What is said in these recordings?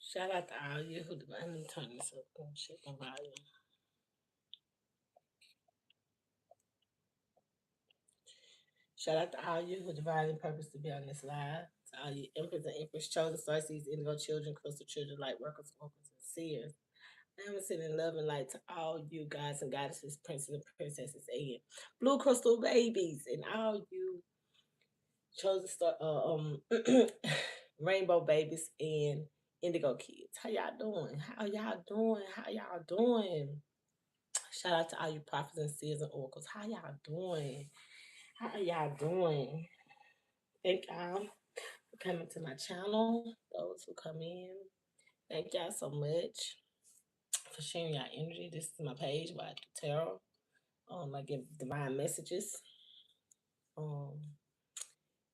Shout out to all you who divinely turn this up and shit my volume. Shout out to all you who divinely purpose to be on this live. To all you emperors and empress, chosen starseeds, indigo children, crystal children, light workers, workers, and seers. I am sending love and light to all you guys and goddesses, princes and princesses, and blue crystal babies, and all you chosen star, rainbow babies and indigo kids. How y'all doing? How y'all doing? How y'all doing? Shout out to all you prophets and seers and oracles. How y'all doing? How y'all doing? Thank y'all for coming to my channel. Those who come in, thank y'all so much for sharing your energy. This is my page where I do tarot. I give divine messages. Um,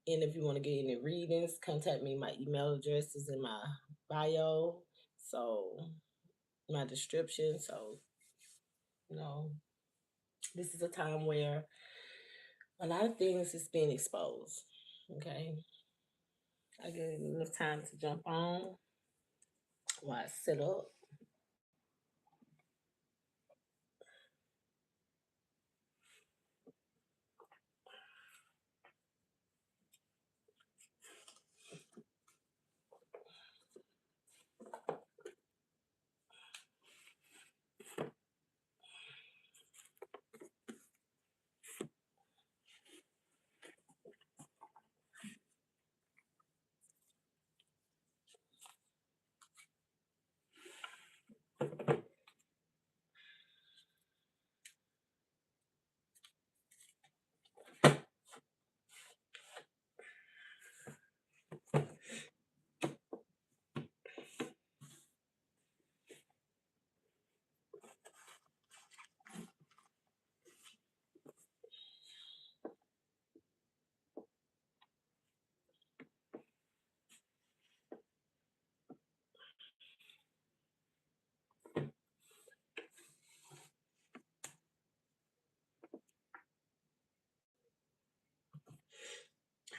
and if you want to get any readings, contact me. My email address is in my bio. So my description. So you know, this is a time where a lot of things is being exposed. Okay, I get enough time to jump on while I sit up.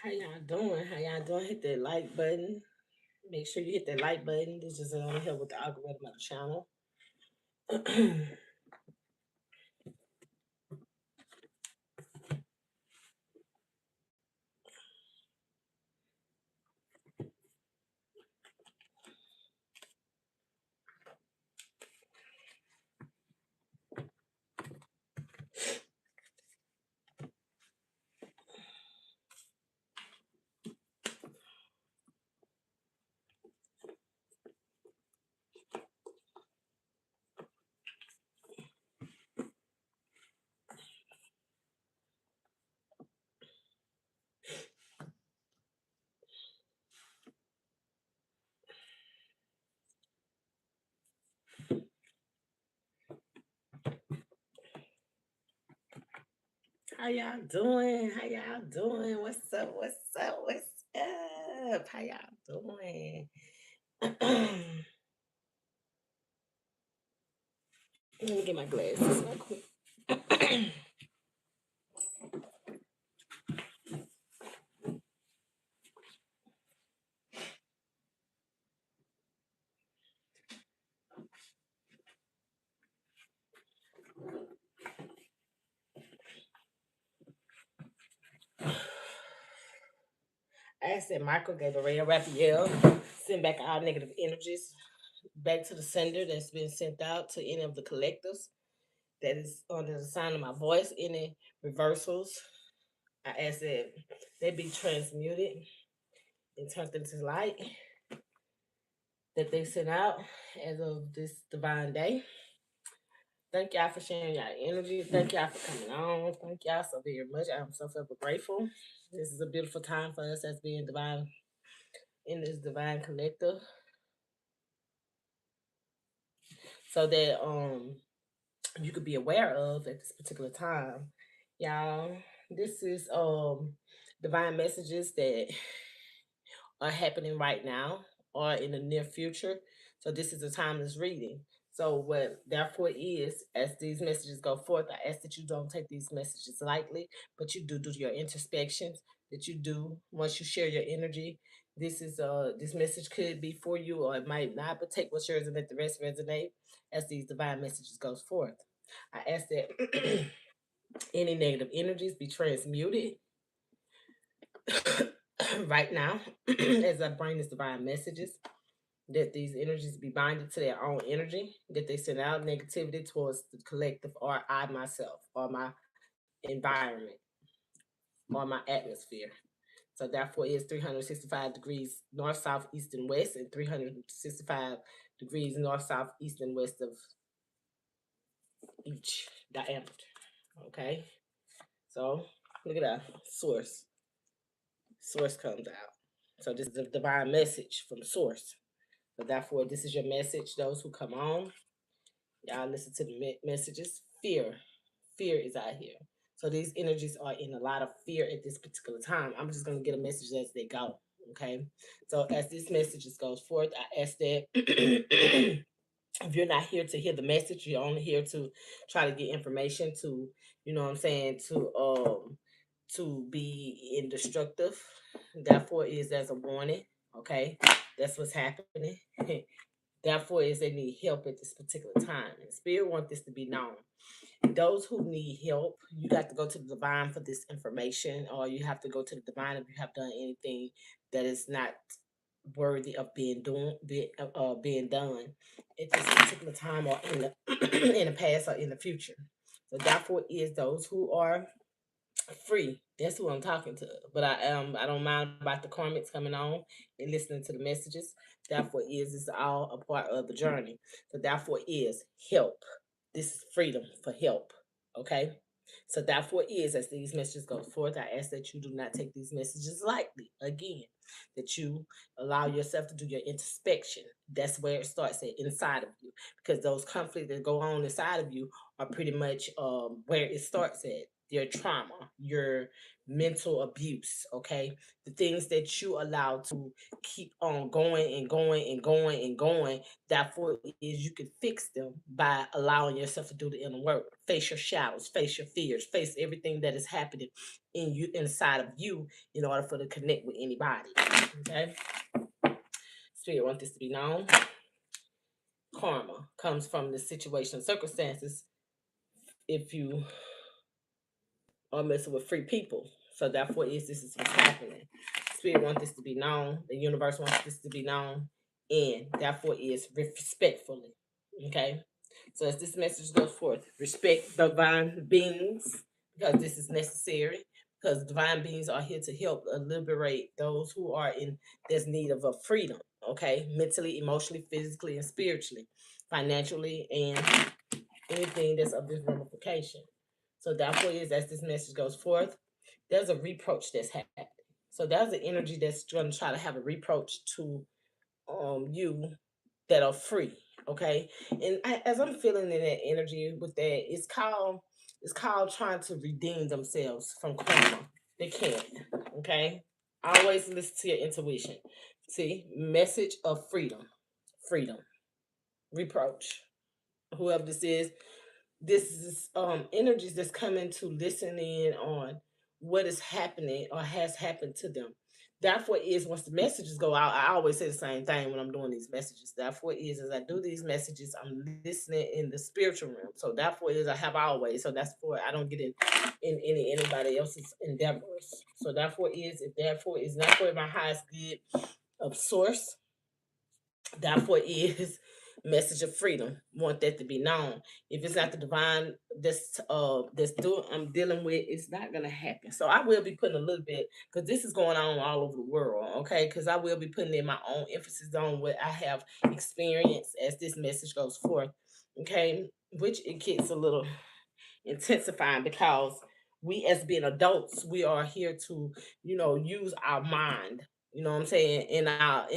How y'all doing? How y'all doing? Hit that like button. Make sure you hit that like button. This is gonna help with the algorithm of the channel. How y'all doing? How y'all doing? What's up? What's up? What's up? How y'all doing? Let me get my glasses real quick. I said Michael Gabriel Raphael, send back all negative energies back to the sender that's been sent out to any of the collectives that is under the sign of my voice, any reversals. I ask that they be transmuted and turned into light that they sent out as of this divine day. Thank y'all for sharing y'all energy. Thank y'all for coming on. Thank y'all so very much. I'm so super grateful. This is a beautiful time for us as being divine in this divine collective. So that you could be aware of at this particular time. Y'all, this is divine messages that are happening right now or in the near future. So this is a timeless reading. So what therefore is, as these messages go forth, I ask that you don't take these messages lightly, but you do your introspections, that you do once you share your energy, This message could be for you or it might not, but take what's yours and let the rest resonate as these divine messages goes forth. I ask that any negative energies be transmuted right now as I bring this divine messages, that these energies be binded to their own energy, that they send out negativity towards the collective or I myself or my environment or my atmosphere. So therefore it's 365 degrees north, south, east, and west, and 365 degrees north, south, east, and west of each diameter. Okay? So look at that. Source. Source comes out. So this is a divine message from source. So therefore, this is your message. Those who come on, y'all listen to the messages. Fear. Fear is out here. So these energies are in a lot of fear at this particular time. I'm just going to get a message as they go. Okay. So as this message goes forth, I ask that if you're not here to hear the message, you're only here to try to get information to, you know what I'm saying, to be indestructive. Therefore is as a warning. Okay. That's what's happening. Therefore is they need help at this particular time. And spirit want this to be known. Those who need help, you got to go to the divine for this information, or you have to go to the divine if you have done anything that is not worthy of being done at this particular time or in the in the past or in the future. So therefore is those who are free. That's who I'm talking to. But I don't mind about the karmics coming on and listening to the messages. Therefore is it's all a part of the journey. So therefore is help. This is freedom for help. Okay. So therefore is as these messages go forth, I ask that you do not take these messages lightly. Again, that you allow yourself to do your introspection. That's where it starts at inside of you. Because those conflicts that go on inside of you are pretty much where it starts at. Your trauma, your mental abuse, okay? The things that you allow to keep on going and going and going and going, therefore is you can fix them by allowing yourself to do the inner work. Face your shadows, face your fears, face everything that is happening in you inside of you in order for to connect with anybody. Okay? Spirit want this to be known. Karma comes from the situation, circumstances. If you are messing with free people, so therefore this is what's happening. Spirit wants this to be known. The universe wants this to be known, and therefore is respectfully. Okay. So as this message goes forth, respect divine beings because this is necessary. Because divine beings are here to help liberate those who are in this need of a freedom. Okay, mentally, emotionally, physically, and spiritually, financially, and anything that's of this ramification. So therefore is as this message goes forth, there's a reproach that's happening. So there's an energy that's going to try to have a reproach to you that are free. Okay. And as I'm feeling in that energy with that, it's called trying to redeem themselves from karma. They can't. Okay. Always listen to your intuition. See, message of freedom. Freedom. Reproach. Whoever this is energies that's coming to listen in on what is happening or has happened to them. Therefore is once the messages go out, I always say the same thing when I'm doing these messages. Therefore is as I do these messages, I'm listening in the spiritual realm. So therefore is I have always. So that's for I don't get in anybody else's endeavors. So therefore is not for my highest good of source. Therefore is message of freedom. Want that to be known. If it's not the divine I'm dealing with, it's not gonna happen. So I will be putting a little bit because this is going on all over the world, okay? Because I will be putting in my own emphasis on what I have experienced as this message goes forth. Okay, which it gets a little intensifying because we as being adults, we are here to, use our mind, you know what I'm saying, in our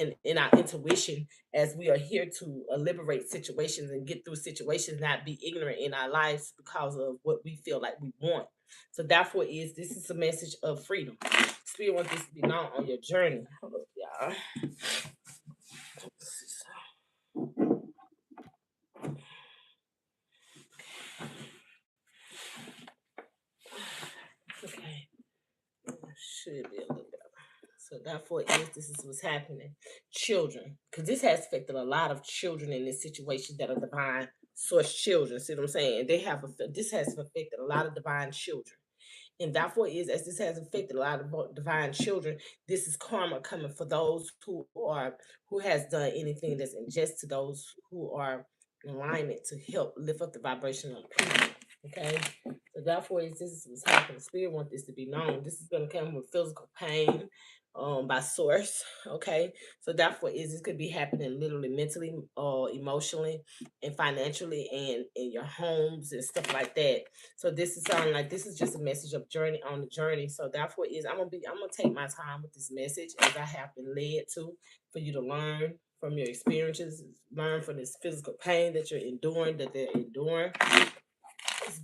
intuition as we are here to liberate situations and get through situations, not be ignorant in our lives because of what we feel like we want. So therefore this is a message of freedom. Spirit wants this to be known on your journey. Hold up, y'all. Okay. Should be a little better. So therefore this is what's happening. Children, because this has affected a lot of children in this situation that are divine source children. See what I'm saying? This has affected a lot of divine children. And therefore is as this has affected a lot of divine children, this is karma coming for those who has done anything that's unjust to those who are in alignment to help lift up the vibration of people. Okay. So therefore is this is what's happening. Spirit want this to be known. This is gonna come with physical pain by source. Okay. So therefore is this could be happening literally mentally or emotionally and financially and in your homes and stuff like that. So this is sounding like this is just a message of journey on the journey. So therefore is I'm gonna take my time with this message as I have been led to for you to learn from your experiences, learn from this physical pain that you're enduring, that they're enduring.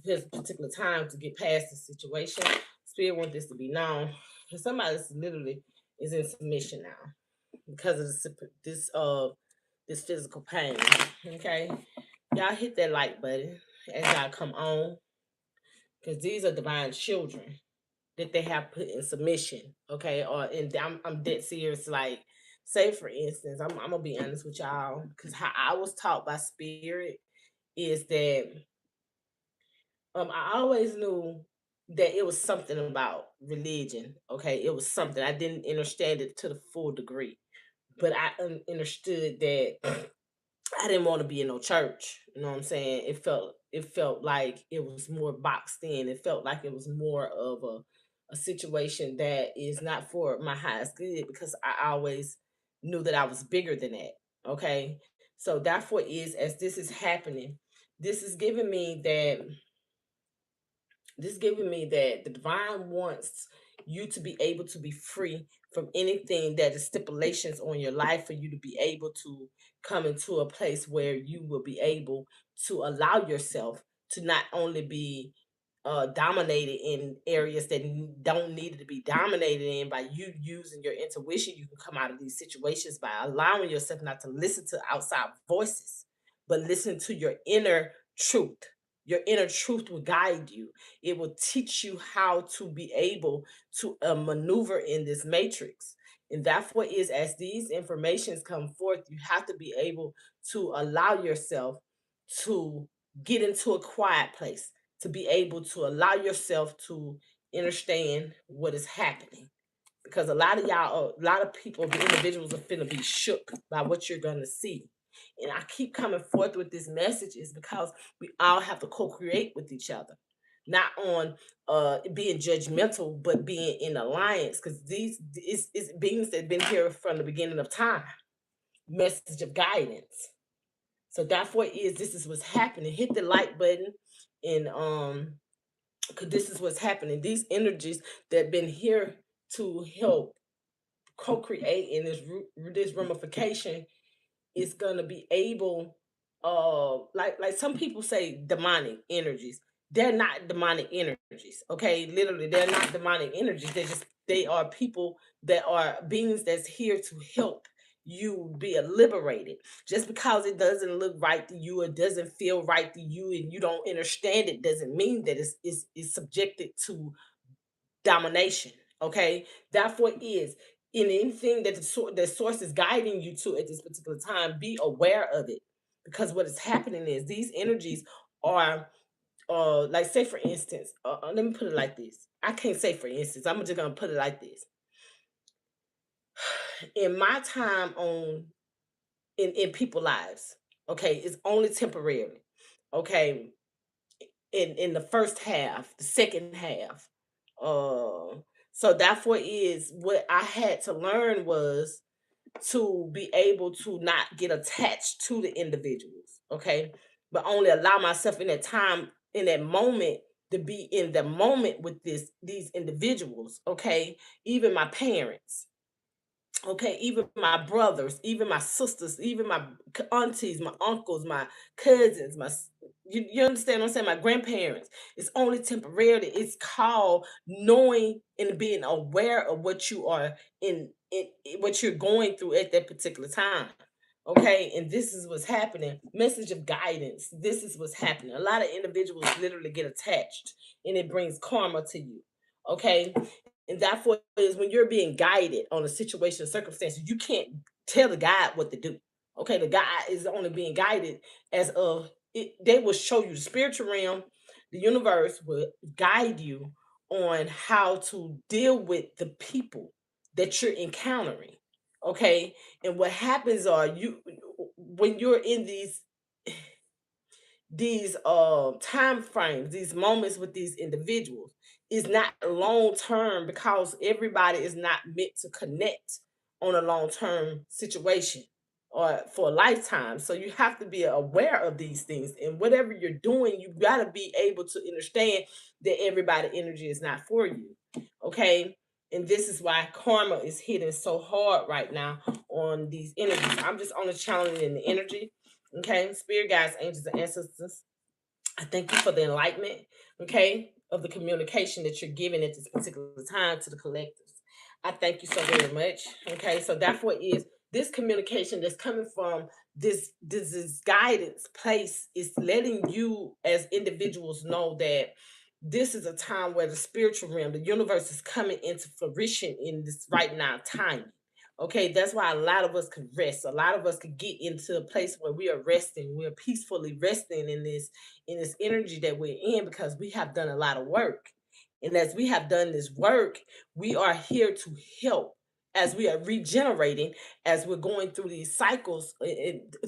This particular time to get past the situation. Spirit want this to be known. Because somebody literally is in submission now because of this physical pain. Okay. Y'all hit that like button as y'all come on. Because these are divine children that they have put in submission, okay? Or I'm dead serious. Like, say for instance, I'm gonna be honest with y'all, because how I was taught by spirit is that I always knew that it was something about religion, okay? It was something I didn't understand it to the full degree, but I understood that I didn't want to be in no church. You know what I'm saying? It felt like it was more boxed in. It felt like it was more of a situation that is not for my highest good because I always knew that I was bigger than that. Okay. So therefore is as this is happening, this is giving me that the divine wants you to be able to be free from anything that is stipulations on your life for you to be able to come into a place where you will be able to allow yourself to not only be dominated in areas that don't need to be dominated in by you using your intuition. You can come out of these situations by allowing yourself not to listen to outside voices, but listen to your inner truth. Your inner truth will guide you. It will teach you how to be able to maneuver in this matrix. And therefore is as these informations come forth, you have to be able to allow yourself to get into a quiet place, to be able to allow yourself to understand what is happening. Because a lot of y'all, a lot of people, the individuals are finna be shook by what you're gonna see. And I keep coming forth with this message is because we all have to co-create with each other. Not on being judgmental, but being in alliance. Because these is beings that have been here from the beginning of time. Message of guidance. So therefore is this is what's happening. Hit the like button and because this is what's happening. These energies that been here to help co-create in this ramification is gonna be able like some people say demonic energies. They're not demonic energies, okay? Literally, they're not demonic energies. They are people that are beings that's here to help you be liberated. Just because it doesn't look right to you, it doesn't feel right to you, and you don't understand it, doesn't mean that it's subjected to domination. Okay, therefore is in anything that the source is guiding you to at this particular time, be aware of it because what is happening is these energies are like say for instance, let me put it like this. I can't say for instance. I'm just gonna put it like this. In my time on in people lives, okay, it's only temporary. Okay, in the first half, the second half. Uh, so therefore is what I had to learn was to be able to not get attached to the individuals, okay? But only allow myself in that time, in that moment, to be in the moment with these individuals, okay? Even my parents, okay, even my brothers, even my sisters, even my aunties, my uncles, my cousins, you understand what I'm saying? My grandparents. It's only temporarily. It's called knowing and being aware of what you are in what you're going through at that particular time. Okay, and this is what's happening. Message of guidance. This is what's happening. A lot of individuals literally get attached, and it brings karma to you. Okay, And therefore is when you're being guided on a situation or circumstances, you can't tell the guide what to do. Okay, the guide is only being guided as of it, they will show you the spiritual realm, the universe will guide you on how to deal with the people that you're encountering. Okay, and what happens are you when you're in these time frames, these moments with these individuals is not long term because everybody is not meant to connect on a long term situation or for a lifetime. So you have to be aware of these things, and whatever you're doing, you got to be able to understand that everybody energy is not for you. Okay, and this is why karma is hitting so hard right now on these energies. I'm just only channeling the energy. Okay, spirit guides, angels, and ancestors, I thank you for the enlightenment, okay, of the communication that you're giving at this particular time to the collectives. I thank you so very much. Okay, so therefore is this communication that's coming from this guidance place is letting you as individuals know that this is a time where the spiritual realm, the universe is coming into fruition in this right now time. Okay, that's why a lot of us can rest. A lot of us can get into a place where we are resting. We're peacefully resting in this energy that we're in because we have done a lot of work. And as we have done this work, we are here to help as we are regenerating, as we're going through these cycles,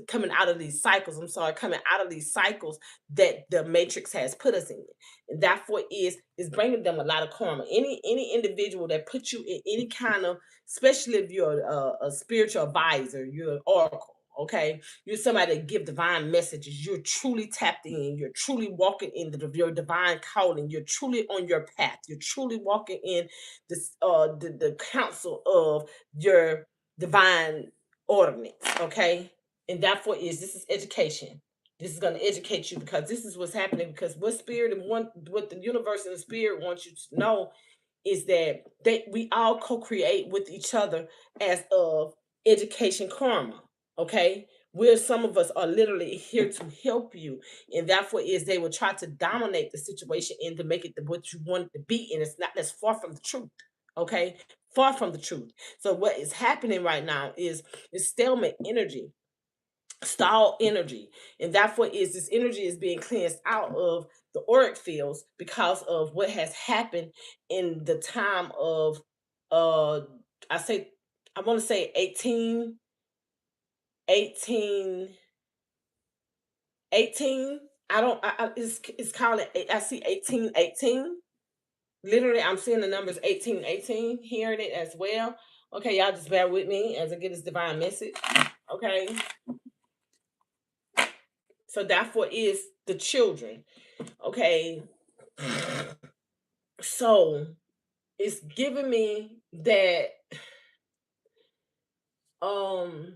coming out of these cycles. I'm sorry, coming out of these cycles that the matrix has put us in. And therefore is bringing them a lot of karma. Any individual that puts you in any kind of, especially if you're a spiritual advisor, you're an oracle, okay, you're somebody that give divine messages. You're truly tapped in. You're truly walking in your divine calling. You're truly on your path. You're truly walking in the counsel of your divine ordinance. Okay, and therefore is this is education. This is going to educate you because this is what's happening. Because what spirit and what the universe and the spirit wants you to know is that we all co-create with each other as of education karma. Okay, where some of us are literally here to help you, and therefore is they will try to dominate the situation and to make it what you want it to be, and it's not, that's far from the truth. Okay, far from the truth. So what is happening right now is stalemate energy, stall energy, and therefore is this energy is being cleansed out of the auric fields because of what has happened in the time of uh I say I want to say 18 18. I don't it's called I see 1818. Literally I'm seeing the numbers 1818, hearing it as well. Okay, y'all just bear with me as I get this divine message. Okay, so therefore is the children. Okay, so it's giving me that um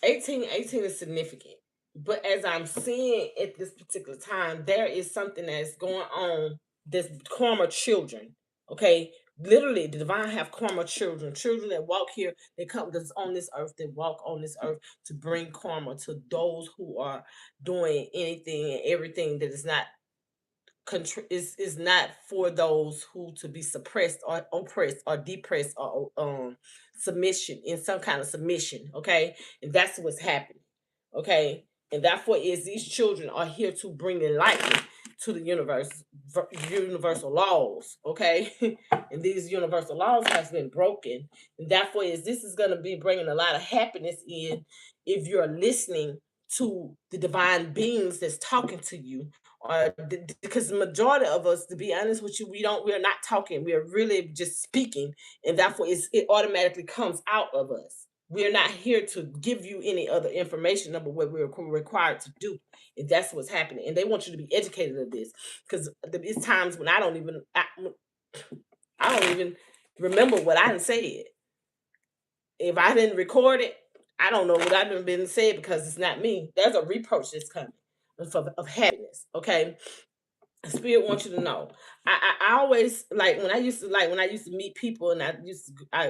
1818 is significant. But as I'm seeing at this particular time, there is something that's going on this karma children. Okay. Literally, the divine have karma children, children that walk here, they come this on this earth, they walk on this earth to bring karma to those who are doing anything and everything that is not is not for those who to be suppressed or oppressed or depressed or submission in some kind of submission. Okay, and that's what's happening. Okay, and therefore is these children are here to bring enlightenment to the universal laws. Okay, and these universal laws has been broken, and therefore is this is going to be bringing a lot of happiness in if you're listening to the divine beings that's talking to you, or because the majority of us, to be honest with you, we're not talking, we're really just speaking, and therefore it automatically comes out of us. We're not here to give you any other information about what we're required to do, and that's what's happening, and they want you to be educated of this because it's times when I don't even remember what I done said. If I didn't record it, I don't know what I've been said because it's not me. There's a reproach that's coming of happiness. Okay, spirit wants you to know. I always like when I used to meet people, and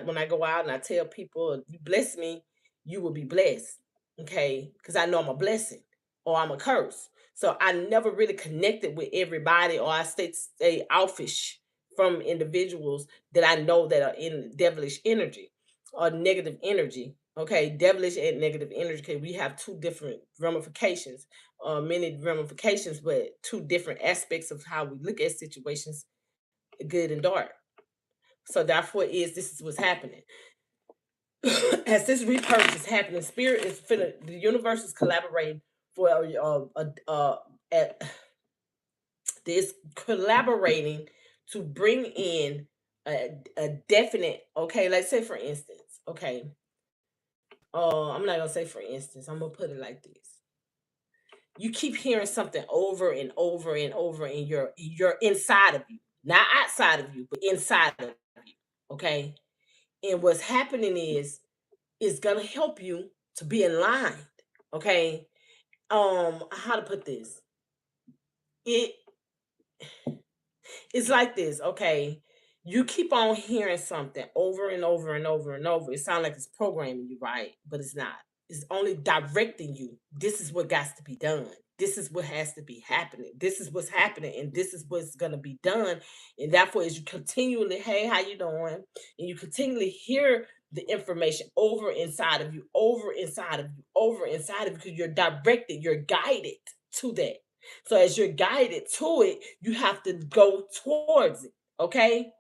when I go out and I tell people, you bless me, you will be blessed. Okay, because I know I'm a blessing or I'm a curse. So I never really connected with everybody, or I stay offish from individuals that I know that are in devilish energy or negative energy. Okay, devilish and negative energy. Okay, we have two different ramifications, many ramifications, but two different aspects of how we look at situations, good and dark. So therefore, this is what's happening. As this repurchase is happening, spirit is finna, the universe is collaborating for a this collaborating to bring in a definite, okay, let's say for instance, okay, I'm not gonna say for instance, I'm gonna put it like this. You keep hearing something over and over and over in your inside of you, not outside of you, but inside of you, okay? And what's happening is it's gonna help you to be in line, okay? How to put this? It It's like this, okay? You keep on hearing something over and over and over and over. It sounds like it's programming you, right? But it's not. It's only directing you. This is what got to be done. This is what has to be happening. This is what's happening, and this is what's gonna be done. And therefore, as you continually, hey, how you doing? And you continually hear the information over inside of you, over inside of you, over inside of you, because you're directed, you're guided to that. So as you're guided to it, you have to go towards it. Okay.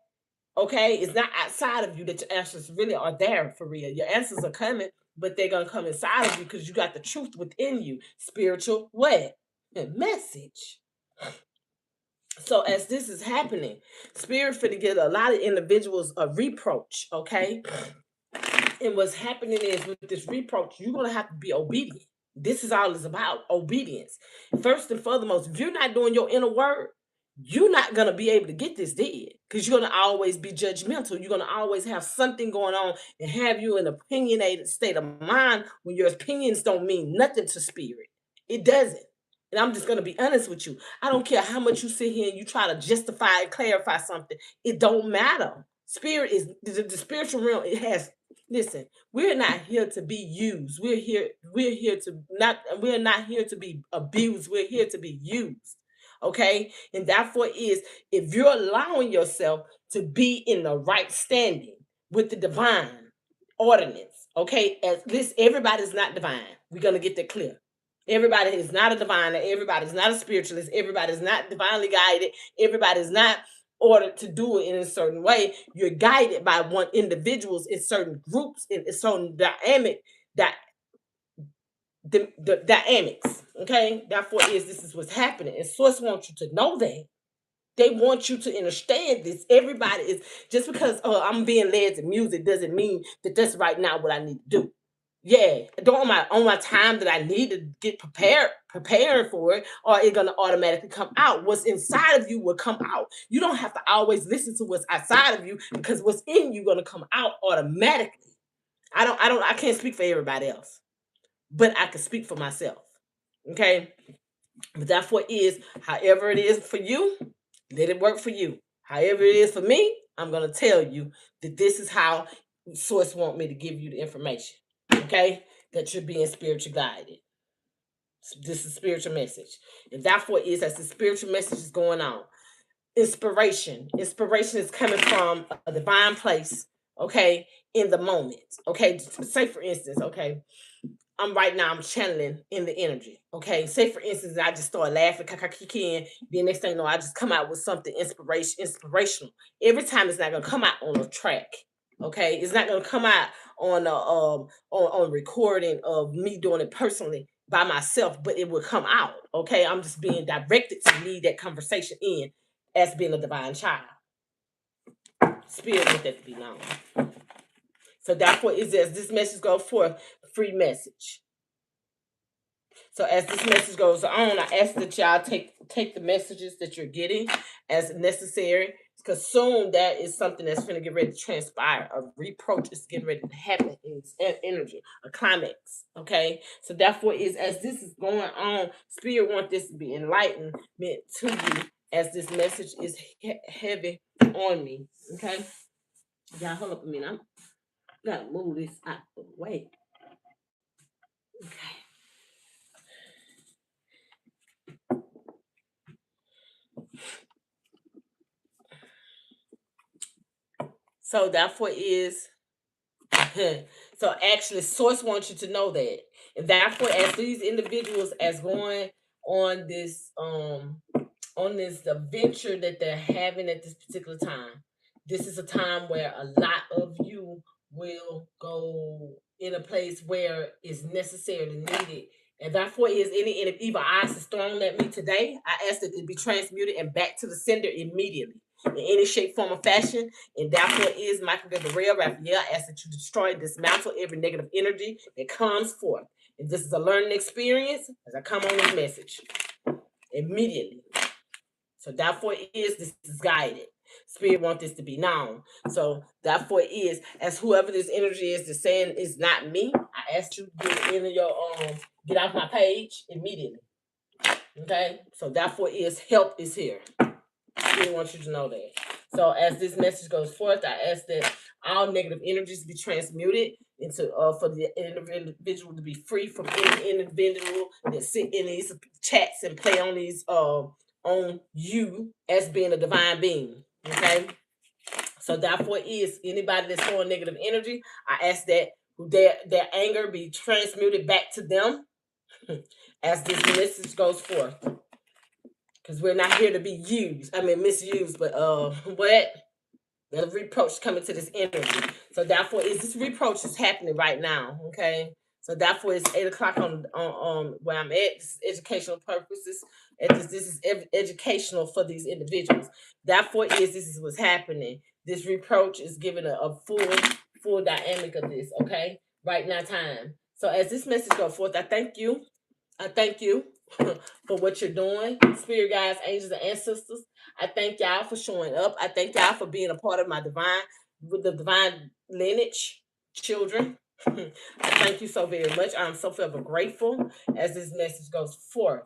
Okay. It's not outside of you that your answers really are there for real. Your answers are coming, but they're gonna come inside of you because you got the truth within you. Spiritual what? And message. So as this is happening, spirit finna get a lot of individuals a reproach. Okay. And what's happening is with this reproach, you're gonna have to be obedient. This is all it's about, obedience. First and foremost, if you're not doing your inner word, you're not gonna be able to get this did because you're gonna always be judgmental. You're gonna always have something going on and have you in an opinionated state of mind when your opinions don't mean nothing to spirit. It doesn't. And I'm just gonna be honest with you. I don't care how much you sit here and you try to justify and clarify something. It don't matter. Spirit is the spiritual realm. It has. Listen, we're not here to be used. We're not here to be abused. We're here to be used. Okay? And therefore is if you're allowing yourself to be in the right standing with the divine ordinance, okay? At least everybody's not divine. We're gonna get that clear. Everybody is not a diviner, everybody's not a spiritualist, everybody's not divinely guided, everybody's not ordered to do it in a certain way. You're guided by one individuals in certain groups in certain that the dynamics. Okay, therefore this is what's happening, and source wants you to know that. They want you to understand this. Everybody is just because I'm being led to music doesn't mean that that's right now what I need to do. Yeah, don't on my time that I need to get prepared for it, or it's gonna automatically come out. What's inside of you will come out. You don't have to always listen to what's outside of you because what's in you gonna come out automatically. I can't speak for everybody else, but I can speak for myself. Okay. But that's what is, however it is for you, let it work for you. However it is for me, I'm gonna tell you that this is how source want me to give you the information. Okay? That you're being spiritually guided. This is spiritual message. And that's what is as the spiritual message is going on. Inspiration. Inspiration is coming from a divine place, okay, in the moment. Okay, say for instance, okay, I'm channeling in the energy. Okay. Say for instance, I just start laughing, kakakikin. Then next thing you know, I just come out with something inspirational. Every time it's not gonna come out on a track. Okay. It's not gonna come out on a on recording of me doing it personally by myself, but it will come out. Okay. I'm just being directed to lead that conversation in as being a divine child. Spirit let that to be known. So therefore, is as this message goes forth, free message. So as this message goes on, I ask that y'all take the messages that you're getting as necessary, because soon that is something that's going to get ready to transpire. A reproach is getting ready to happen in energy, a climax. Okay, so therefore is as this is going on, spirit want this to be enlightenment to you as this message is heavy on me. Okay, y'all hold up a minute. I gotta move this out of the way. Okay. So therefore is so actually source wants you to know that. And therefore as these individuals as going on this adventure that they're having at this particular time, this is a time where a lot of you will go in a place where it's necessarily needed. And therefore is any evil eyes is thrown at me today, I ask that it be transmuted and back to the sender immediately in any shape, form, or fashion. And therefore is Michael Gabriel Raphael, I ask that you destroy and dismantle every negative energy that comes forth. And this is a learning experience as I come on this message immediately. So therefore this is guided. Spirit wants this to be known. So therefore as whoever this energy is that's saying is not me, I ask you to get into your get off my page immediately. Okay? So therefore help is here. Spirit wants you to know that. So as this message goes forth, I ask that all negative energies be transmuted into for the individual to be free from any individual that sit in these chats and play on these on you as being a divine being. Okay. So therefore is anybody that's throwing negative energy, I ask that their anger be transmuted back to them as this message goes forth. Because we're not here to be used. I mean misused, but what? The reproach coming to this energy. So therefore this reproach is happening right now. Okay. So therefore it's 8 o'clock on where I'm at. This is educational purposes. This is educational for these individuals. Therefore this is what's happening. This reproach is giving a full dynamic of this. Okay. Right now time. So as this message goes forth, I thank you. I thank you for what you're doing, spirit guides, angels, and ancestors. I thank y'all for showing up. I thank y'all for being a part of my with the divine lineage, children. I thank you so very much. I'm so forever grateful as this message goes forth.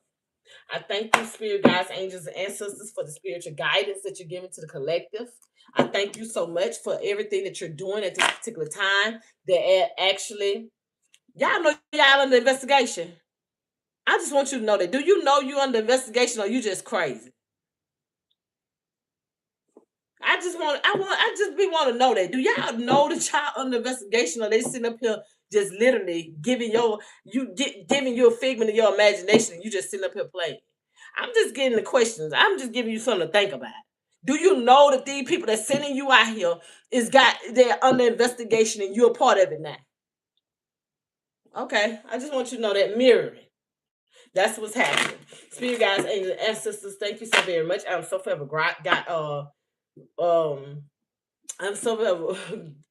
I thank you, spirit guides, angels, and ancestors, for the spiritual guidance that you're giving to the collective. I thank you so much for everything that you're doing at this particular time. That actually, y'all know y'all under investigation. I just want you to know that. Do you know you under investigation or you just crazy? I just want to know that. Do y'all know that y'all under investigation or they sitting up here just literally giving you a figment of your imagination and you just sitting up here playing? I'm just getting the questions. I'm just giving you something to think about. Do you know that these people that's sending you out here they're under investigation and you're a part of it now? Okay, I just want you to know that mirroring. That's what's happening. Spirit guys, angels, and ancestors, thank you so very much. I'm so forever um I'm so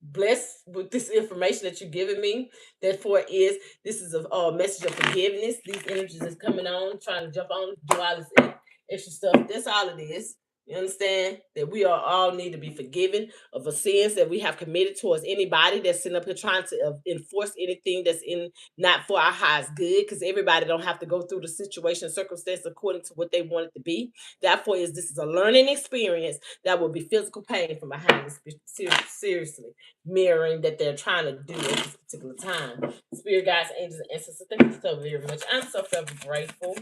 blessed with this information that you're giving me. Therefore, this is a message of forgiveness. These energies is coming on, trying to jump on, do all this extra stuff. That's all it is. You understand that we are all need to be forgiven of the sins that we have committed towards anybody that's sitting up here trying to enforce anything that's in not for our highest good. Because everybody don't have to go through the situation, circumstance according to what they want it to be. Therefore, this is a learning experience that will be physical pain from behind this seriously mirroring that they're trying to do at this particular time. Spirit guides, angels, and ancestors, thank you so very much. I'm so forever grateful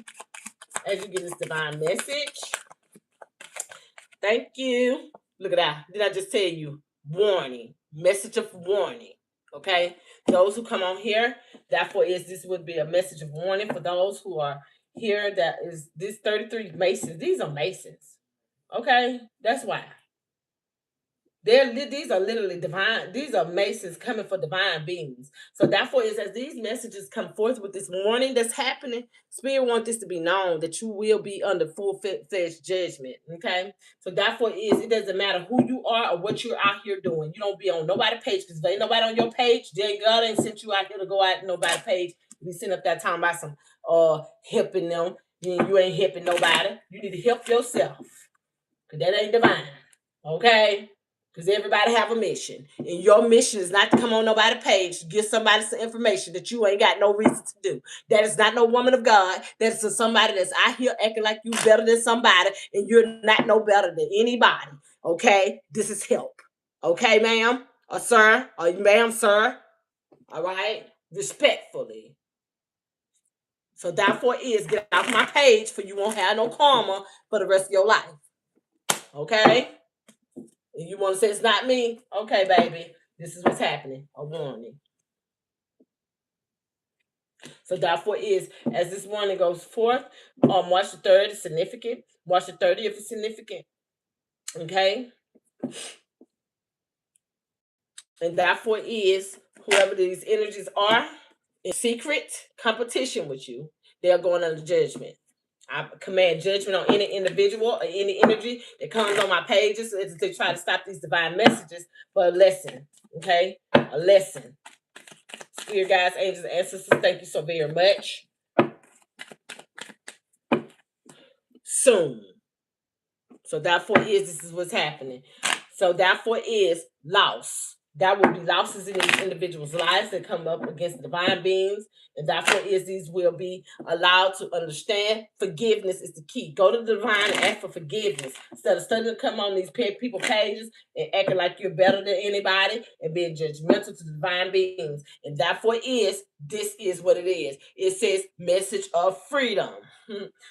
as you get this divine message. Thank you. Look at that. Did I just tell you? Warning. Message of warning. Okay? Those who come on here, therefore this would be a message of warning for those who are here. That is this 33 Masons. These are Masons. Okay? That's why. These are literally divine. These are Masons coming for divine beings. So therefore, as these messages come forth with this warning that's happening, Spirit wants this to be known that you will be under full-fledged judgment. Okay. So therefore, it doesn't matter who you are or what you're out here doing. You don't be on nobody's page because if ain't nobody on your page, then God ain't sent you out here to go out nobody's page. You sitting up there talking about some helping them. You ain't helping nobody. You need to help yourself. Because that ain't divine. Okay? Because everybody have a mission. And your mission is not to come on nobody's page to give somebody some information that you ain't got no reason to do. That is not no woman of God. That is somebody that's out here acting like you better than somebody and you're not no better than anybody. Okay? This is help. Okay, ma'am? Or sir? Or ma'am, sir? All right? Respectfully. So therefore get off my page for you won't have no karma for the rest of your life. Okay? And you want to say it's not me? Okay, baby. This is what's happening. A warning. So therefore is, as this warning goes forth, March the 3rd is significant. March the 30th is significant. Okay? And therefore is, whoever these energies are in secret competition with you, they're going under judgment. I command judgment on any individual or any energy that comes on my pages to try to stop these divine messages for a lesson. Okay? A lesson. Spirit guides, angels, and ancestors, thank you so very much. Soon. So therefore is, this is what's happening. So therefore is loss. That will be losses in these individuals' lives that come up against divine beings. And therefore is, these will be allowed to understand forgiveness is the key. Go to the divine and ask for forgiveness. Instead of studying to come on these people pages and acting like you're better than anybody and being judgmental to divine beings. And therefore is, this is what it is. It says message of freedom.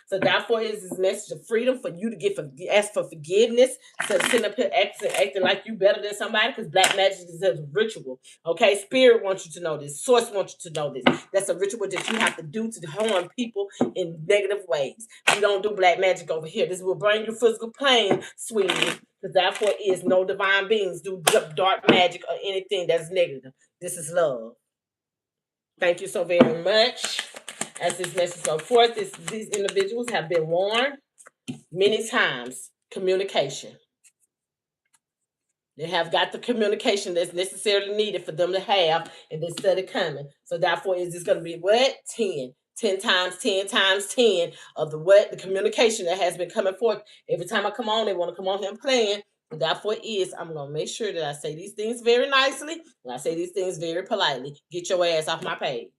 So therefore is this message of freedom for you to ask for forgiveness instead of sitting up here acting like you better than somebody, because black magic is a ritual. Okay, spirit wants you to know this. Source wants you to know this. That's a ritual that you have to do to harm people in negative ways. We don't do black magic over here. This will bring you physical pain, sweetie. Because therefore is no divine beings do dark magic or anything that's negative. This is love. Thank you so very much. As this message goes forth, these individuals have been warned many times. Communication. They have got the communication that's necessarily needed for them to have, and they study coming. So therefore, is this going to be what? 10. 10 times 10 times 10 of the communication that has been coming forth. Every time I come on, they want to come on here and playing. And therefore is, I'm going to make sure that I say these things very nicely, and I say these things very politely. Get your ass off my page.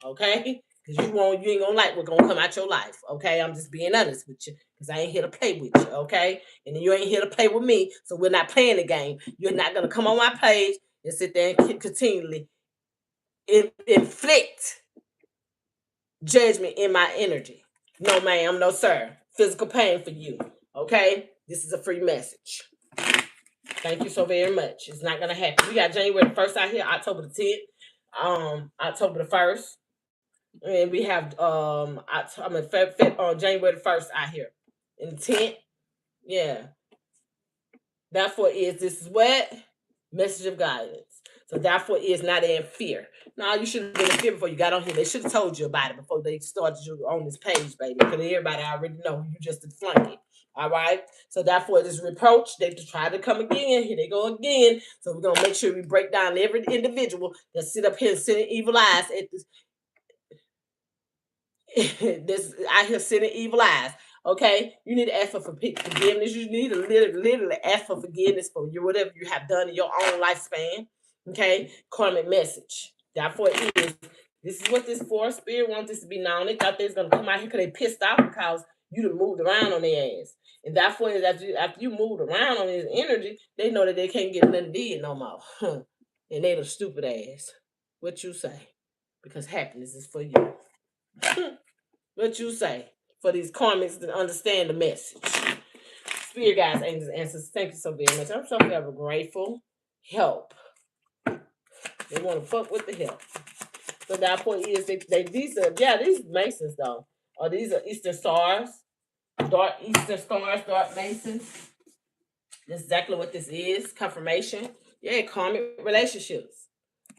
Okay? Because you ain't gonna like what's gonna come out your life. Okay? I'm just being honest with you. Because I ain't here to play with you, okay? And you ain't here to play with me, so we're not playing the game. You're not gonna come on my page and sit there and continually inflict judgment in my energy. No, ma'am, no, sir. Physical pain for you, okay? This is a free message. Thank you so very much. It's not gonna happen. We got January the 1st out here, October the 10th, October the 1st, and we have January the 1st out here. In the 10th, yeah. Therefore is, this is what? Message of guidance. So therefore is not in fear. No, you should have been in fear before you got on here. They should have told you about it before they started you on this page, baby. Because everybody already know you just a flunky. All right. So therefore, this reproach, they try to come again. Here they go again. So we're gonna make sure we break down every individual that sit up here and sending evil eyes at this. This out here sending evil eyes. Okay, you need to ask for forgiveness. You need to literally ask for forgiveness for whatever you have done in your own lifespan. Okay, karmic message. Therefore, it is. This is what this force spirit wants this to be known. They thought they was gonna come out here because they pissed off because you done moved around on their ass. And therefore, after you moved around on his energy, they know that they can't get nothing did no more. And they the stupid ass. What you say? Because happiness is for you. What you say for these karmics to understand the message? Spirit guides, angels, answers. Thank you so very much. I'm so ever grateful. Help. They want to fuck with the help. So therefore is these Masons though. Or these are Eastern stars. Dark Eastern stars, dark Masons. That's exactly what this is. Confirmation. Yeah, karmic relationships.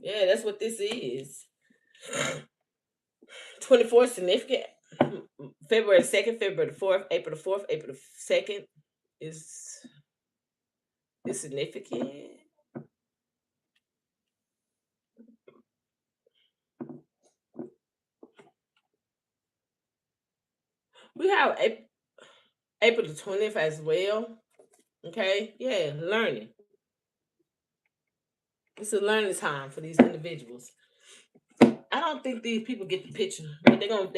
Yeah, that's what this is. 24 significant. February 2nd, February the 4th, April the 4th, April the 2nd is significant. We have April the 20th as well. Okay, yeah, learning. It's a learning time for these individuals. I don't think these people get the picture, but they're gonna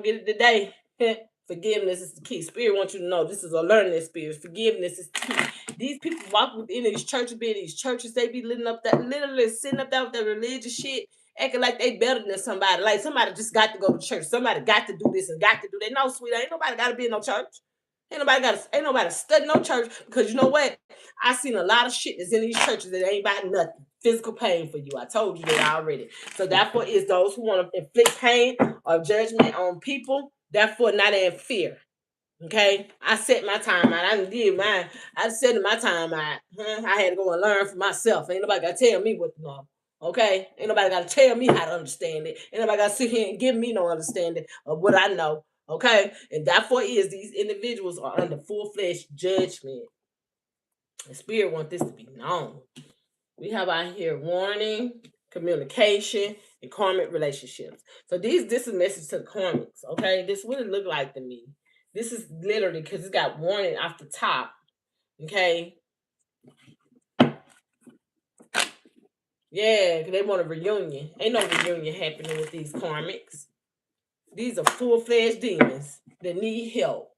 get it today. Forgiveness is the key. Spirit wants you to know this is a learning experience. Forgiveness is key. These people walk within these churches, be in these churches, they be literally sitting up there with their religious shit, acting like they better than somebody. Like somebody just got to go to church. Somebody got to do this and got to do that. No, sweetie, ain't nobody got to be in no church. Ain't nobody studying no church because you know what? I seen a lot of shit that's in these churches that ain't about nothing. Physical pain for you. I told you that already. So therefore, is those who want to inflict pain or judgment on people, therefore not in fear. Okay, I set my time out. I did mine. I set my time out. I had to go and learn for myself. Ain't nobody got to tell me what to know. Okay, ain't nobody got to tell me how to understand it. Ain't nobody got to sit here and give me no understanding of what I know. Okay, and therefore is these individuals are under full fledged judgment. The spirit want this to be known. We have out here warning, communication, and karmic relationships. So this is a message to the karmics. Okay, this is what it look like to me. This is literally because it's got warning off the top. Okay. Yeah, because they want a reunion. Ain't no reunion happening with these karmics. These are full-fledged demons that need help.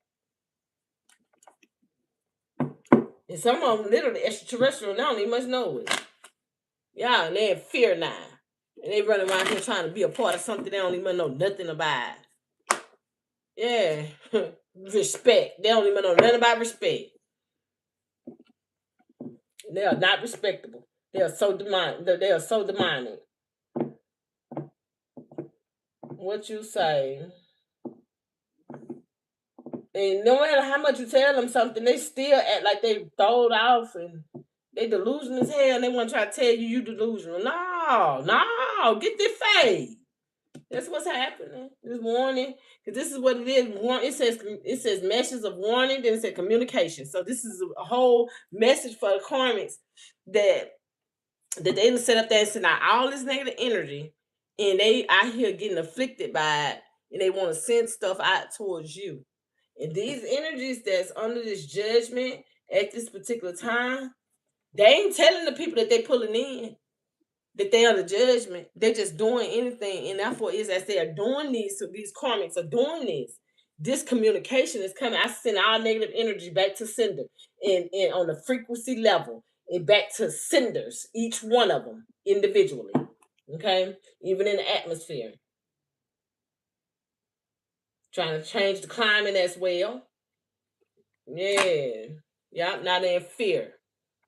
And some of them literally extraterrestrial now, they must know it. Yeah, and they in fear now. And they running around here trying to be a part of something they don't even know nothing about. Yeah. Respect. They don't even know nothing about respect. They are not respectable. They are so demonic. They are so demonic. What you say? And no matter how much you tell them something, they still act like they throwed off and they delusional as hell. And they want to try to tell you delusional. No, get this faith. That's what's happening. This warning, because this is what it is. It says messages of warning. Then it said communication. So this is a whole message for the karmics that they didn't set up there and send out all this negative energy, and they out here getting afflicted by it, and they want to send stuff out towards you. And these energies that's under this judgment at this particular time, they ain't telling the people that they pulling in that they under judgment. They're just doing anything, and therefore is as they are doing these. So these karmics are doing this. This communication is coming. I send all negative energy back to sender, and on the frequency level, and back to senders, each one of them individually. Okay, even in the atmosphere, trying to change the climate as well. Yeah, yeah, not in fear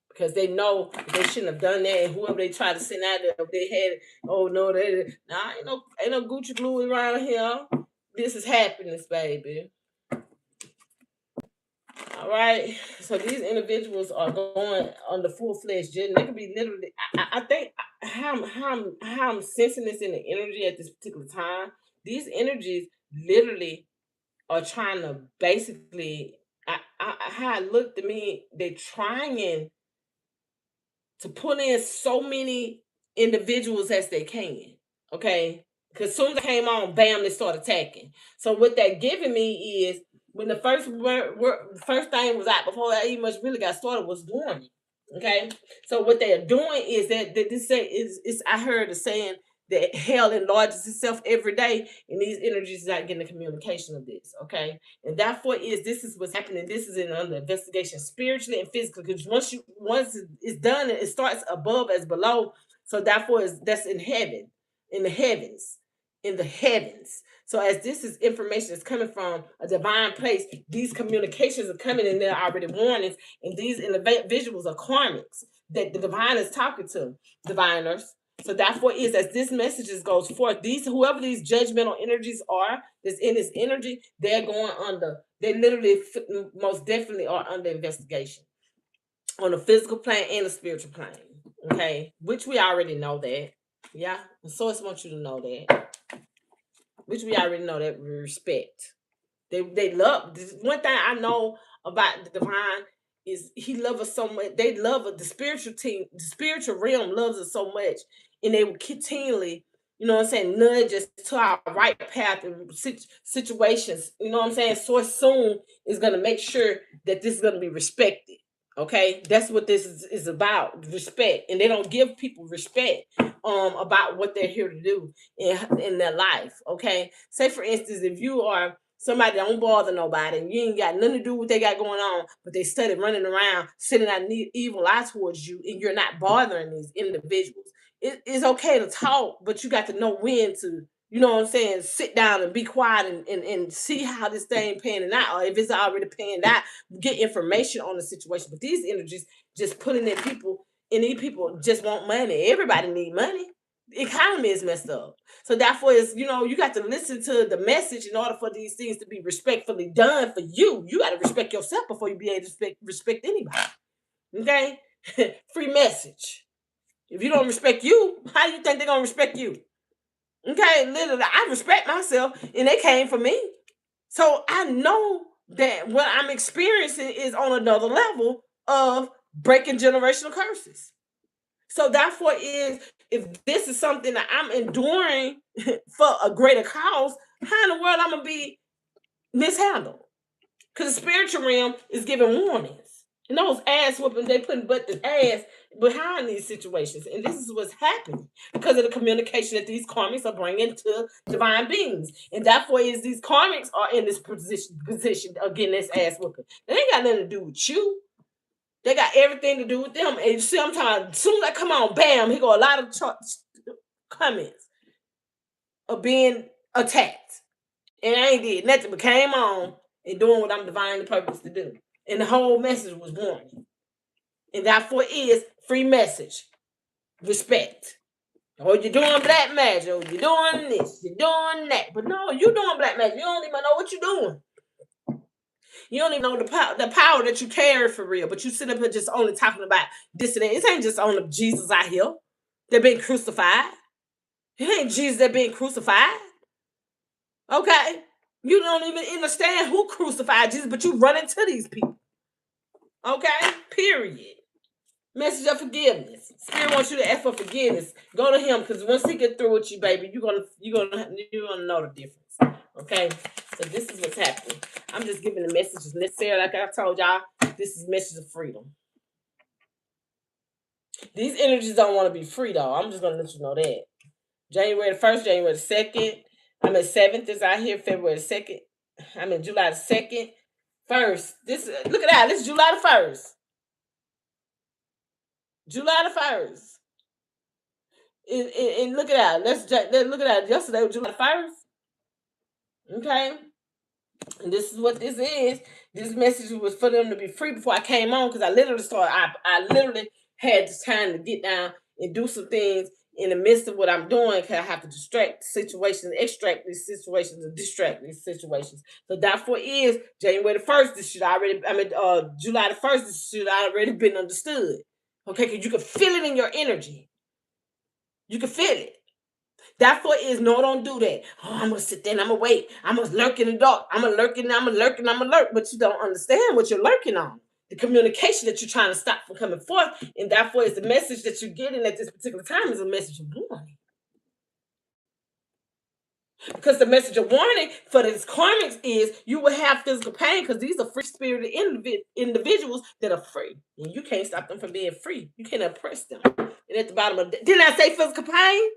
because they know they shouldn't have done that. And whoever they try to send out there, they had, oh no, they nah, ain't no Gucci glue around here. This is happiness, baby. All right. So these individuals are going on the full fledged journey. They could be literally. I think how I'm sensing this in the energy at this particular time. These energies literally are trying to basically. How it looked to me, they're trying to put in so many individuals as they can. Okay. Because soon as I came on, bam, they start attacking. So what they're giving me is when the first thing was out before I even much really got started was warning. Okay. So what they are doing is that this say is I heard the saying that hell enlarges itself every day, and these energies are not getting the communication of this. Okay. And therefore this is what's happening. This is under investigation spiritually and physically. Because once it's done, it starts above as below. So therefore that's in heaven, in the heavens, in the heavens. So as this is information that's coming from a divine place, these communications are coming in there already warnings, and these individuals are karmics that the divine is talking to, diviners. So therefore is as this message goes forth, these whoever these judgmental energies are that's in this energy, they're going under. They literally most definitely are under investigation on the physical plane and the spiritual plane. Okay, which we already know that. Yeah, the source wants you to know that. Which we already know that we respect. They love this. One thing I know about the divine is he loves us so much. They love us. The spiritual team, the spiritual realm loves us so much, and they will continually, you know what I'm saying, nudge us to our right path in situations. You know what I'm saying. So soon is gonna make sure that this is gonna be respected. Okay, that's what this is about, respect, and they don't give people respect about what they're here to do in their life. Okay, say for instance, if you are somebody that don't bother nobody and you ain't got nothing to do with what they got going on, but they study running around, sending out evil eye towards you, and you're not bothering these individuals. It's okay to talk, but you got to know when to you know what I'm saying, sit down and be quiet and see how this thing panning out, or if it's already panned out, get information on the situation. But these energies just putting in people, and these people just want money. Everybody need money. The economy is messed up. So therefore, it's, you got to listen to the message in order for these things to be respectfully done for you. You got to respect yourself before you be able to respect anybody. Okay? Free message. If you don't respect you, how do you think they're gonna respect you? Okay, literally, I respect myself, and they came for me. So I know that what I'm experiencing is on another level of breaking generational curses. So therefore, if this is something that I'm enduring for a greater cause, how in the world I'm gonna be mishandled? Because the spiritual realm is giving warnings. And those ass whooping, they putting but the ass behind these situations. And this is what's happening because of the communication that these karmics are bringing to divine beings. And therefore is these karmics are in this position again, this ass whooping. They ain't got nothing to do with you. They got everything to do with them. And you see, I'm trying, as soon as I come on, bam, here go a lot of comments of being attacked. And I ain't did nothing but came on and doing what I'm divinely purposed to do. And the whole message was warning. And therefore is free message. Respect. Oh, you're doing black magic. Oh, you're doing this. You're doing that. But no, you're doing black magic. You don't even know what you're doing. You don't even know the power that you carry for real. But you sit up here just only talking about this and that. It ain't just only Jesus out here. They're being crucified. It ain't Jesus that being crucified. Okay? You don't even understand who crucified Jesus, but you run into these people. Okay? Period. Message of forgiveness. Spirit wants you to ask for forgiveness. Go to him, because once he get through with you, baby, you're gonna know the difference. Okay? So this is what's happening. I'm just giving the messages necessary. Like I told y'all, this is message of freedom. These energies don't want to be free though. I'm just gonna let you know that. January the 1st, January the 2nd. I'm at 7th is out here, February the 2nd. I'm in July the 2nd. 1st. Look at that. This is July the 1st. July the 1st. And look at that. Let's look at that. Yesterday was July the 1st. Okay. And this is what this is. This message was for them to be free before I came on, because I literally started. I literally had this time to get down and do some things in the midst of what I'm doing, because I have to distract situations, extract these situations, and distract these situations. So therefore is January the 1st, this should already, July the 1st, this should already been understood. Okay, because you can feel it in your energy. You can feel it. Therefore is no, don't do that. Oh, I'm gonna sit there and I'm gonna wait. I'm gonna lurk in the dark. I'm gonna lurk. But you don't understand what you're lurking on. The communication that you're trying to stop from coming forth, and therefore is the message that you're getting at this particular time is a message of warning. Because the message of warning for these karmics is you will have physical pain, because these are free spirited individuals that are free. And you can't stop them from being free. You can't oppress them. And at the bottom of didn't I say physical pain?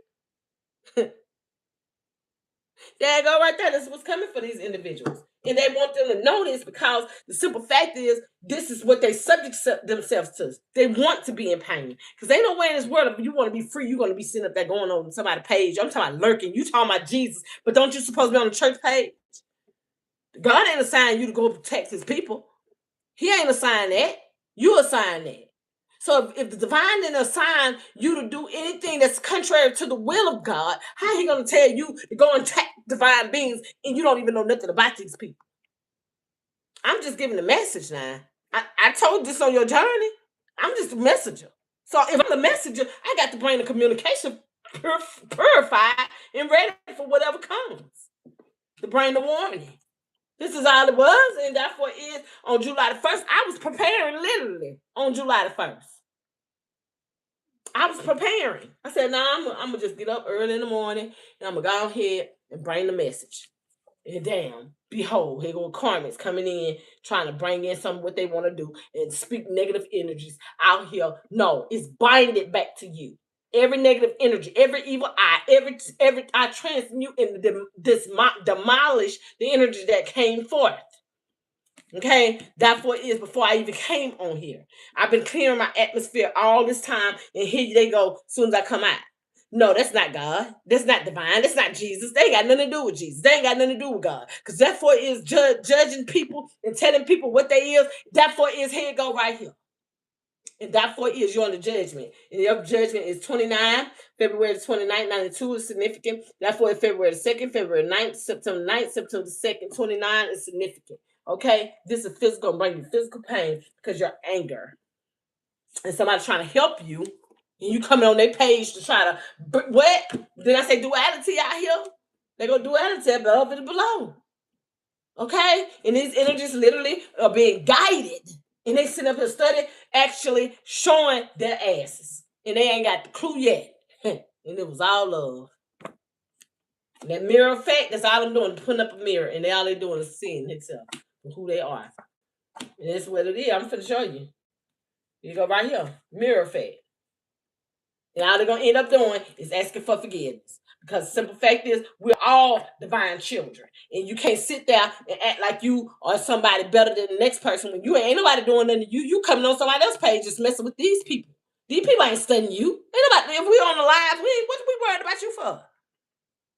There you go right there. That's what's coming for these individuals. And they want them to know this, because the simple fact is this is what they subject themselves to. They want to be in pain. Because they know where in this world, if you want to be free, you're going to be sitting up there going on somebody's page. I'm talking about lurking. You talking about Jesus. But don't you supposed to be on the church page? God ain't assigned you to go protect his people. He ain't assigned that. You assign that. So if the divine didn't assign you to do anything that's contrary to the will of God, how he gonna tell you to go and attack divine beings and you don't even know nothing about these people? I'm just giving the message now. I told this on your journey. I'm just a messenger. So if I'm the messenger, I got to bring the communication purified and ready for whatever comes. To bring the warning. This is all it was, and therefore is on July the 1st. I was preparing literally on July the 1st. I was preparing. I said, I'm gonna just get up early in the morning and I'm gonna go ahead and bring the message. And damn, behold, here go karmics coming in, trying to bring in some of what they want to do and speak negative energies out here. No, it's binded back to you. Every negative energy, every evil eye, every I transmute and demolish the energy that came forth. Okay, therefore it is before I even came on here. I've been clearing my atmosphere all this time, and here they go as soon as I come out. No, that's not God. That's not divine. That's not Jesus. They ain't got nothing to do with Jesus. They ain't got nothing to do with God. Because that for is judging people and telling people what they is. That for is here go right here. And that for is you're on the judgment. And your judgment is 29, February 29th, 92 is significant. That for is February 2nd, February 9th, September 9th, September 2nd, 29 is significant. Okay? This is physical, bring you physical pain because your anger. And somebody's trying to help you. And you coming on their page to try to, what? Did I say duality out here? They go duality above and below. Okay? And these energies literally are being guided. And they sit up here studying, actually showing their asses. And they ain't got the clue yet. And it was all love. And that mirror effect, that's all I'm doing, putting up a mirror. And all they doing is seeing themselves and who they are. And that's what it is. I'm going to show you. You go right here. Mirror effect. And all they're going to end up doing is asking for forgiveness. Because the simple fact is, we're all divine children. And you can't sit there and act like you are somebody better than the next person when you ain't nobody doing nothing to you. You coming on somebody else's page just messing with these people. These people ain't studying you. Ain't nobody, if we on the live, what we worried about you for?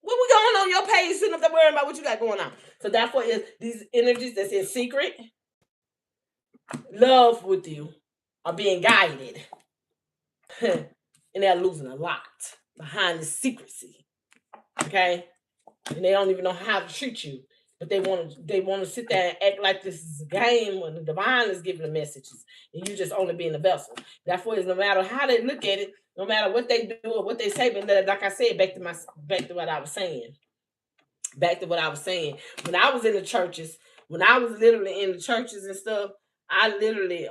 What we going on your page sitting up there worrying about what you got going on? So therefore is these energies that's in secret, love with you, are being guided. And they're losing a lot behind the secrecy. Okay? And they don't even know how to treat you. But they want to sit there and act like this is a game when the divine is giving the messages. And you just only being a vessel. Therefore, no matter how they look at it, no matter what they do or what they say, but like I said, back to what I was saying. Back to what I was saying. When I was in the churches, when I was literally in the churches and stuff, I literally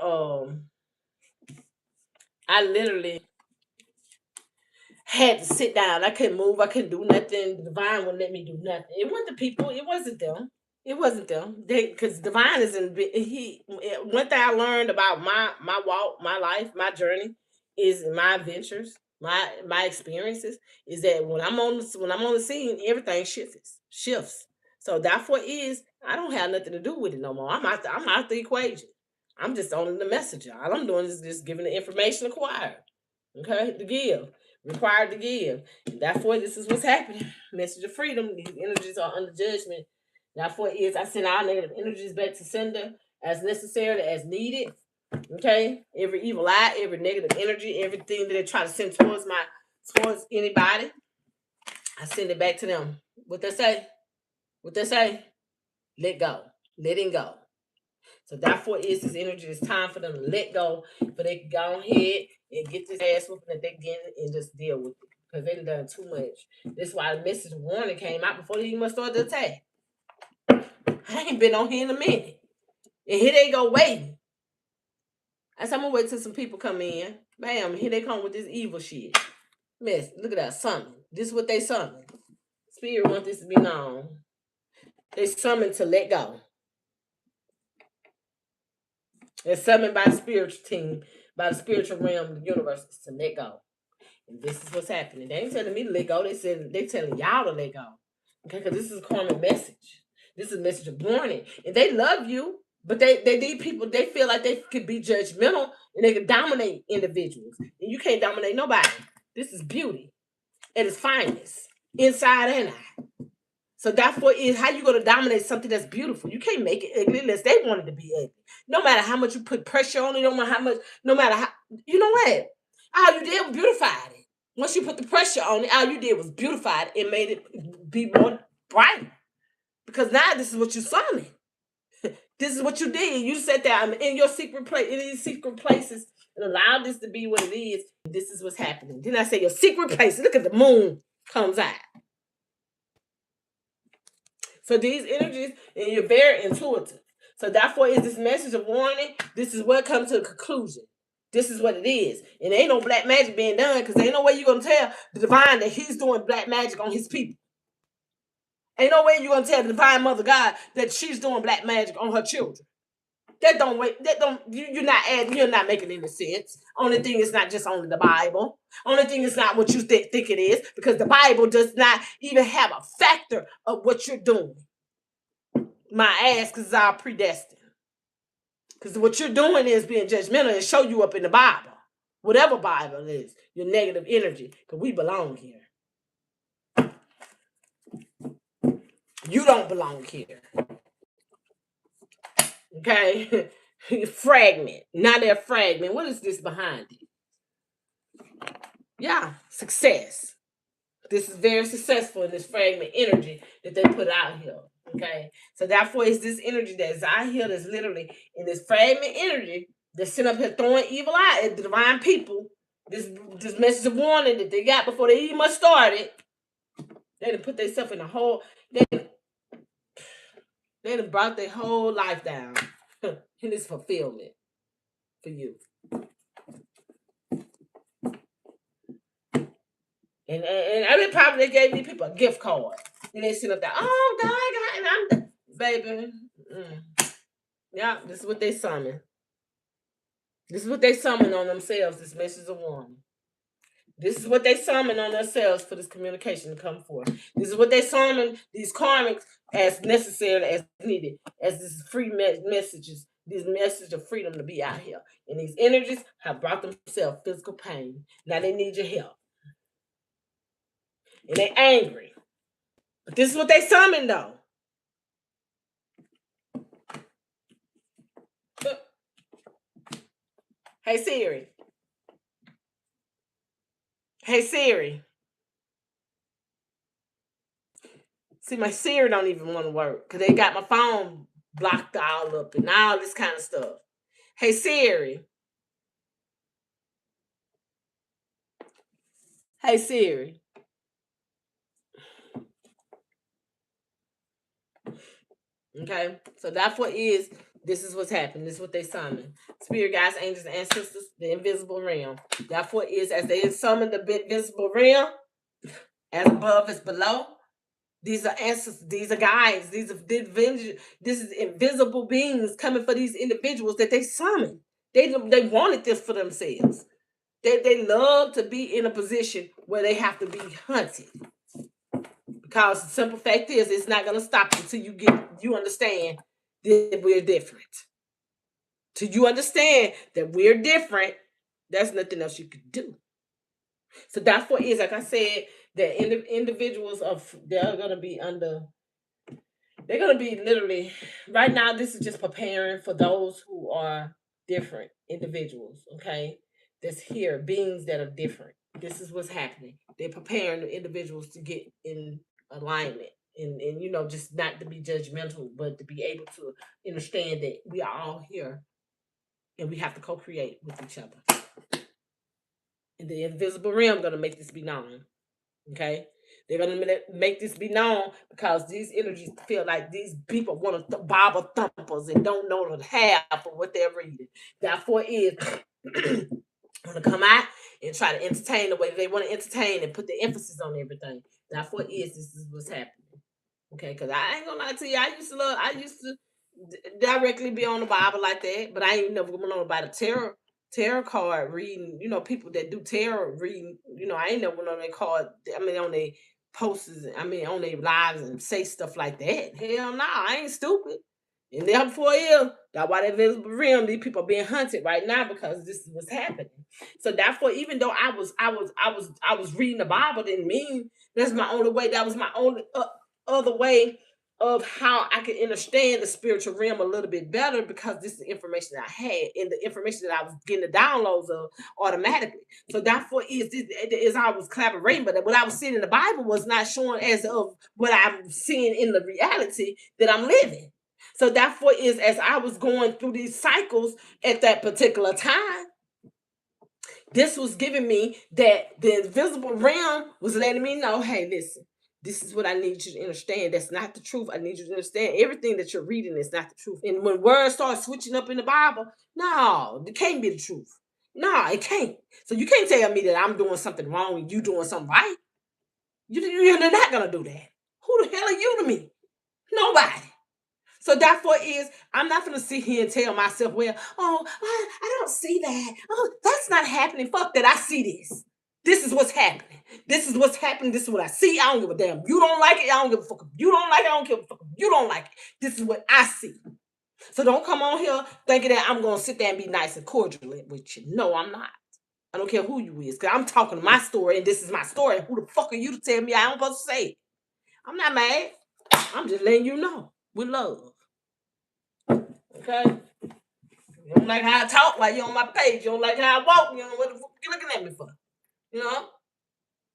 had to sit down. I couldn't move. I couldn't do nothing. The divine wouldn't let me do nothing. It wasn't the people. It wasn't them. It wasn't them. Because divine isn't. One thing I learned about my walk, my life, my journey, is my adventures, my experiences, is that when I'm on the scene, everything shifts. So therefore, I don't have nothing to do with it no more. I'm out the equation. I'm just on the messenger. All I'm doing is just giving the information acquired. Okay, to give. Required to give. And therefore, this is what's happening. Message of freedom. These energies are under judgment. Therefore, I send all negative energies back to sender as necessary, as needed. Okay? Every evil eye, every negative energy, everything that they try to send towards anybody, I send it back to them. What they say? Let go. Letting go. So therefore, this energy. It's time for them to let go, for they can go ahead and get this ass whooping that they getting and just deal with it, because they done too much. That's why the message of warning came out before they even started the attack. I ain't been on here in a minute, and here they go waiting. I said, I'm gonna wait till some people come in. Bam, here they come with this evil shit. Mess, look at that summon. This is what they summon. Spirit wants this to be known. They summon to let go. They're summoned by the spiritual team, by the spiritual realm of the universe to let go. And this is what's happening. They ain't telling me to let go. They telling y'all to let go. Okay, because this is a karmic message. This is a message of warning. And they love you, but they need people, they feel like they could be judgmental and they can dominate individuals. And you can't dominate nobody. This is beauty at its finest, inside and out. So therefore, is how you going to dominate something that's beautiful. You can't make it ugly unless they want it to be ugly. No matter how much you put pressure on it, no matter how, you know what? All you did was beautified it. Once you put the pressure on it, all you did was beautify it and made it be more bright. Because now this is what you summoned. This is what you did. You sat there in your secret place, in these secret places, and allowed this to be what it is. This is what's happening. Then I say your secret place. Look at the moon comes out. So these energies, and you're very intuitive. So therefore, is this message of warning? This is what comes to a conclusion. This is what it is. And there ain't no black magic being done, because there ain't no way you're going to tell the divine that he's doing black magic on his people. Ain't no way you're going to tell the divine mother God that she's doing black magic on her children. You're not making any sense. Only thing is not just only the Bible. Only thing is not what you think it is, because the Bible does not even have a factor of what you're doing. My ass, because it's all predestined. Because what you're doing is being judgmental and show you up in the Bible. whatever Bible it is, your negative energy, because we belong here. You don't belong here. Okay? Fragment. Now they're fragment. What is this behind it? Yeah, success. This is very successful in this fragment energy that they put out here. Okay? So therefore, it's this energy that's out here that's literally in this fragment energy that's sitting up here throwing evil out at the divine people. This message of warning that they got before they even started. They done put themselves in a whole. They done brought their whole life down in this fulfillment for you. And every probably they gave these people a gift card. And they sit up there, oh God, and I'm baby. Yeah, this is what they summon. This is what they summon on themselves, this message of warning. This is what they summon on themselves for this communication to come forth. This is what they summon these karmics as necessary, as needed, as this free messages, this message of freedom to be out here. And these energies have brought themselves physical pain. Now they need your help. And they're angry. But this is what they summon, though. Hey, Siri. Hey, Siri. See, my Siri don't even want to work because they got my phone blocked all up and all this kind of stuff. Hey, Siri. Hey, Siri. Okay, so that's what is. This is what's happening. This is what they summon. Spirit guides, angels, ancestors, the invisible realm. Therefore is as they summon the invisible realm, as above is below. These are ancestors. These are guides. These are this is invisible beings coming for these individuals that they summon. They wanted this for themselves. They love to be in a position where they have to be hunted. Because the simple fact is, it's not going to stop until you understand that we're different. Till you understand that we're different, there's nothing else you could do. So therefore is, like I said, that individuals they're going to be they're going to be literally, right now, this is just preparing for those who are different individuals, okay? That's here, beings that are different. This is what's happening. They're preparing the individuals to get in alignment and just not to be judgmental, but to be able to understand that we are all here and we have to co-create with each other. And the invisible realm going to make this be known. Okay, they're gonna make this be known because these energies feel like these people want to Bible thumpers and don't know the half of what they're reading. Therefore, is want to come out and try to entertain the way they want to entertain and put the emphasis on everything. Therefore, this is what's happening. Okay, because I ain't gonna lie to you, I used to directly be on the Bible like that, but I ain't never gonna know about the tarot card reading. People that do tarot reading. I ain't never on their card. I mean, on their posts. I mean, on their lives and say stuff like that. Hell no, I ain't stupid. And therefore, that's why that visible realm, these people are being hunted right now because this is what's happening. So therefore, even though I was reading the Bible, didn't mean that's my only way. That was my only other way of how I could understand the spiritual realm a little bit better, because this is the information that I had and the information that I was getting the downloads of automatically. So therefore, is I was collaborating, but what I was seeing in the Bible was not showing as of what I'm seeing in the reality that I'm living. So therefore, is as I was going through these cycles at that particular time, this was giving me that the invisible realm was letting me know, hey, listen, this is what I need you to understand. That's not the truth. I need you to understand everything that you're reading is not the truth. And when words start switching up in the Bible, no, it can't be the truth. No, it can't. So you can't tell me that I'm doing something wrong and you doing something right. You're not going to do that. Who the hell are you to me? Nobody. So therefore is, I'm not going to sit here and tell myself, well, oh, I don't see that. Oh, that's not happening. Fuck that. I see this. This is what's happening. This is what's happening. This is what I see. I don't give a damn. You don't like it. I don't give a fuck. You don't like it. I don't give a fuck. You don't like it. This is what I see. So don't come on here thinking that I'm going to sit there and be nice and cordial with you. No, I'm not. I don't care who you is, because I'm talking my story, and this is my story. Who the fuck are you to tell me I ain't supposed to say it? I'm not mad. I'm just letting you know with love. Okay? You don't like how I talk while you're on my page. You don't like how I walk. You don't know what the fuck you looking at me for. You know?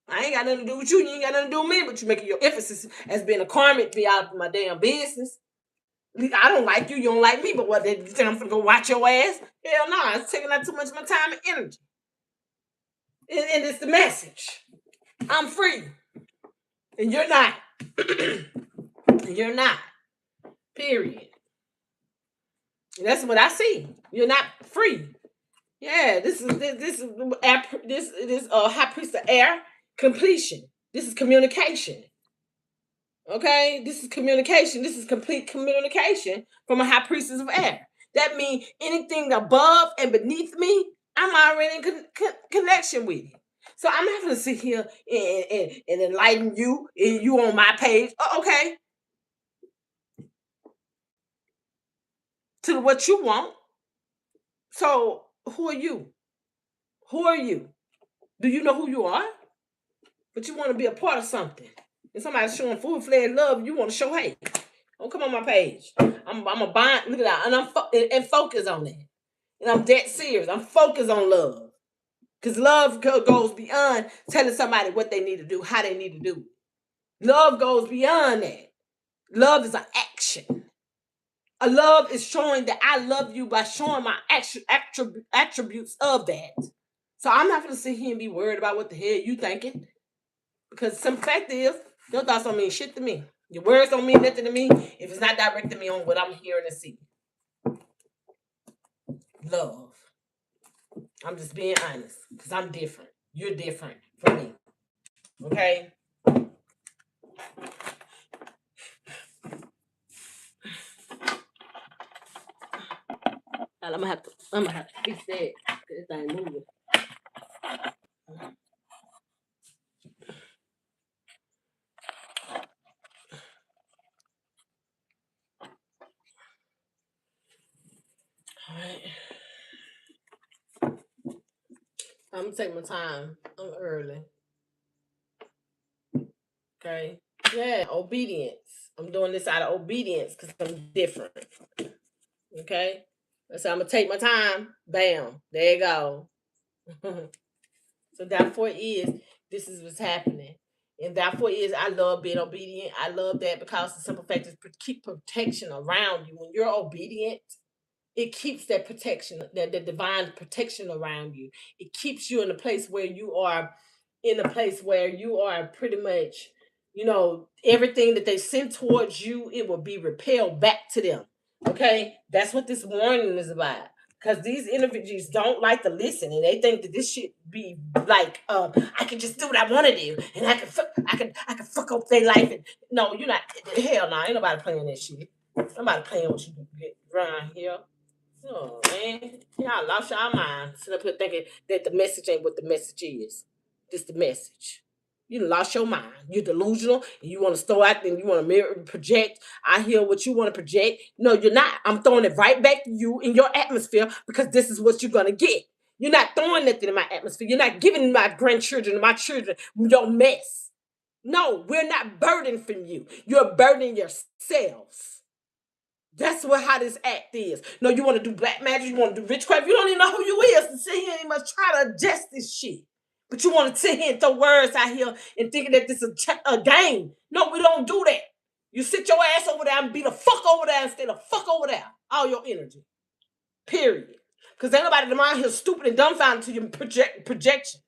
I ain't got nothing to do with you. You ain't got nothing to do with me, but you making your emphasis as being a karmic be out of my damn business. I don't like you. You don't like me, but what, you think I'm gonna go watch your ass? Hell no, it's taking out too much of my time and energy. And it's the message. I'm free. And you're not. And you're not. Period. And that's what I see. You're not free. Yeah, this is high priest of air completion. This is communication. Okay, this is communication. This is complete communication from a high priestess of air. That means anything above and beneath me, I'm already in connection with it. So I'm not going to sit here and enlighten you and you on my page. Okay. To what you want. So who are you? Who are you? Do you know who you are? But you want to be a part of something. And somebody's showing full-fledged love, you want to show hate. Don't come on my page. I'm a bind. Look at that, and I'm focused on that. And I'm dead serious. I'm focused on love, because love goes beyond telling somebody what they need to do, how they need to do it. Love goes beyond that. Love is an action. A love is showing that I love you by showing my attributes of that. So I'm not going to sit here and be worried about what the hell you thinking, because some fact is your thoughts don't mean shit to me. Your words don't mean nothing to me if it's not directing me on what I'm hearing and seeing. Love. I'm just being honest, because I'm different. You're different from me. Okay? I'm gonna have to fix that. This thing moving. All right. I'm gonna take my time. I'm early. Okay. Yeah, obedience. I'm doing this out of obedience because I'm different. Okay. So I'm gonna take my time. Bam. There you go. So therefore this is what's happening. And therefore I love being obedient. I love that because the simple fact is keep protection around you. When you're obedient, it keeps that protection, that the divine protection around you. It keeps you in a place where you are pretty much, everything that they send towards you, it will be repelled back to them. Okay? That's what this warning is about. Because these individuals don't like to listen, and they think that this should be like, I can just do what I want to do, and I can fuck up their life. And no, you're not. Hell no, ain't nobody playing that shit. Nobody playing what you get around here. Oh man, y'all lost y'all mind. Sitting up here thinking that the message ain't what the message is. This the message. You lost your mind. You're delusional, and you want to throw out and you want to mirror project. I hear what you want to project. No, you're not. I'm throwing it right back to you in your atmosphere, because this is what you're gonna get. You're not throwing nothing in my atmosphere. You're not giving my grandchildren and my children your mess. No, we're not burdened from you. You're burdening yourselves. That's how this act is. No, you want to do black magic, you want to do witchcraft. You don't even know who you is to sit here and must try to adjust this shit. But you want to sit here and throw words out here and thinking that this is a game. No, we don't do that. You sit your ass over there and be the fuck over there and stay the fuck over there. All your energy. Period. Because ain't nobody around here stupid and dumbfounded to your projections.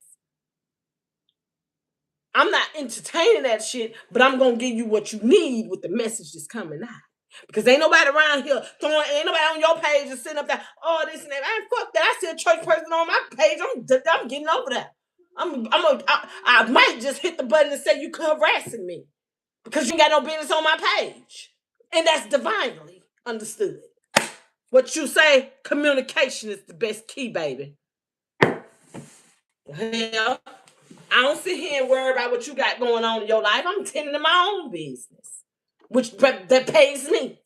I'm not entertaining that shit, but I'm going to give you what you need with the message that's coming out. Because ain't nobody around here ain't nobody on your page and sitting up there, oh, this and that. I ain't fuck that. I see a church person on my page. I'm getting over that. I might just hit the button and say you harassing me because you ain't got no business on my page. And that's divinely understood. What you say, communication is the best key, baby. Hell, I don't sit here and worry about what you got going on in your life. I'm tending to my own business, that pays me.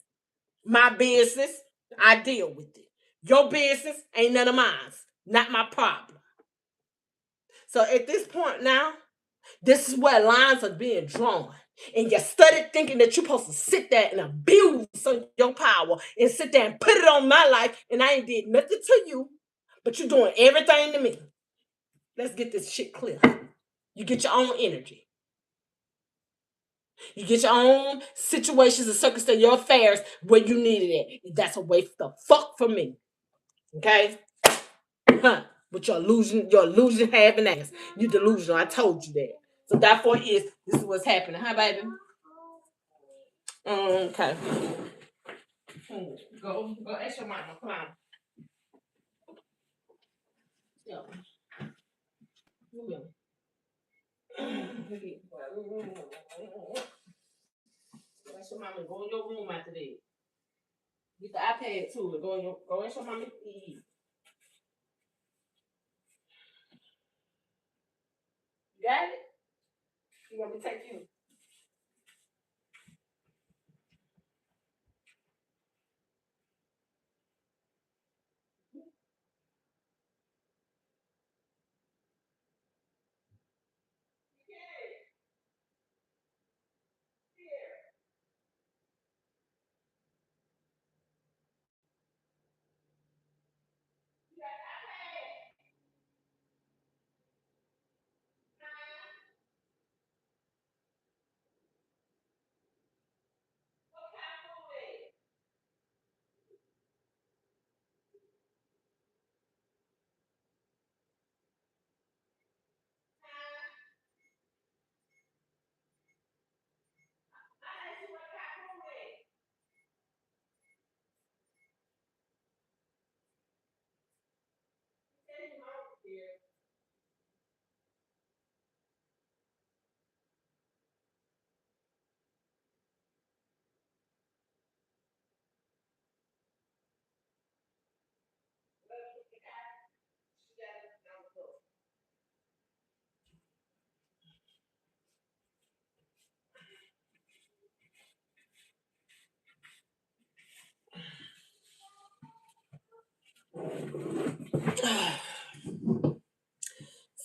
My business, I deal with it. Your business ain't none of mine. Not my problem. So at this point now, this is where lines are being drawn. And you started thinking that you're supposed to sit there and abuse your power and sit there and put it on my life, and I ain't did nothing to you, but you're doing everything to me. Let's get this shit clear. You get your own energy. You get your own situations and circumstances, your affairs where you needed it. That's a waste of fuck for me. Okay? Huh. But you're illusion having ass. You delusional. I told you that. So therefore this is what's happening, huh, baby? Okay. Go ask your mama. Come on. Yeah. Come here. Ask your mama. Go in your room after that. Get the iPad too. And go ask your mama to eat. You got it? You want me to take you?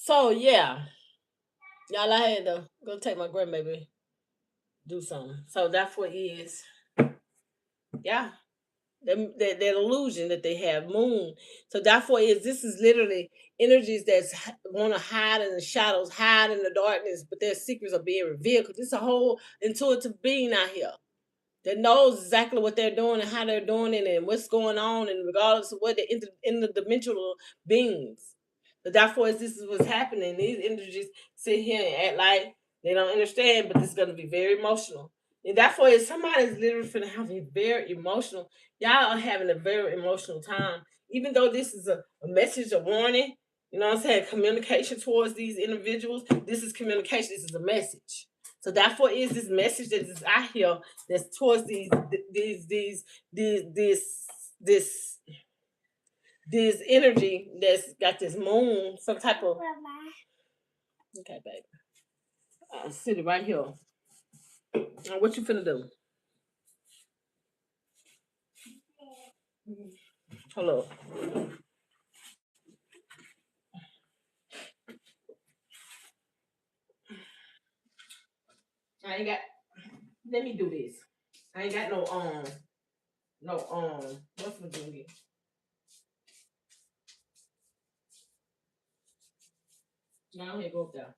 So yeah, y'all, I had to go take my grandbaby do something. So that's what is. Yeah, that illusion that they have, moon. So therefore is this is literally energies that's want to hide in the shadows, hide in the darkness, but their secrets are being revealed because it's a whole intuitive being out here that knows exactly what they're doing and how they're doing it and what's going on, and regardless of what the interdimensional beings. So therefore, as this is what's happening, these energies sit here and act like they don't understand, but this is going to be very emotional. And therefore, if somebody's literally going to have a very emotional, y'all are having a very emotional time. Even though this is a message, a warning, you know what I'm saying, communication towards these individuals, this is communication, this is a message. So therefore is this message that is out here that's towards these this this energy that's got this moon, some type of. Okay, baby. Sit it right here. What you finna do? Hold up. I ain't got. Let me do this. I ain't got no what's my doing? Now here go up there.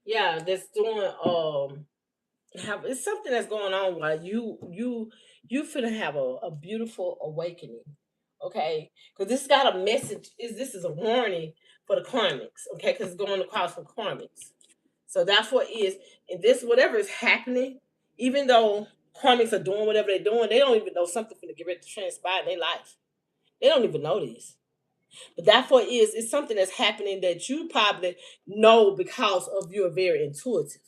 Yeah, that's doing have it's something that's going on while you finna have a beautiful awakening, okay? Because this got a message. This is a warning for the karmics, okay? Because it's going across from karmics. So therefore is and this whatever is happening, even though karmics are doing whatever they're doing, they don't even know something finna get ready to transpire in their life. They don't even know this. But therefore is it's something that's happening that you probably know because of you're very intuitive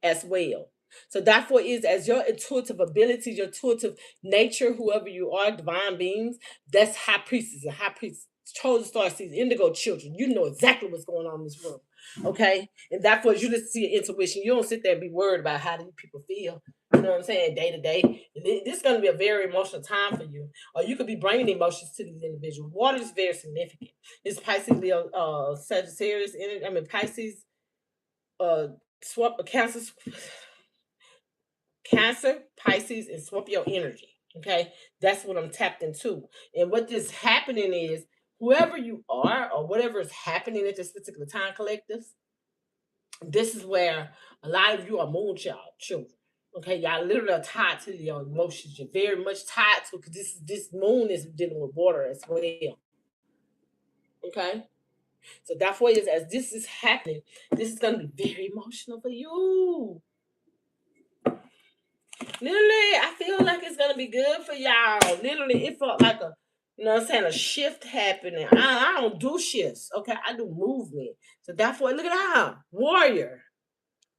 as well. So therefore is as your intuitive abilities, your intuitive nature, whoever you are, divine beings, that's high priestess and high priest, chosen star seeds, indigo children. You know exactly what's going on in this room. Okay? And therefore you just see your intuition. You don't sit there and be worried about how these people feel. You know what I'm saying? Day to day. This is going to be a very emotional time for you. Or you could be bringing emotions to these individuals. Water is very significant. It's Pisces, Leo, Sagittarius, Pisces, uh, swap, Cancer, Cancer, Pisces, and Scorpio energy. Okay, that's what I'm tapped into. And what this happening is, whoever you are or whatever is happening at this particular time, collectives, this is where a lot of you are moonchild children. Okay, y'all literally are tied to your emotions. You're very much tied to because this moon is dealing with water as well. Okay, so therefore, is as this is happening, this is gonna be very emotional for you. Literally, I feel like it's gonna be good for y'all. Literally, it felt like a, you know what I'm saying, a shift happening. I don't do shifts, okay? I do movement. So therefore, look at that. Warrior.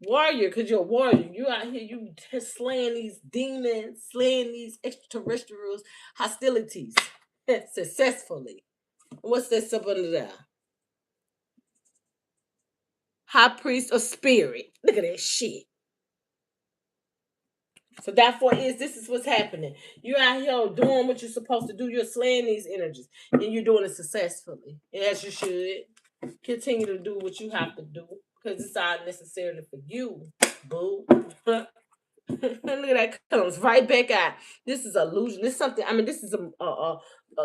Warrior, because you're a warrior. You out here, you just slaying these demons, slaying these extraterrestrials, hostilities successfully. What's that up under there? High priest of spirit. Look at that shit. So therefore this is what's happening. You're out here doing what you're supposed to do. You're slaying these energies. And you're doing it successfully. As you should. Continue to do what you have to do. Because it's all necessarily for you, boo. Look at that, comes right back out. This is illusion. This is something. I mean, this is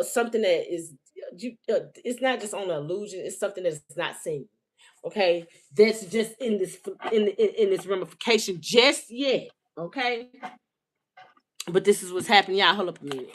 something that is. It's not just on an illusion. It's something that's not seen. Okay, that's just in this in this ramification just yet. Okay, but this is what's happening. Y'all, hold up a minute.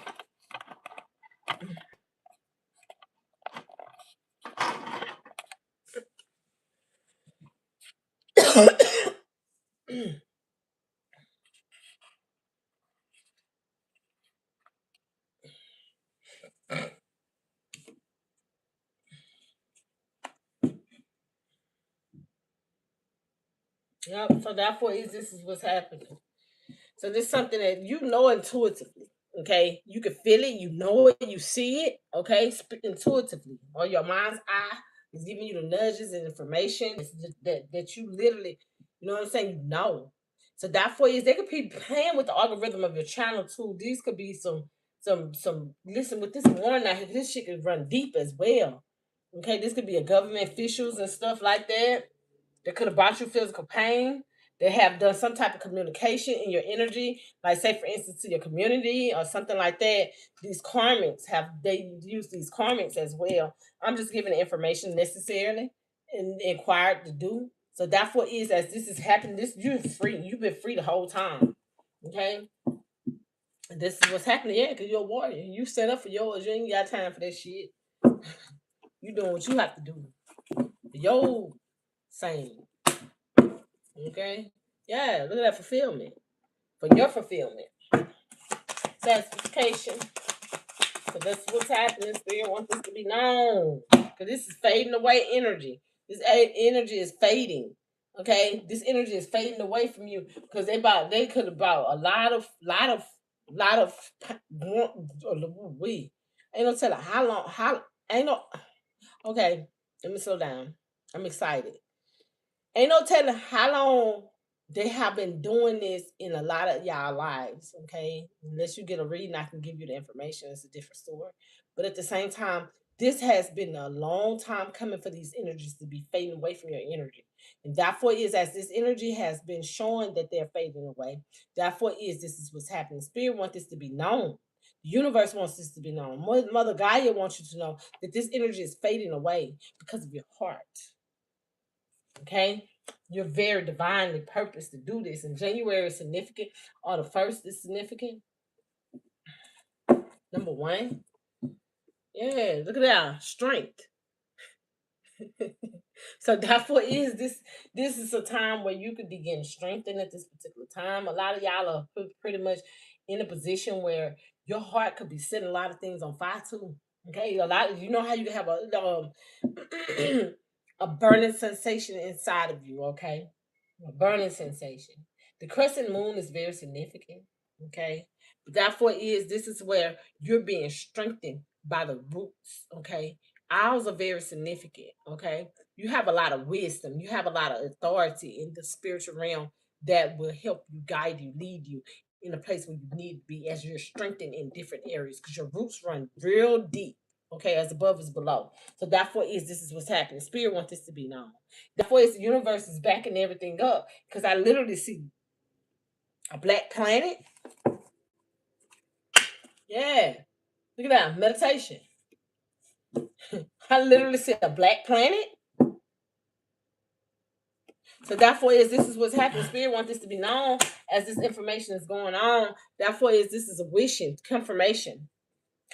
Yep. So therefore, this is what's happening. So this is something that you know intuitively. Okay, you can feel it, you know it, you see it. Okay, intuitively, or your mind's eye is giving you the nudges and information that you literally, you know what I'm saying, you know. So therefore, they could be playing with the algorithm of your channel too. These could be some. Listen, with this warning out here, this shit could run deep as well. Okay, this could be a government officials and stuff like that. That could have brought you physical pain. They have done some type of communication in your energy, like say for instance to your community or something like that. These karmics they use these karmics as well. I'm just giving the information necessarily and inquired to do. So therefore is as this is happening, this you're free. You've been free the whole time. Okay. This is what's happening, yeah, because you're a warrior. You set up for yours. You ain't got time for that shit. You doing what you have to do. Yo, same. Okay. Yeah, look at that fulfillment. For your fulfillment. Satisfaction. So that's what's happening. Spirit wants this to be known. Because this is fading away energy. This energy is fading. Okay? This energy is fading away from you. Because they could have bought a lot of we. Ain't no telling how long, ain't no, okay, let me slow down. I'm excited. Ain't no telling how long they have been doing this in a lot of y'all lives, okay? Unless you get a reading, I can give you the information. It's a different story. But at the same time, this has been a long time coming for these energies to be fading away from your energy. And therefore is as this energy has been showing that they're fading away, therefore is this is what's happening. Spirit wants this to be known. The universe wants this to be known. Mother Gaia wants you to know that this energy is fading away because of your heart. Okay, you're very divinely purposed to do this. And January is significant, or the first is significant. Number one, yeah, look at that strength. So therefore is this is a time where you could begin strengthening at this particular time. A lot of y'all are pretty much in a position where your heart could be setting a lot of things on fire too. Okay, a lot of, you know how you have a burning sensation inside of you. Okay, a burning sensation. The crescent moon is very significant. Okay. But therefore is this is where you're being strengthened by the roots. Okay. Ours are very significant. Okay. You have a lot of wisdom. You have a lot of authority in the spiritual realm that will help you, guide you, lead you in a place where you need to be as you're strengthened in different areas because your roots run real deep. Okay, as above is below. So therefore is this is what's happening. Spirit wants this to be known. Therefore, is the universe is backing everything up because I literally see a black planet. Yeah. Look at that. Meditation. I literally see a black planet. So therefore is this is what's happening. Spirit wants this to be known as this information is going on. Therefore is this is a wishing, confirmation.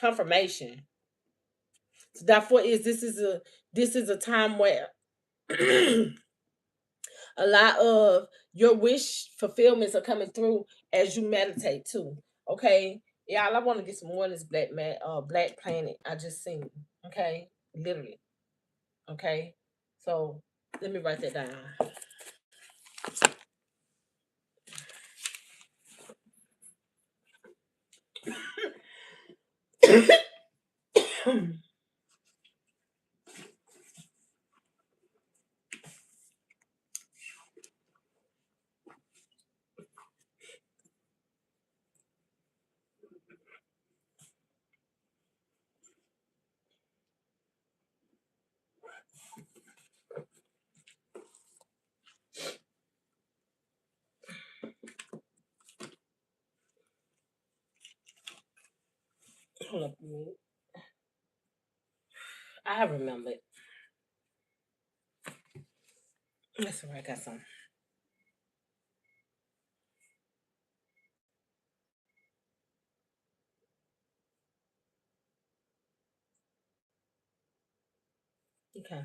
Confirmation. So therefore is this is a time where a lot of your wish fulfillments are coming through as you meditate too. Okay. Yeah, I want to get some more of this black planet I just seen. Okay. Literally. Okay. So let me write that down. Hold up a minute. I have remembered. That's all right, I got some. Okay.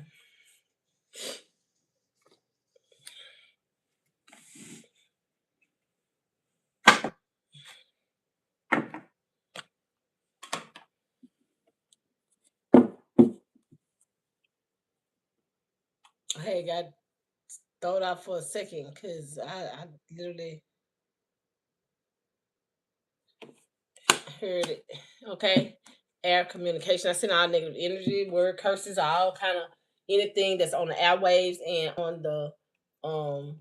Hey, got thrown out for a second because I literally heard it. Okay. Air communication. I send all negative energy, word curses, all kind of anything that's on the airwaves and um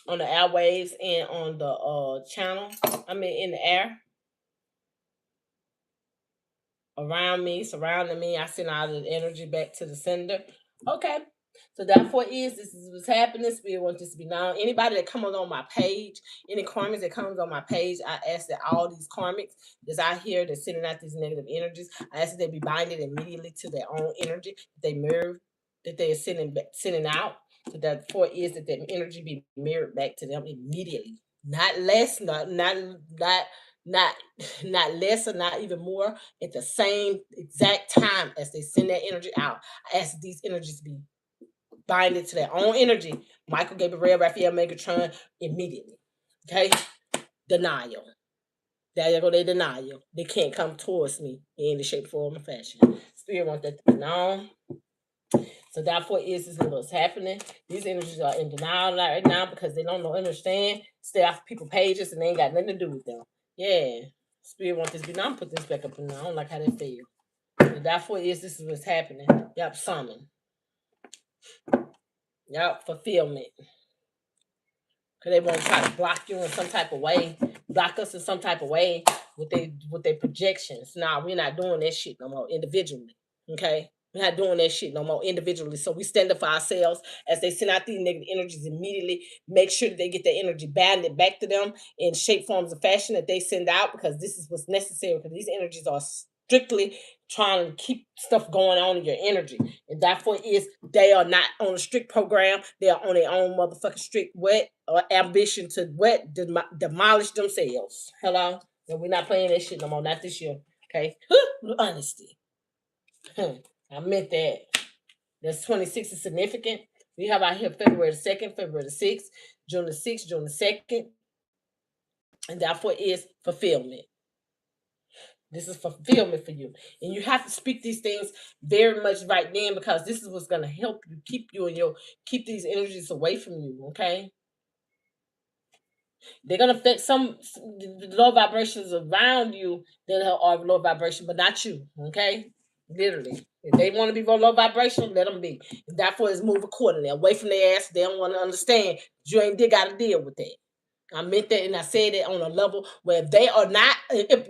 on the airwaves and on the channel. I mean in the air around me, surrounding me. I send all the energy back to the sender. Okay. So therefore is this is what's happening. Spirit wants this to be known. Anybody that comes on my page, any karmics that comes on my page, I ask that all these karmics that's out here that's sending out these negative energies, I ask that they be binded immediately to their own energy, that they mirror, that they are sending out. So therefore is that the energy be mirrored back to them immediately. Not less, not not less or not even more at the same exact time as they send that energy out. I ask these energies be binded to their own energy. Michael Gabriel, Raphael, Megatron, immediately. Okay? Denial. There you go, they denial. They can't come towards me in any shape, form, or fashion. Spirit wants that to be known. So therefore is what's happening. These energies are in denial right now because they don't understand. Stay off people's pages and they ain't got nothing to do with them. Yeah. Spirit wants this to be known. Put this back up in there. I don't like how they feel. So therefore this is what's happening. Yep, summon. Yep, fulfillment. Because they want to try to block you in some type of way, block us in some type of way with their projections. Nah, we're not doing that shit no more individually. Okay? We're not doing that shit no more individually. So we stand up for ourselves as they send out these negative energies immediately. Make sure that they get their energy banded back to them in shape, forms, of fashion that they send out because this is what's necessary because these energies are strictly trying to keep stuff going on in your energy. And therefore is they are not on a strict program. They are on their own motherfucking strict wet or ambition to demolish themselves. Hello? And we're not playing that shit no more. Not this year. Okay? Honesty. I meant that. That's 26 is significant. We have out here February the 2nd, February the 6th, June the 6th, June the 2nd. And therefore is fulfillment. This is fulfillment for you. And you have to speak these things very much right then because this is what's going to help you keep these energies away from you, okay? They're gonna affect the low vibrations around you that are low vibration, but not you. Okay, literally. If they want to be low vibration, let them be. Therefore, is move accordingly, away from their ass. They don't want to understand. You ain't got to deal with that. I meant that, and I said it on a level where if they are not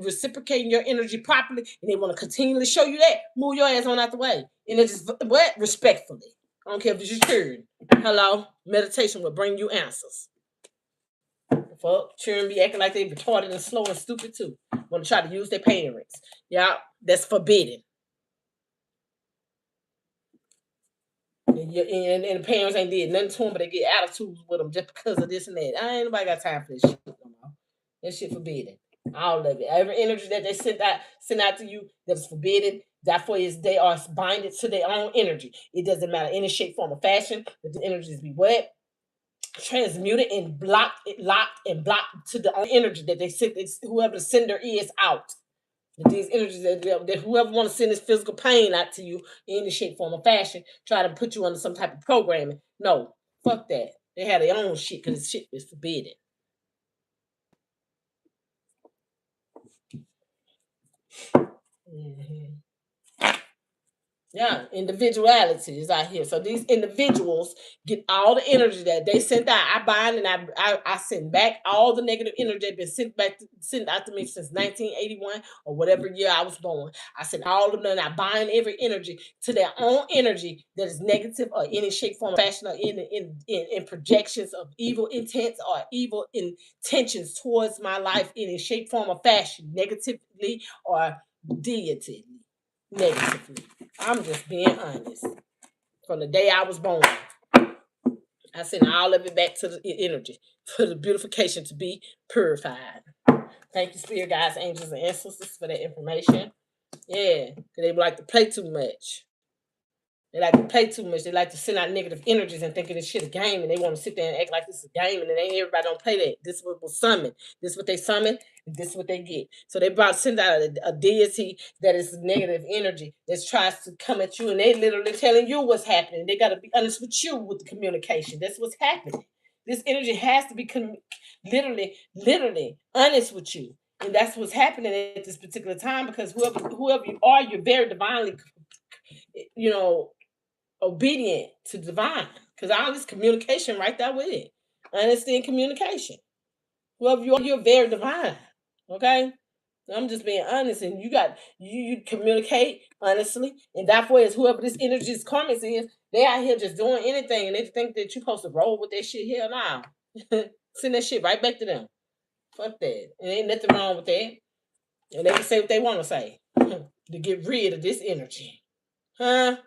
reciprocating your energy properly, and they want to continually show you that, move your ass on out the way, and it's just what respectfully. I don't care if it's your turn. Hello, meditation will bring you answers. Fuck, children be acting like they retarded and slow and stupid too. Want to try to use their parents. Yeah, that's forbidden. And the parents ain't did nothing to them, but they get attitudes with them just because of this and that. I ain't nobody got time for this shit no more. That shit forbidden. All of it. Every energy that they send out to you that is forbidden. Therefore, is they are binded to their own energy. It doesn't matter any shape, form, or fashion that the energies be wet, transmuted, and locked and blocked to the own energy that they send. Whoever the sender is out. These energies that whoever want to send this physical pain out to you in any shape, form, or fashion, try to put you under some type of programming. No, fuck that. They have their own shit because this shit is forbidden. Mm-hmm. Yeah, individuality is out here. So these individuals get all the energy that they sent out. I bind and I send back all the negative energy that been sent out to me since 1981 or whatever year I was born. I send all of them and I bind every energy to their own energy that is negative or any shape, form, or fashion, or in projections of evil intents or evil intentions towards my life in a shape, form, or fashion, negatively or deity negatively. I'm just being honest. From the day I was born, I send all of it back to the energy for the beautification to be purified. Thank you, spirit guides, angels, and ancestors for that information. Yeah, because they like to play too much. They like to play too much. They like to send out negative energies and thinking this shit a game, and they want to sit there and act like this is a game, and it ain't everybody don't play that. This is what was summoned. This is what they summon. This is what they get. So they brought send out a deity that is negative energy that tries to come at you, and they literally telling you what's happening. They got to be honest with you with the communication. That's what's happening. This energy has to be literally honest with you, and that's what's happening at this particular time because whoever you are, you're very divinely, you know, obedient to divine because all this communication right there with it. Honesty and communication. Whoever you are, you're very divine. Okay? I'm just being honest, and you communicate honestly, and therefore is whoever this energy's karmics is, they out here just doing anything, and they think that you're supposed to roll with that shit. Hell nah. Send that shit right back to them. Fuck that. And ain't nothing wrong with that. And they can say what they want to say to get rid of this energy. Huh?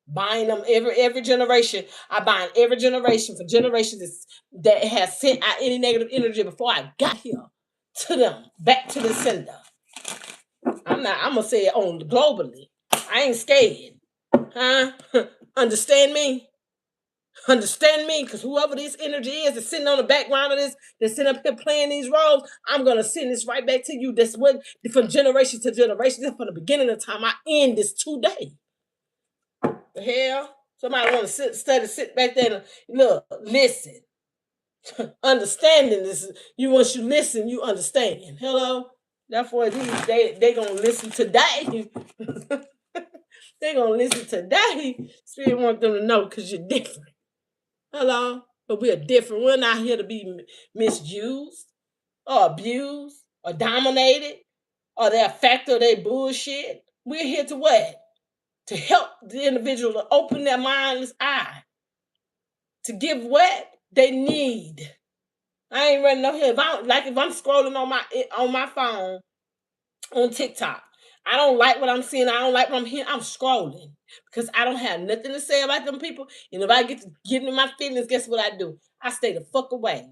Buying them every generation. I bind every generation for generations that has sent out any negative energy before I got here to them, back to the sender. I'm gonna say it on globally. I ain't scared. Huh? Understand me? Understand me? Because whoever this energy is that's sitting on the background of this, that's sitting up here playing these roles, I'm gonna send this right back to you. That's what from generation to generation. This from the beginning of time. I end this today. The hell? Somebody want to sit back there and look, listen. Understanding this. Once you listen, you understand. Hello? Therefore, they gonna listen today. They gonna listen today. Spirit want them to know because you're different. Hello? But we're different. We're not here to be misused or abused or dominated or they're a factor of their bullshit. We're here to what? To help the individual to open their mind's eye, to give what they need. I ain't running no here. If I'm scrolling on my phone on TikTok, I don't like what I'm seeing. I don't like what I'm hearing. I'm scrolling because I don't have nothing to say about them people. And if I get to get in my feelings, guess what I do? I stay the fuck away.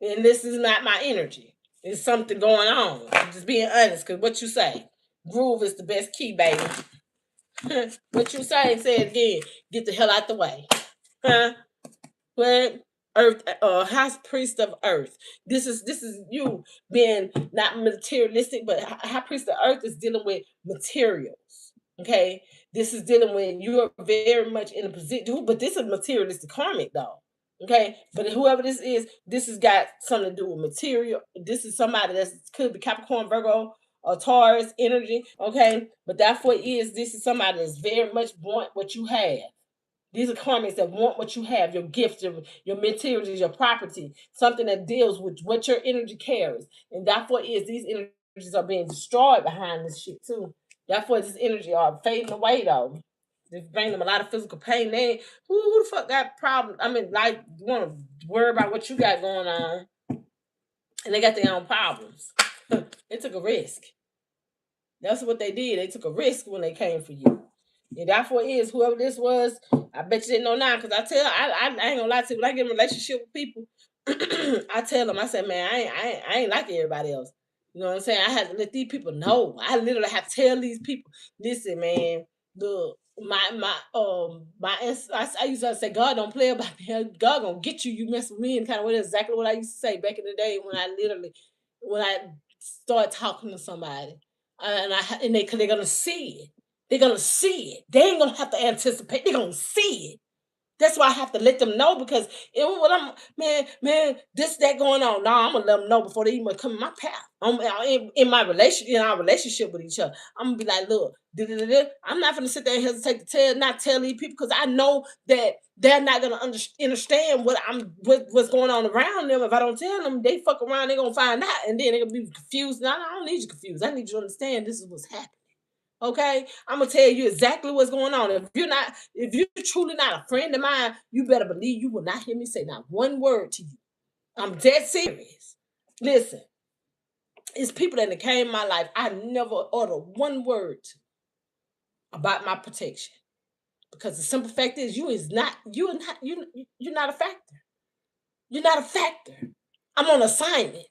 And this is not my energy. There's something going on. I'm just being honest, because what you say, groove is the best key, baby. What you say it again. Get the hell out the way. Huh? What? Earth, high priest of earth. This is you being not materialistic, but high priest of earth is dealing with materials. Okay, this is dealing with you are very much in a position, but this is materialistic karmic though. Okay, but whoever this has got something to do with material. This is somebody that could be Capricorn, Virgo, or Taurus energy. Okay, but that's what it is. This is somebody that's very much want what you have. These are karmics that want what you have, your gifts, your materials, your property, something that deals with what your energy carries. And that's what it is. These energies are being destroyed behind this shit too. That's what this energy are fading away though. They bring them a lot of physical pain. They who the fuck got problems? I mean, like want to worry about what you got going on, and they got their own problems. They took a risk. That's what they did. They took a risk when they came for you. And that's what it is. Whoever this was, I bet you didn't know now. Because I ain't gonna lie to you. When I get in a relationship with people, I tell them, I say, man, I ain't like everybody else. You know what I'm saying? I have to let these people know. I literally have to tell these people, listen, man, the I used to say, God don't play about me. God gonna get you. You mess with me, and kind of what exactly what I used to say back in the day when I start talking to somebody, they're gonna see it. They're gonna see it. They ain't gonna have to anticipate. They're gonna see it. That's why I have to let them know because what I'm man, this that going on. No, I'm gonna let them know before they even come in my path. I'm in my in our relationship with each other. I'm gonna be like, look, I'm not gonna sit there and hesitate to not tell these people because I know that they're not gonna understand what's going on around them. If I don't tell them, they fuck around, they're gonna find out, and then they're gonna be confused. No, I don't need you confused. I need you to understand this is what's happening. Okay, I'm gonna tell you exactly what's going on. If you're truly not a friend of mine, you better believe you will not hear me say not one word to you. I'm dead serious. Listen, it's people that came in my life. I never uttered one word about my protection because the simple fact is, you're not a factor. You're not a factor. I'm on assignment.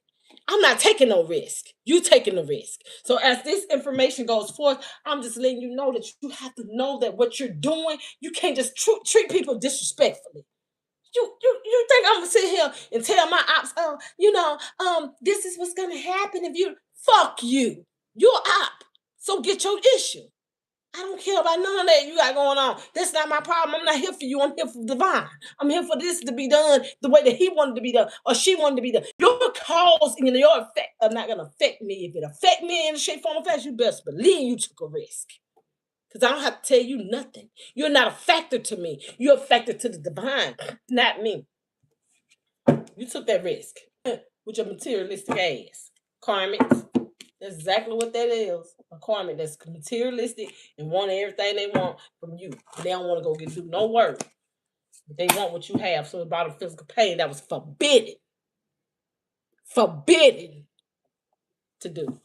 I'm not taking no risk. You taking the risk. So as this information goes forth, I'm just letting you know that you have to know that what you're doing, you can't just treat people disrespectfully. You think I'm gonna sit here and tell my ops, oh, this is what's gonna happen if you fuck you. You're op. So get your issue. I don't care about none of that you got going on. That's not my problem. I'm not here for you. I'm here for divine. I'm here for this to be done the way that he wanted to be done or she wanted to be done. Your cause and your effect are not going to affect me. If it affect me in a shape, form, or fashion, you best believe you took a risk. Because I don't have to tell you nothing. You're not a factor to me. You're a factor to the divine, not me. You took that risk with your materialistic ass. Karmics. That's exactly what that is. A karmic that's materialistic and want everything they want from you. They don't want to go do no work. But they want what you have. So about a physical pain that was forbidden. Forbidden to do.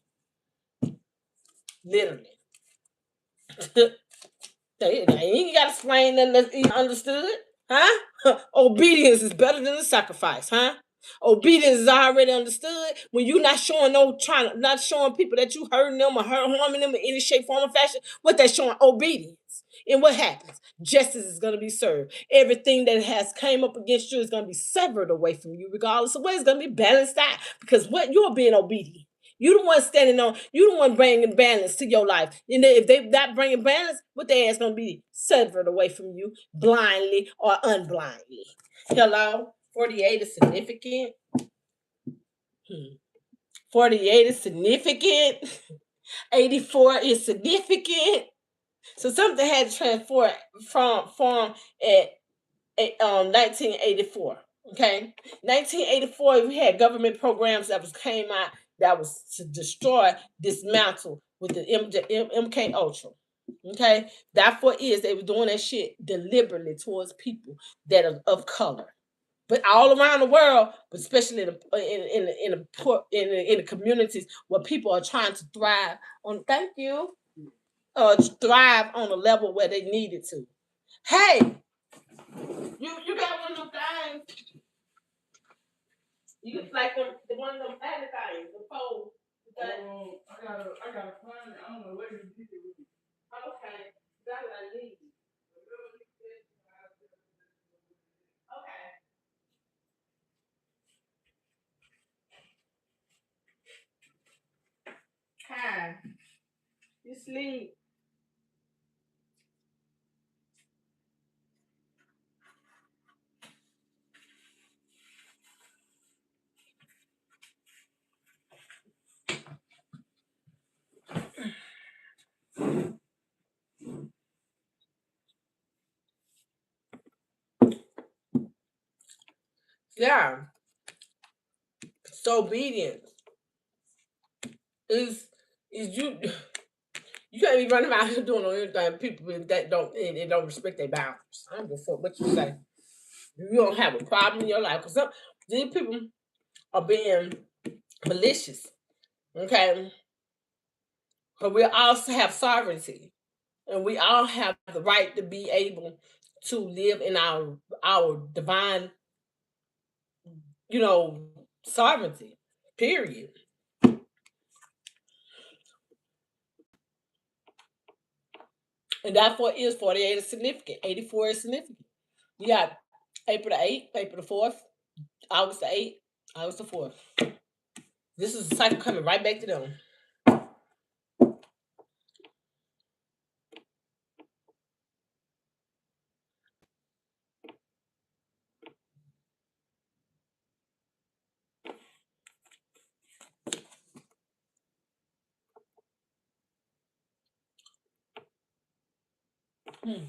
Literally. You ain't got to explain nothing that's understood. Huh? Obedience is better than the sacrifice, huh? Obedience is already understood. When you not showing people that you hurting them or harming them in any shape, form, or fashion, what that's showing obedience. And what happens? Justice is going to be served. Everything that has came up against you is going to be severed away from you, regardless of what it's going to be balanced out. Because what you're being obedient. You the one standing on, you the one bringing balance to your life. And if they not bringing balance, what their ass gonna be severed away from you blindly or unblindly. Hello? 48 is significant. 48 is significant. 84 is significant. So something had to transform from at 1984. Okay, 1984. We had government programs that came out that was to destroy, dismantle with the MK Ultra. Okay, that's what is they were doing that shit deliberately towards people that are of color, but all around the world, but especially in the communities where people are trying to thrive on. Thank you. Thrive on a level where they needed to. Hey, you got one of them things. You like the one of them other things, the pole. I gotta find it. I don't know where you get it. Okay, that's what I need. Okay. Hi. You sleep. Yeah. So obedience is you can't be running around here doing anything. People that don't respect their boundaries. I don't give a fuck what you say. You don't have a problem in your life because some these people are being malicious. Okay, but we also have sovereignty, and we all have the right to be able to live in our divine, you know, sovereignty. Period. And therefore is 48 is significant. 84 is significant. You got April the 8th, April the 4th, August the 8th, August the 4th. This is a cycle coming right back to them. Hmm.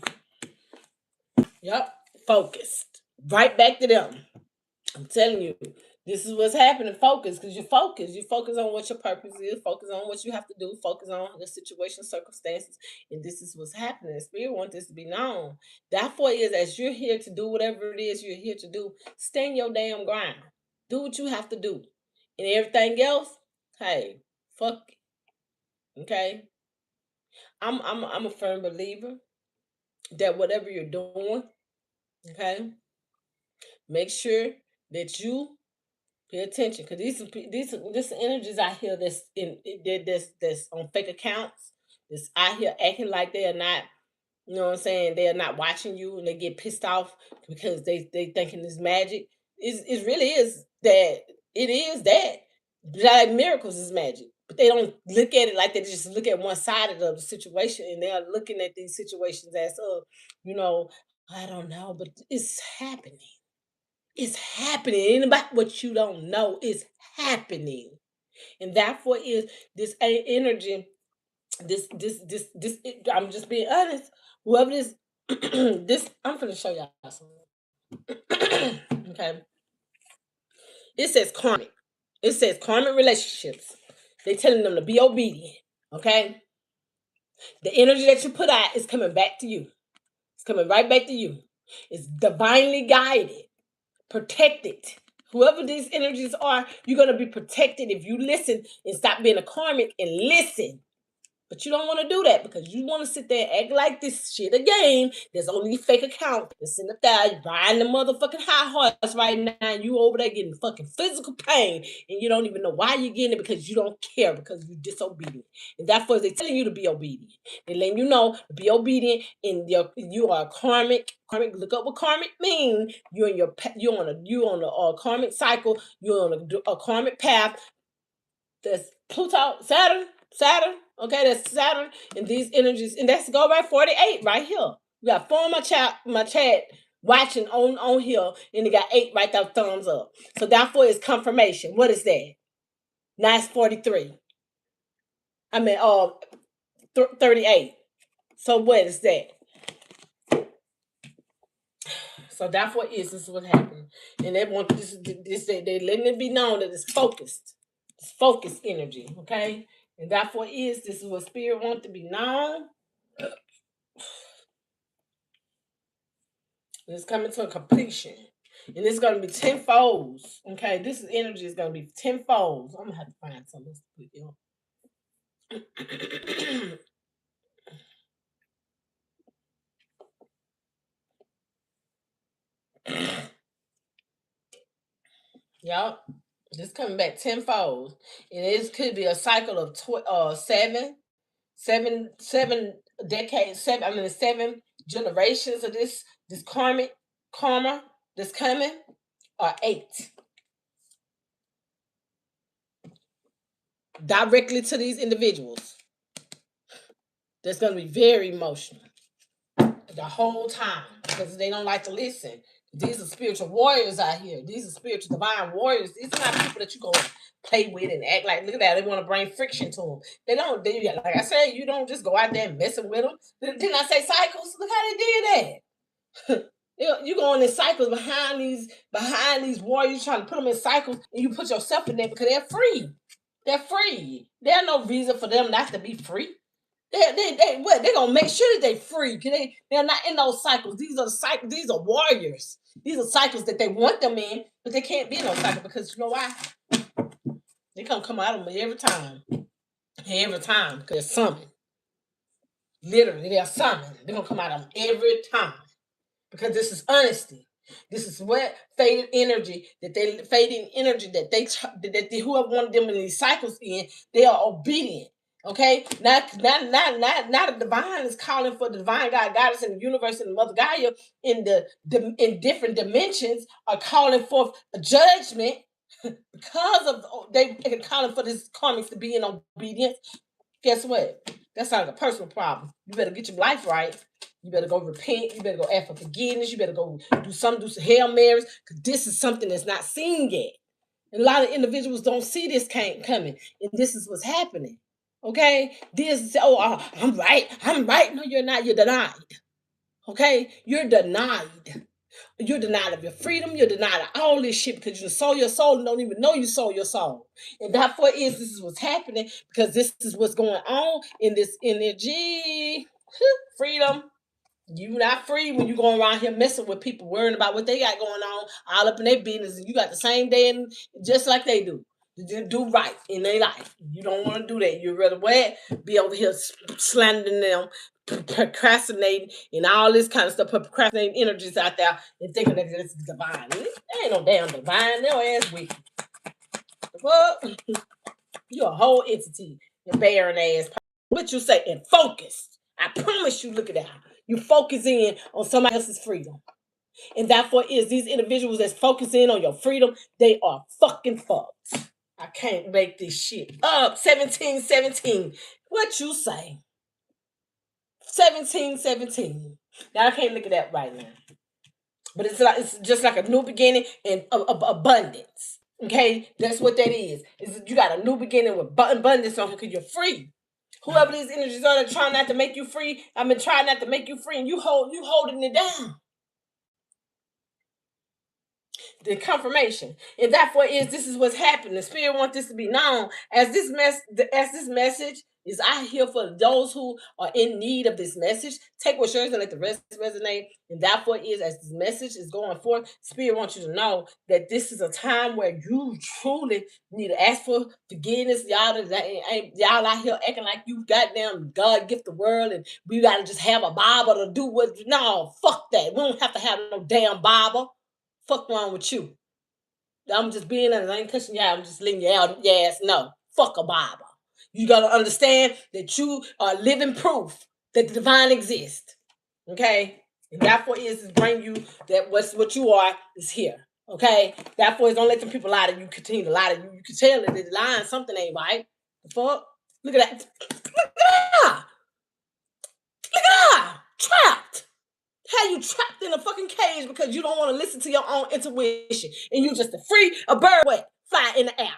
Yep. Focused. Right back to them. I'm telling you, this is what's happening. Focus, because you focus. You focus on what your purpose is. Focus on what you have to do. Focus on the situation, circumstances, and this is what's happening. Spirit wants this to be known. Therefore, is as you're here to do whatever it is you're here to do, stay in your damn grind. Do what you have to do, and everything else, hey, fuck it. Okay. I'm a firm believer that whatever you're doing, okay, make sure that you pay attention because these this energies out here that's on fake accounts. That's out here acting like they are not. You know what I'm saying? They are not watching you, and they get pissed off because they thinking it's magic. It really is that. It is that. Like miracles is magic, but they don't look at it like they just look at one side of the situation, and they are looking at these situations as, you know, I don't know, but it's happening. It's happening. It ain't about what you don't know. It's happening. And therefore is this energy, I'm just being honest. Whoever this this I'm gonna show y'all something. Okay. It says karmic. It says karmic relationships. They telling them to be obedient. Okay. The energy that you put out is coming back to you. It's coming right back to you. It's divinely guided. Protected. Whoever these energies are, you're going to be protected if you listen and stop being a karmic and listen. But you don't want to do that because you want to sit there and act like this shit a game. There's only fake account that's in the there riding the motherfucking high horse right now. And you over there getting fucking physical pain. And you don't even know why you're getting it because you don't care because you're disobedient. And that's what they're telling you to be obedient. They're letting you know to be obedient and you are karmic. Karmic, look up what karmic means. You're on a karmic cycle. You're on a karmic path. That's Pluto, Saturn. Okay, that's Saturn and these energies, and that's go right 48 right here. We got four on my chat watching on here, and they got 8 right there, thumbs up. So therefore, it's confirmation. What is that? Now it's 43. I mean, 38. So what is that? So therefore, this is what happened, and they want this they letting it be known that it's focused. It's focused energy, okay? And therefore this is what spirit wants to be known. And it's coming to a completion. And it's gonna be tenfolds. Okay, this energy is gonna be tenfolds. I'm gonna have to find something to put you. Yep. This coming back tenfold. And this could be a cycle of seven decades, seven generations of this karma that's coming, or 8 directly to these individuals. That's going to be very emotional the whole time because they don't like to listen. These are spiritual warriors out here. These are spiritual divine warriors. These are not people that you go play with and act like, look at that, they want to bring friction to them. They don't, like I said, you don't just go out there and messing with them. Didn't I say cycles? Look how they did that. You go in cycles behind these warriors, trying to put them in cycles, and you put yourself in there because they're free. They're free. There's no reason for them not to be free. They're gonna make sure that they're free. They're not in those cycles. These are cycles. These are warriors. These are cycles that they want them in, but they can't be in those cycles because you know why? They come out of them every time. Every time because they're summoned. Literally, they're summoned. They're gonna come out of them every time. Because this is honesty. This is what fading energy that they whoever wanted them in these cycles in, they are obedient. Okay, not the divine is calling for the divine God, goddess in the universe, and the mother Gaia in in different dimensions are calling forth a judgment because of they calling for this karmics to be in obedience. Guess what? That's not a personal problem. You better get your life right. You better go repent. You better go ask for forgiveness. You better go do some Hail Marys, because this is something that's not seen yet. And a lot of individuals don't see this coming, and this is what's happening. Okay? I'm right. I'm right. No, you're not. You're denied. Okay? You're denied. You're denied of your freedom. You're denied of all this shit because you sold your soul and don't even know you sold your soul. And therefore, this is what's happening because this is what's going on in this energy. Freedom. You not free when you going around here messing with people, worrying about what they got going on, all up in their business, and you got the same day and just like they do. You do right in their life. You don't want to do that. You'd rather be over here slandering them, procrastinating, and all this kind of stuff, procrastinating energies out there, and thinking that this is divine. There ain't no damn divine. No ass wicked. What? You're a whole entity. You're barren ass. What you say? And focus. I promise you. Look at that. You focus in on somebody else's freedom. And therefore these individuals that's focusing on your freedom, they are fucking fucked. I can't make this shit up. 1717. What you say? 1717. Now I can't look at that right now. But it's just like a new beginning and abundance. Okay? That's what that is. You got a new beginning with abundance on because you're free. Whoever these energies are that trying not to make you free, I've been trying not to make you free, and you holding it down. The confirmation, and therefore this is what's happening. The spirit wants this to be known as this message is out here for those who are in need of this message. Take what's yours and let the rest resonate. And therefore as this message is going forth, spirit wants you to know that this is a time where you truly need to ask for forgiveness. Y'all out here acting like you goddamn God gift the world and we gotta just have a Bible to do what. No, fuck that. We don't have to have no damn Bible. Fuck wrong with you? I'm just being honest. I ain't cussing you out. I'm just letting you out. Yes, no. Fuck a Bible. You gotta understand that you are living proof that the divine exists. Okay? And therefore is bring you that what you are is here. Okay? Therefore don't let them people lie to you, continue to lie to you. You can tell that they're lying, something ain't right. The fuck? Look at that. Look at that. Look at that. Trapped. How you trapped in a fucking cage because you don't want to listen to your own intuition and you just a bird fly in the air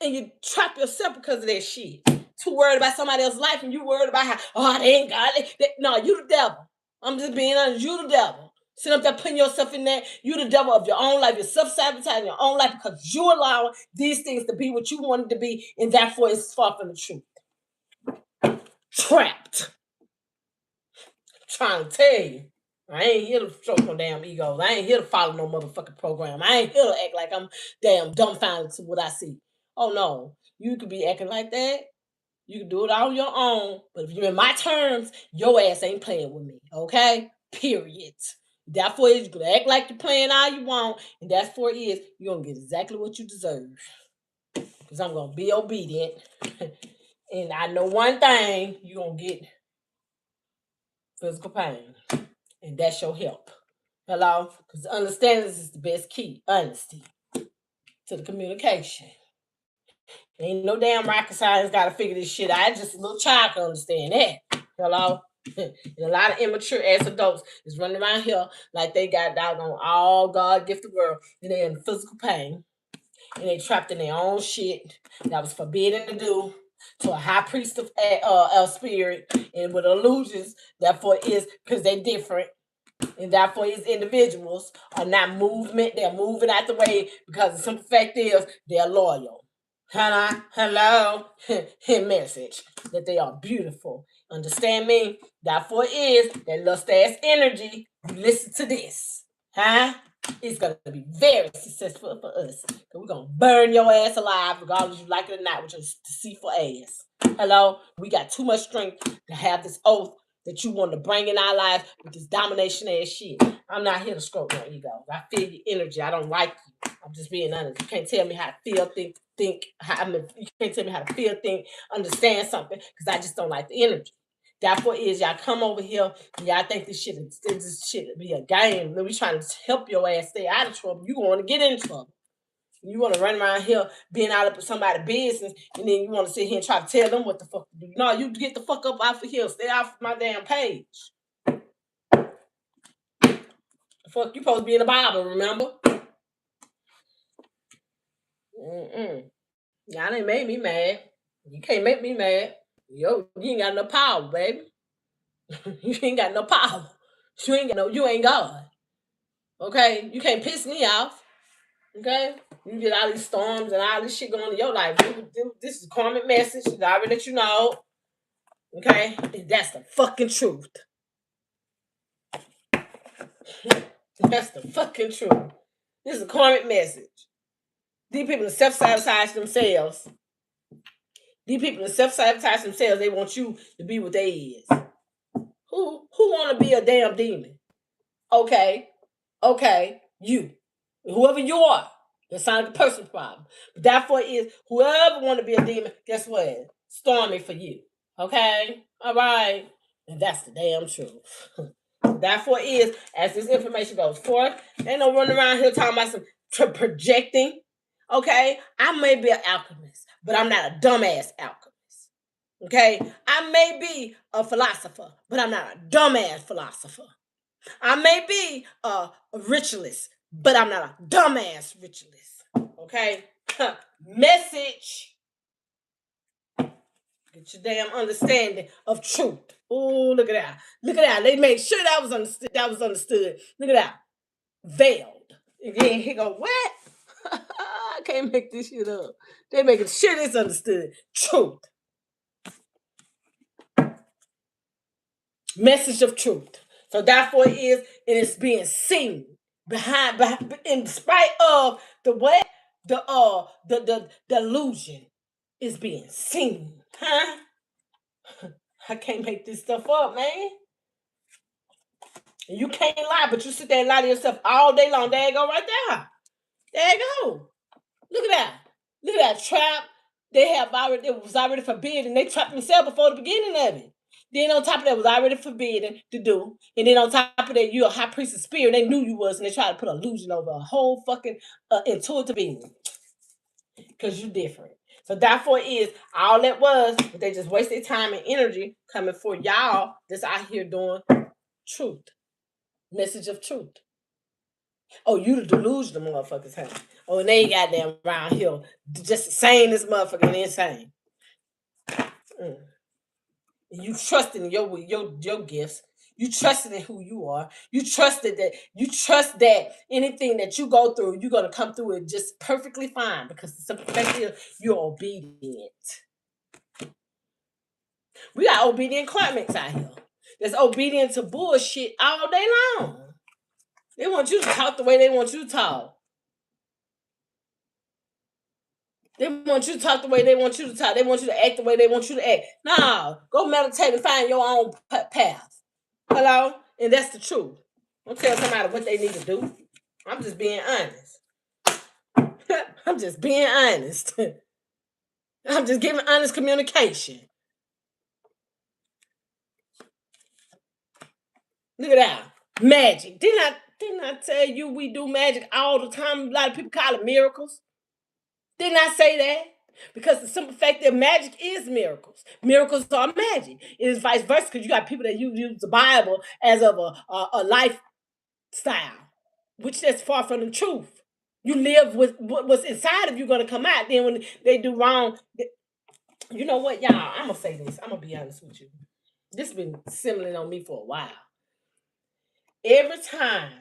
and you trap yourself because of that shit. Too worried about somebody else's life and you worried about how they ain't got it. No, you the devil. I'm just being honest. You the devil. Sit up there putting yourself in there. You the devil of your own life. You're self-sabotaging your own life because you allow these things to be what you wanted to be, and therefore it's far from the truth. Trapped. I'm trying to tell you. I ain't here to stroke no damn egos. I ain't here to follow no motherfucking program. I ain't here to act like I'm damn dumbfounded to what I see. Oh no, you could be acting like that. You can do it on your own. But if you're in my terms, your ass ain't playing with me. Okay? Period. Therefore, you can act like you're playing all you want, and that's for you're gonna get exactly what you deserve. Because I'm gonna be obedient. And I know one thing, you're gonna get physical pain. And that's your help. Hello? Because understanding is the best key. Honesty to the communication. Ain't no damn rocket science got to figure this shit out. Just a little child can understand that. Hello? And a lot of immature ass adults is running around here like they got doggone all God gift the world and they're in physical pain. And they trapped in their own shit that was forbidden to do to a high priest of spirit and with illusions. Therefore is because they different. And therefore, these individuals are not movement. They're moving out the way because the simple fact is they're loyal. Hello, message that they are beautiful. Understand me? Therefore, is that lust ass energy. You listen to this, It's gonna be very successful for us. We're gonna burn your ass alive, regardless you like it or not, with your deceitful ass. Hello, we got too much strength to have this oath that you want to bring in our lives with this domination ass shit. I'm not here to stroke your ego. I feel your energy. I don't like you. I'm just being honest. You can't tell me how to feel, think. You can't tell me how to feel, think, understand something, because I just don't like the energy. Therefore, is y'all come over here and y'all think this shit be a game. Then we trying to help your ass stay out of trouble. You want to get in trouble. You want to run around here being out of somebody's business, and then you want to sit here and try to tell them what the fuck to do. No, you get the fuck up off of here. Stay off my damn page. The fuck, you supposed to be in the Bible, remember? Y'all ain't made me mad. You can't make me mad. Yo, you ain't got no power, baby. You ain't got no power. You ain't God. Okay? You can't piss me off. Okay? You get all these storms and all this shit going on in your life. This is a karmic message. I already let you know. Okay? And that's the fucking truth. That's the fucking truth. This is a karmic message. These people are self-sabotage themselves. They want you to be what they is. Who want to be a damn demon? Okay, you. Whoever you are. That's not a personal problem. But therefore is whoever want to be a demon, guess what? Stormy for you. Okay? All right. And that's the damn truth. Therefore is, as this information goes forth, they don't run around here talking about some projecting. Okay? I may be an alchemist, but I'm not a dumbass alchemist. Okay? I may be a philosopher, but I'm not a dumbass philosopher. I may be a ritualist, but I'm not a dumbass ritualist. Okay? Message. Get your damn understanding of truth. Oh, look at that. Look at that. They made sure that was understood. Look at that. Veiled. And then he go, what? I can't make this shit up. They making sure it's understood. Truth. Message of truth. So therefore it is being seen behind in spite of the what? The delusion is being seen. I can't make this stuff up, man. You can't lie, but you sit there and lie to yourself all day long. There you go right there. There you go. Look at that. Look at that trap. It was already forbidden. And they trapped themselves before the beginning of it. Then on top of that, it was already forbidden to do. And then on top of that, you're a high priest of spirit. They knew you was, and they tried to put illusion over a whole fucking intuitive being. Because you different. So therefore is all that was, but they just wasted time and energy coming for y'all that's out here doing truth. Message of truth. Oh, you the delusional motherfuckers, huh? Oh, and they ain't goddamn around here just saying this motherfucking insane. You trusting your gifts. You trusting in who you are. You trust that anything that you go through, you're gonna come through it just perfectly fine because the simple fact is you're obedient. We got obedient climates out here. That's obedient to bullshit all day long. They want you to talk the way they want you to talk. They want you to talk the way they want you to talk. They want you to act the way they want you to act. No, go meditate and find your own path. Hello? And that's the truth. Don't tell somebody what they need to do. I'm just being honest. I'm just being honest. I'm just giving honest communication. Look at that. Magic. Didn't I tell you we do magic all the time? A lot of people call it miracles. Didn't I say that? Because the simple fact that magic is miracles. Miracles are magic. It is vice versa because you got people that use the Bible as of a lifestyle, which that's far from the truth. You live with what's inside of you going to come out. Then when they do wrong, you know what, y'all? I'm going to say this. I'm going to be honest with you. This has been simmering on me for a while. every time,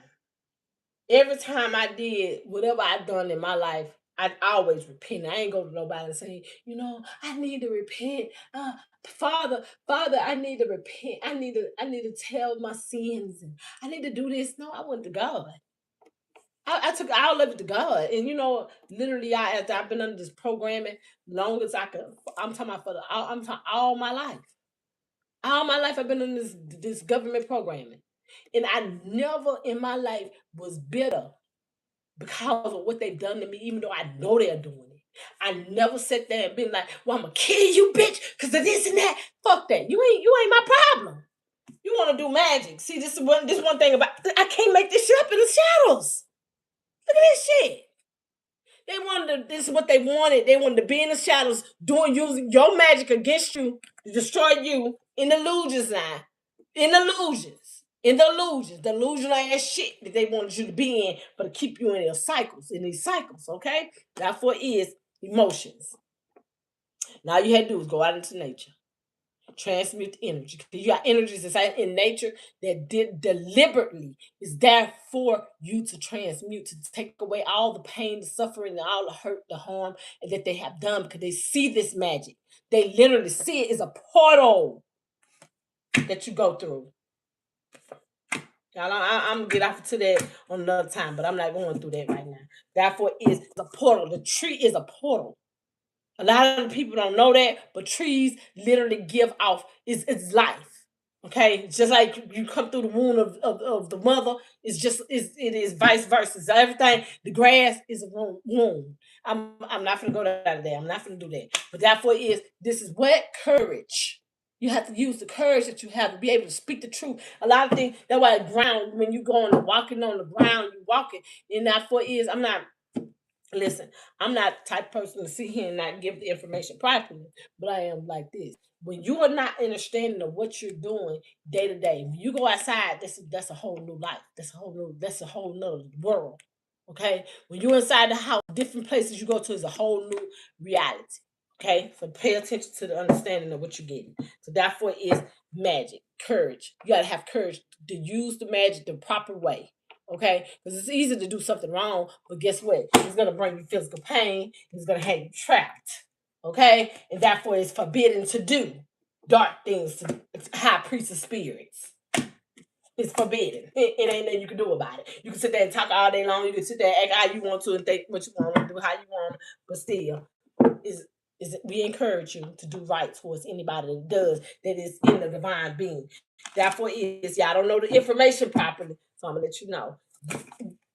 every time I did whatever I done in my life, I always repent. I ain't go to nobody and say, I need to repent. Father, I need to repent. I need to tell my sins, and I need to do this. No, I went to God. I took all of it to God. And literally after I've been under this programming long as I could. I'm talking about I'm talking all my life. All my life I've been in this government programming. And I never in my life was bitter because of what they've done to me, even though I know they're doing it. I never sat there and been like, well, I'm gonna kill you, bitch, because of this and that. Fuck that. You ain't my problem. You want to do magic. See, this one thing about I can't make this shit up in the shadows. Look at this shit. They wanted this is what they wanted. They wanted to be in the shadows, using your magic against you to destroy you in illusions now. In illusions. In the illusions. The illusional ass shit that they wanted you to be in, but to keep you in these cycles, okay? Therefore is emotions. Now all you had to do is go out into nature. Transmute energy. You got energies inside in nature that deliberately is there for you to transmute, to take away all the pain, the suffering, and all the hurt, the harm that they have done, because they see this magic. They literally see it as a portal that you go through. Y'all, I'm gonna get off to that on another time, but I'm not going through that right now. Therefore, is a portal. The tree is a portal. A lot of people don't know that, but trees literally give off it's life. Okay, just like you come through the womb of the mother, it is vice versa. So everything, the grass is a womb. I'm not gonna go out of there. I'm not gonna do that. But therefore, this is what courage. You have to use the courage that you have to be able to speak the truth. A lot of things. That's why the ground, when you go on walking on the ground, you walking. And therefore I'm not. Listen, I'm not the type of person to sit here and not give the information properly, but I am like this. When you are not understanding of what you're doing day to day, when you go outside, that's a whole new life. That's a whole nother world. Okay? When you're inside the house, different places you go to is a whole new reality. Okay? So pay attention to the understanding of what you're getting. So therefore is magic, courage. You gotta have courage to use the magic the proper way. Okay, because it's easy to do something wrong, but guess what? It's gonna bring you physical pain. It's gonna have you trapped. Okay, and therefore it's forbidden to do dark things to high priest of spirits. It's forbidden. It ain't nothing you can do about it. You can sit there and talk all day long. You can sit there and act how you want to and think what you want to do, how you want, but still, we encourage you to do right towards anybody that does that is in the divine being. Therefore, y'all don't know the information properly, so I'm gonna let you know.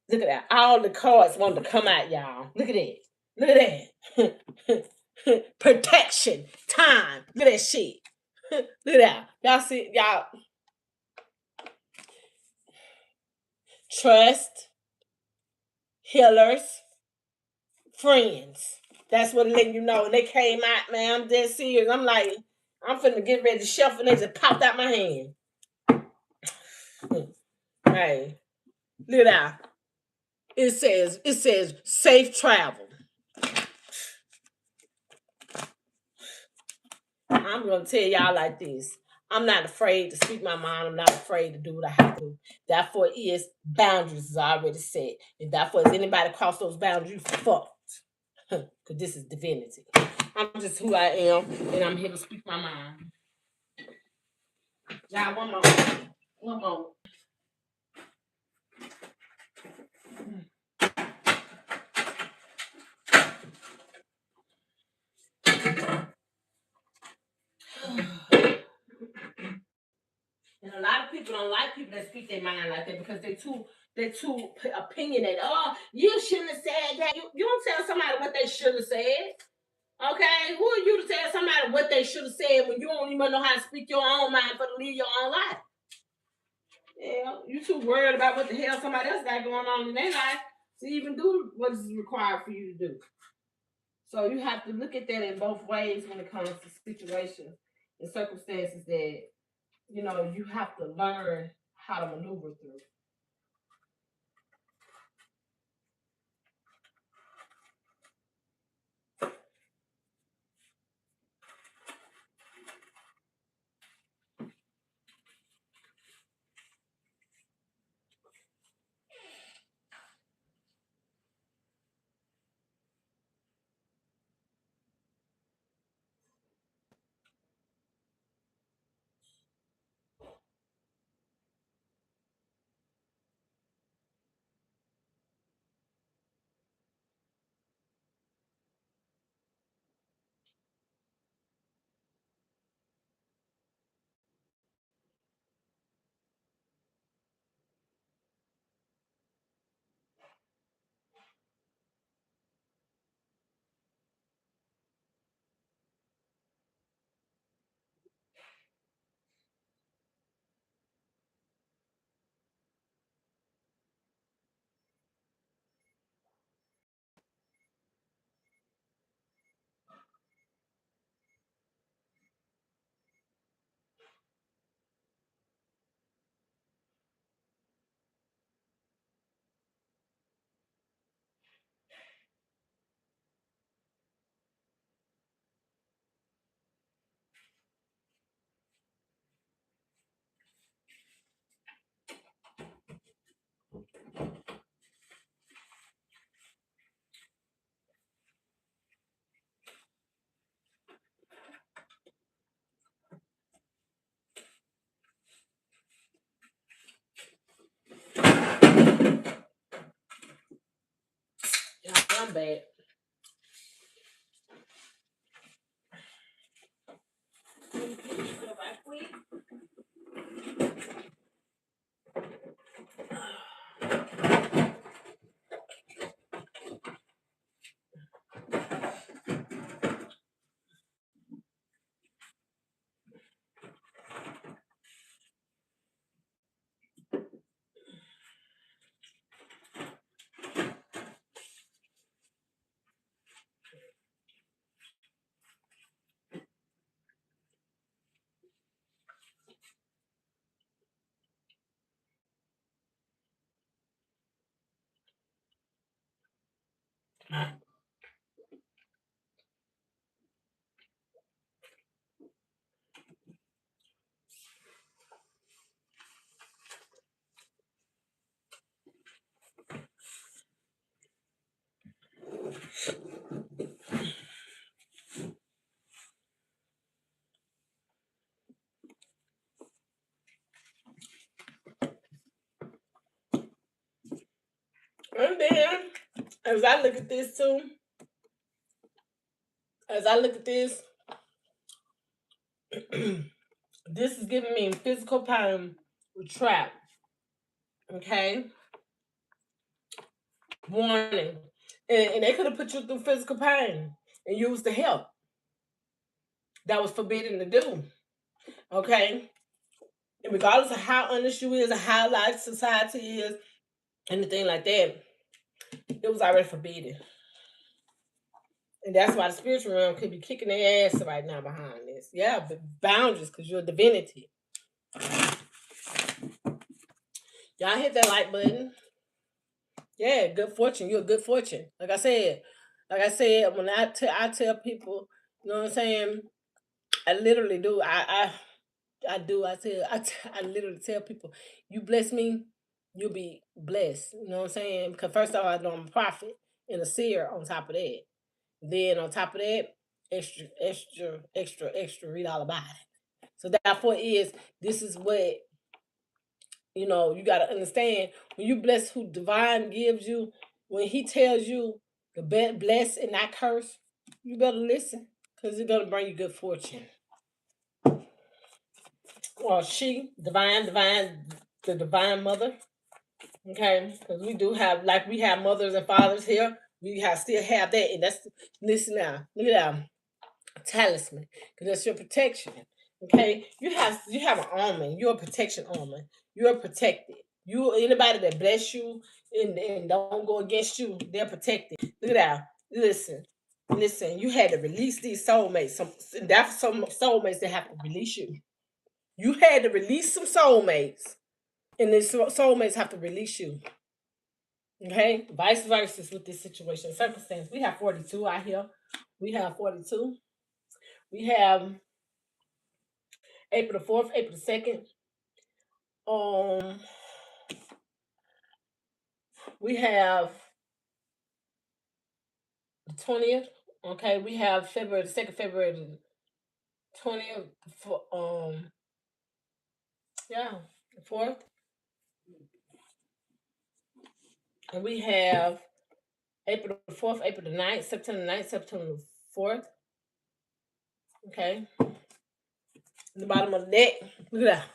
Look at that. All the cards wanted to come out, y'all. Look at that. Look at that. Protection. Time. Look at that shit. Look at that. Y'all see, y'all. Trust. Healers. Friends. That's what letting you know. And they came out, man. I'm dead serious. I'm like, I'm finna get ready to shuffle, and they just popped out my hand. Hey. Look at that. It says safe travel. I'm gonna tell y'all like this. I'm not afraid to speak my mind. I'm not afraid to do what I have to do. Therefore, boundaries is already set. And therefore, if anybody cross those boundaries, you fucked. Because this is divinity. I'm just who I am, and I'm here to speak my mind. Y'all, one more. One more. And a lot of people don't like people that speak their mind like that because they're too opinionated. Oh, you shouldn't have said that. You don't tell somebody what they should have said. Okay? Who are you to tell somebody what they should have said when you don't even know how to speak your own mind for to live your own life? Yeah, you too worried about what the hell somebody else got going on in their life to even do what is required for you to do. So you have to look at that in both ways when it comes to situations and circumstances that you have to learn how to maneuver through. And then, as I look at this too, as I look at this, this is giving me physical pain with trap. Okay, warning, and they could have put you through physical pain and used the help that was forbidden to do. Okay, and regardless of how honest you is, or how life society is, anything like that, it was already forbidden. And that's why the spiritual realm could be kicking their ass right now behind this. Yeah, but boundaries, because you're a divinity. Y'all hit that like button. Yeah, good fortune. You're a good fortune. Like I said, when I tell people, you know what I'm saying? I literally do. I do. I literally tell people, you bless me, you'll be blessed. You know what I'm saying? Because first of all, I know I'm a prophet and a seer on top of that. Then on top of that, extra, extra, extra, extra, read all about it. So therefore is this is what you gotta understand when you bless who divine gives you, when he tells you to bless and not curse, you better listen. Because it's gonna bring you good fortune. Or she, divine, the divine mother. Okay, because we do have, like, we have mothers and fathers here. We have still have that, and that's, listen now. Look at that talisman, because that's your protection. Okay, you have an armor. You're a protection armor. You're protected. You anybody that bless you and don't go against you, they're protected. Look at that. Listen. You had to release these soulmates. That's some soulmates that have to release you. You had to release some soulmates, and these soulmates have to release you. Okay, vice versa with this situation, circumstance. We have 42 out here. We have 42. We have April the 4th, April the 2nd. Um, we have the 20th. Okay, we have February the 2nd, February the 20th. For yeah, the 4th, and we have April the 4th, April the 9th, September the 9th, September the 4th. Okay, the bottom of the deck. Look at that.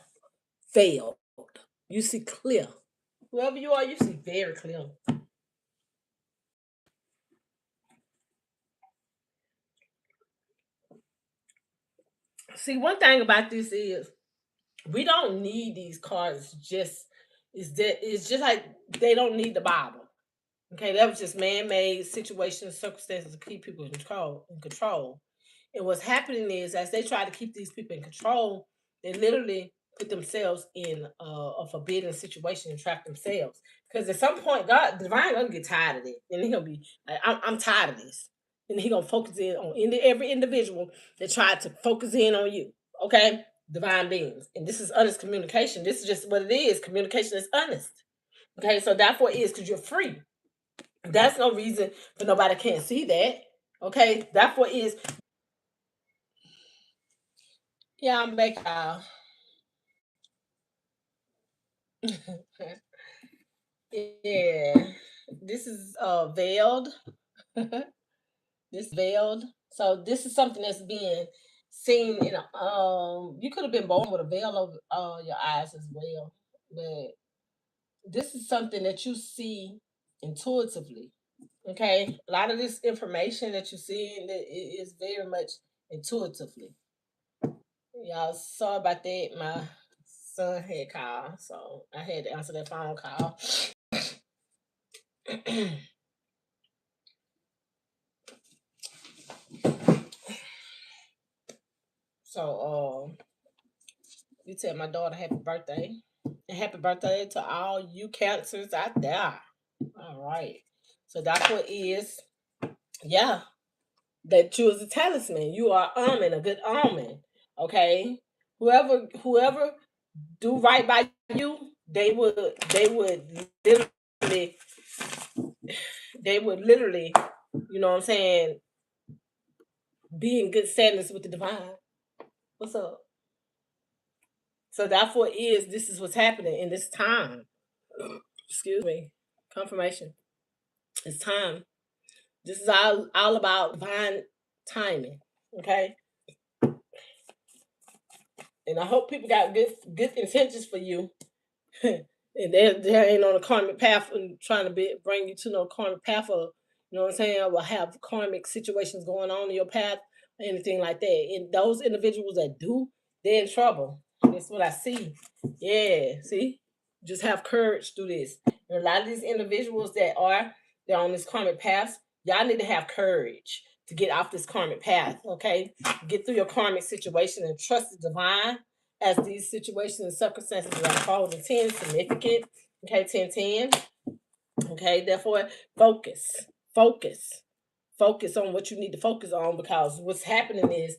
Failed. You see clear. Whoever you are, you see very clear. See, one thing about this is we don't need these cards. It's just like they don't need the Bible. Okay, that was just man-made situations, circumstances to keep people in control. And what's happening is, as they try to keep these people in control, they literally put themselves in a forbidden situation and trap themselves. Because at some point, God, divine, gonna get tired of it, and he'll be like, I'm tired of this," and he gonna focus in on every individual that tried to focus in on you. Okay, divine beings, and this is honest communication. This is just what it is. Communication is honest. Okay, so therefore, it is because you're free. That's no reason for nobody can't see that. Okay, therefore is, yeah, I'm back, y'all. Yeah, this is veiled. This veiled. So this is something that's being seen in a, you could have been born with a veil over your eyes as well, but this is something that you see intuitively. Okay, a lot of this information that you see is very much intuitively. Y'all, sorry about that. My son had called, so I had to answer that phone call. So, you tell my daughter happy birthday. And happy birthday to all you cancers out there. All right. So that's what is. Yeah, that you is a talisman. You are almond, a good almond. Okay, whoever do right by you, they would literally they would literally, you know what I'm saying, be in good standards with the divine. What's up? So therefore is this is what's happening in this time. Excuse me. Confirmation. It's time. This is all about divine timing. Okay. And I hope people got good intentions for you. And they ain't on a karmic path and trying to bring you to no karmic path, or you know what I'm saying, or have karmic situations going on in your path or anything like that. And those individuals that do, they're in trouble. That's what I see. Yeah, see, just have courage through this. And a lot of these individuals they're on this karmic path, y'all need to have courage to get off this karmic path. Okay, get through your karmic situation and trust the divine as these situations and circumstances are unfolding. 10 is significant. Okay, 10, 10. Okay, therefore, focus, focus, focus on what you need to focus on, because what's happening is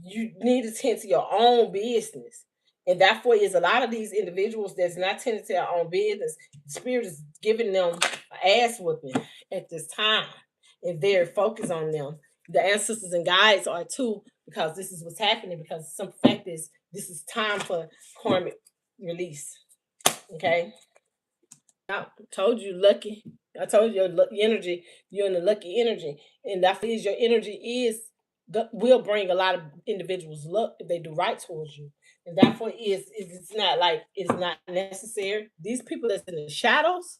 you need to tend to your own business. And therefore, is a lot of these individuals that's not tending to their own business. The spirit is giving them an ass whooping at this time, and they're focused on them. The ancestors and guides are too, because this is what's happening. Because some fact is this is time for karmic release. Okay, I told you lucky. I told you your energy. You're in the lucky energy, and that is your energy is will bring a lot of individuals luck if they do right towards you. And therefore, it's not like it's not necessary. These people that's in the shadows,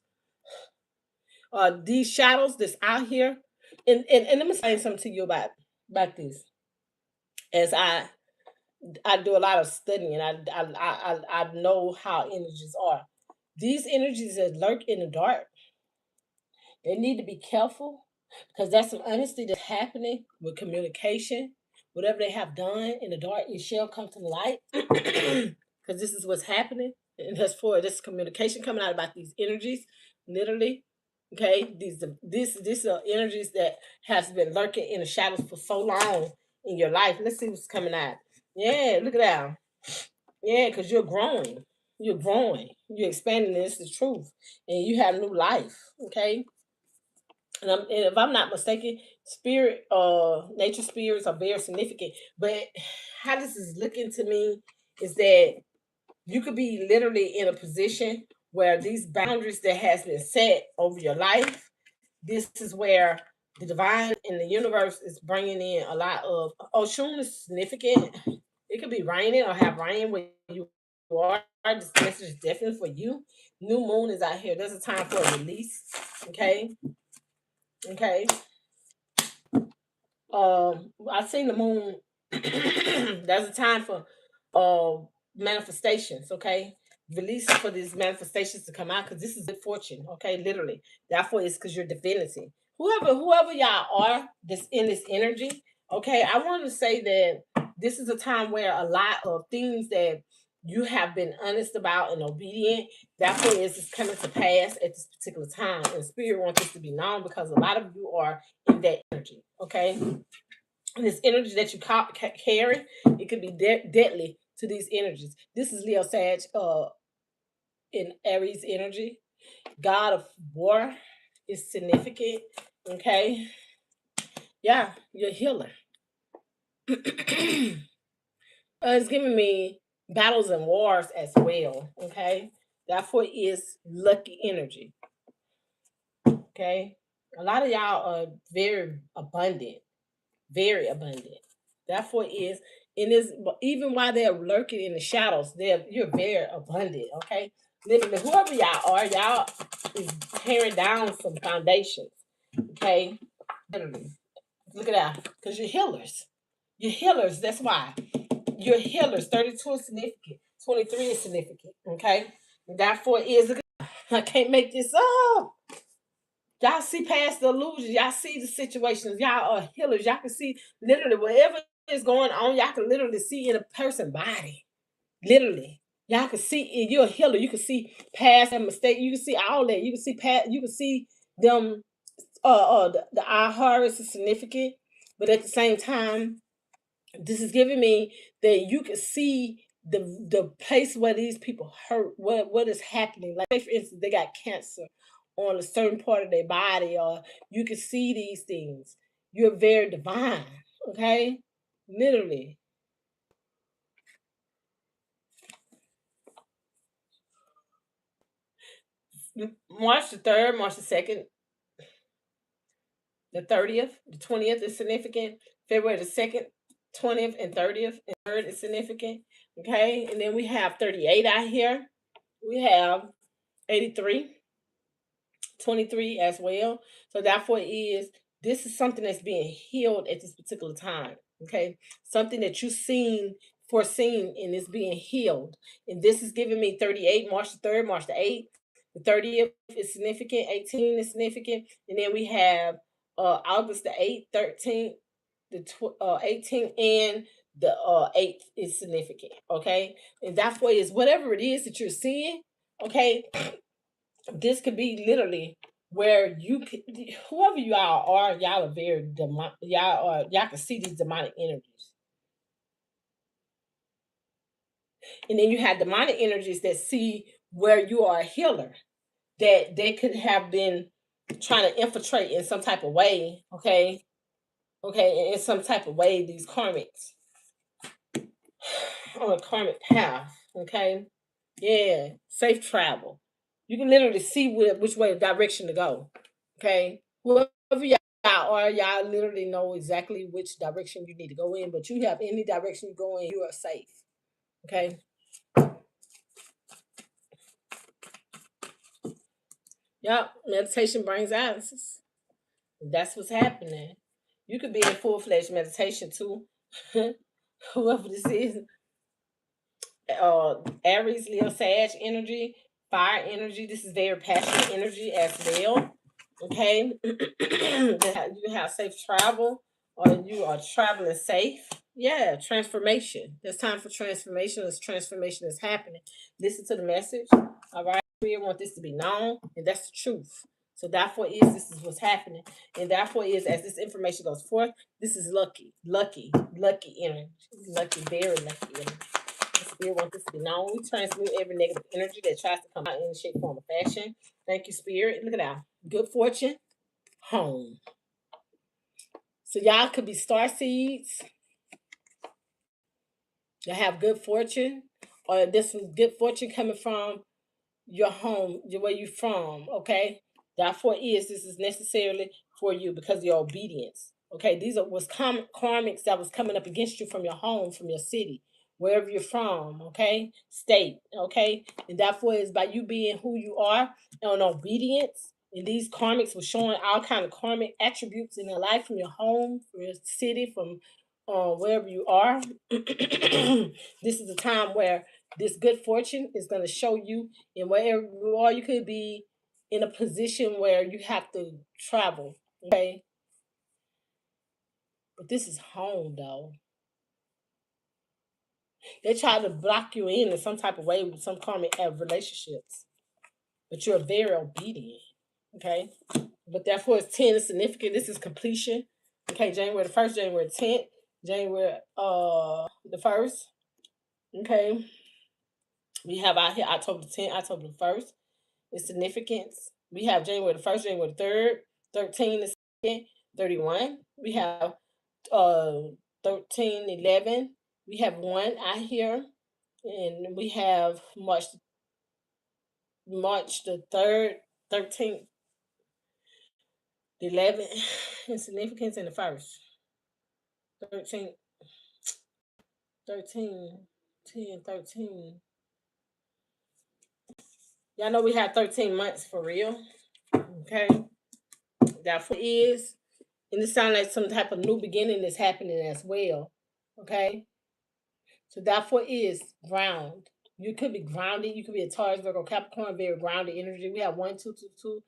these shadows that's out here, and let me say something to you about this. As I do a lot of studying, and I know how energies are. These energies that lurk in the dark, they need to be careful, because that's some honesty that's happening with communication. Whatever they have done in the dark, it shall come to the light. Because this is what's happening. And that's for this communication coming out about these energies, literally. Okay, these are energies that has been lurking in the shadows for so long in your life. Let's see what's coming out. Yeah, look at that. Yeah, because you're growing. You're growing. You're expanding. This is the truth. And you have new life. Okay. And if I'm not mistaken, nature spirits are very significant. But how this is looking to me is that you could be literally in a position where these boundaries that has been set over your life, this is where the divine in the universe is bringing in a lot of Oshun is significant. It could be raining or have rain where you are. This message is definitely for you. New moon is out here. There's a time for a release. Okay. Okay. I seen the moon. There's a time for manifestations. Okay, release for these manifestations to come out, because this is good fortune. Okay, literally. Therefore, it's because you're divinity. Whoever y'all are that's in this energy. Okay, I want to say that this is a time where a lot of things that you have been honest about and obedient, therefore is coming to pass at this particular time. And spirit wants this to be known, because a lot of you are in that energy. Okay, and this energy that you carry, it could be deadly to these energies. This is Leo Sag in Aries energy. God of war is significant. Okay. Yeah, you're a healer. It's giving me battles and wars as well. Okay. Therefore is lucky energy. Okay. A lot of y'all are very abundant. Very abundant. Therefore is in this, even while they're lurking in the shadows, you're very abundant. Okay, literally, whoever y'all is tearing down some foundations. Okay, literally, look at that, because you're healers. You're healers. That's why you're healers. 32 is significant. 23 is significant. Okay, therefore is I can't make this up. Y'all see past the illusions. Y'all see the situations. Y'all are healers. Y'all can see literally whatever is going on. Y'all can literally see in a person's body. Literally. Y'all can see, you're a healer. You can see past and mistake. You can see all that. You can see past, you can see them the eye harvest is significant, but at the same time, this is giving me that you can see the place where these people hurt, what is happening. Like, say for instance, they got cancer on a certain part of their body, or you can see these things. You're very divine, okay? Literally. March the 3rd, March the 2nd, the 30th, the 20th is significant. February the 2nd, 20th, and 30th, and 3rd is significant. Okay, and then we have 38 out here. We have 83, 23 as well. So therefore is this is something that's being healed at this particular time. Okay. Something that you've seen, foreseen, and is being healed. And this is giving me 38, March the 3rd, March the 8th. The 30th is significant, 18 is significant. And then we have August the 8th, 13th, the 18th, and the 8th is significant. Okay. And that's what is whatever it is that you're seeing. Okay, this could be literally where you could, whoever you all are, y'all are very y'all can see these demonic energies. And then you have demonic energies that see where you are a healer, that they could have been trying to infiltrate in some type of way. Okay, okay, in some type of way, these karmics on a karmic path. Okay, yeah, safe travel. You can literally see which way direction to go. Okay, whoever y'all are, y'all literally know exactly which direction you need to go in. But you have any direction you go in, you are safe. Okay. Yep. Meditation brings answers. That's what's happening. You could be in full-fledged meditation too. Whoever this is, Aries, Leo, Sag energy, fire energy. This is very passionate energy as well. Okay, you have safe travel, or you are traveling safe. Yeah, transformation. There's time for transformation. This transformation is happening. Listen to the message. All right, we want this to be known, and that's the truth. So therefore, this is what's happening, and therefore as this information goes forth, this is lucky energy, lucky, very lucky energy. The spirit wants this to be known. We transmute every negative energy that tries to come out in any shape, form, or fashion. Thank you, spirit. Look at that. Good fortune, home. So y'all could be star seeds that have good fortune, or this is good fortune coming from your home, where you from, okay? Therefore this is necessarily for you because of your obedience. Okay, these are was karmics that was coming up against you from your home, from your city, wherever you're from, okay? State, okay? And therefore is by you being who you are and obedience. And these karmics were showing all kind of karmic attributes in your life, from your home, from your city, from wherever you are. This is a time where this good fortune is going to show you, and wherever you are, you could be in a position where you have to travel. Okay, but this is home though. They try to block you in some type of way with some karmic relationships, but you're very obedient. Okay, but therefore it's 10 is significant. This is completion. Okay, January the 1st, January 10th, January the 1st. Okay, we have out here October the 10th, October the 1st. Its significance. We have January the 1st, January the 3rd, 13 the 2nd, 31. We have uh 13, 11. We have one out here. And we have March the 3rd, 13th, the 11th, and significance in the first. 13, 13, 10, 13. Y'all know we have 13 months for real. Okay. Therefore is, and it sounds like some type of new beginning is happening as well. Okay. So therefore is ground. You could be grounded. You could be a Taurus, Virgo, Capricorn, very grounded energy. We have 1, 2, 2, 2,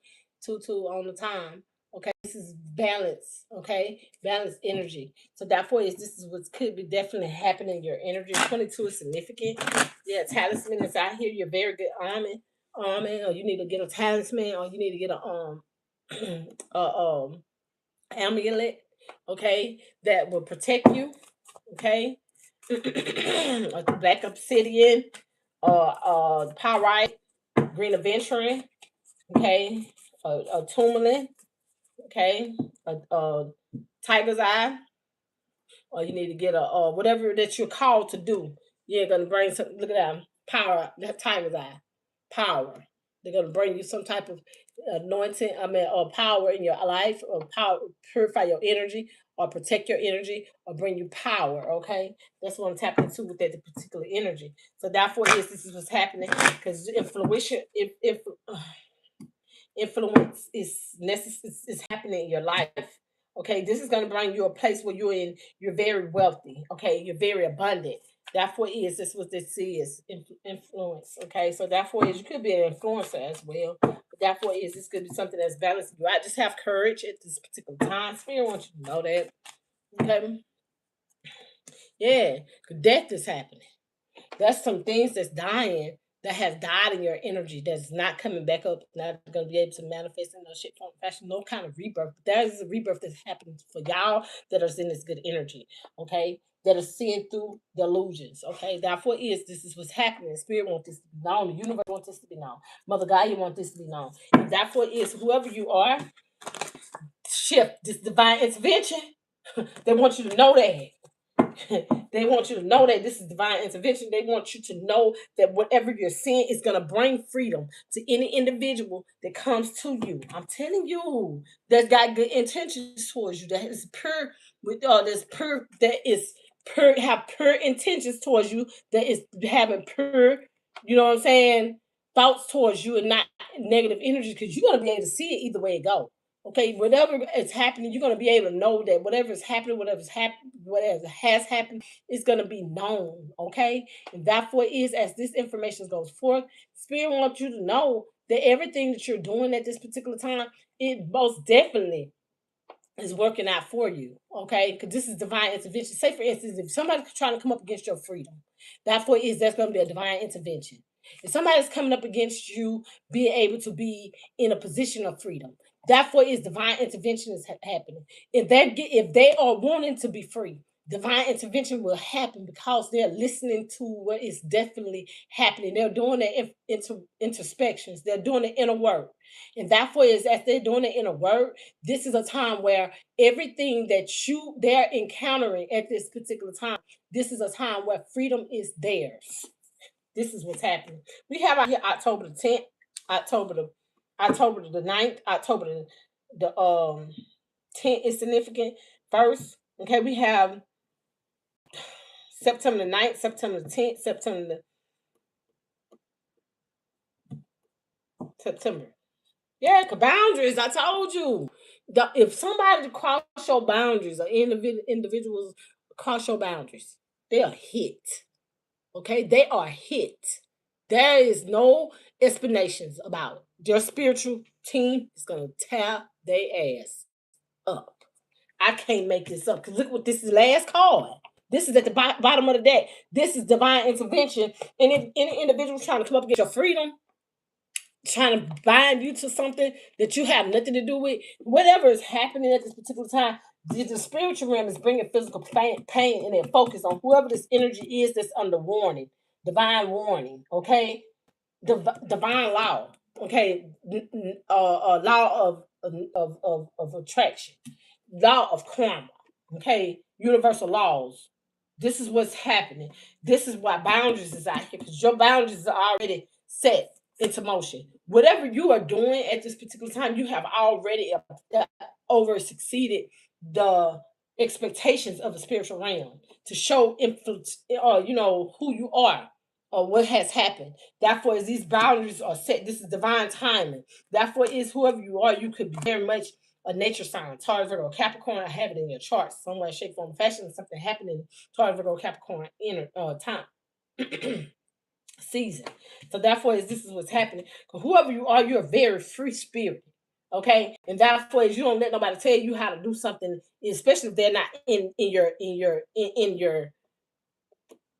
2, 2 on the time. Okay, this is balance. Okay, balanced energy. So therefore this is what could be definitely happening in your energy. 22 is significant. Yeah, talisman is out here. You're very good arming, or you need to get a talisman, or you need to get a um amulet, okay, that will protect you, okay. A black obsidian, pyrite, green aventurine, okay, a tourmaline, okay, a tiger's eye, or you need to get a whatever that you're called to do. You're gonna bring some. Look at that power. That tiger's eye, power. They're gonna bring you some type of anointing. I mean, or power in your life, or power purify your energy, or protect your energy, or bring you power. Okay, that's what I'm tapping into with that particular energy. So therefore, yes, this is what's happening because influential. If influence is happening in your life. Okay, this is going to bring you a place where you're very wealthy. Okay, you're very abundant. Therefore, is this what this is influence? Okay, so therefore, is you could be an influencer as well. But therefore, is this could be something that's balancing you. I just have courage at this particular time. Spirit wants you to know that. Okay, yeah, 'cause death is happening. That's some things that's dying that has died in your energy that's not coming back up, not gonna be able to manifest in no shape, form, fashion, no kind of rebirth. There is a rebirth that's happening for y'all that are in this good energy, okay? That are seeing through the illusions, okay? Therefore, this is what's happening. Spirit wants this to be known. The universe wants this to be known. Mother Gaia wants this to be known. And therefore, whoever you are, shift this divine intervention. They want you to know that. They want you to know that this is divine intervention. They want you to know that whatever you're seeing is going to bring freedom to any individual that comes to you. I'm telling you, that's got good intentions towards you. That is pure with that's pure. That is pure. Have pure intentions towards you. That is having pure. You know what I'm saying? Thoughts towards you and not negative energy because you're gonna be able to see it either way it goes. Okay, whatever is happening, you're gonna be able to know that whatever is happening, whatever has happened, is gonna be known. Okay, and therefore is as this information goes forth, Spirit wants you to know that everything that you're doing at this particular time, it most definitely is working out for you, okay? Because this is divine intervention. Say, for instance, if somebody's trying to come up against your freedom, that's going to be a divine intervention. If somebody's coming up against you being able to be in a position of freedom, therefore is divine intervention is happening. If they are wanting to be free, divine intervention will happen because they're listening to what is definitely happening. They're doing their introspections. They're doing the inner work. And therefore is as they're doing the inner work, this is a time where everything that they're encountering at this particular time, this is a time where freedom is theirs. This is what's happening. We have out here October the 10th, October the 9th, October the 10th is significant first. Okay, we have September the 9th, September the 10th, September. Yeah, boundaries. I told you. If somebody cross your boundaries or individuals cross your boundaries, they are hit. Okay, they are hit. There is no explanations about it. Your spiritual team is gonna tear their ass up. I can't make this up because look what this is last call. This is at the bottom of the deck. This is divine intervention. And if any individual trying to come up against your freedom, trying to bind you to something that you have nothing to do with, whatever is happening at this particular time, the spiritual realm is bringing physical pain and then focus on whoever this energy is that's under warning, divine warning, okay? Divine law, okay? Law of attraction, law of karma, okay? Universal laws. This is what's happening. This is why boundaries is out here because your boundaries are already set into motion. Whatever you are doing at this particular time, you have already over succeeded the expectations of the spiritual realm to show influence, or who you are or what has happened. Therefore, as these boundaries are set, this is divine timing. Therefore, is whoever you are, you could be very much a nature sign, Taurus, Virgo, Capricorn. I have it in your chart somewhere, shape, form, fashion, something happening. Taurus, Virgo, Capricorn, inner time. Season. So therefore, this is what's happening. Because whoever you are, you're a very free spirit. Okay, and therefore, you don't let nobody tell you how to do something, especially if they're not in your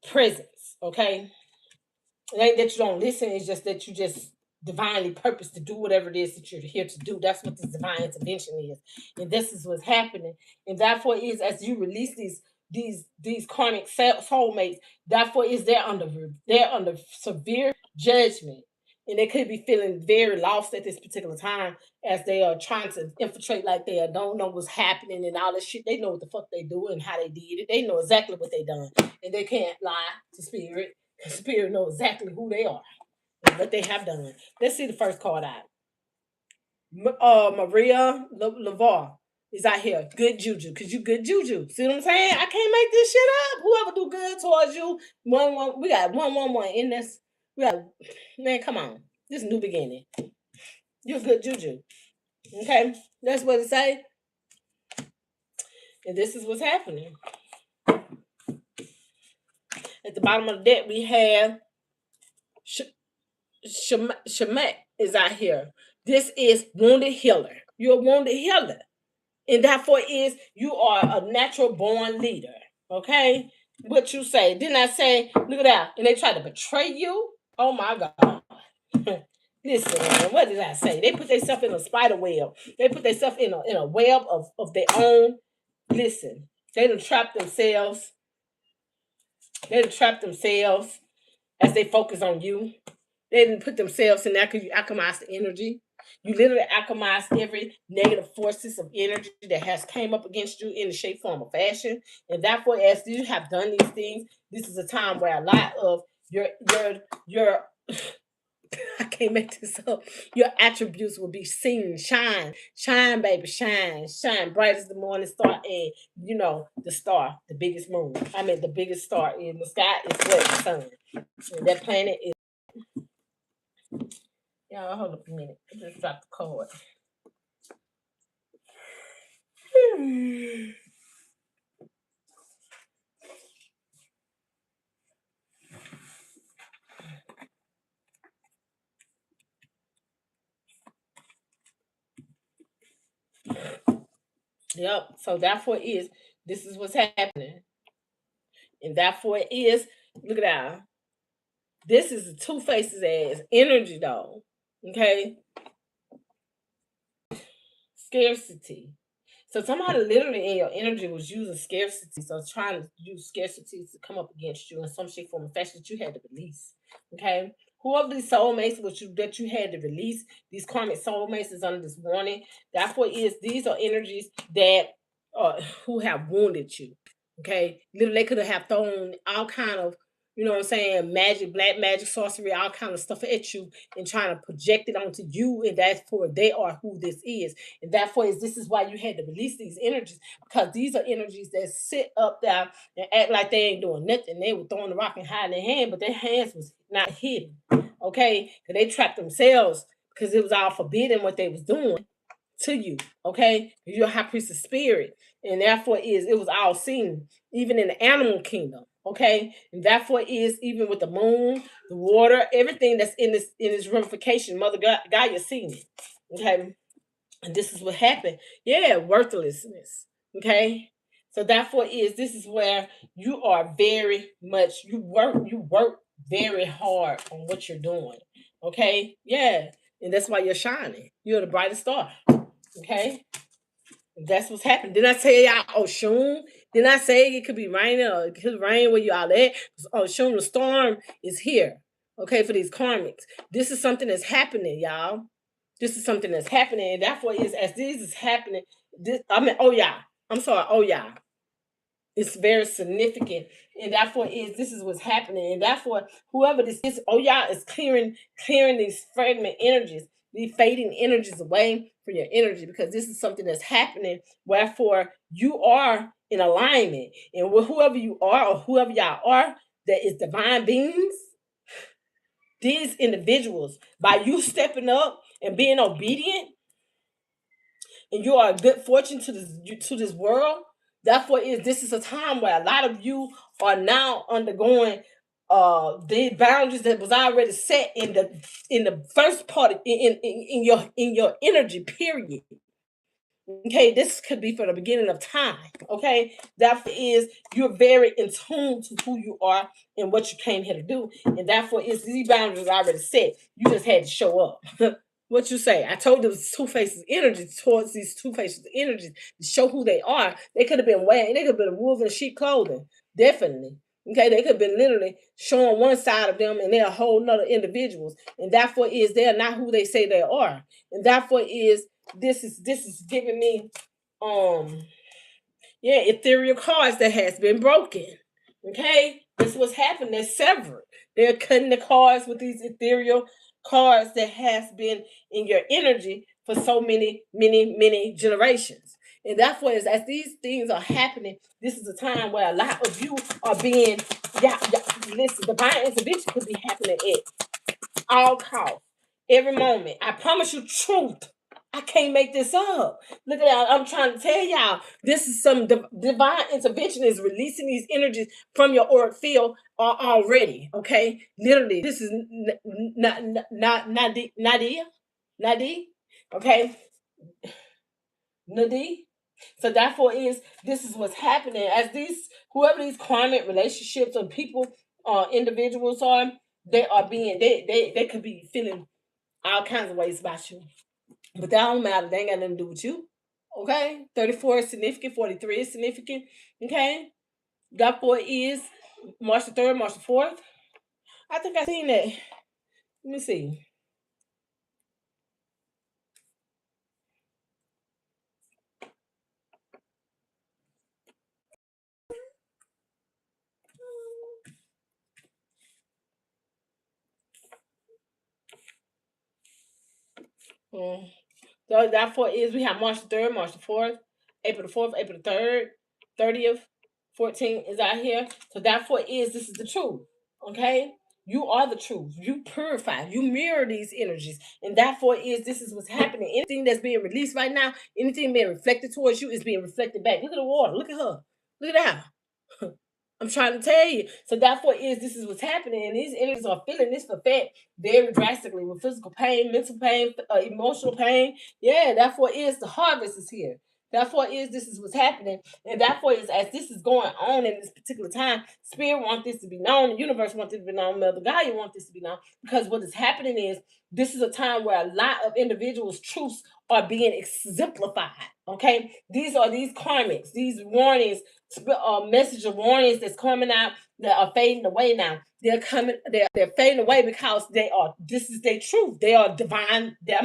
presence. Okay, it ain't that you don't listen; it's just that you just divinely purposed to do whatever it is that you're here to do. That's what this divine intervention is, and this is what's happening. And therefore, is as you release these karmic soulmates, therefore is they're under severe judgment, and they could be feeling very lost at this particular time as they are trying to infiltrate, like they don't know what's happening and all this shit. They know what the fuck they do and how they did it. They know exactly what they done, and they can't lie to spirit. Spirit know exactly who they are and what they have done. Let's see the first card out. Maria Lavar is out here. Good juju, cause you good juju. See what I'm saying? I can't make this shit up. Whoever do good towards you, one. We got 111 in this. We got, man. Come on, this is new beginning. You're good juju. Okay, that's what it say. And this is what's happening. At the bottom of the deck, we have Shemet is out here. This is wounded healer. You're a wounded healer. And therefore is you are a natural born leader. Okay? What you say. Didn't I say, look at that. And they try to betray you? Oh my God. Listen, man, what did I say? They put themselves in a spider web. They put themselves in a web of their own. Listen, they done trapped themselves. They done trapped themselves as they focus on you. They didn't put themselves in there because you alchemize the energy. You literally alchemize every negative forces of energy that has came up against you in the shape, form, or fashion. And therefore, as you have done these things, this is a time where a lot of your I can't make this up. Your attributes will be seen. Shine, baby, shine bright as the morning star. And you know the star, the biggest moon. I mean, the biggest star in the sky is what? The sun. And that planet is. Y'all, hold up a minute. I just dropped the card. Yep. So therefore this is what's happening. And therefore look at that. This is the two faces as energy though. Okay. Scarcity. So somebody literally in your energy was using scarcity. So trying to use scarcity to come up against you in some shape, form, or fashion that you had to release. Okay. Whoever these soulmates that you had to release, these karmic soulmates is under this warning. Therefore, these are energies that who have wounded you. Okay. Literally they could have thrown all kind of, you know what I'm saying, magic, black magic, sorcery, all kind of stuff at you and trying to project it onto you, and that's for they are who this is. And therefore this is why you had to release these energies, because these are energies that sit up there and act like they ain't doing nothing. They were throwing the rock and hiding their hand, but their hands was not hidden. Okay? Because they trapped themselves because it was all forbidden what they was doing to you. Okay? You're a high priest of spirit. And therefore it was all seen, even in the animal kingdom. Okay, and therefore even with the moon, the water, everything that's in this ramification, Mother God, you're seeing it. Okay, and this is what happened. Yeah, worthlessness. Okay, so therefore this is where you are very much you work very hard on what you're doing. Okay, yeah, and that's why you're shining. You're the brightest star. Okay, that's what's happening. Didn't I say y'all Oshun? Didn't I say it could be raining or it could rain where you all at? Oshun, the storm is here. Okay, for these karmics. This is something that's happening, y'all. This is something that's happening. And therefore as this is happening, oh yeah. I'm sorry, oh yeah. It's very significant. And therefore this is what's happening. And therefore, whoever this is, oh yeah, is clearing these fragment energies, these fading energies away from your energy, because this is something that's happening. Wherefore you are in alignment. And with whoever you are or whoever y'all are, that is divine beings, these individuals, by you stepping up and being obedient, and you are a good fortune to this world. Therefore, this is a time where a lot of you are now undergoing the boundaries that was already set in the first part in your energy period. Okay, this could be for the beginning of time. Okay, that is you're very in tune to who you are and what you came here to do, and therefore is these boundaries already set. You just had to show up. What you say? I told you it was two faces energy towards these two faces energies to show who they are. They could have been wearing, they could have been wolves in sheep clothing, definitely. Okay, they could have been literally showing one side of them and they're a whole nother individuals, and therefore is they're not who they say they are, and therefore is this is giving me um yeah, ethereal cards that has been broken. Okay, this is what's happening. They're severed. They're cutting the cards with these ethereal cards that has been in your energy for so many generations. And therefore, as these things are happening, this is a time where a lot of you are being, listen, divine intervention could be happening at all costs, every moment. I promise you truth. I can't make this up. Look at that. I'm trying to tell y'all. This is some divine intervention is releasing these energies from your auric field already. Okay, literally. This is not Nadia. Nadia. Okay, Nadia. So therefore, this is what's happening as these whoever these karmic relationships or people or individuals are, they are being they could be feeling all kinds of ways about you. But that don't matter. They ain't got nothing to do with you. Okay? 34 is significant, 43 is significant. Okay? God 4 is March the 3rd, March the 4th. I think I seen that. Let me see. Mm. So that 4 is we have March the 3rd, March the 4th, April the 4th, April the 3rd, 30th, 14 is out here. So that 4 is this is the truth. Okay? You are the truth. You purify. You mirror these energies. And therefore is this is what's happening. Anything that's being released right now, anything being reflected towards you is being reflected back. Look at the water. Look at her. Look at that. I'm trying to tell you. So therefore is this is what's happening. And these energies are feeling this effect very drastically with physical pain, mental pain, emotional pain. Yeah, therefore is the harvest is here. Therefore is this is what's happening. And therefore is as this is going on in this particular time, spirit wants this to be known, the universe wants it to be known, Mother Gaia wants this to be known. Because what is happening is this is a time where a lot of individuals' truths are being exemplified. Okay, these are these karmics, these warnings, message of warnings that's coming out that are fading away now. They're coming, they're fading away because they are. This is their truth. They are divine. They're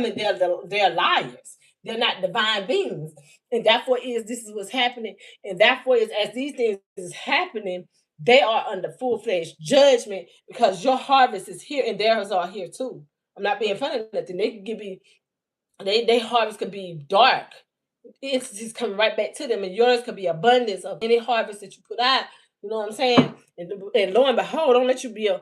liars. They're not divine beings, and therefore is this is what's happening, and therefore is as these things is happening, they are under full fledged judgment because your harvest is here and theirs are here too. I'm not being funny or nothing. They could give me they harvest could be dark. Entities coming right back to them, and yours could be abundance of any harvest that you put out. You know what I'm saying? And lo and behold, don't let you be a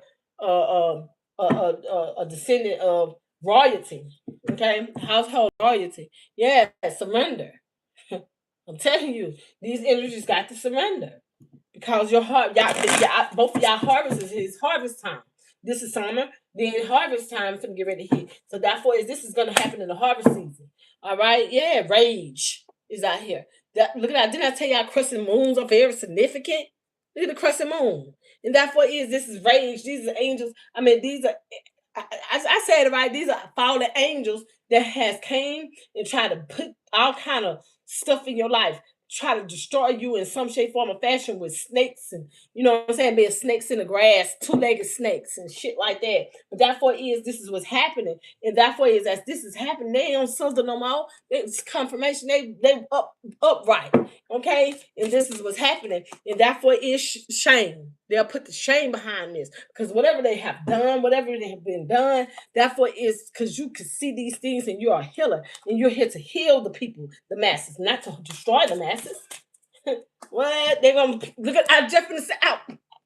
descendant of royalty. Okay, household royalty. Yeah, surrender. I'm telling you, these energies got to surrender because your heart, y'all, both of y'all harvest is harvest time. This is summer, then harvest time is gonna get ready to hit. So therefore, is this is gonna happen in the harvest season. All right, yeah, rage is out here. That look at that. Didn't I tell y'all crescent moons are very significant? Look at the crescent moon, and therefore is this is rage. These are angels. I mean, these are. I said it right. These are fallen angels that has came and tried to put all kind of stuff in your life, try to destroy you in some shape, form, or fashion with snakes and you know what I'm saying, being snakes in the grass, two-legged snakes and shit like that. But therefore is this is what's happening, and therefore is as this is happening, they don't suffer no more. It's confirmation. They upright, okay, and this is what's happening, and therefore is shame. They'll put the shame behind this because whatever they have done, whatever they have been done, therefore is because you can see these things and you're a healer and you're here to heal the people, the masses, not to destroy the masses. What they're gonna look at? I just gonna say out.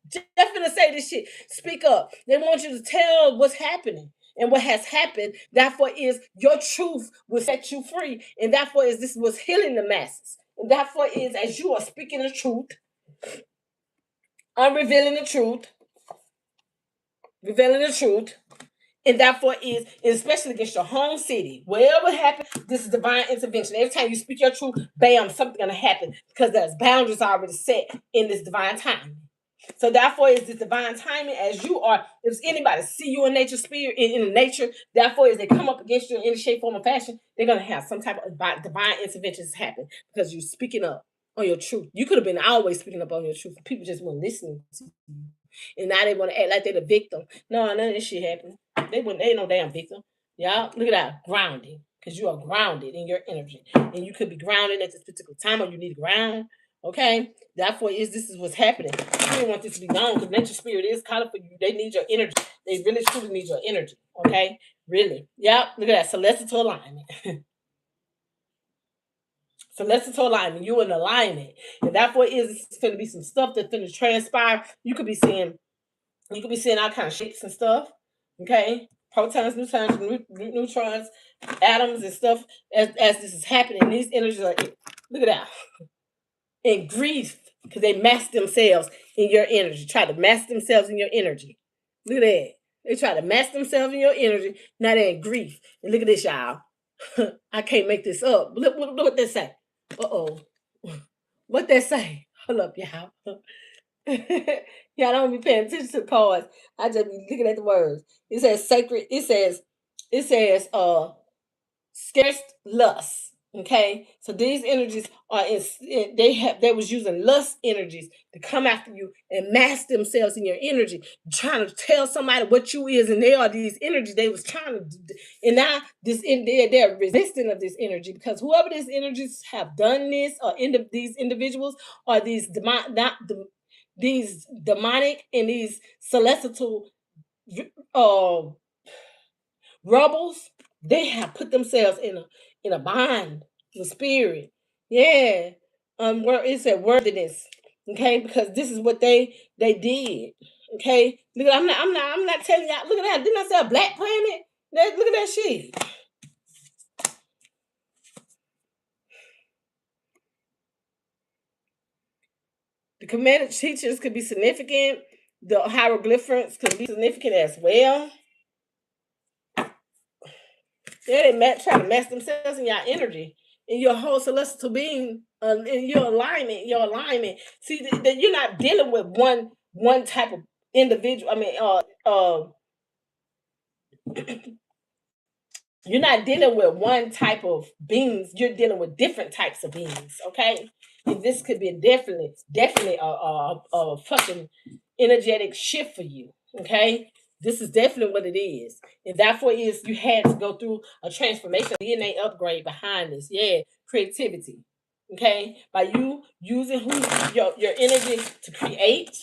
Just gonna say this shit. Speak up. They want you to tell what's happening and what has happened. Therefore, is your truth will set you free, and therefore is this was healing the masses. And therefore is as you are speaking the truth, I'm revealing the truth, And therefore is, especially against your home city, whatever happens, this is divine intervention. Every time you speak your truth, bam, something's gonna happen because there's boundaries already set in this divine time. So therefore is this divine timing as you are, if anybody see you in nature spirit in nature, therefore as they come up against you in any shape, form, or fashion, they're gonna have some type of divine interventions happen because you're speaking up on your truth. You could have been always speaking up on your truth. People just weren't listening to you. And now they want to act like they're the victim. No, none of this shit happened. They ain't no damn victim. Y'all, look at that grounding. Because you are grounded in your energy. And you could be grounded at this particular time or you need ground. Okay? Therefore, this is what's happening. You don't want this to be gone because nature spirit is calling for you. They need your energy. They really truly need your energy. Okay? Really. Yep. Look at that. Celestial alignment. Celestial alignment. You in alignment. And therefore, it's going to be some stuff that's going to transpire. You could be seeing all kind of shapes and stuff. Okay? Protons, neutrons, atoms, and stuff as this is happening. These energies are, look at that. In grief, because they mask themselves in your energy. Try to mask themselves in your energy. Look at that. They try to mask themselves in your energy. Now they're in grief. And look at this, y'all. I can't make this up. Look what they say. Uh-oh. What they say? Hold up, y'all. Y'all don't be paying attention to the cards. I just be looking at the words. It says sacred. It says scarce lust. Okay, so these energies are they was using lust energies to come after you and mask themselves in your energy, trying to tell somebody what you is, and they are these energies they was trying to, and now they're resistant of this energy because whoever these energies have done this, or these individuals, or these demonic and these celestial uh, rebels, they have put themselves in a bind with spirit. Yeah. Where it said worthiness. Okay, because this is what they did. Okay. Look at I'm not telling y'all. Look at that. Didn't I say a black planet? Look at that shit. The commanded teachers could be significant. The hieroglyphics could be significant as well. Yeah, they try to mess themselves in your energy, in your whole celestial being, in your alignment, See, that you're not dealing with one type of individual. I mean, you're not dealing with one type of beings. You're dealing with different types of beings. Okay, and this could be definitely a fucking energetic shift for you. Okay, this is definitely what it is, and therefore is you had to go through a transformation, DNA upgrade behind this. Yeah, creativity. Okay, by you using your energy to create,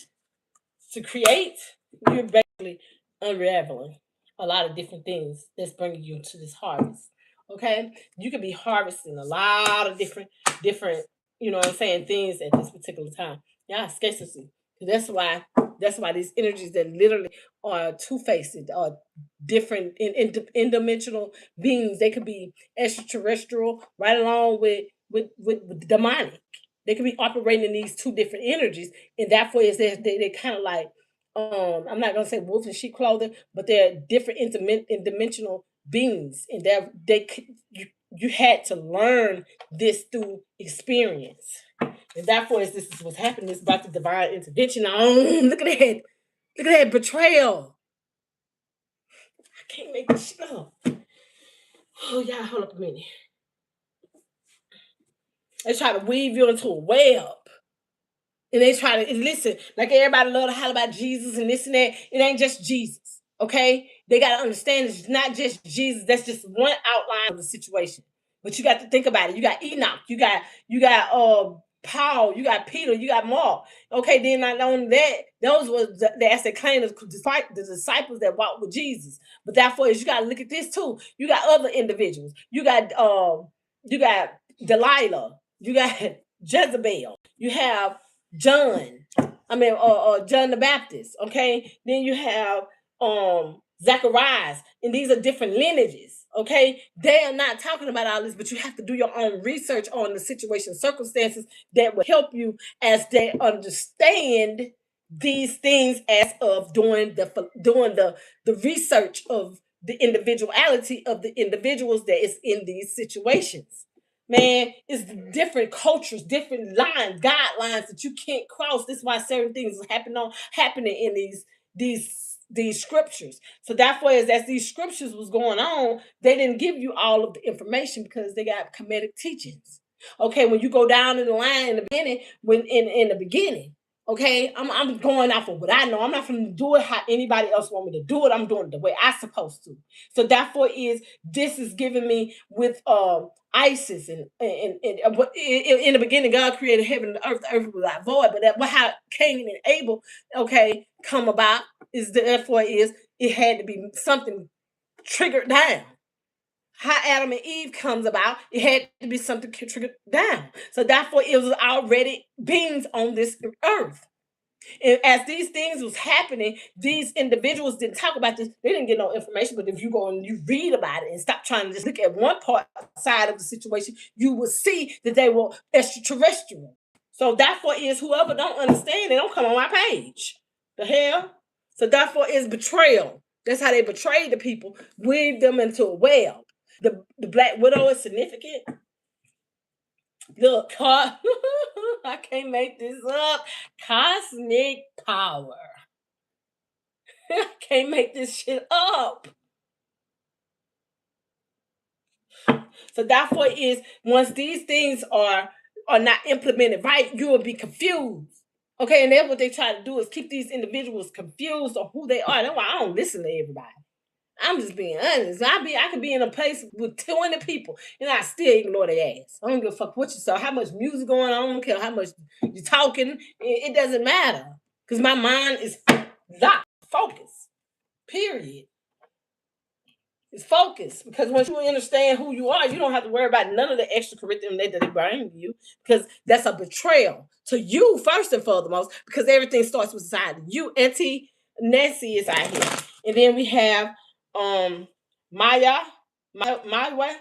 you're basically unraveling a lot of different things that's bringing you to this harvest. Okay, you could be harvesting a lot of different, you know what I'm saying, things at this particular time. Yeah, scarcity. That's why these energies that literally are two-faced, are different in dimensional beings. They could be extraterrestrial, right along with demonic. They could be operating in these two different energies, and therefore is they kind of like, I'm not gonna say wolf in sheep clothing, but they're different in dimensional beings, and you had to learn this through experience, and therefore this is what's happening. It's about the divine intervention. Look at that, betrayal. I can't make this shit up. Oh yeah, hold up a minute. They try to weave you into a web. And they try to listen, like everybody love to holler about Jesus and this and that. It ain't just Jesus, okay? They got to understand it's not just Jesus. That's just one outline of the situation. But you got to think about it. You got Enoch, you got Paul, you got Peter, you got Mark. Okay, then not only that, those were that's the claim of the disciples that walked with Jesus. But therefore, is you got to look at this too. You got other individuals. You got Delilah. You got Jezebel. You have John. John the Baptist. Okay, then you have Zacharias, and these are different lineages. Okay, they are not talking about all this, but you have to do your own research on the situation, circumstances that will help you as they understand these things as of doing the research of the individuality of the individuals that is in these situations. Man, it's different cultures, different lines, guidelines that you can't cross. This is why certain things are happening in these scriptures. So therefore, as these scriptures was going on, they didn't give you all of the information because they got comedic teachings. Okay, when you go down in the line in the beginning, when in the beginning, okay, I'm going off of what I know. I'm not going to do it how anybody else want me to do it. I'm doing it the way I supposed to. So therefore, this is giving me with Isis and what in the beginning God created heaven and the earth was like void, but that what how Cain and Abel okay come about is therefore is it had to be something triggered down. How Adam and Eve comes about, it had to be something triggered down. So therefore, it was already beings on this earth. And as these things was happening, these individuals didn't talk about this. They didn't get no information. But if you go and you read about it and stop trying to just look at one part side of the situation, you will see that they were extraterrestrial. So therefore, is whoever don't understand, they don't come on my page. The hell. So therefore, is betrayal. That's how they betrayed the people, weaved them into a web. The Black Widow is significant. Look, I can't make this up. Cosmic power. I can't make this shit up. So therefore is once these things are not implemented right, you will be confused. Okay, and then what they try to do is keep these individuals confused on who they are. That's why I don't listen to everybody. I'm just being honest. I could be in a place with 20 people and I still ignore their ass. I don't give a fuck what you saw, how much music going on, I don't care how much you're talking. It doesn't matter. Because my mind is locked, focused. Period. It's focused. Because once you understand who you are, you don't have to worry about none of the extra curriculum that they bring you. Because that's a betrayal to you first and foremost. Because everything starts with inside you. Auntie Nancy is out here. And then we have Maya, my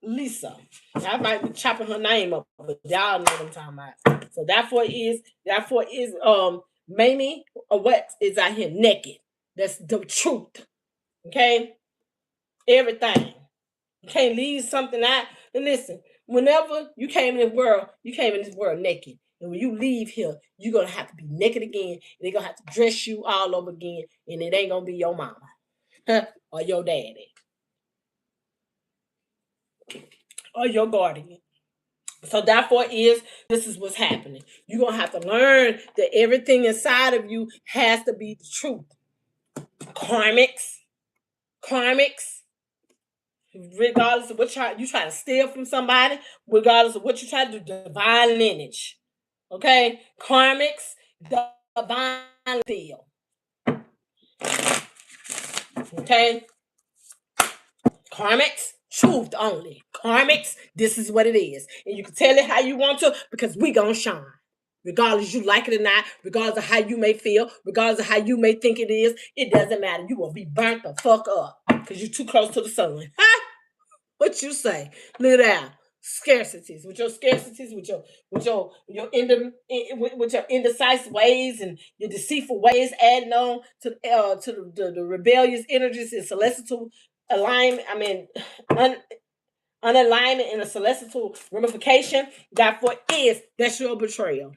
Lisa. I might be chopping her name up, but y'all know what I'm talking about. So therefore is Mamie or what is out here naked. That's the truth. Okay? Everything. You can't leave something out. And listen, whenever you came in this world naked. And when you leave here, you're gonna have to be naked again. And they're gonna have to dress you all over again. And it ain't gonna be your mama or your daddy or your guardian. So therefore this is what's happening. You're gonna have to learn that everything inside of you has to be the truth. Karmics, regardless of what you try to steal from somebody, regardless of what you try to do, divine lineage. Okay? Karmics, divine steal. Okay? Karmics, truth only. Karmics, this is what it is. And you can tell it how you want to because we gonna shine. Regardless you like it or not, regardless of how you may feel, regardless of how you may think it is, it doesn't matter. You will be burnt the fuck up because you're too close to the sun. Huh? What you say? Look out. Scarcities. With your scarcities, with your indecisive ways and your deceitful ways, adding on to the rebellious energies and celestial alignment. I mean, unalignment and a celestial ramification. Therefore, that's your betrayal.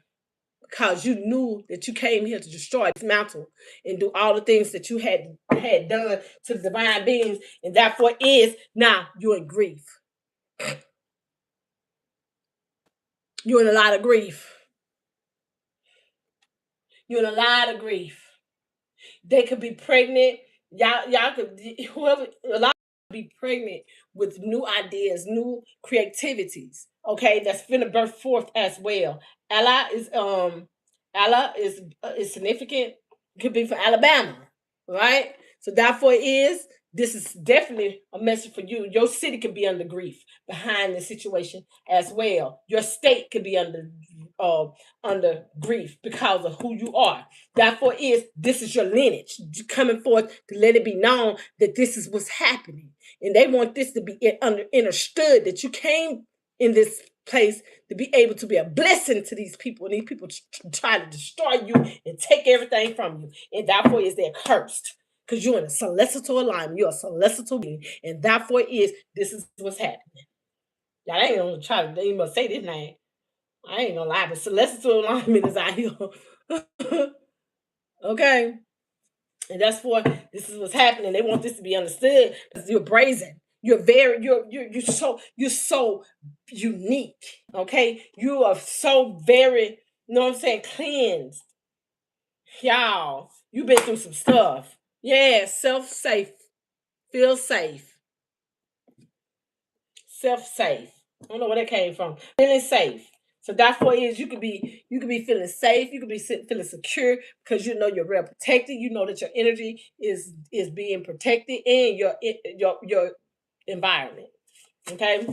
Because you knew that you came here to destroy, dismantle, and do all the things that you had done to the divine beings, and therefore now you're in grief. You're in a lot of grief. You're in a lot of grief. They could be pregnant. Y'all could whoever a lot be pregnant with new ideas, new creativities. Okay, that's finna birth forth as well. Allah is significant. Could be for Alabama, right? So therefore, this is definitely a message for you. Your city could be under grief behind the situation as well. Your state could be under grief because of who you are. Therefore, this is your lineage coming forth to let it be known that this is what's happening, and they want this to be understood that you came in this place to be able to be a blessing to these people, and these people try to destroy you and take everything from you, and therefore they're cursed because you're in a celestial alignment. You're a celestial being, and therefore is this is what's happening. Y'all ain't gonna try to even say this name. I ain't gonna lie, but celestial alignment is out here. Okay. And that's for this is what's happening. They want this to be understood because you're brazen. You're very you're so unique. Okay, you are so very, you know what I'm saying, cleansed. Y'all, you've been through some stuff. Yeah, self-safe. Feel safe. Self-safe. I don't know where that came from. Feeling safe. So that's what it is. You could be feeling safe. You could be feeling secure because you know you're well protected. You know that your energy is being protected in your environment. Okay,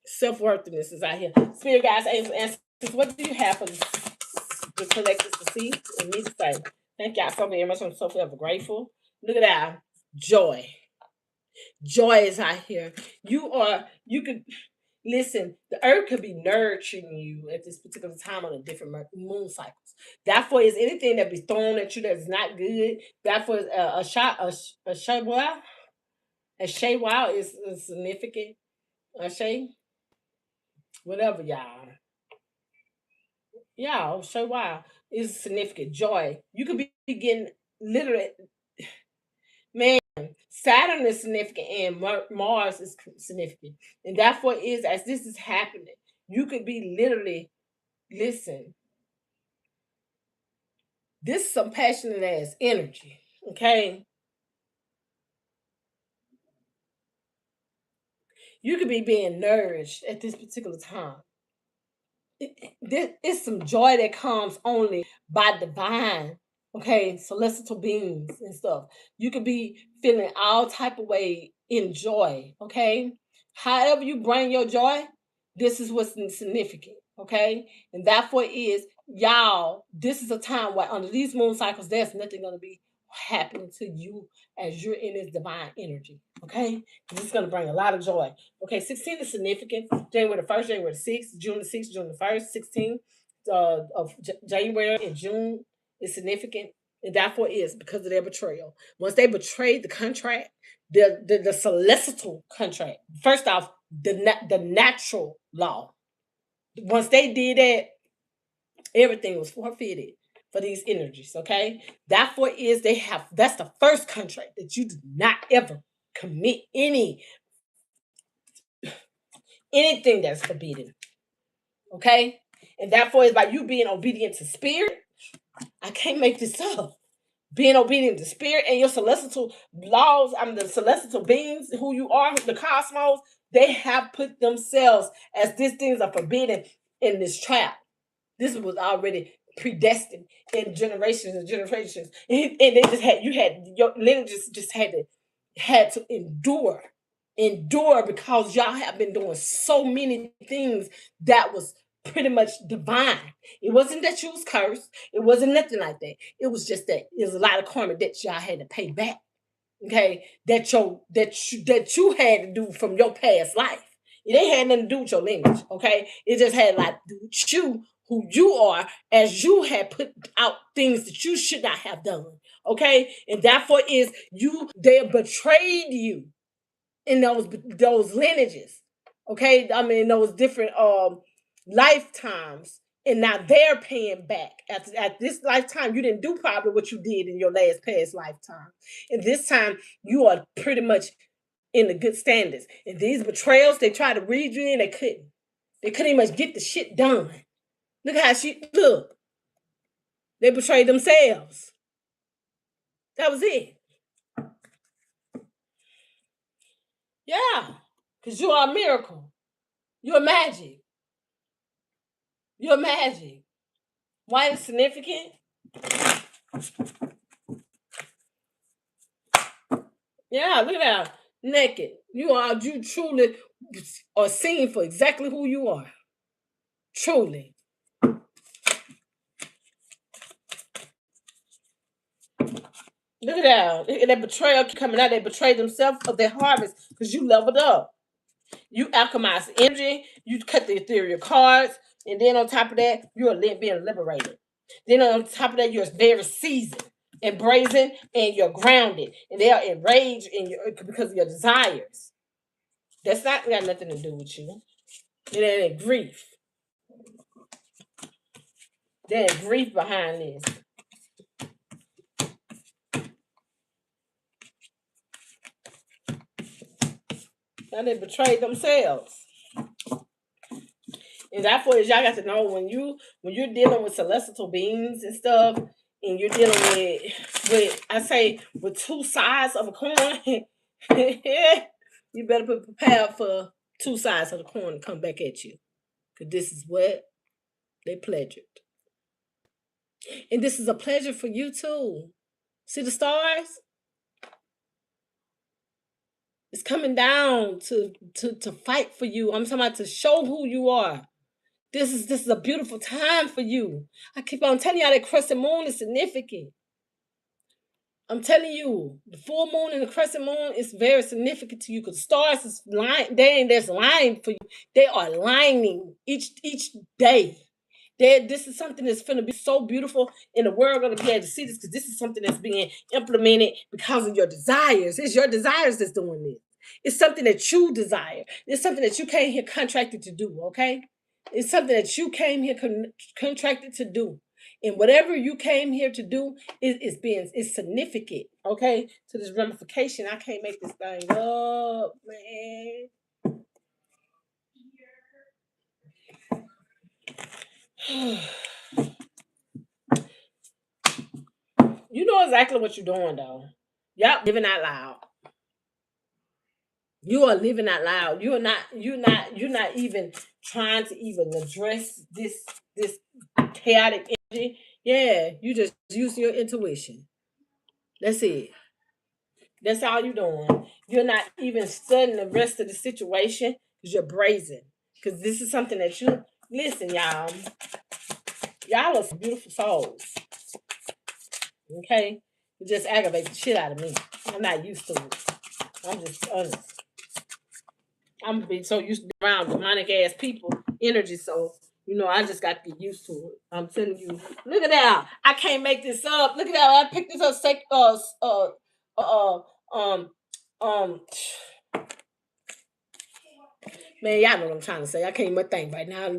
self-worthiness is out here. Spirit guides, angels, ancestors. What do you have for the collectors to see and me to say? Thank y'all so very much. I'm so forever grateful. Look at that joy. Joy is out here. You could listen, the earth could be nurturing you at this particular time on a different moon cycles. Therefore, is anything that be thrown at you that's not good. Therefore, a shot, a shay wow, a shay wow is significant. A shay, whatever, y'all, shay wow is significant. Joy. You could be getting literally, man. Saturn is significant and Mars is significant, and therefore is as this is happening. You could be literally listen. This is some passionate ass energy. Okay. You could be being nourished at this particular time. This is some joy that comes only by divine, okay, celestial beings and stuff. You could be feeling all type of way in joy, okay. However you bring your joy, this is what's significant, okay. And therefore is y'all. This is a time where under these moon cycles, there's nothing gonna be happening to you as you're in this divine energy, okay. This is gonna bring a lot of joy. Okay, 16 is significant. January the 1st, January the 6th, June the 6th, June the 1st, 16 of January and June is significant. And therefore is because of their betrayal. Once they betrayed the contract, the celestial contract, first off, the natural law. Once they did that, everything was forfeited for these energies. Okay. Therefore is that's the first contract that you do not ever commit anything that's forbidden. Okay? And therefore is by you being obedient to spirit. I can't make this up. Being obedient to spirit and your celestial laws, the celestial beings, who you are, the cosmos, they have put themselves as these things are forbidden in this trap. This was already predestined in generations and generations. And they just had your lineages just had to endure because y'all have been doing so many things that was pretty much divine. It wasn't that you was cursed. It wasn't nothing like that. It was just that there's a lot of karma that y'all had to pay back. Okay, that you had to do from your past life. It ain't had nothing to do with your lineage. Okay, it just had a lot to do with you, who you are, as you had put out things that you should not have done. Okay, and therefore is they betrayed you in those lineages. Okay, I mean those different lifetimes, and now they're paying back at this lifetime. You didn't do probably what you did in your last past lifetime, and this time you are pretty much in the good standards. And these betrayals, they tried to read you in, they couldn't even get the shit done. Look how they betrayed themselves. That was it. Yeah, because you are a miracle. You're magic. You're magic. Why is it significant? Yeah, look at that. Naked. You truly are seen for exactly who you are. Truly. Look at that. Look at that betrayal coming out. They betrayed themselves of their harvest because you leveled up. You alchemize the energy, you cut the ethereal cards, and then on top of that, you're being liberated. Then on top of that, you're very seasoned. and brazen, and you're grounded, and they are enraged because of your desires. That's not got nothing to do with you. It ain't grief. There's grief behind this. Now they betrayed themselves. And therefore, as y'all got to know, when you're dealing with celestial beings and stuff, and you're dealing with I say with two sides of a coin, you better be prepared for two sides of the coin to come back at you. Because this is what they pleasured. And this is a pleasure for you too. See the stars? It's coming down to fight for you. I'm talking about to show who you are. This is a beautiful time for you. I keep on telling y'all that crescent moon is significant. I'm telling you, the full moon and the crescent moon is very significant to you because stars is lying. There's lying for you. They are lining each day. This is something that's going to be so beautiful, and the world going to be able to see this because this is something that's being implemented because of your desires. It's your desires that's doing this. It's something that you desire. It's something that you came here contracted to do, okay? It's something that you came here contracted to do. And whatever you came here to do is significant, okay? To this ramification. I can't make this thing up, man. You know exactly what you're doing, though. Yep, living out loud. You are living out loud. You're not even trying to even address this chaotic energy. Yeah, you just use your intuition. That's it. That's all you're doing. You're not even studying the rest of the situation because you're brazen. Because this is something that you listen, y'all. Y'all are some beautiful souls. Okay? You just aggravate the shit out of me. I'm not used to it. I'm just honest. I'm being so used to be around demonic ass people, energy. So, I just got to get used to it. I'm telling you. Look at that. I can't make this up. Look at that. I picked this up. Um, Man, y'all know what I'm trying to say. I can't even think right now.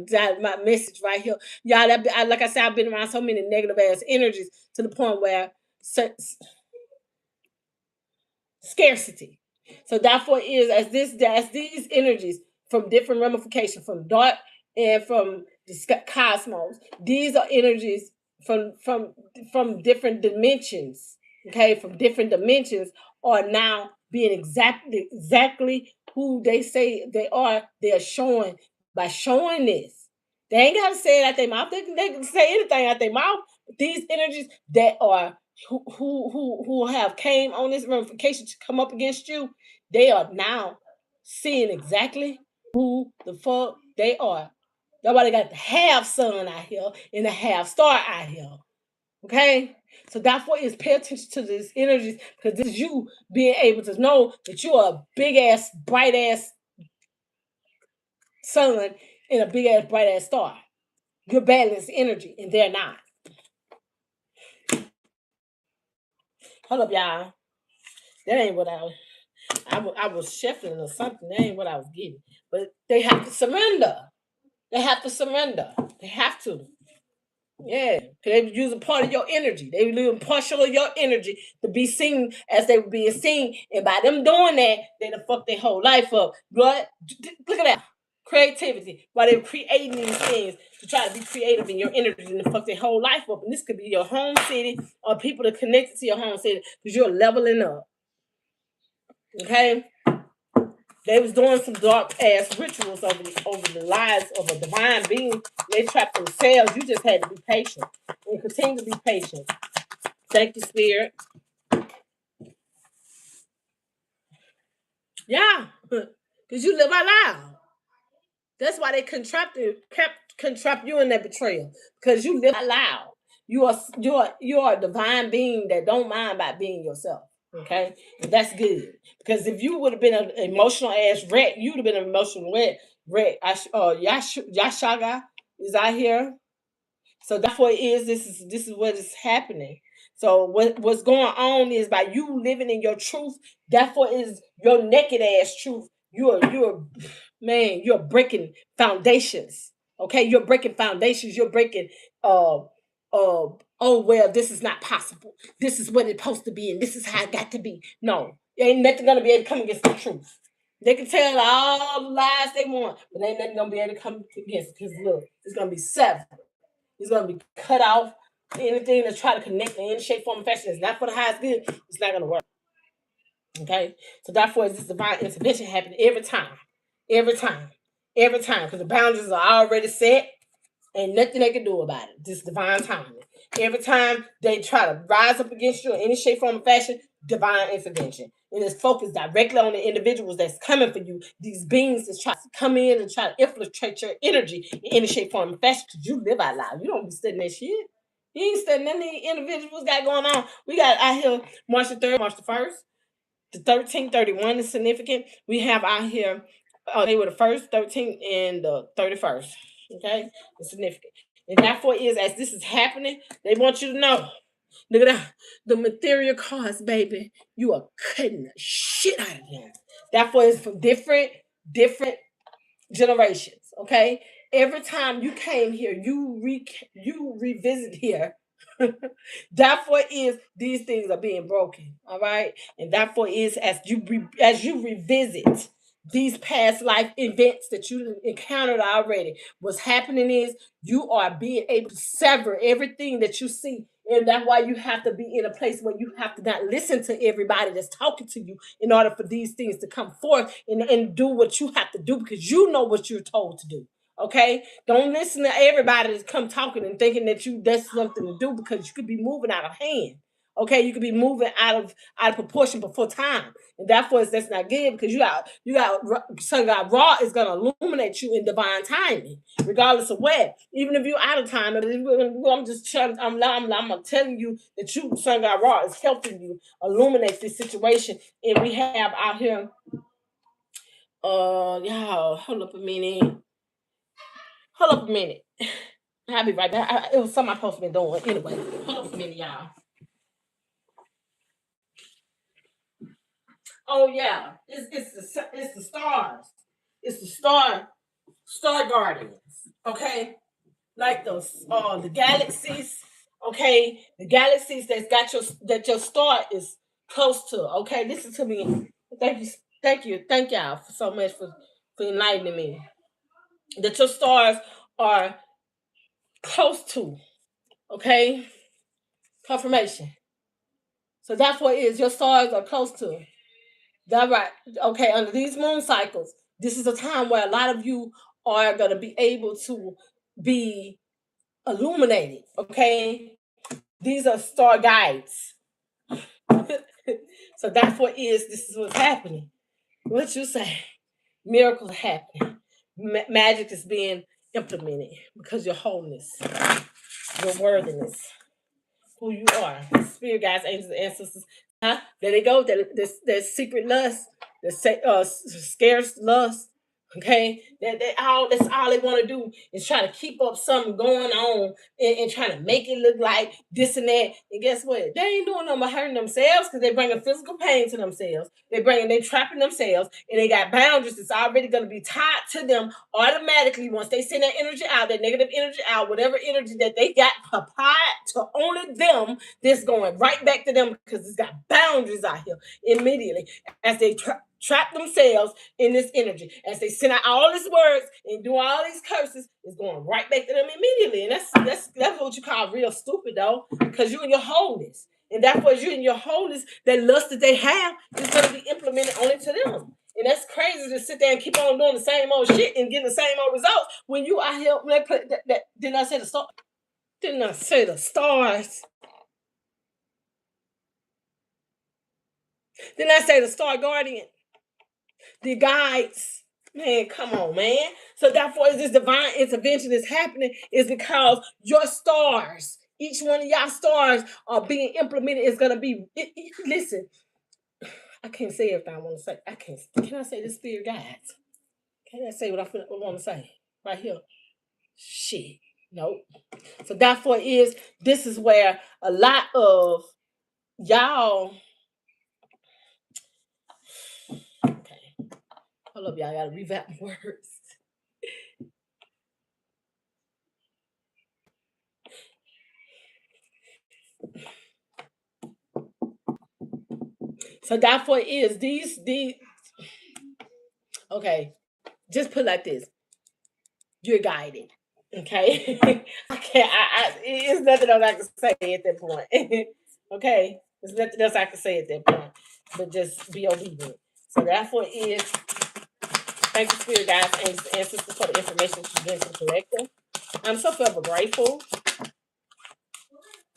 My message right here. Y'all, like I said, I've been around so many negative ass energies to the point where scarcity. So therefore is as these energies from different ramifications, from dark and from the cosmos. These are energies from different dimensions. Okay, from different dimensions are now being exactly who they say they are. They are showing by showing this. They ain't gotta say it out their mouth. They can say anything out their mouth. But these energies that are who have came on this ramification to come up against you, they are now seeing exactly who the fuck they are. Nobody got the half sun out here and the half star out here. Okay? So therefore is pay attention to these energies because this is you being able to know that you are a big ass, bright ass sun and a big ass, bright ass star. You're balanced energy and they're not. Hold up, y'all. That ain't what I was shuffling or something. That ain't what I was getting. But they have to surrender. They have to surrender. They have to. Yeah. They were using part of your energy. They were using partial of your energy to be seen as they were being seen. And by them doing that, they done fucked their whole life up. But look at that. Creativity. While they were creating these things to try to be creative in your energy and fuck their whole life up. And this could be your home city or people that connected to your home city because you're leveling up. Okay? They was doing some dark ass rituals over the lives of a divine being. They trapped themselves. You just had to be patient and continue to be patient. Thank you, Spirit. Yeah, because you live out loud. That's why they kept you in that betrayal because you live out loud. You are a divine being that don't mind about being yourself. Okay, and that's good because if you would have been an emotional ass wreck, you'd have been an emotional wreck. Yashaga is out here. So therefore it is this is what is happening. So what's going on is by you living in your truth, therefore is your naked ass truth. You're man, you're breaking foundations. Okay, you're breaking foundations. You're breaking uh oh well, this is not possible. This is what it's supposed to be, and this is how it got to be. No, ain't nothing gonna be able to come against the truth. They can tell all the lies they want, but ain't nothing gonna be able to come against it. Because look, it's gonna be seven. It's gonna be cut off. Anything to try to connect in any shape, form, or fashion is not for the highest good. It's not gonna work. Okay, so therefore, this divine intervention happen every time, every time, because the boundaries are already set. Ain't nothing they can do about it. This divine timing. Every time they try to rise up against you in any shape, form, or fashion, divine intervention. And it's focused directly on the individuals that's coming for you. These beings that try to come in and try to infiltrate your energy in any shape, form, or fashion because you live out loud. You don't be studying that shit. You ain't studying none of the individuals got going on. We got out here March the 3rd, March the 1st. The 13th, 31 is significant. We have out here they were the 1st, 13th, and the 31st. Okay, it's significant. And therefore is as this is happening, they want you to know. Look at that. The material cards, baby. You are cutting the shit out of them. Therefore, it's from different generations. Okay, every time you came here, you revisit here. Therefore is these things are being broken. All right, and therefore is as you revisit these past life events that you encountered already. What's happening is you are being able to sever everything that you see. And that's why you have to be in a place where you have to not listen to everybody that's talking to you in order for these things to come forth and do what you have to do because you know what you're told to do. Okay? Don't listen to everybody that's come talking and thinking that that's something to do because you could be moving out of hand. Okay, you could be moving out of proportion before time, and therefore that's not good because you got Sun God Ra is gonna illuminate you in divine timing, regardless of what. Even if you're out of time, I'm just trying. I'm telling you that Sun God Ra is helping you illuminate this situation, and we have out here. Y'all, hold up a minute. Hold up a minute. I'll be right back. It was something I'm supposed to be doing anyway. Hold up a minute, y'all. Oh yeah, it's the stars. It's the star guardians. Okay, like those the galaxies. Okay, the galaxies that your star is close to. Okay, listen to me. Thank y'all so much for enlightening me. That your stars are close to. Okay, confirmation. So that's what it is. Your stars are close to. That right. Okay, under these moon cycles, this is a time where a lot of you are gonna be able to be illuminated. Okay, these are star guides. So that's what is. This is what's happening. What you say? Miracles are happening. Magic is being implemented because your wholeness, your worthiness, who you are, spirit guides, angels, and ancestors. Huh? There they go. There's secret lust. Scarce lust. Okay, that's all they want to do is try to keep up something going on and trying to make it look like this and that. And guess what? They ain't doing nothing but hurting themselves because they bringing physical pain to themselves. They trapping themselves, and they got boundaries that's already going to be tied to them automatically once they send that energy out, that negative energy out, whatever energy that they got applied to only them, this going right back to them because it's got boundaries out here immediately as they trap themselves in this energy. As they send out all these words and do all these curses, it's going right back to them immediately. And that's what you call real stupid though, because you're in your wholeness. And that's what you're in your wholeness, that lust that they have is going to be implemented only to them. And that's crazy to sit there and keep on doing the same old shit and getting the same old results when you out here. When they put that didn't I say the star? Didn't I say the stars? Didn't I say the star guardian? The guides. Man, come on, man. So therefore, this divine intervention is happening is because your stars, each one of y'all stars are being implemented. Is gonna be. Listen, I can't say everything I want to say. I can't. Can I say the spirit guides? Can I say what I want to say right here? Shit. Nope. So therefore is this is where a lot of y'all. Okay, hold up, y'all. Gotta revamp my words. So therefore is these. Okay, just put it like this: you're guided. Okay, I can't. It's nothing else I can say at that point. Okay, there's nothing else I can say at that point, but just be obedient. So therefore is thank you, Spirit guides and sisters for the information she's been to the collective. I'm so forever grateful.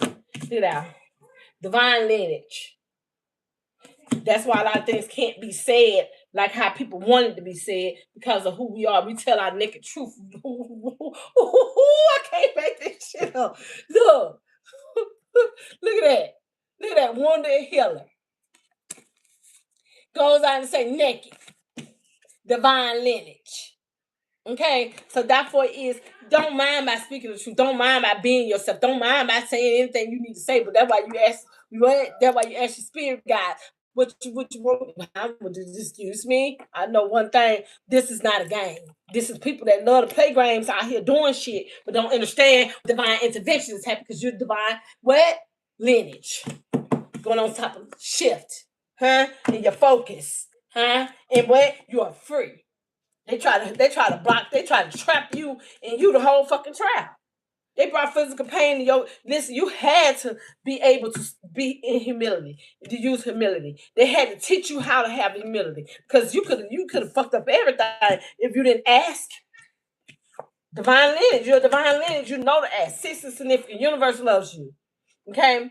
Look at that. Divine lineage. That's why a lot of things can't be said like how people want it to be said because of who we are. We tell our naked truth. I can't make this shit up. Look, look at that. Look at that wonder healer. Goes on to say naked. Divine lineage. Okay, so therefore is don't mind by speaking the truth. Don't mind by being yourself. Don't mind by saying anything you need to say. But that's why you ask. That's why you ask your spirit guide. What you want? Excuse me. I know one thing. This is not a game. This is people that love to play games out here doing shit, but don't understand divine intervention is happening because you're divine. What lineage going on top of shift, huh? And your focus, huh? And what you are free. They try to block, they try to trap you and you the whole fucking trap. They brought physical pain to your listen, you had to be able to be in humility, to use humility. They had to teach you how to have humility. Because you could have fucked up everything if you didn't ask. Divine lineage, you're a divine lineage, you know to ask. Six is significant. Universe loves you. Okay?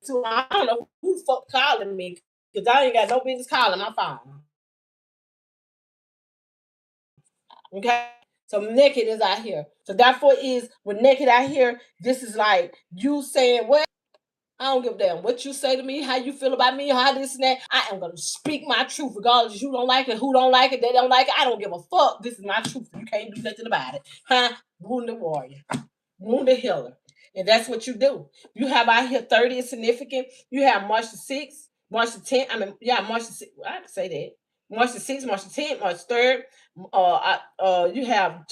So I don't know who fuck calling me because I ain't got no business calling my phone. Okay. So naked is out here. So therefore is when naked out here, this is like you saying what? I don't give a damn what you say to me, how you feel about me, how this and that. I am gonna speak my truth, regardless you don't like it, who don't like it, they don't like it. I don't give a fuck. This is my truth. You can't do nothing about it. Huh? Wounded warrior. Wounded healer. And that's what you do. You have out here 30 is significant. You have March the 6th, March the 10th. I mean, yeah, March the 6th. I have to say that. March the 6th, March the 10th, March 3rd. You have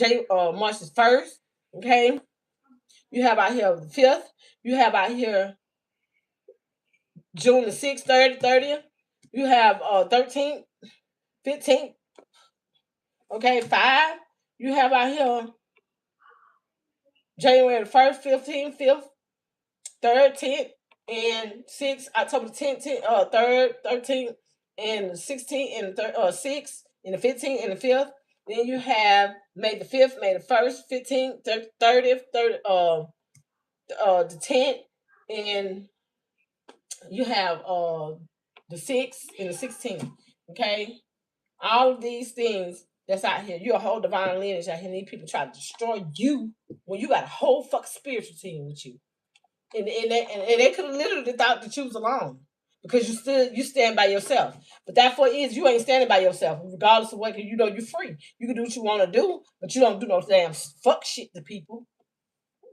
March the 1st. Okay. You have out here the 5th. You have out here June the 6th, 30th. You have 13th, 15th. Okay, 5. You have out here January the 1st, 15th, 5th. 3rd, 10th, and 6th, October 10th, 3rd, 13th, and the 16th, and the 6th, and the 15th, and the 5th. Then you have May the 5th, May the 1st, 15th, 30th, the 10th, and you have the 6th and the 16th. Okay? All of these things that's out here. You're a whole divine lineage out here. These people try to destroy you when you got a whole fucking spiritual team with you. And they could have literally thought that you was alone because you stand by yourself. But therefore is you ain't standing by yourself, regardless of what you know you're free. You can do what you want to do, but you don't do no damn fuck shit to people.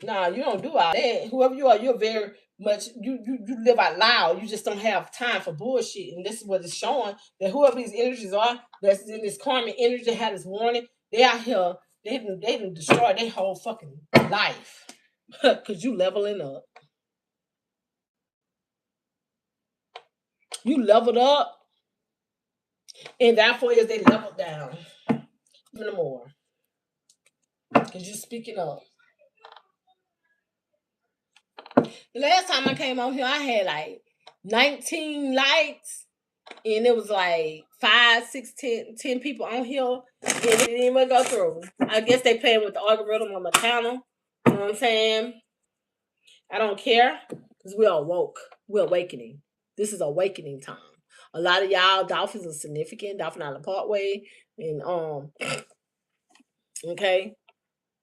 Nah, you don't do all that. Whoever you are, you're very much you live out loud. You just don't have time for bullshit. And this is what it's showing that whoever these energies are that's in this karmic energy had this warning, they out here, they done destroyed their whole fucking life. Cause you leveling up. You leveled up, and therefore is they leveled down even more because you're speaking up. The last time I came on here, I had like 19 likes, and it was like 5, 6, 10 people on here, and it didn't even go through. I guess they playing with the algorithm on my channel. You know what I'm saying? I don't care because we're awoke. We're awakening. This is awakening time. A lot of y'all dolphins are significant. Dolphin Island Parkway, and okay.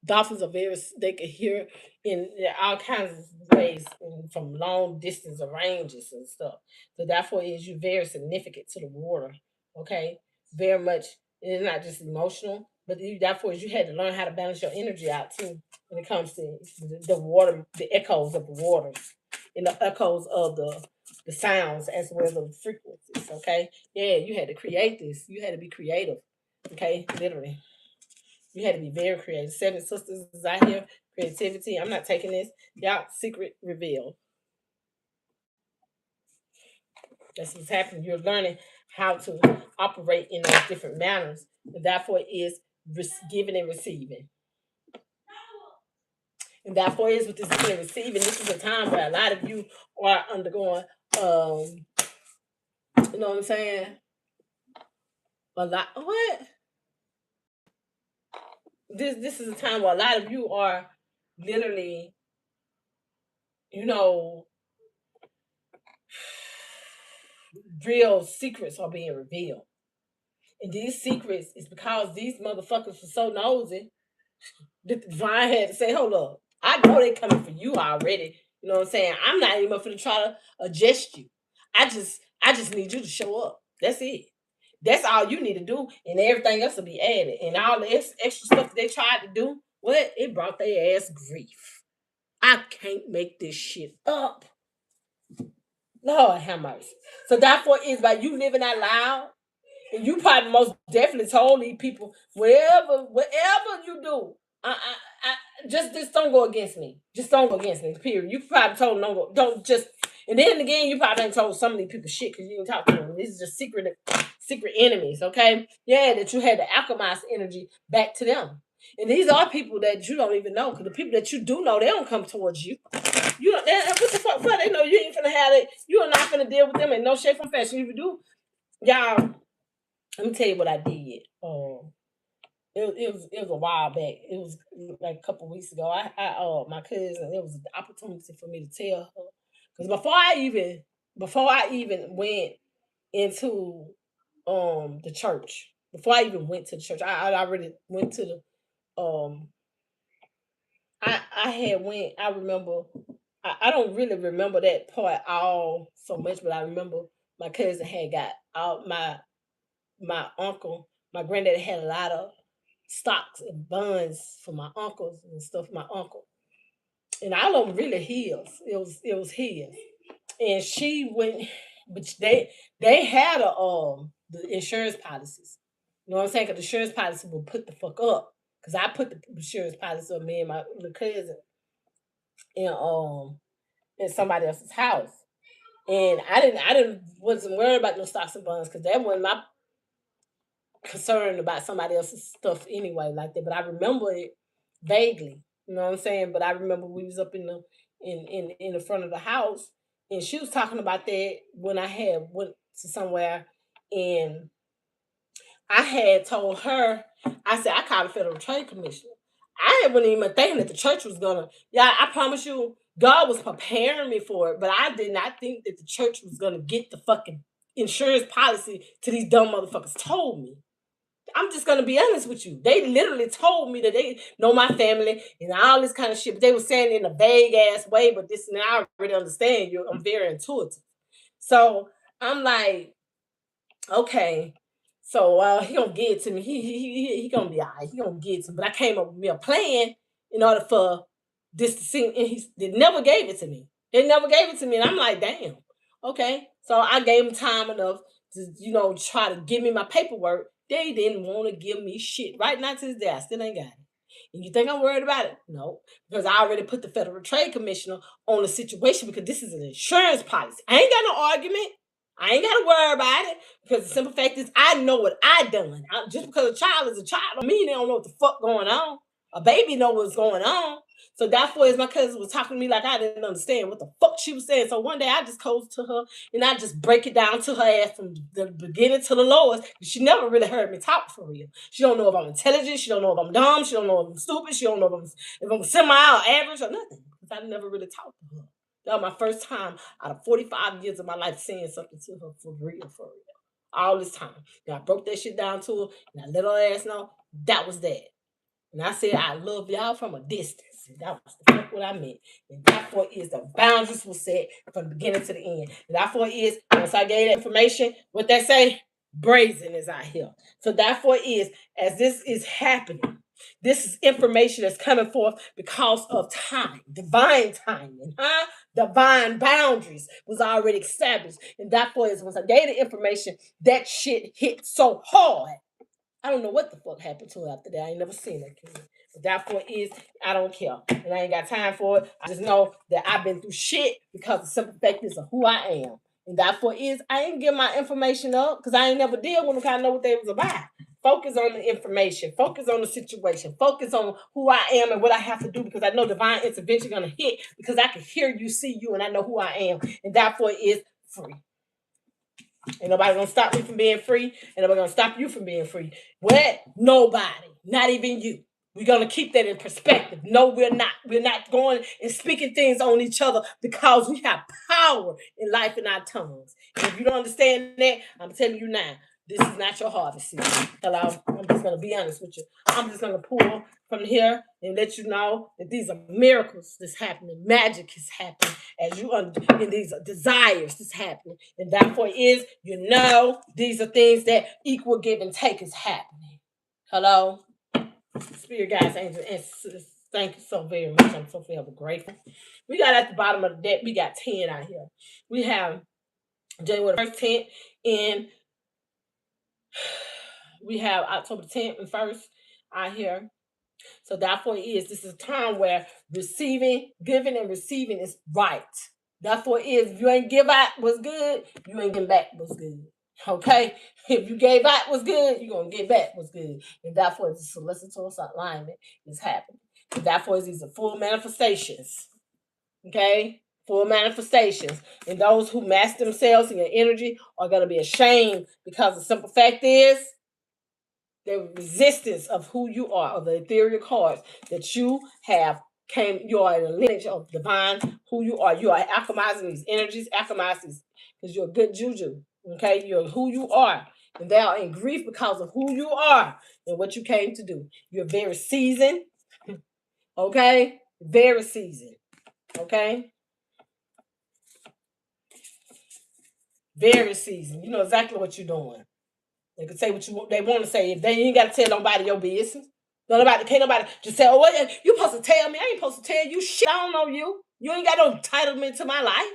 Dolphins are very, they can hear in all kinds of ways from long distance of ranges and stuff. So therefore is you very significant to the water. Okay. Very much, it's not just emotional, But therefore, you had to learn how to balance your energy out too when it comes to the water, the echoes of the waters, and the echoes of the sounds as well as the frequencies. Okay, yeah, you had to create this. You had to be creative. Okay, literally, you had to be very creative. Seven sisters is out here. Creativity. I'm not taking this. Y'all secret reveal. That's what's happening. You're learning how to operate in those different manners. And therefore, it is giving and receiving. And therefore, it is with this giving and receiving. This is a time where a lot of you are undergoing, you know what I'm saying? A lot. What? This is a time where a lot of you are literally, you know, real secrets are being revealed. And these secrets is because these motherfuckers are so nosy that the divine had to say, hold up. I know they coming for you already. You know what I'm saying? I'm not even going to try to adjust you. I just need you to show up. That's it. That's all you need to do, and everything else will be added. And all the extra stuff that they tried to do, what? It brought their ass grief. I can't make this shit up. Lord have mercy. So therefore, it's by you living out loud. And you probably most definitely told these people, whatever you do, just don't go against me. Just don't go against me. Period. You probably told them don't just. And then again, you probably ain't told some of these people shit because you didn't talk to them. This is just secret enemies. Okay, yeah, that you had to alchemize energy back to them. And these are people that you don't even know because the people that you do know, they don't come towards you. You don't. What the fuck? They know you ain't finna have it. You are not finna deal with them in no shape or fashion. If you do, y'all. Let me tell you what I did. It was a while back. It was like a couple weeks ago. My cousin. It was an opportunity for me to tell her because before I even went into the church. Before I even went to the church, I already went to the I had went. I remember. I don't really remember that part all so much, but I remember my cousin had got out my uncle, my granddaddy had a lot of stocks and bonds for my uncles and stuff. My uncle, and all of them really his. It was his, and she went, but they had the insurance policies. You know what I'm saying? Because the insurance policy will put the fuck up. Because I put the insurance policy on me and my little cousin in somebody else's house. And I didn't wasn't worried about no stocks and bonds because that wasn't my concerned about somebody else's stuff anyway like that. But I remember it vaguely. You know what I'm saying? But I remember we was up in the front of the house and she was talking about that when I had went to somewhere and I had told her, I said, I called the Federal Trade Commission. I wasn't even thinking that the church was gonna, yeah, I promise you, God was preparing me for it, but I did not think that the church was gonna get the fucking insurance policy to these dumb motherfuckers told me. I'm just gonna be honest with you. They literally told me that they know my family and all this kind of shit. But they were saying it in a vague ass way, but this and I already understand you. I'm very intuitive. So I'm like, okay. So he gonna get it to me. He gonna be all right. He gonna get it to me. But I came up with me a plan in order for this to sing. And they never gave it to me. They never gave it to me. And I'm like, damn. Okay. So I gave them time enough to, try to give me my paperwork. They didn't want to give me shit. Right now to this day, I still ain't got it. And you think I'm worried about it? No. Because I already put the Federal Trade Commissioner on the situation because this is an insurance policy. I ain't got no argument. I ain't got to worry about it because the simple fact is I know what I done. Just because a child is a child don't mean they don't know what the fuck going on. A baby know what's going on. So therefore, as my cousin was talking to me like I didn't understand what the fuck she was saying. So one day I just goes to her and I just break it down to her ass from the beginning to the lowest. She never really heard me talk for real. She don't know if I'm intelligent. She don't know if I'm dumb. She don't know if I'm stupid. She don't know if I'm semi or average or nothing because I never really talked to her. That was my first time out of 45 years of my life saying something to her for real, for real. All this time. And I broke that shit down to her and I let her ass know that was that. And I said, I love y'all from a distance. And that was the fuck what I meant. And therefore is the boundaries were set from the beginning to the end. And therefore is, once I gave that information, what they say, Brazen is out here. So therefore is, as this is happening, this is information that's coming forth because of time, divine timing, huh? Divine boundaries was already established. And therefore is, once I gave the information, that shit hit so hard. I don't know what the fuck happened to her after that. I ain't never seen that kid. But therefore is, I don't care. And I ain't got time for it. I just know that I've been through shit because the simple fact is of who I am. And therefore is, I ain't give my information up because I ain't never deal with them, kind of know what they was about. Focus on the information. Focus on the situation. Focus on who I am and what I have to do, because I know divine intervention gonna hit, because I can hear you, see you, and I know who I am. And therefore is free. Ain't nobody gonna stop me from being free. Ain't nobody gonna stop you from being free. What? Nobody. Not even you. We're gonna keep that in perspective. No, we're not. We're not going and speaking things on each other, because we have power in life in our tongues. And if you don't understand that, I'm telling you now, this is not your harvest season. Hello? I'm just gonna be honest with you. I'm just gonna pull from here and let you know that these are miracles that's happening. Magic is happening as you in these desires that's happening. And therefore is, these are things that equal give and take is happening. Hello? Spirit guides, angels, and thank you so very much. I'm so forever grateful. We got at the bottom of the deck, we got 10 out here. We have January 1st, 10th, and we have October 10th and 1st out here. So therefore this is a time where receiving, giving and receiving is right. Therefore if you ain't give out what's good, you ain't getting back what's good. Okay? If you gave out what's good, you're going to get back what's good. And therefore the solicitor alignment is happening. And therefore these are full manifestations. Okay? Full manifestations. And those who master themselves in your energy are going to be ashamed, because the simple fact is, the resistance of who you are, of the ethereal cards that you have you are in a lineage of divine who you are. You are alchemizing these energies, alchemizing, because you're a good juju. Okay, you're who you are. And they are in grief because of who you are and what you came to do. You're very seasoned. Okay? Very seasoned. Okay? Very seasoned. You know exactly what you're doing. They can say what they want to say. If they ain't got to tell nobody your business. Can't nobody just say, oh, what you supposed to tell me? I ain't supposed to tell you shit. I don't know you. You ain't got no entitlement to my life.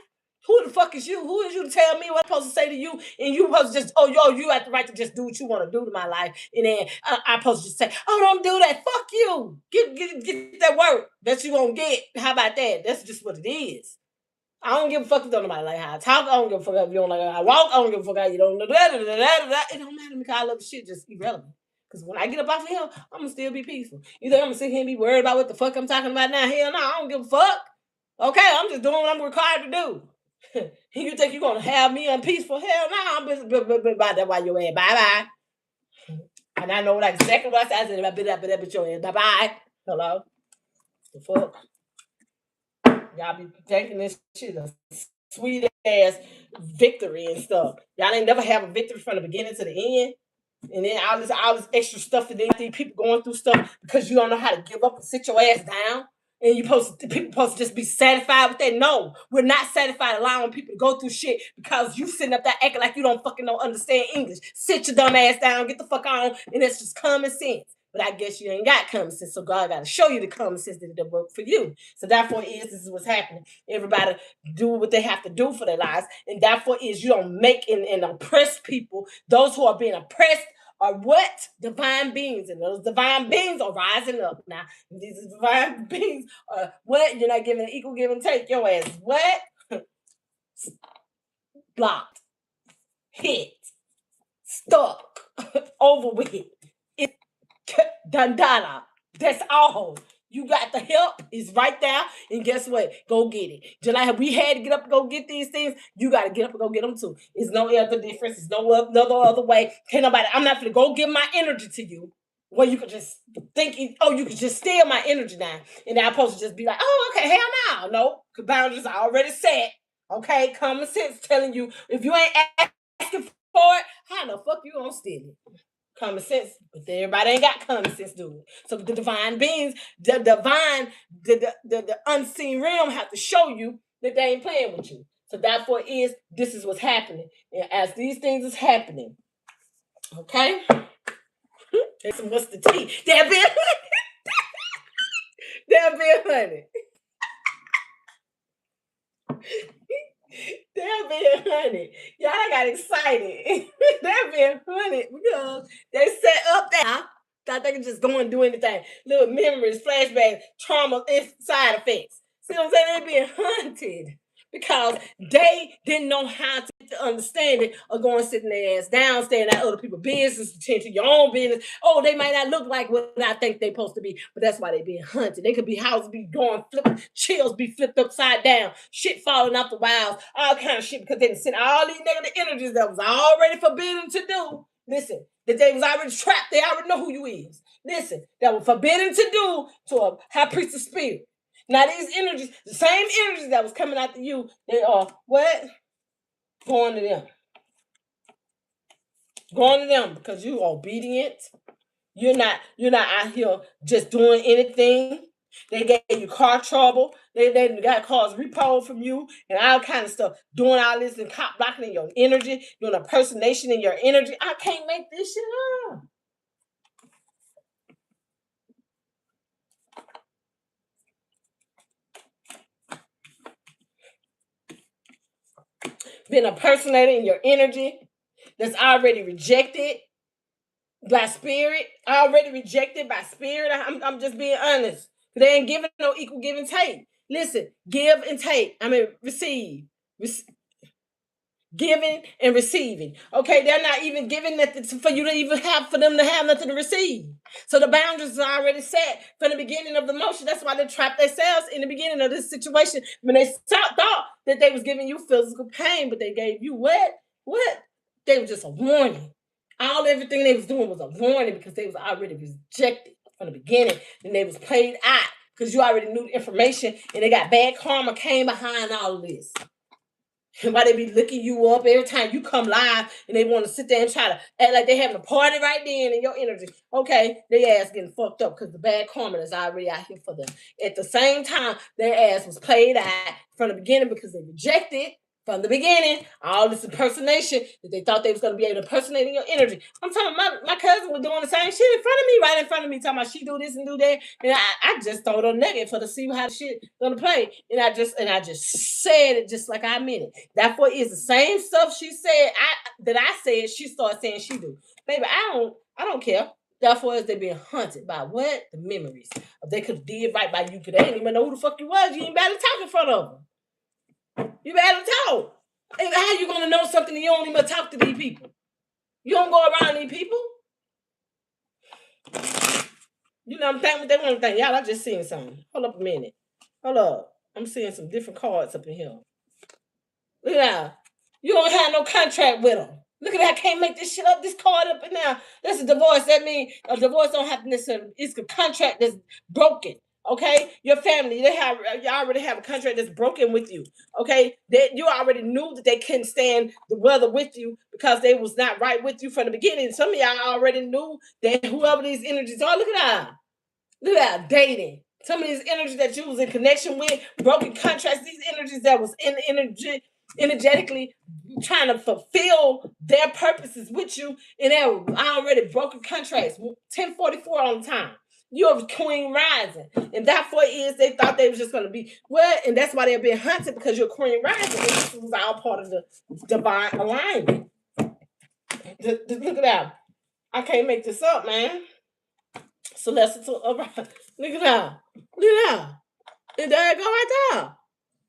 Who the fuck is you? Who is you to tell me what I'm supposed to say to you? And you supposed to just, you have the right to just do what you want to do to my life. And then I'm supposed to just say, oh, don't do that. Fuck you. Get that work that you gonna get. How about that? That's just what it is. I don't give a fuck if don't nobody like how I talk. I don't give a fuck if you don't like how I walk. I don't give a fuck how you don't know. It don't matter because all of shit just irrelevant. Because when I get up off of here, I'm gonna still be peaceful. You think I'm gonna sit here and be worried about what the fuck I'm talking about now? Hell no, I don't give a fuck. Okay, I'm just doing what I'm required to do. You think you're gonna have me unpeaceful? Hell no, I'm busy about that while you're at. Bye bye. And I know like exactly what I said. I bit that your ass. Bye bye. Hello. The fuck. Y'all be taking this shit a sweet ass victory and stuff. Y'all ain't never have a victory from the beginning to the end. And then all this extra stuff, and then people going through stuff because you don't know how to give up and sit your ass down. And people supposed to just be satisfied with that. No, we're not satisfied allowing people to go through shit because you sitting up there acting like you don't fucking know understand English. Sit your dumb ass down, get the fuck on, and it's just common sense. But I guess you ain't got common sense, so God got to show you the common sense that work for you. So therefore this is what's happening. Everybody do what they have to do for their lives, and therefore you don't make and oppress people. Those who are being oppressed are what? Divine beings. And those divine beings are rising up. Now, these divine beings are what? You're not giving an equal give and take. Your ass what? Blocked. Hit. Stuck. Over with. It's Dandana. That's all. You got the help. It's right there. And guess what? Go get it. Just like we had to get up and go get these things, you got to get up and go get them too. It's no other difference. It's no other way. Can't nobody, I'm not going to go give my energy to you where you could just think, you could just steal my energy now. And I'm supposed to just be like, oh, okay, hell no. No, because boundaries are already set. Okay, common sense telling you if you ain't asking for it, how the fuck you gonna steal it? Common sense, but everybody ain't got common sense, do it. So the divine beings, the unseen realm have to show you that they ain't playing with you. So therefore this is what's happening. And as these things is happening, Okay? What's the tea? They'll be honey. They're being honey. Y'all got excited. They're being honey because they set up there. Thought they could just go and do anything. Little memories, flashbacks, trauma, side effects. See what I'm saying? They're being hunted because they didn't know how to understand it or go and sitting their ass down, staying at other people's business, attend to your own business. Oh, they might not look like what I think they're supposed to be, but that's why they're being hunted. They could be houses be going flipped, chills be flipped upside down, shit falling off the walls, all kind of shit because they didn't send all these negative energies that was already forbidden to do. Listen, that they was already trapped. They already know who you is. Listen, that was forbidden to do to a high priest of spirit. Now these energies, the same energies that was coming after you, they are what? Going to them. Going to them because you are obedient. You're not out here just doing anything. They gave you car trouble. They got cars repoed from you and all kind of stuff. Doing all this and cop blocking in your energy, doing impersonation in your energy. I can't make this shit up. Been impersonating your energy that's already rejected by spirit, already rejected by spirit. I'm just being honest. They ain't giving no equal give and take. Listen, give and take. I mean, receive. Giving and receiving. Okay, they're not even giving nothing for you to even have for them to have nothing to receive. So the boundaries are already set from the beginning of the motion. That's why they trapped themselves in the beginning of this situation when they thought that they was giving you physical pain, but they gave you what? What? They were just a warning. Everything they was doing was a warning because they was already rejected from the beginning and they was played out because you already knew the information and they got bad karma came behind all of this. And why they be looking you up every time you come live and they want to sit there and try to act like they having a party right then in your energy. Okay, their ass getting fucked up because the bad karma is already out here for them. At the same time, their ass was played out from the beginning because they rejected from the beginning all this impersonation that they thought they was going to be able to impersonate in your energy. I'm telling my cousin was doing the same shit in front of me, right in front of me, talking about she do this and do that. And I just throw it on nugget for to see how the shit gonna play. And I just said it just like I meant it. Therefore, is the same stuff she said that I said, she started saying she do. Baby, I don't care. Therefore, is they being hunted by what? The memories. If they could have did right by you, because they didn't even know who the fuck you was. You ain't better talk in front of them. You better talk. And how you gonna know something and you don't even talk to these people? You don't go around these people. You know, I'm thinking what they want to think. Y'all, I just seen something. Hold up a minute. Hold up. I'm seeing some different cards up in here. Look at that. You don't have no contract with them. Look at that. I can't make this shit up. This card up and now. That's a divorce. That means a divorce don't have to necessarily. It's a contract that's broken. Okay, your family, you already have a contract that's broken with you. Okay, you already knew that they couldn't stand the weather with you because they was not right with you from the beginning. Some of y'all already knew that whoever these energies are, look at that. Look at that, dating. Some of these energies that you was in connection with, broken contracts, these energies that was energetically trying to fulfill their purposes with you, and they were already broken contracts. 1044 on time. You're Queen Rising. And therefore is they thought they was just gonna be what? And that's why they're being hunted because you're Queen Rising. And this was all part of the divine alignment. Look at that. I can't make this up, man. So let's look at that. Look at that. And there you go right there.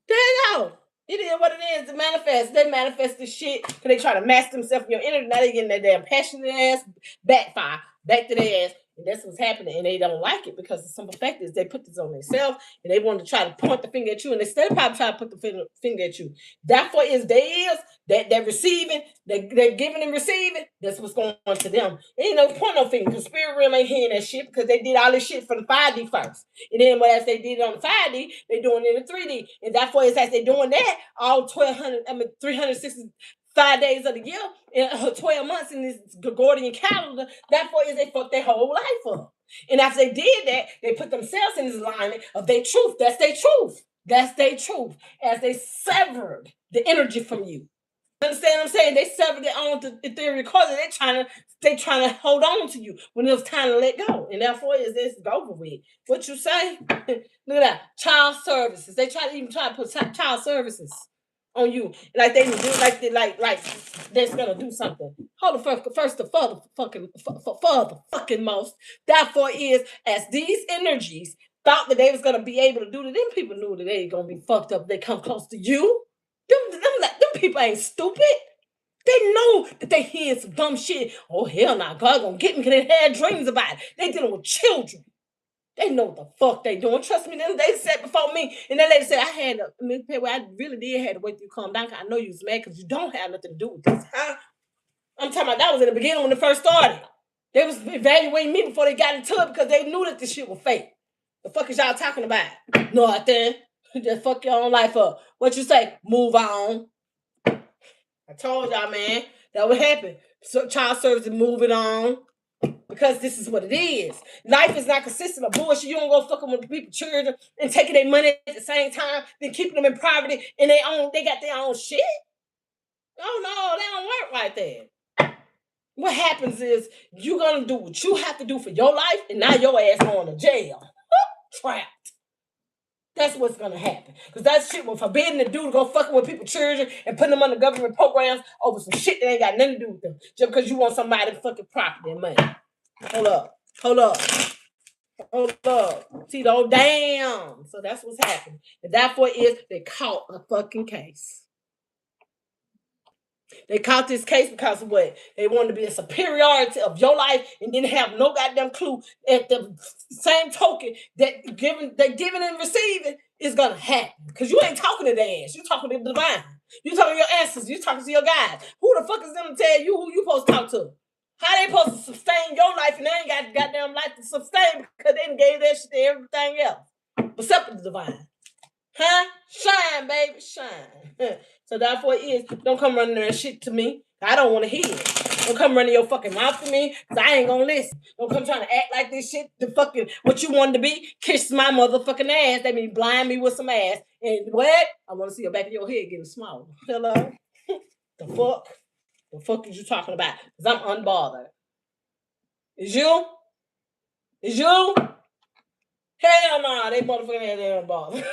There you go. It is what it is to manifest. They manifest this shit because they try to mask themselves in your energy. Now they getting their damn passionate ass backfire back to their ass. And that's what's happening. And they don't like it because the simple fact is they put this on themselves and they want to try to point the finger at you. And they still probably try to put the finger at you. Therefore, is that they're receiving, they're giving and receiving. That's what's going on to them. Ain't no point no finger because spirit realm ain't hearing that shit because they did all this shit from the 5D first. And then as they did it on the 5D, they doing it in the 3D. And therefore, it's as they doing that all 365 days of the year, and 12 months in this Gregorian calendar. Therefore, is they fucked their whole life up. And after they did that, they put themselves in this alignment of their truth. That's their truth. That's their truth. As they severed the energy from you. Understand what I'm saying? They severed their own theory because they trying to hold on to you when it was time to let go. And therefore it's over with. What you say? Look at that. Child services. They try to put child services on you. Like they do like they're gonna do something. Hold the first the fucking most. Therefore is as these energies thought that they was gonna be able to do to them, people knew that they gonna be fucked up. They come close to you. Them people ain't stupid. They know that they hearing some dumb shit. Oh hell nah, God gonna get me because they had dreams about it. They dealing with children. They know what the fuck they doing. Trust me, they said before me, and that lady said I really did have to wait till you calm down. Cause I know you was mad because you don't have nothing to do with this, huh? I'm talking about that was in the beginning when it first started. They was evaluating me before they got into it because they knew that this shit was fake. The fuck is y'all talking about? Nothing. Just fuck your own life up. What you say? Move on. I told y'all, man, that would happen. So child services moving on because this is what it is. Life is not consistent of bullshit. You don't go fucking with people's children and taking their money at the same time, then keeping them in poverty and they got their own shit. Oh no, they don't work like that. What happens is you're gonna do what you have to do for your life, and now your ass going to jail. Trapped. That's what's gonna happen. Because that shit was forbidden to do, to go fucking with people's children and putting them under government programs over some shit that ain't got nothing to do with them. Just because you want somebody's fucking property and money. Hold up. See, don't damn. So that's what's happening. And therefore is they caught a fucking case. They caught this case because of what? They wanted to be a superiority of your life and didn't have no goddamn clue at the same token that giving and receiving is gonna happen. Because you ain't talking to their ass. You talking to the divine. You talking to your ancestors. You talking to your guys. Who the fuck is gonna tell you who you supposed to talk to? How they supposed to sustain your life and they ain't got goddamn life to sustain because they gave that shit to everything else. Except the divine. Huh? Shine, baby, shine. So therefore it is, don't come running that shit to me. I don't want to hear it. Don't come running your fucking mouth to me, because I ain't gonna listen. Don't come trying to act like this shit to fucking what you wanted to be. Kiss my motherfucking ass. They mean blind me with some ass. And what? I want to see the back of your head getting smaller. Hello? The fuck? The fuck is you talking about? Because I'm unbothered. Is you? Is you? Hell no, they motherfucking ass ain't unbothered.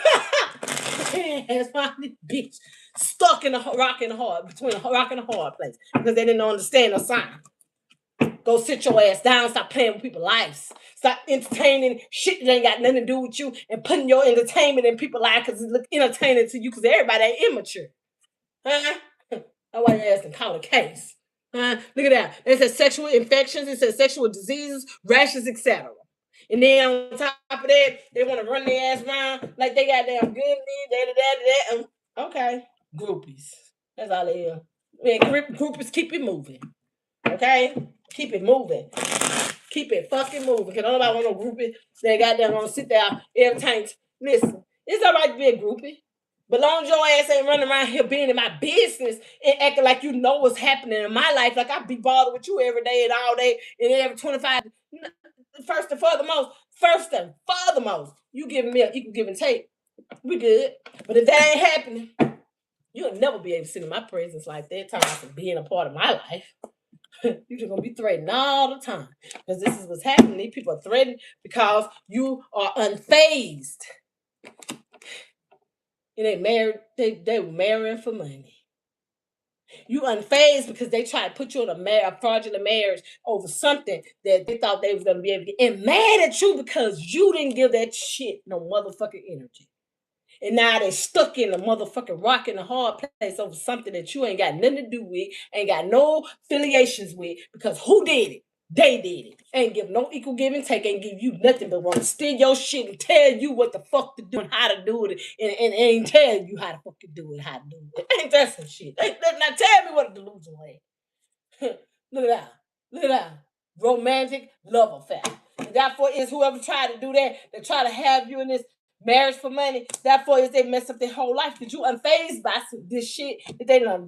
That's why this bitch stuck in a rock and a hard, between a rock and a hard place because they didn't understand the sign. Go sit your ass down. Stop playing with people's lives. Stop entertaining shit that ain't got nothing to do with you and putting your entertainment in people's lives because it look entertaining to you because everybody ain't immature. Huh? That's why your ass can call a case. Look at that. It says sexual infections. It says sexual diseases, rashes, etc. And then on top of that, they want to run their ass around like they got damn good. Okay. Groupies. That's all they are. Man, groupies, keep it moving. Okay? Keep it moving. Keep it fucking moving. Because nobody want no groupie. They got them gonna sit there every time. Listen, it's all right to be a groupie. But long as your ass ain't running around here being in my business and acting like you know what's happening in my life, like I be bothered with you every day and all day and every 25. First and furthermost, you giving me you can give and take. We good. But if that ain't happening, you'll never be able to sit in my presence like that, talking about being a part of my life. You're just gonna be threatened all the time. Because this is what's happening. These people are threatened because you are unfazed. And they were marrying for money. You unfazed because they try to put you in a fraudulent marriage over something that they thought they was gonna be able to get, and mad at you because you didn't give that shit no motherfucking energy. And now they stuck in a motherfucking rock in a hard place over something that you ain't got nothing to do with, ain't got no affiliations with, because who did it? They did it. Ain't give no equal give and take, ain't give you nothing but want to steal your shit and tell you what the fuck to do and how to do it, and ain't tell you how to fucking do it, how to do it. Ain't that some shit? Now tell me what a delusion is. Look at that. Look at that. Romantic love affair. And therefore is whoever tried to do that, they try to have you in this marriage for money, therefore is they mess up their whole life because you unfazed by this shit that they done.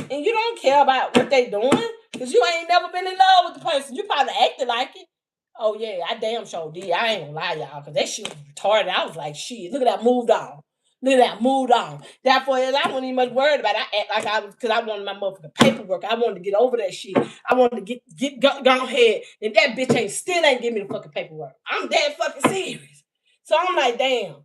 And you don't care about what they doing because you ain't never been in love with the person. You probably acted like it. Oh yeah, I damn sure did. I ain't gonna lie, y'all, because that shit was retarded. I was like, shit, look at that, moved on. Look at that, moved on. Therefore, I wasn't even much worried about it. I act like I was, because I wanted my motherfucking paperwork. I wanted to get over that shit. I wanted to go ahead. And that bitch still ain't give me the fucking paperwork. I'm dead fucking serious. So I'm like, damn.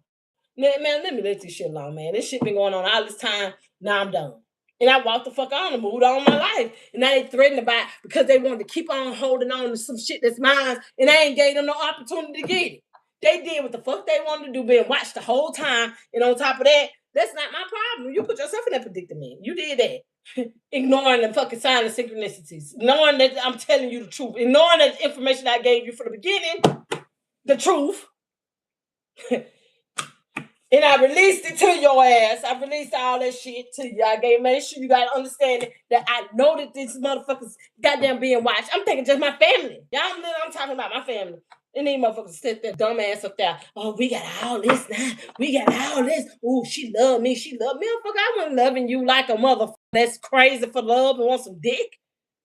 Man, let me let this shit alone, man. This shit been going on all this time. Now I'm done. And I walked the fuck on and moved on my life. And now they threatened about because they wanted to keep on holding on to some shit that's mine. And I ain't gave them no opportunity to get it. They did what the fuck they wanted to do, being watched the whole time. And on top of that, that's not my problem. You put yourself in that predicament. You did that. Ignoring the fucking sign of synchronicities. Knowing that I'm telling you the truth. Ignoring that information I gave you from the beginning. The truth. And I released it to your ass. I released all that shit to you. I made sure you gotta understand that I know that these motherfuckers goddamn being watched. I'm thinking just my family. I'm talking about my family. And these motherfuckers sit their dumb ass up there. Oh, we got all this now. We got all this. Oh, she loved me. She loved me. Motherfucker, I wasn't loving you like a motherfucker that's crazy for love and want some dick.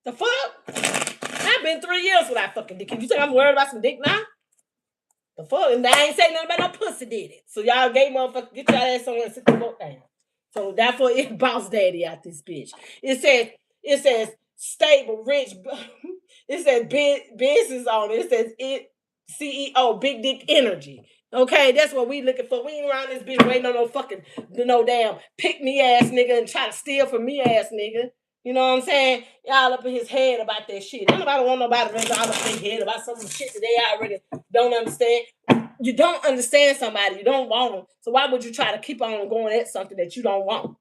The fuck? I've been 3 years without fucking dick. You think I'm worried about some dick now? The fuck? And I ain't saying nothing about no pussy did it. So y'all gay motherfucker, get your ass somewhere and sit the fuck down. So therefore it boss daddy out this bitch. It says stable, rich. It says business owner. It says CEO, big dick energy. Okay, that's what we looking for. We ain't around this bitch waiting on no damn pick me ass nigga and try to steal from me ass nigga. You know what I'm saying? Y'all up in his head about that shit. Nobody want nobody to all up in their head about some shit that they already don't understand. You don't understand somebody. You don't want them. So why would you try to keep on going at something that you don't want?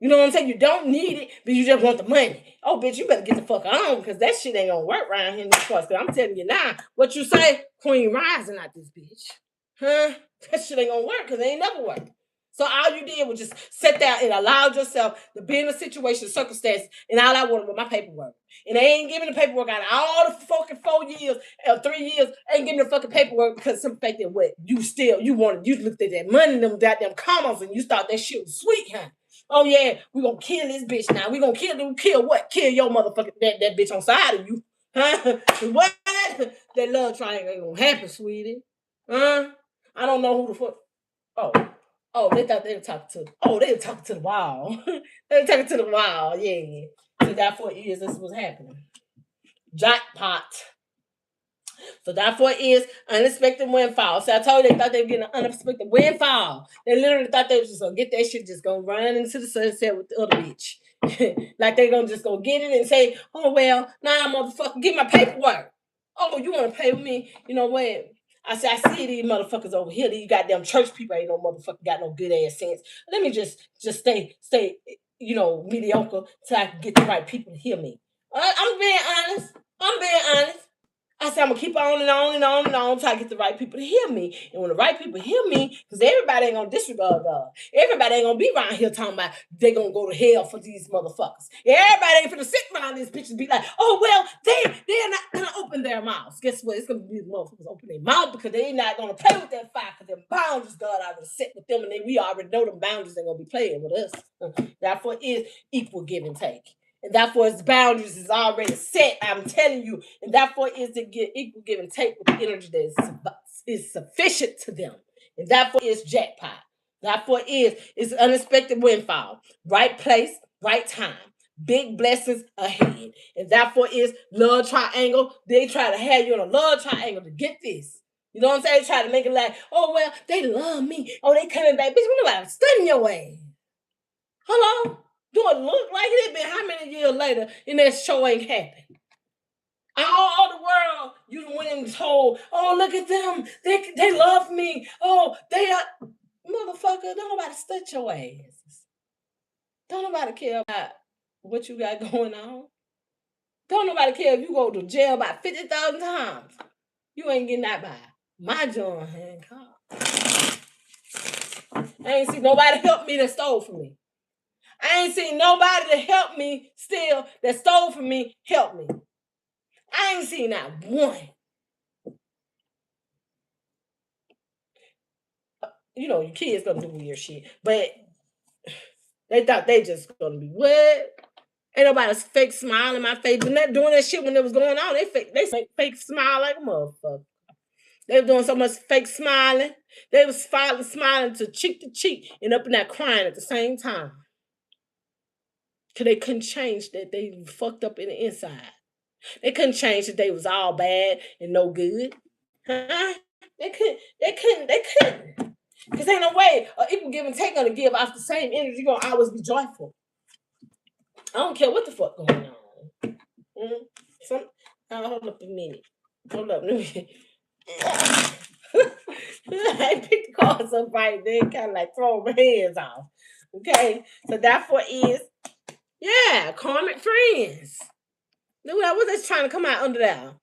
You know what I'm saying? You don't need it, but you just want the money. Oh, bitch, you better get the fuck on because that shit ain't gonna work around here in this place. Because I'm telling you now, what you say, Queen Rising out this bitch. Huh? That shit ain't gonna work because it ain't never worked. So all you did was just sit there and allowed yourself to be in a situation, circumstance, and all I wanted was my paperwork. And they ain't giving the paperwork out of all the fucking 4 years or 3 years, ain't giving the fucking paperwork because some fact that what you looked at that money, them goddamn commas, and you thought that shit was sweet, huh? Oh yeah, we gonna kill this bitch now. We gonna kill what? Kill your motherfucking that bitch on side of you. Huh? What? That love triangle ain't gonna happen, sweetie. Huh? I don't know who the fuck. Oh, they thought they were talking to. Oh, they were talking to the wall. They were talking to the wall. Yeah. So that 4 years, this was happening. Jackpot. So therefore is unexpected windfall. So I told you they thought they were getting an unexpected windfall. They literally thought they was just gonna get that shit, just gonna run into the sunset with the other bitch. Like they gonna just go get it and say, oh well, nah, motherfucker, get my paperwork. Oh, you wanna pay with me? You know what? I said, I see these motherfuckers over here. These goddamn church people ain't no motherfucker got no good ass sense. Let me just stay, mediocre till I can get the right people to hear me. I'm being honest. I said, I'm gonna keep on and on and on and on until I get the right people to hear me. And when the right people hear me, because everybody ain't gonna disregard God. Everybody ain't gonna be around here talking about they gonna go to hell for these motherfuckers. Everybody ain't gonna sit around these bitches and be like, oh well, they're not gonna open their mouths. Guess what? It's gonna be the motherfuckers open their mouth because they not gonna play with that fire because them boundaries God already set with them, and we already know them boundaries ain't gonna be playing with us. Therefore, it is equal give and take. And therefore, its boundaries is already set. I'm telling you. And therefore, is to get equal give and take with the energy that is sufficient to them. And therefore, is jackpot. Therefore, is unexpected windfall. Right place, right time. Big blessings ahead. And therefore, is love triangle. They try to have you in a love triangle to get this. You know what I'm saying? They try to make it like, oh, well, they love me. Oh, they coming back. Bitch, we know how to study your ass. Hello? Do it look like it? Been how many years later and that show ain't happened? All the world, you went and told, oh, look at them. They love me. Oh, they are. Motherfucker, don't nobody study your ass. Don't nobody care about what you got going on. Don't nobody care if you go to jail about 50,000 times. You ain't getting that by my John Hancock. I ain't see nobody help me that stole from me. I ain't seen nobody to help me still that stole from me help me. I ain't seen not one. You know, your kids gonna do weird shit, but they thought they just gonna be what? Ain't nobody fake smile in my face. When they're doing that shit when it was going on, they fake smile like a motherfucker. They were doing so much fake smiling. They was smiling to cheek and up in that crying at the same time. Because they couldn't change that they fucked up in the inside. They couldn't change that they was all bad and no good. Huh? They couldn't. Because ain't no way equal give and take gonna give off the same energy. You're gonna always be joyful. I don't care what the fuck going on. Hold up a minute. Hold up. I picked the cards up right there, kind of like throw my hands off. Okay, so therefore is karmic friends. Look at what's trying to come out under there.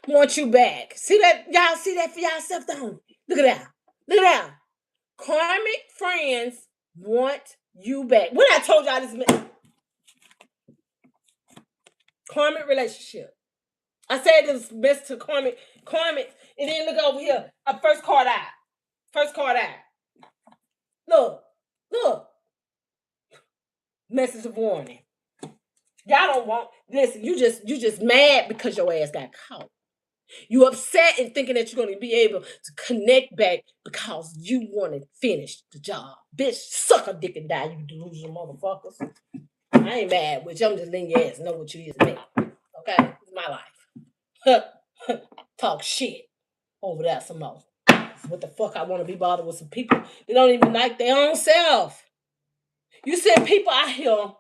Want you back. See that? Y'all see that for yourself, don't? Look at that. Look at that. Karmic friends want you back. When I told y'all this karmic relationship. I said this best to karmic, and then look over here. First card out. Look. Message of warning. Y'all don't want, listen, you just mad because your ass got caught. You upset and thinking that you're going to be able to connect back because you want to finish the job. Bitch, suck a dick and die, you delusional motherfuckers. I ain't mad with you. I'm just letting your ass know what you is to me. Okay? It's my life. Talk shit over there some more. What the fuck I want to be bothered with some people that don't even like their own self. You send people out here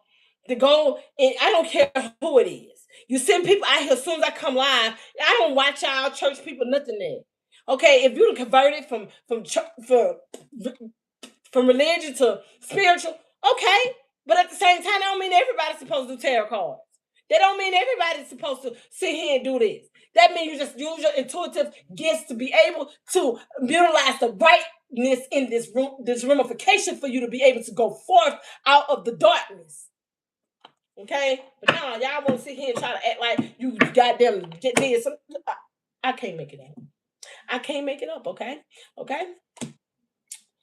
to go, and I don't care who it is. You send people out here as soon as I come live. I don't watch y'all church people, nothing there. Okay, if you're converted from religion to spiritual, okay. But at the same time, that don't mean everybody's supposed to do tarot cards. That don't mean everybody's supposed to sit here and do this. That means you just use your intuitive gifts to be able to utilize the rightness in this ramification for you to be able to go forth out of the darkness. Okay? But now y'all want to sit here and try to act like you goddamn did something. I can't make it up. I can't make it up, okay? Okay?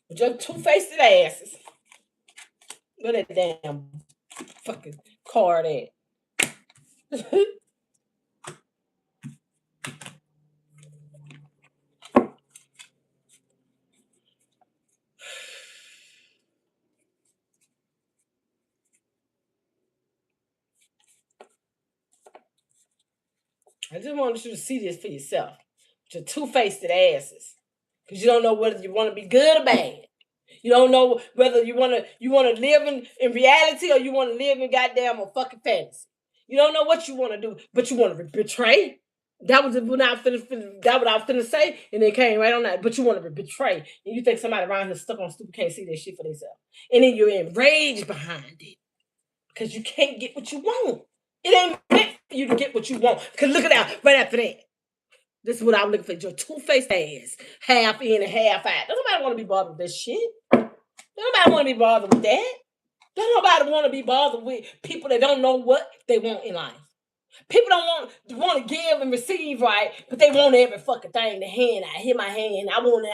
With your two-faced asses. Look at that damn fucking card at. I just wanted you to see this for yourself. Your two-faced asses. Because you don't know whether you want to be good or bad. You don't know whether you want to live in reality or you want to live in goddamn a fucking fantasy. You don't know what you want to do, but you want to betray. That was what I was finna say, and it came right on that. But you want to betray, and you think somebody around here stuck on stupid can't see that shit for themselves, and then you're enraged behind it because you can't get what you want. It ain't meant for you to get what you want. Because look at that right after that. This is what I'm looking for. Your two-faced ass, half in and half out. Don't nobody want to be bothered with this shit. Don't nobody want to be bothered with that. Don't nobody want to be bothered with people that don't know what they want in life. People don't want to give and receive right, but they want every fucking thing. The hand, I hit my hand. I want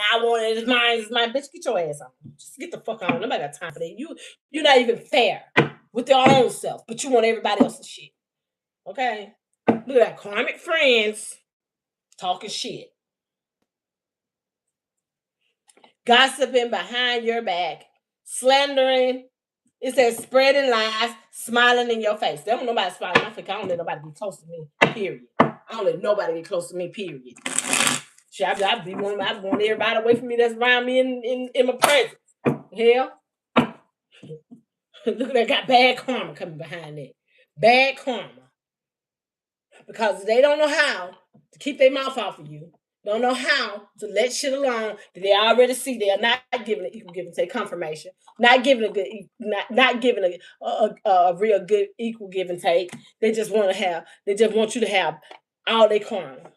it. It's mine. Bitch, get your ass on. Just get the fuck on. Nobody got time for that. You're not even fair with your own self, but you want everybody else's shit. Okay? Look at that. Karmic friends talking shit. Gossiping behind your back. Slandering. It says spreading lies, smiling in your face. There don't nobody smile in my face. I don't let nobody be close to me, period. I don't let nobody get close to me, period. I want everybody away from me that's around me in my presence. Hell. Look at that, got bad karma coming behind that. Bad karma. Because they don't know how to keep their mouth off of you. Don't know how to let shit alone that they already see. They are not giving an equal give and take confirmation. Not giving a good, not giving a real good equal give and take. They just want you to have all their karma.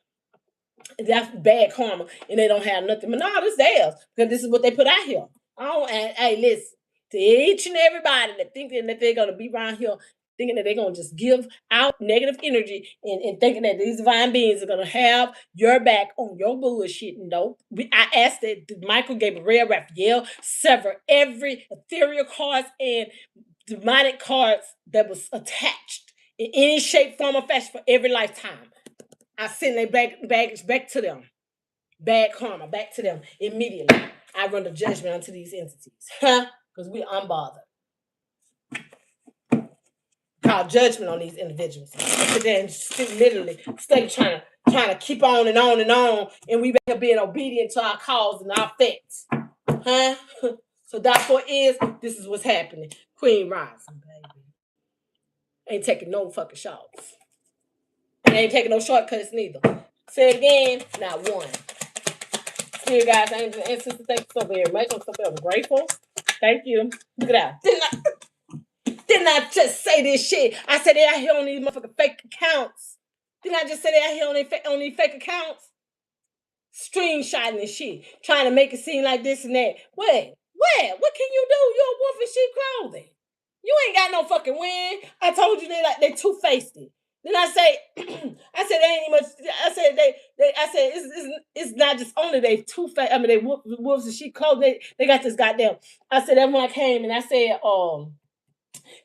That's bad karma, and they don't have nothing. But no, this is theirs because this is what they put out here. Hey, listen to each and everybody that thinking that they're gonna be around here thinking that they're going to just give out negative energy and thinking that these divine beings are going to have your back on your bullshit. No, I asked that Michael gave a red Raphael, sever every ethereal cards and demonic cards that was attached in any shape, form, or fashion for every lifetime. I send their baggage back to them. Bad karma, back to them immediately. I run the judgment onto these entities. Because we unbothered. Call judgment on these individuals. But then literally stay trying to keep on and on and on, and we better being obedient to our cause and our effects. So therefore this is what's happening. Queen rising, baby. Ain't taking no fucking shots. And ain't taking no shortcuts neither. Say it again, not one. Spirit guys, angels, and sisters, thank you so very much. I'm so very grateful. Thank you. Look at that. Didn't I just say this shit? I said they out here on these motherfucking fake accounts. Didn't I just say they out here on these fake accounts? Screenshotting and shit. Trying to make it seem like this and that. Where? What can you do? You're a wolf in sheep clothing. You ain't got no fucking win. I told you they two-faced it. Then I say, I said they ain't much. I said it's not just only they two-faced. I mean they wolves in sheep clothing. They got this goddamn. I said that when I came and I said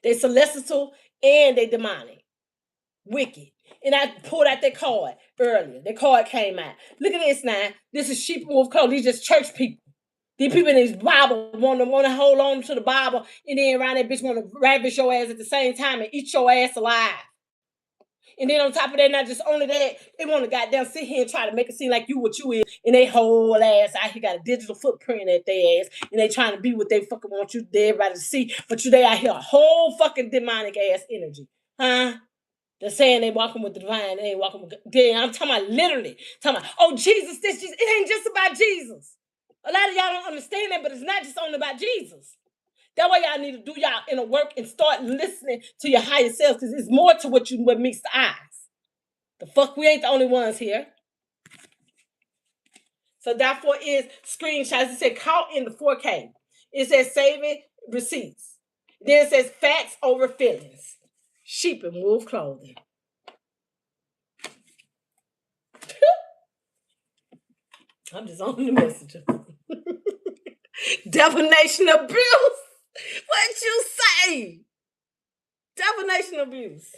they celestial and they demonic, wicked. And I pulled out that card earlier. The card came out. Look at this now. This is sheep and wolf clothing. These just church people. These people in this Bible want to hold on to the Bible, and then around that bitch want to ravish your ass at the same time and eat your ass alive. And then on top of that, not just only that, they want to goddamn sit here and try to make it seem like you what you is, and they whole ass out here got a digital footprint at their ass, and they trying to be what they fucking want you everybody to see, but they out here a whole fucking demonic ass energy, They're saying they walking with the divine, they ain't walking with. I'm talking about literally talking about. Oh Jesus, it ain't just about Jesus. A lot of y'all don't understand that, but it's not just only about Jesus. That's why y'all need to do y'all inner work and start listening to your higher selves, because it's more to what meets the eyes. The fuck, we ain't the only ones here. So therefore screenshots. It said caught in the 4K. It says saving receipts. Then it says facts over feelings. Sheep and wolf clothing. I'm just on the messenger. Divination abuse. What you say? Divination abuse.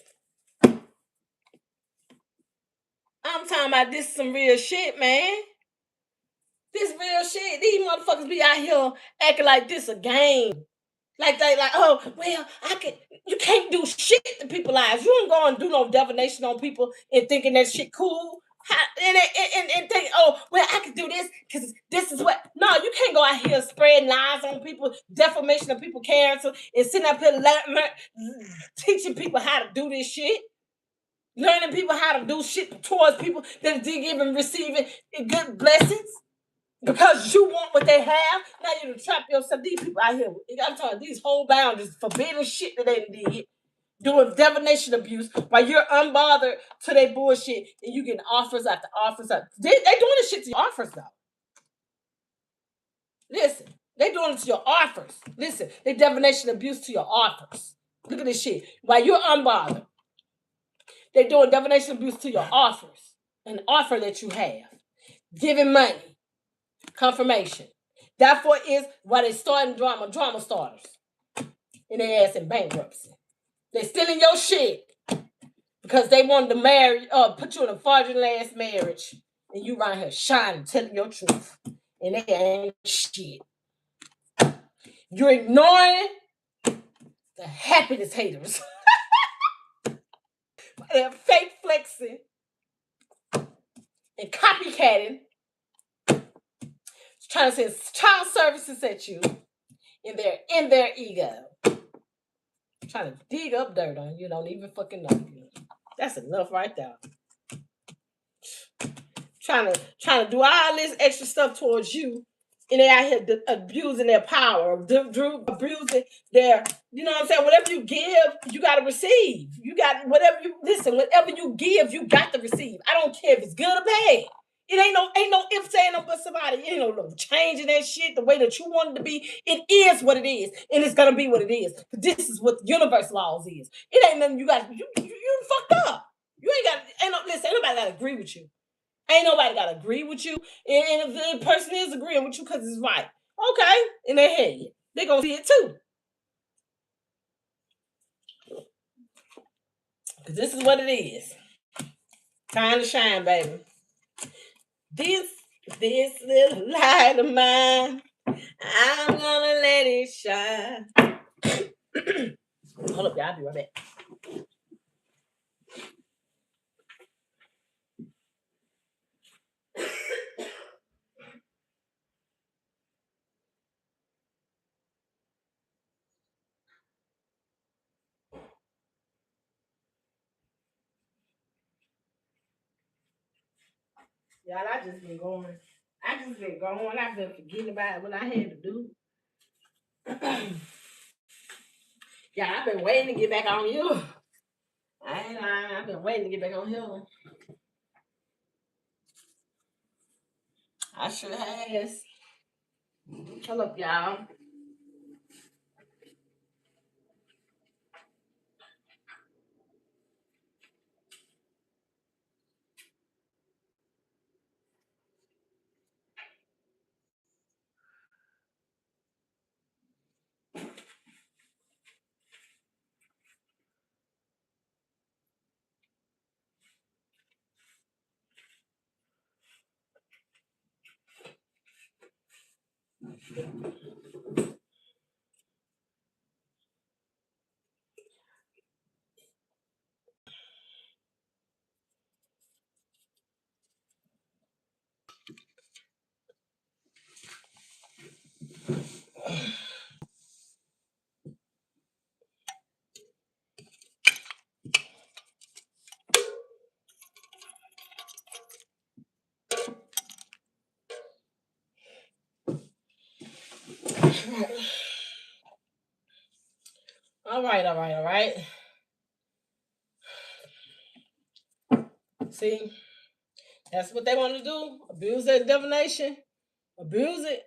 I'm talking about this some real shit, man. This real shit. These motherfuckers be out here acting like this a game. Like oh, well, you can't do shit to people's lives. You don't go and do no divination on people and thinking that shit cool. And think, oh, well, I can do this because this is what. No, you can't go out here spreading lies on people, defamation of people's character, and sitting up here teaching people how to do this shit. Learning people how to do shit towards people that are giving, receiving good blessings. Because you want what they have, now you trap yourself. These people out here, I'm talking these whole boundaries, forbidden shit that they did, doing divination abuse while you're unbothered to their bullshit and you getting offers after offers after. They doing this shit to your offers though. Listen, they doing it to your offers. Listen, they divination abuse to your offers. Look at this shit. While you're unbothered, they doing divination abuse to your offers. An offer that you have. Giving money. Confirmation. Therefore is why they starting drama starters. And they ass in bankruptcy. They stealing your shit because they wanted to marry, put you in a fraudulent ass marriage. And you right here shining, telling your truth. And they ain't shit. You're ignoring the happiness haters. They're fake flexing and copycatting. Trying to send child services at you in their ego. Trying to dig up dirt on you, don't even fucking know you. That's enough right there. Trying to do all this extra stuff towards you, and they out here abusing their power, abusing their, you know what I'm saying? Whatever you give, you got to receive. You got whatever you give, you got to receive. I don't care if it's good or bad. It ain't no if saying no but somebody. It ain't no changing that shit the way that you want it to be. It is what it is, and it's gonna be what it is. This is what universe laws is. It ain't nothing you got. You fucked up. You ain't nobody gotta agree with you. Ain't nobody gotta agree with you. And if the person is agreeing with you because it's right, okay, in their head, they gonna see it too. Because this is what it is. Time to shine, baby. This This little light of mine, I'm gonna let it shine. Hold up, y'all. I'll be right back. Y'all, I just been going. I've been forgetting about what I had to do. Yeah, I've been waiting to get back on you. I ain't lying. I've been waiting to get back on here. I sure has. Hold up, y'all. All right. See, that's what they want to do. Abuse that divination. Abuse it.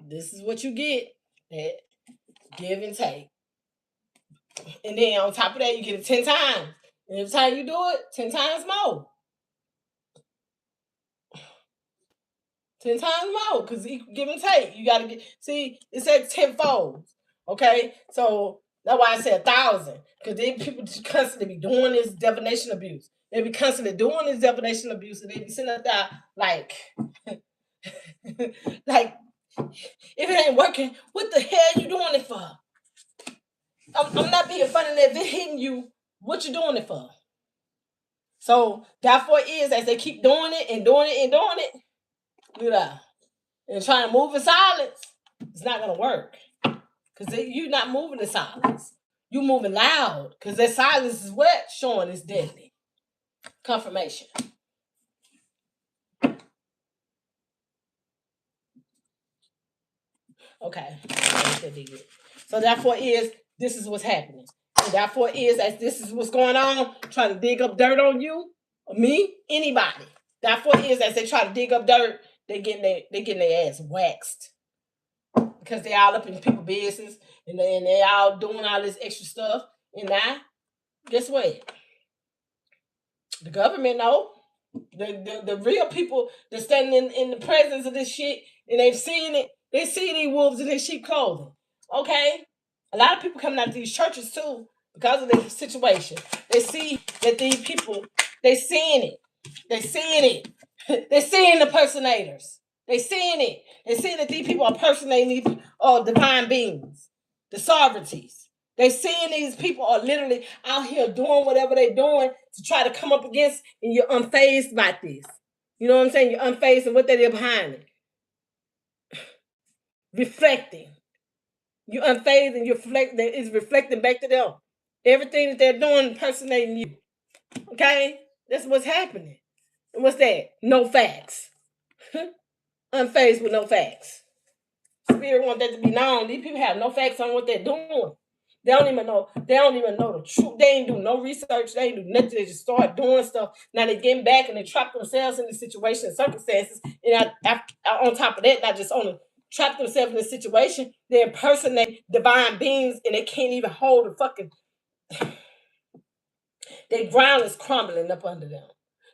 This is what you get. That give and take. And then on top of that, you get it 10 times. And every time you do it, 10 times more. 10 times more. Because give and take. You got to get, see, it said tenfold. Okay? So that's why I said 1,000. Because then people just constantly be doing this divination abuse. They be constantly doing this divination abuse. And they be sitting up there like, like, if it ain't working, what the hell you doing it for? I'm not being funny. If it hitting you, what you doing it for? So therefore is as they keep doing it and doing it and doing it, look at that, and trying to move in silence, it's not gonna work. Because you're not moving in silence. You moving loud. Because that silence is what showing is deadly. Confirmation. Okay. So therefore is this is what's happening. And therefore is as this is what's going on, trying to dig up dirt on you, or me, anybody. Therefore is as they try to dig up dirt, they getting their ass waxed. Because they all up in people's business and they all doing all this extra stuff. And now, guess what? The government know. The real people that standing in the presence of this shit and they've seen it, they see these wolves in their sheep clothing. Okay? A lot of people coming out of these churches too because of this situation. They see that these people, they seeing it. They seeing it. They seeing the personators. They seeing it. They seeing that these people are personating these divine beings, the sovereignties. They seeing these people are literally out here doing whatever they're doing to try to come up against, and you're unfazed by this. You know what I'm saying? You're unfazed and what they did behind it. Reflecting. You're unfazed and it's reflecting back to them. Everything that they're doing impersonating you. Okay? That's what's happening. And what's that? No facts. Unfazed with no facts. Spirit want that to be known. These people have no facts on what they're doing. They don't even know. They don't even know the truth. They ain't do no research. They ain't do nothing. They just start doing stuff. Now they getting back and they trap themselves in the situation and circumstances. And on top of that, not just only trap themselves in the situation, they impersonate divine beings and they can't even hold the fucking. Their ground is crumbling up under them.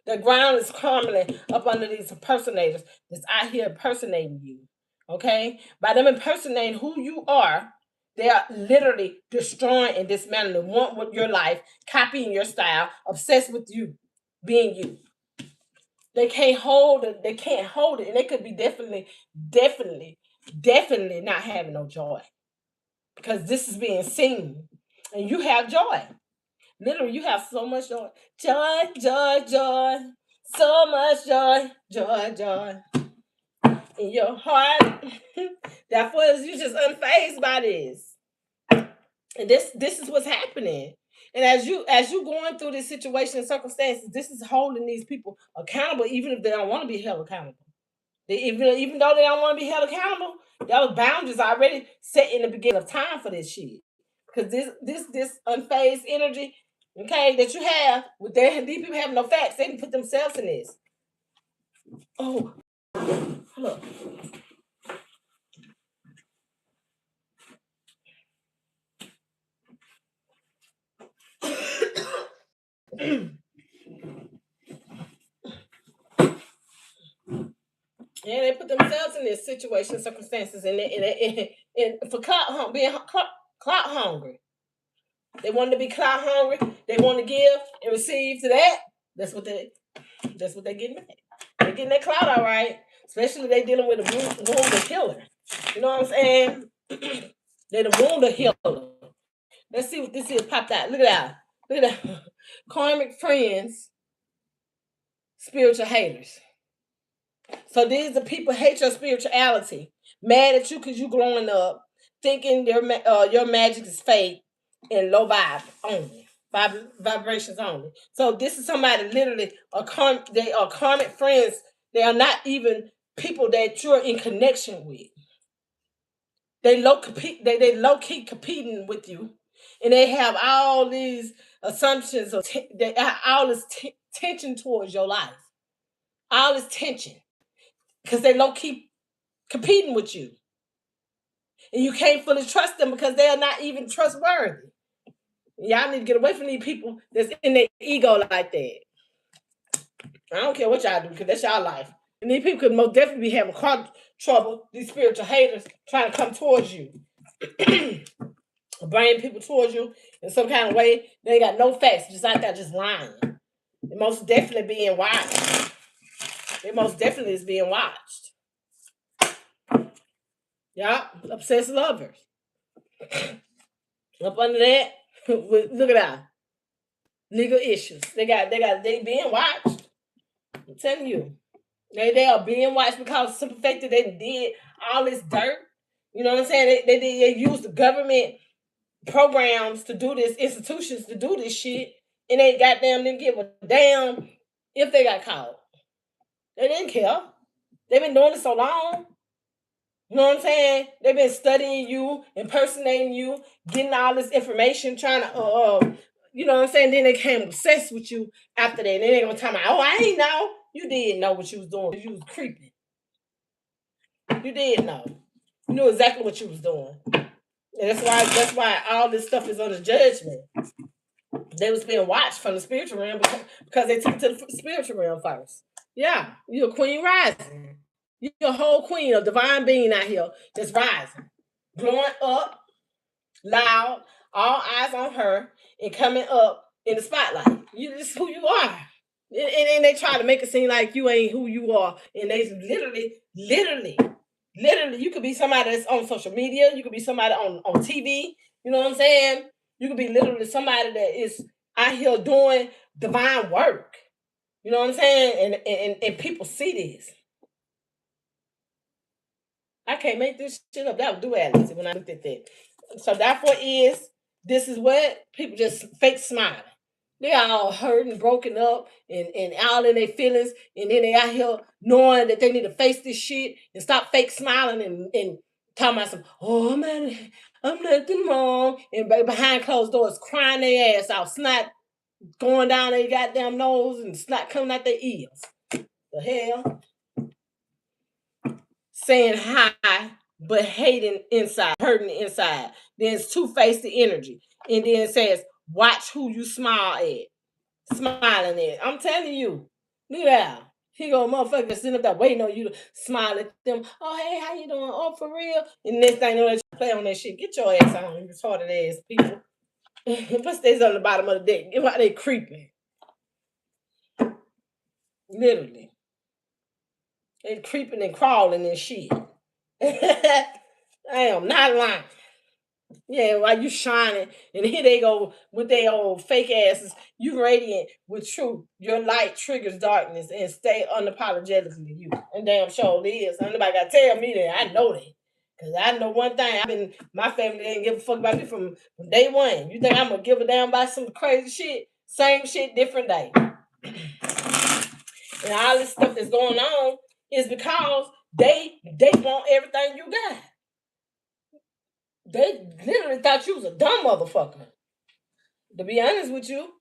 The ground is crumbling up under these impersonators that's out here impersonating you. Okay? By them impersonating who you are, they are literally destroying and dismantling, want your life, copying your style, obsessed with you, being you. They can't hold it. They can't hold it, and they could be definitely not having no joy because this is being seen, and you have joy. Literally, you have so much joy, joy, so much joy in your heart. Therefore, you just unfazed by this, and this is what's happening. And as you going through this situation and circumstances, this is holding these people accountable, even if they don't want to be held accountable. Even though they don't want to be held accountable, those boundaries are already set in the beginning of time for this shit. Because this unfazed energy, okay, that you have with these people have no facts. They didn't put themselves in this. Oh, look. Yeah, they put themselves in this situation, circumstances, and for clout hungry. They wanted to be clout hungry. They want to give and receive to that. That's what they're getting at. They're getting that clout all right. Especially they dealing with a wounded healer. You know what I'm saying? They're the wounded healer. Let's see what this is popped out. Look at that. Look at that. Karmic friends, spiritual haters. So these are people hate your spirituality, mad at you because you growing up, thinking your magic is fake and low vibe only, vibrations only. So this is somebody literally they are karmic friends. They are not even people that you're in connection with. They low key competing with you, and they have all these assumptions of they have all this tension towards your life, all this tension because they low key competing with you. And you can't fully trust them because they are not even trustworthy. Y'all need to get away from these people that's in their ego like that. I don't care what y'all do because that's y'all life. And these people could most definitely be having trouble, these spiritual haters trying to come towards you. Bringing people towards you in some kind of way. They ain't got no facts, just like that, just lying. They most definitely being watched. They most definitely is being watched. Yeah, obsessed lovers. Up under that, look at that. Legal issues. They being watched. I'm telling you. They are being watched because simple fact that they did all this dirt. You know what I'm saying? They use the government programs to do this, institutions to do this shit, and they goddamn didn't give a damn if they got caught. They didn't care. They've been doing it so long. You know what I'm saying? They've been studying you, impersonating you, getting all this information, trying to, you know what I'm saying? Then they came obsessed with you after that. And then they gonna tell me, oh, I ain't know. You did know what you was doing. You was creeping. You did know. You knew exactly what you was doing. And that's why all this stuff is under judgment. They was being watched from the spiritual realm because they took it to the spiritual realm first. Yeah, you're a queen rising. You're a whole queen, a divine being out here that's rising, blowing up, loud, all eyes on her, and coming up in the spotlight. You just who you are. And they try to make it seem like you ain't who you are. And they literally, you could be somebody that's on social media. You could be somebody on TV. You know what I'm saying? You could be literally somebody that is out here doing divine work. You know what I'm saying? And people see this. I can't make this shit up. That was duality when I looked at that. So therefore this is what people just fake smiling. They all hurt and broken up and all in their feelings. And then they out here knowing that they need to face this shit and stop fake smiling and talking about some, oh, I'm nothing wrong. And behind closed doors crying their ass out, snot going down their goddamn nose and snot coming out their ears. The hell? Saying hi, but hating inside, hurting inside. Then it's two-faced energy. And then it says, watch who you smile at. Smiling at. I'm telling you. Look at that. He go, motherfucker, sitting up there waiting on you to smile at them. Oh, hey, how you doing? Oh, for real? And next thing you know, they play on that shit. Get your ass on, you retarded ass people. Put stays on the bottom of the deck. Why they creeping? Literally. They creeping and crawling and shit. I am not lying. Yeah, while you shining, and here they go with their old fake asses. You radiant with truth. Your light triggers darkness and stay unapologetically you. And damn sure it is. Nobody gotta tell me that. I know that. Cause I know one thing. My family didn't give a fuck about me from day one. You think I'm gonna give a damn about some crazy shit? Same shit, different day. And all this stuff that's going on is because they want everything you got. They literally thought you was a dumb motherfucker. To be honest with you,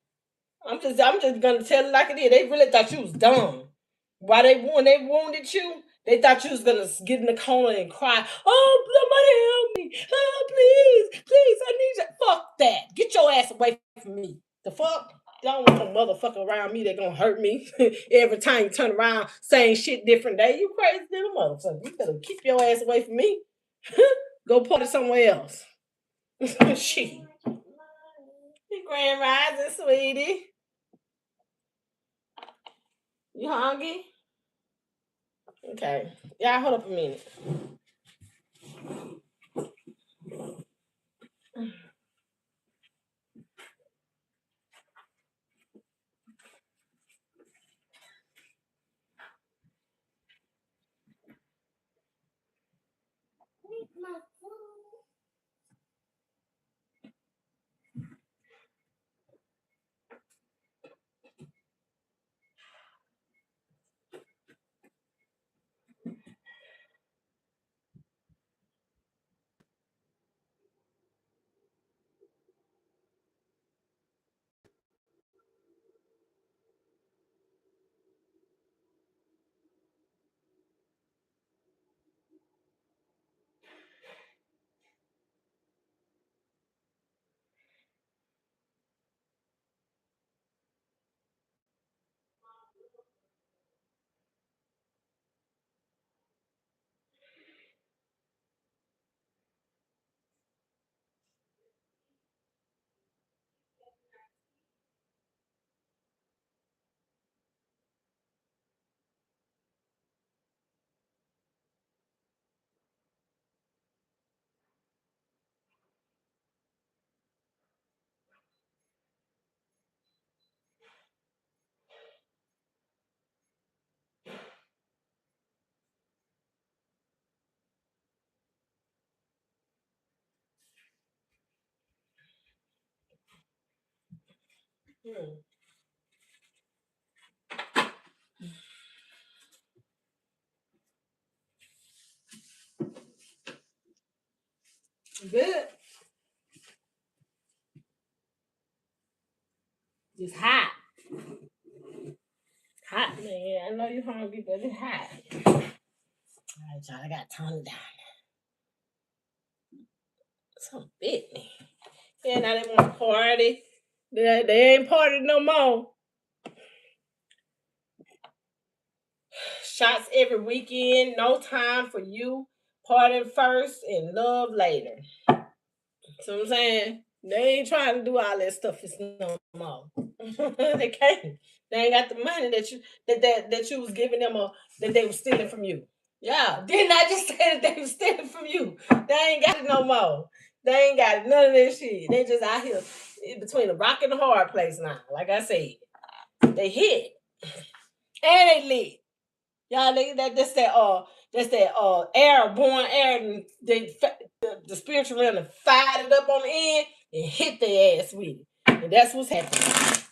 I'm just gonna tell it like it is. They really thought you was dumb. Why when they wounded you, they thought you was gonna get in the corner and cry. Oh, somebody help me! Oh, please, I need you. Fuck that. Get your ass away from me. The fuck? Y'all want no motherfucker around me that gonna hurt me every time you turn around saying shit different day. You crazy little motherfucker. You better keep your ass away from me. Go party somewhere else. Shit. Grand rising, sweetie. You hungry? Okay. Y'all hold up a minute. Good. It's hot. Hot, man. I know you're hungry, but it's hot. All right, y'all. I got tongue down. Some bit me. Yeah, now they want to party. They ain't party no more. Shots every weekend. No time for you. Party first and love later. So I'm saying they ain't trying to do all that stuff. It's no more. They can't. They ain't got the money that you was giving them or that they were stealing from you. Yeah, didn't I just say that they was stealing from you? They ain't got it no more. They ain't got none of that shit. They just out here in between the rock and the hard place now. Like I said, they hit and they lit. Y'all, that's that airborne air, and the spiritual realm fired it up on the end and hit their ass with it. And that's what's happening.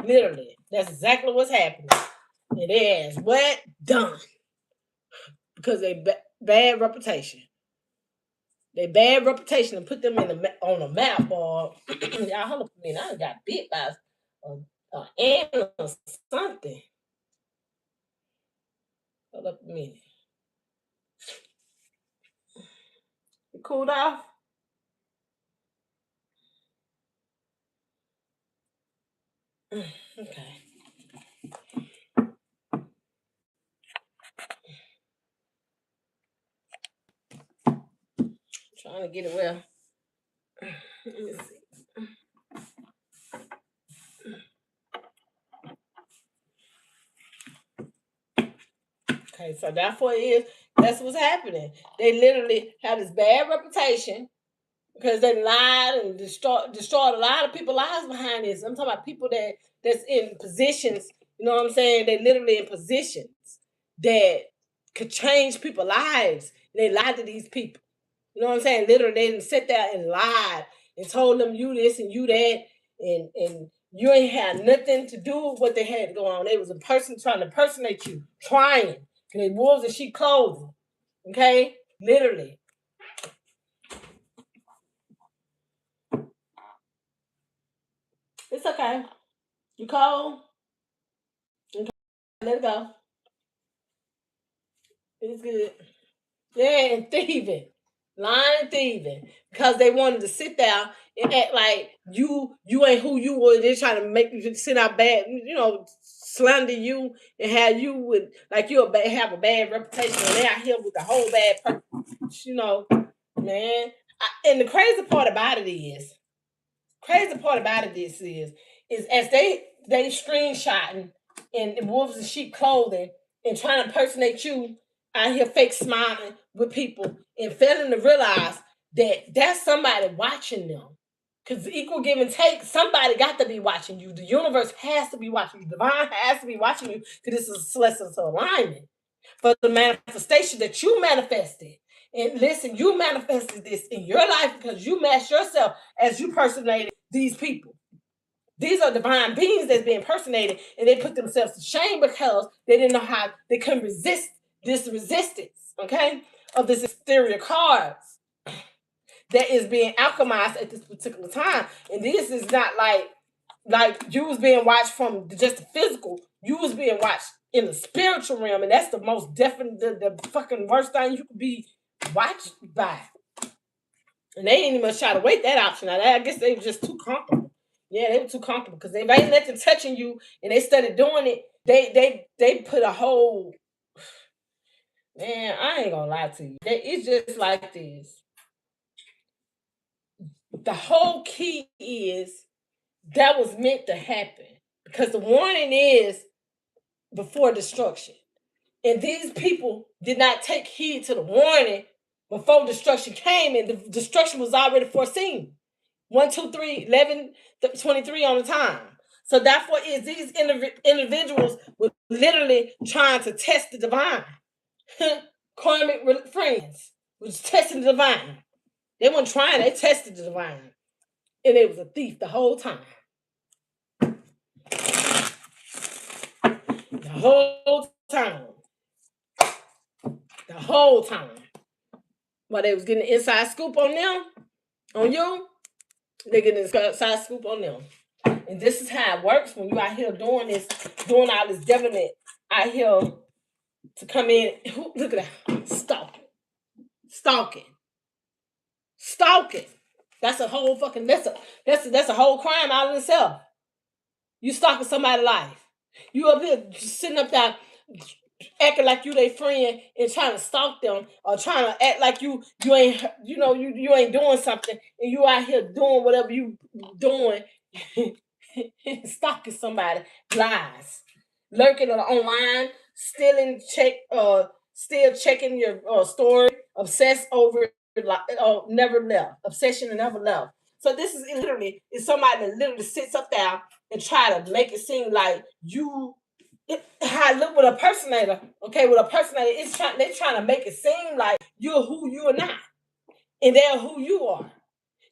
Literally, that's exactly what's happening. And their ass wet, done. Because they bad reputation. They bad reputation and put them on a map, or y'all hold up a minute. I done got bit by an ant or something. Hold up a minute. You cooled off? Okay. Trying to get it well. Let me see. Okay, so that's what's happening. They literally have this bad reputation because they lied and destroyed a lot of people's lives behind this. I'm talking about people that's in positions, you know what I'm saying? They literally in positions that could change people's lives. They lied to these people. You know what I'm saying? Literally, they didn't sit there and lied and told them you this and you that, and you ain't had nothing to do with what they had to go on. They was a person trying to impersonate you, trying. And they wolves in sheep clothing. Okay? Literally. It's okay. You cold? Okay. Let it go. It's good. Yeah, and thieving. Lying and thieving. Because they wanted to sit there and act like you ain't who you were. They're trying to make you sit out bad, slander you and have you with like have a bad reputation and they out here with the whole bad purpose, man. And the crazy part about it is as they screenshotting in wolves and sheep clothing and trying to impersonate you out here fake smiling with people and failing to realize that that's somebody watching them. Because equal give and take, somebody got to be watching you. The universe has to be watching you. Divine has to be watching you because this is a celestial alignment for the manifestation that you manifested. And listen, you manifested this in your life because you matched yourself as you personated these people. These are divine beings that's being impersonated, and they put themselves to shame because they didn't know how they couldn't resist this resistance, okay, of this exterior cards that is being alchemized at this particular time. And this is not like you was being watched from just the physical. You was being watched in the spiritual realm, and that's the most definite, the fucking worst thing you could be watched by. And they ain't even try to wait that option. I guess they were just too comfortable. Yeah, they were too comfortable because if ain't nothing touching you and they started doing it, they put a whole man. I ain't gonna lie to you. It's just like this. The whole key is that was meant to happen because the warning is before destruction. And these people did not take heed to the warning before destruction came, and the destruction was already foreseen. 1, 2, 3, 11, 23 on the time. So therefore, is these individuals were literally trying to test the divine. Karmic friends was testing the divine. They weren't trying; they tested the divine, and it was a thief the whole time. The whole time. The whole time. While they was getting the inside scoop on them, on you, they getting the inside scoop on them. And this is how it works when you out here doing all this devilment out here to come in. Look at that. Stalking. That's a whole fucking that's a whole crime out of itself. You stalking somebody's life. You up here just sitting up there acting like you their friend and trying to stalk them or trying to act like you ain't you ain't doing something and you out here doing whatever you doing stalking somebody, lies, lurking online, still checking your story, obsessed over never left, obsession and never left. So this is literally somebody that literally sits up there and try to make it seem like how I look with a personator. Okay, with a personator, they're trying to make it seem like you're who you're not, and they're who you are.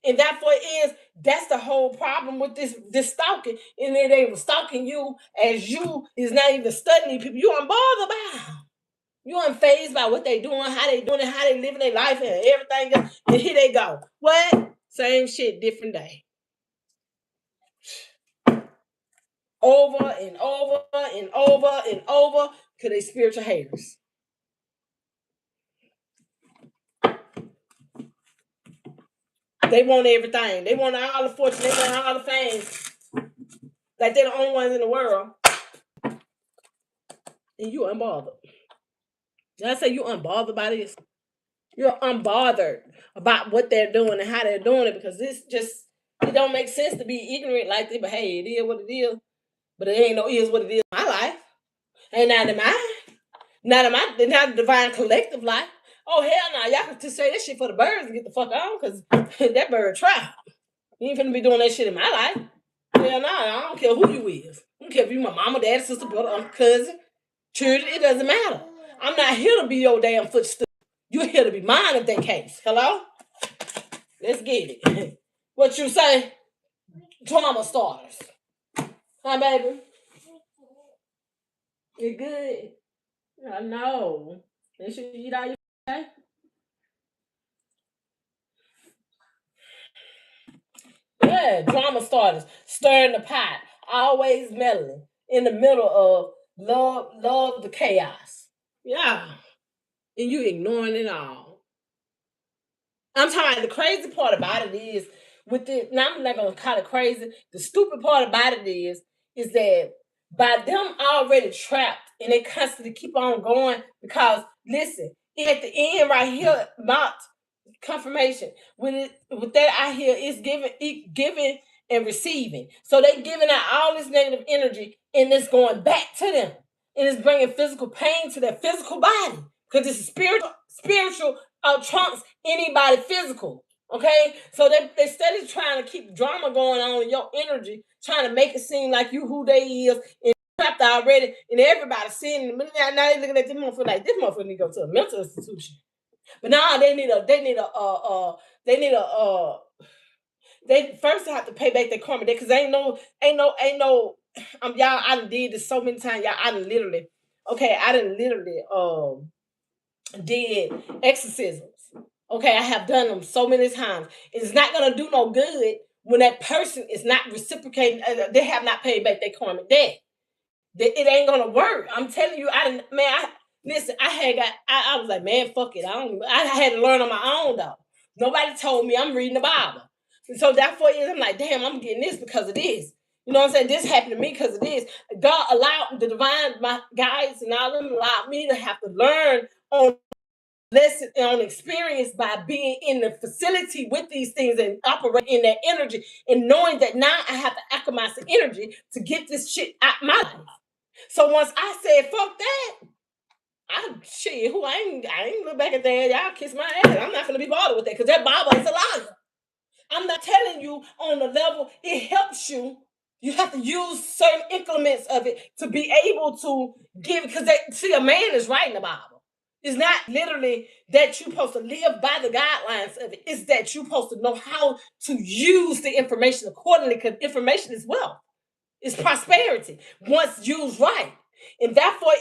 And therefore that's the whole problem with this stalking. And then they were stalking you as you is not even studying people. You unbothered by them. You unfazed by what they doing, how they doing it, how they living their life and everything else. And here they go. What? Same shit, different day. Over and over and over and over because they spiritual haters. They want everything. They want all the fortune. They want all the fame. Like they're the only ones in the world. And you unbothered. Did I say you unbothered by this? You're unbothered about what they're doing and how they're doing it because it don't make sense to be ignorant like this. But hey, it is what it is. But it ain't no is what it is in my life. Ain't not in mine. Not the divine collective life. Oh hell no, y'all can just say that shit for the birds and get the fuck on, because that bird trap. You ain't finna be doing that shit in my life. Hell no, I don't care who you is. I don't care if you my mama, daddy, sister, brother, uncle, cousin, children. It doesn't matter. I'm not here to be your damn footstool. You're here to be mine in that case. Hello? Let's get it. What you say? Drama starters. Hi, baby. You good? I know. Make sure you eat all your okay? Yeah, drama starters. Stirring the pot. Always meddling. In the middle of love the chaos. Yeah. And you ignoring it all. I'm talking about the crazy part about it is with it. Now I'm not gonna call it crazy. The stupid part about it is that by them already trapped and they constantly keep on going because listen, at the end right here, not confirmation. With that I hear it's giving and receiving. So they giving out all this negative energy and it's going back to them. And it's bringing physical pain to their physical body. Because it's spiritual trumps anybody physical. Okay? So they steady trying to keep drama going on in your energy, trying to make it seem like you who they is and trapped already, and everybody seeing them. Now they looking at this motherfucker like this motherfucker need to go to a mental institution. But now they first have to pay back their karma because ain't no y'all I done did this so many times. Y'all I done literally did exorcisms. Okay, I have done them so many times. It's not gonna do no good when that person is not reciprocating. They have not paid back their karmic debt. It ain't gonna work. I'm telling you, listen. I was like, man, fuck it. I had to learn on my own though. Nobody told me. I'm reading the Bible, and so that 4 years, I'm like, damn, I'm getting this because of this. You know what I'm saying? This happened to me because of this. God allowed the divine, my guides and all them allowed me to have to learn on lesson on experience by being in the facility with these things and operate in that energy and knowing that now I have to acclimate the energy to get this shit out my life. So once I said fuck that, I ain't look back at that. Y'all kiss my ass. I'm not gonna be bothered with that because that Bible is a liar. I'm not telling you on the level it helps you. You have to use certain increments of it to be able to give because a man is writing the Bible. It's not literally that you're supposed to live by the guidelines of it. It's that you're supposed to know how to use the information accordingly because information is wealth. It's prosperity once used right. And therefore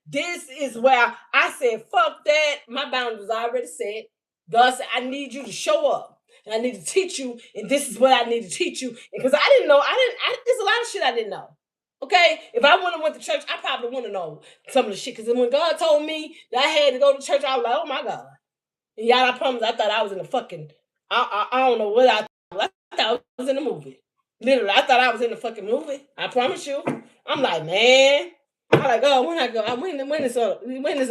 this is where I said, fuck that. My boundaries already set. God said, I need you to show up. And I need to teach you. And this is what I need to teach you. Because I didn't know. There's a lot of shit I didn't know. Okay? If I wouldn't have went to church, I probably wouldn't have known some of the shit. Because when God told me that I had to go to church, I was like, oh my God. And y'all, I promise, I thought I was in the fucking, I don't know what I thought. I thought I was in the movie. Literally, I thought I was in the fucking movie. I promise you. I'm like, man. I'm like, oh, when I go, when it's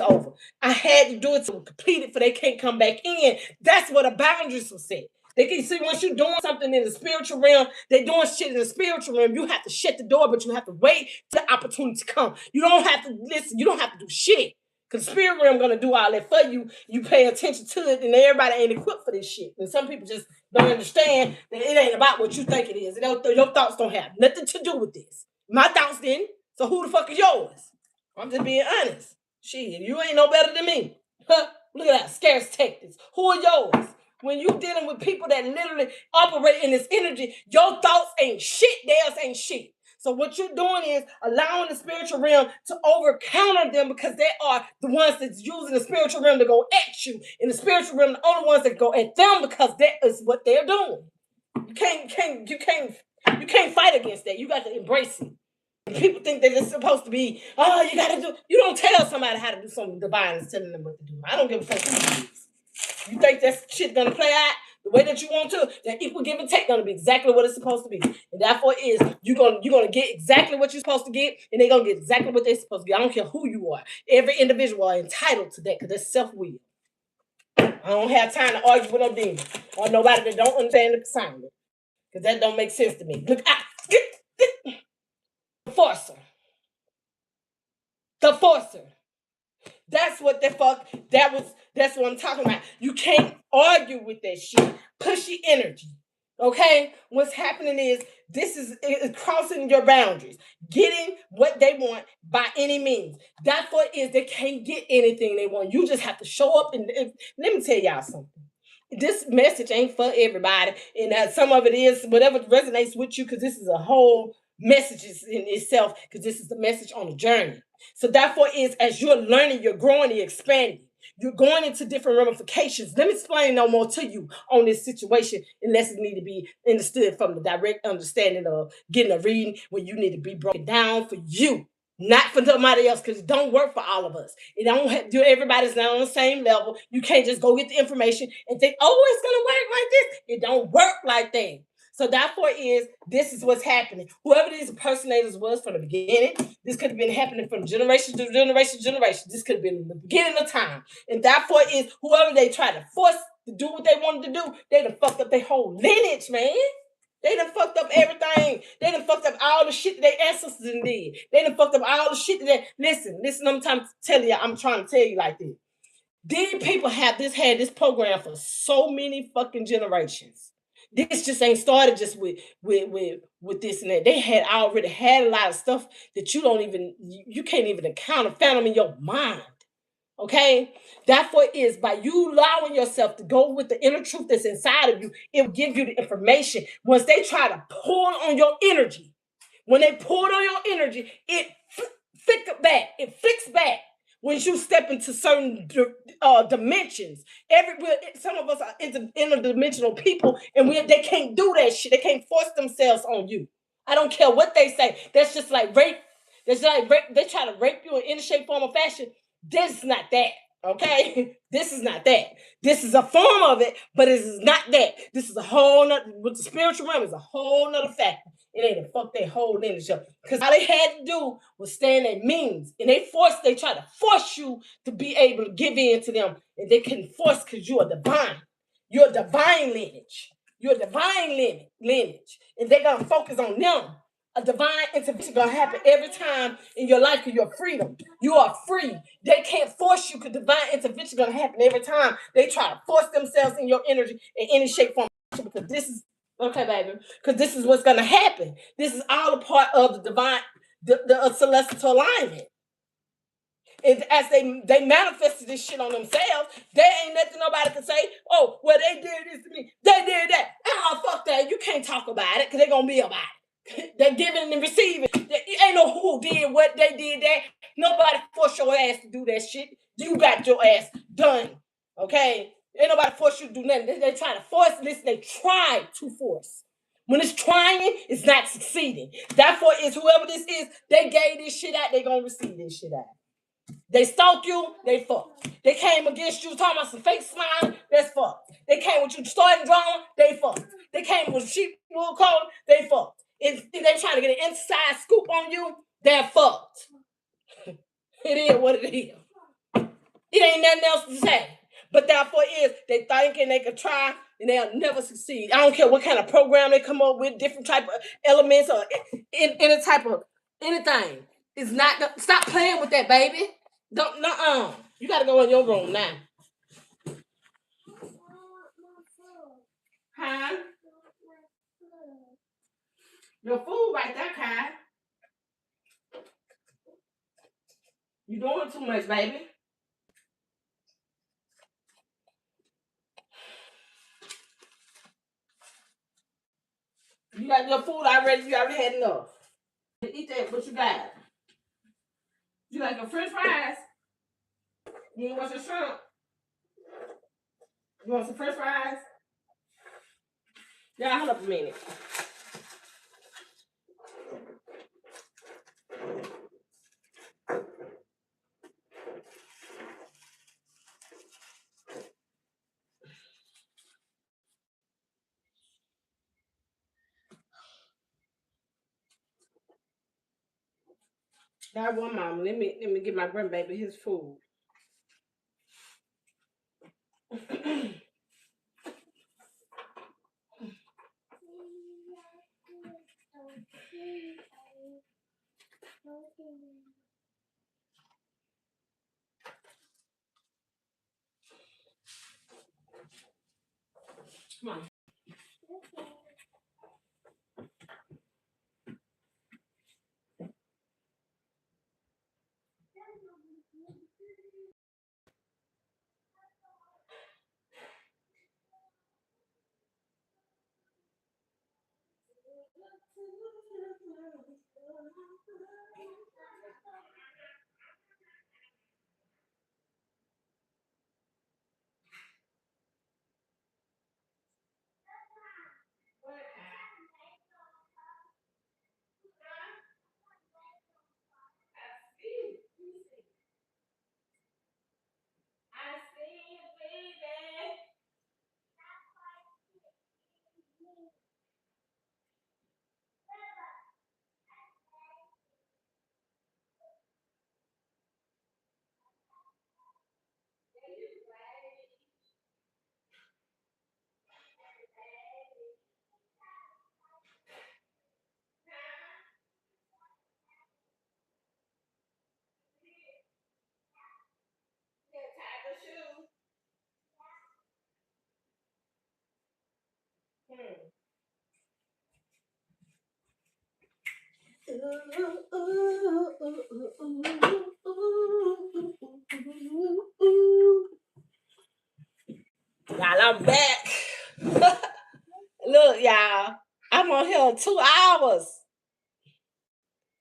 over. I had to do it to complete it, for they can't come back in. That's what the boundaries were set. They can see once you're doing something in the spiritual realm, they're doing shit in the spiritual realm. You have to shut the door, but you have to wait till the opportunity to come. You don't have to listen. You don't have to do shit. Because the spirit realm gonna do all that for you. You pay attention to it, and everybody ain't equipped for this shit. And some people just don't understand that it ain't about what you think it is. Your thoughts don't have nothing to do with this. My thoughts didn't. So who the fuck is yours? I'm just being honest. Shit, you ain't no better than me. Huh? Look at that, scarce tactics. Who are yours? When you dealing with people that literally operate in this energy, your thoughts ain't shit, theirs ain't shit. So what you're doing is allowing the spiritual realm to over counter them because they are the ones that's using the spiritual realm to go at you. And the spiritual realm, the only ones that go at them because that is what they're doing. You can't fight against that. You got to embrace it. People think that it's supposed to be, oh, you got to do. You don't tell somebody how to do something divine is telling them what to do. I don't give a fuck who it is. You think that shit gonna play out the way that you want to? That equal give and take gonna be exactly what it's supposed to be, and therefore you're gonna get exactly what you're supposed to get, and they're gonna get exactly what they're supposed to get. I don't care who you are. Every individual are entitled to that because that's self-will. I don't have time to argue with no demon or nobody that don't understand the assignment because that don't make sense to me. Look, the forcer. That's what the fuck that's what I'm talking about. You can't argue with that shit. Pushy energy. Okay? What's happening is this is crossing your boundaries, getting what they want by any means. That's what it is. They can't get anything they want. You just have to show up and let me tell y'all something. This message ain't for everybody, and some of it is whatever resonates with you, because this is a whole message in itself, because this is the message on the journey. So therefore is as you're learning, you're growing, you're expanding, you're going into different ramifications. Let me explain no more to you on this situation, unless it need to be understood from the direct understanding of getting a reading, where you need to be broken down for you, not for somebody else, because it don't work for all of us. It don't have, everybody's not on the same level. You can't just go get the information and think, oh, it's gonna work like this. It don't work like that. So therefore is this is what's happening. Whoever these impersonators was from the beginning, this could have been happening from generation to generation to generation. This could have been the beginning of time. And therefore is whoever they try to force to do what they wanted to do, they done fucked up their whole lineage, man. They done fucked up everything. They done fucked up all the shit that their ancestors did. They done fucked up all the shit that they... Listen, I'm trying to tell you like this. These people had this program for so many fucking generations. This just ain't started just with this and that. They had already had a lot of stuff that you can't even account or fathom in your mind. Okay, therefore is by you allowing yourself to go with the inner truth that's inside of you, it will give you the information. Once they try to pull on your energy, when they pull on your energy, it flicks back. When you step into certain dimensions, some of us are interdimensional people, and they can't do that shit. They can't force themselves on you. I don't care what they say. That's just like rape. That's like rape. They try to rape you in any shape, form, or fashion. This is not that. Okay, this is not that. This is a form of it, but it is not that. This is a whole nother. With the spiritual realm is a whole nother factor. It ain't a fuck their whole lineage up. Because all they had to do was stand their means. And they try to force you to be able to give in to them. And they can force because you're divine. You're a divine lineage. You're a divine lineage. And they're gonna focus on them. A divine intervention gonna happen every time in your life because you're freedom. You are free. They can't force you because divine intervention gonna happen every time they try to force themselves in your energy in any shape, form, because this is okay, baby. Because this is what's gonna happen. This is all a part of the divine, the celestial alignment. And as they manifested this shit on themselves, there ain't nothing nobody can say, oh, well, they did this to me. They did that. Oh, fuck that. You can't talk about it because they're gonna be about it. They're giving and receiving. Ain't no who did what they did that. Nobody forced your ass to do that shit. You got your ass done. Okay? Ain't nobody forced you to do nothing. They try to force this. They try to force. When it's trying, it's not succeeding. Therefore, it's whoever this is, they gave this shit out, they gonna receive this shit out. They stalk you, they fucked. They came against you talking about some fake smile, that's fucked. They came with you starting drama, they fucked. They came with sheep wool coat, they fucked. If they trying to get an inside scoop on you, they're fucked. It is what it is. It ain't nothing else to say. But therefore is they thinking they could try and they'll never succeed. I don't care what kind of program they come up with, different type of elements or any type of anything. It's not. Stop playing with that, baby. Don't. Nuh-uh. You got to go in your room now. Huh? Your food right there, Kai. You doing too much, baby. You got your food already. You already had enough. Eat that. What you got? You like your French fries? You ain't want your shrimp? You want some French fries? Yeah, hold up a minute. That one mama. Let me give my grandbaby his food. Come on. Y'all, I'm back. Look, y'all, I'm on here 2 hours.